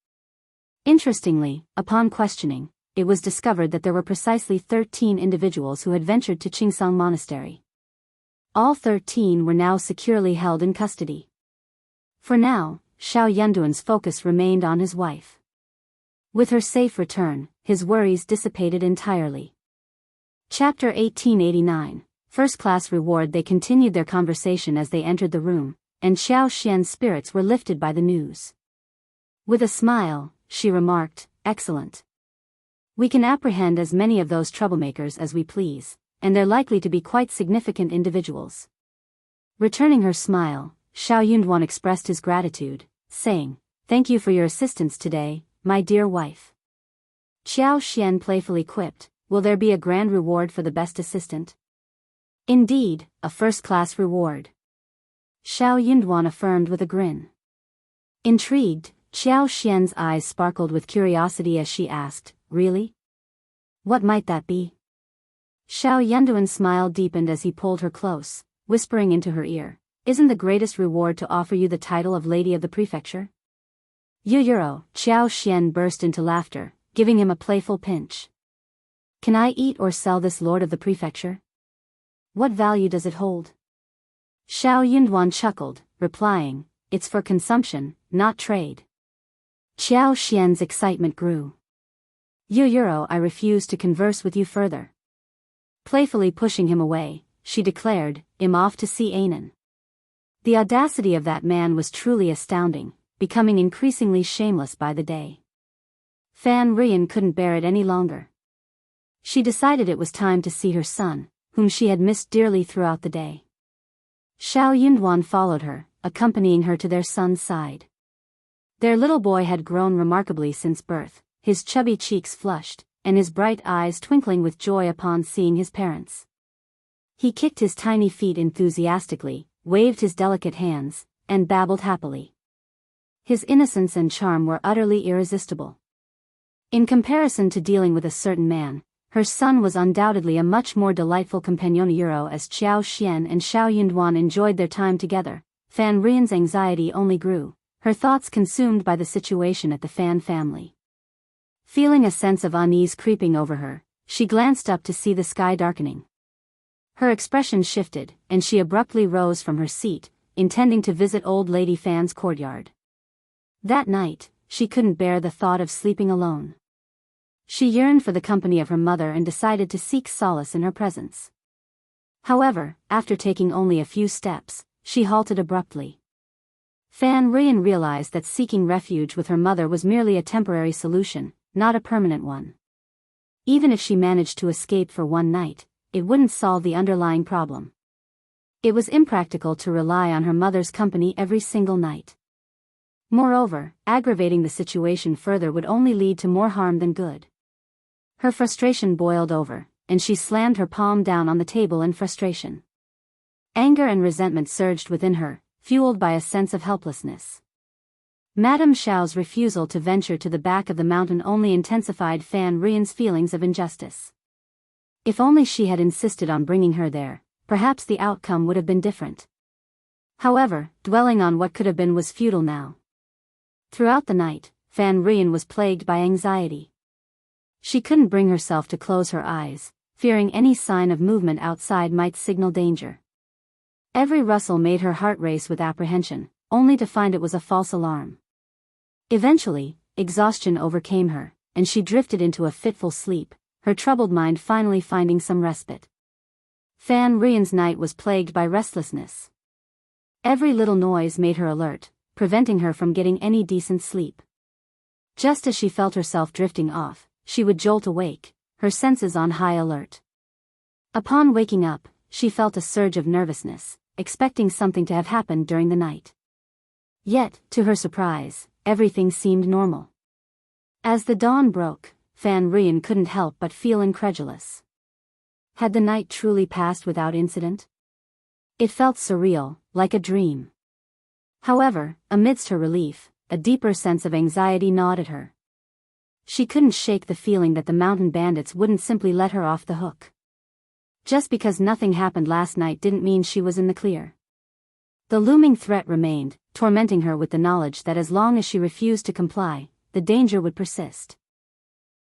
Interestingly, upon questioning, it was discovered that there were precisely 13 individuals who had ventured to Qingsang Monastery. All 13 were now securely held in custody. For now, Xiao Yunduan's focus remained on his wife. With her safe return, his worries dissipated entirely. Chapter 1889, First Class Reward. They continued their conversation as they entered the room, and Xiao Xian's spirits were lifted by the news. With a smile, she remarked, "Excellent. We can apprehend as many of those troublemakers as we please, and they're likely to be quite significant individuals." Returning her smile, Xiao Yunduan expressed his gratitude, saying, "Thank you for your assistance today, my dear wife." Xiao Xian playfully quipped, "Will there be a grand reward for the best assistant?" "Indeed, a first-class reward," Xiao Yunduan affirmed with a grin. Intrigued, Xiao Xian's eyes sparkled with curiosity as she asked, "Really? What might that be?" Xiao Yunduan's smile deepened as he pulled her close, whispering into her ear, "Isn't the greatest reward to offer you the title of Lady of the Prefecture?" Xiao Xian burst into laughter, giving him a playful pinch. "Can I eat or sell this Lord of the Prefecture? What value does it hold?" Xiao Yunduan chuckled, replying, "It's for consumption, not trade." Xiao Xian's excitement grew. I refuse to converse with you further." Playfully pushing him away, she declared, "I'm off to see Anan." The audacity of that man was truly astounding, becoming increasingly shameless by the day. Fan Rian couldn't bear it any longer. She decided it was time to see her son, whom she had missed dearly throughout the day. Xiao Yunduan followed her, accompanying her to their son's side. Their little boy had grown remarkably since birth, his chubby cheeks flushed, and his bright eyes twinkling with joy upon seeing his parents. He kicked his tiny feet enthusiastically, waved his delicate hands, and babbled happily. His innocence and charm were utterly irresistible. In comparison to dealing with a certain man, her son was undoubtedly a much more delightful companion. As Qiao Xian and Xiao Yunduan enjoyed their time together, Fan Rian's anxiety only grew, her thoughts consumed by the situation at the Fan family. Feeling a sense of unease creeping over her, she glanced up to see the sky darkening. Her expression shifted, and she abruptly rose from her seat, intending to visit Old Lady Fan's courtyard. That night, she couldn't bear the thought of sleeping alone. She yearned for the company of her mother and decided to seek solace in her presence. However, after taking only a few steps, she halted abruptly. Fan Rian realized that seeking refuge with her mother was merely a temporary solution, not a permanent one. Even if she managed to escape for one night, it wouldn't solve the underlying problem. It was impractical to rely on her mother's company every single night. Moreover, aggravating the situation further would only lead to more harm than good. Her frustration boiled over, and she slammed her palm down on the table in frustration. Anger and resentment surged within her, fueled by a sense of helplessness. Madame Xiao's refusal to venture to the back of the mountain only intensified Fan Rian's feelings of injustice. If only she had insisted on bringing her there, perhaps the outcome would have been different. However, dwelling on what could have been was futile now. Throughout the night, Fan Rian was plagued by anxiety. She couldn't bring herself to close her eyes, fearing any sign of movement outside might signal danger. Every rustle made her heart race with apprehension, only to find it was a false alarm. Eventually, exhaustion overcame her, and she drifted into a fitful sleep, her troubled mind finally finding some respite. Fan Rian's night was plagued by restlessness. Every little noise made her alert, preventing her from getting any decent sleep. Just as she felt herself drifting off, she would jolt awake, her senses on high alert. Upon waking up, she felt a surge of nervousness, expecting something to have happened during the night. Yet, to her surprise, everything seemed normal. As the dawn broke, Fan Rian couldn't help but feel incredulous. Had the night truly passed without incident? It felt surreal, like a dream. However, amidst her relief, a deeper sense of anxiety gnawed at her. She couldn't shake the feeling that the mountain bandits wouldn't simply let her off the hook. Just because nothing happened last night didn't mean she was in the clear. The looming threat remained, tormenting her with the knowledge that as long as she refused to comply, the danger would persist.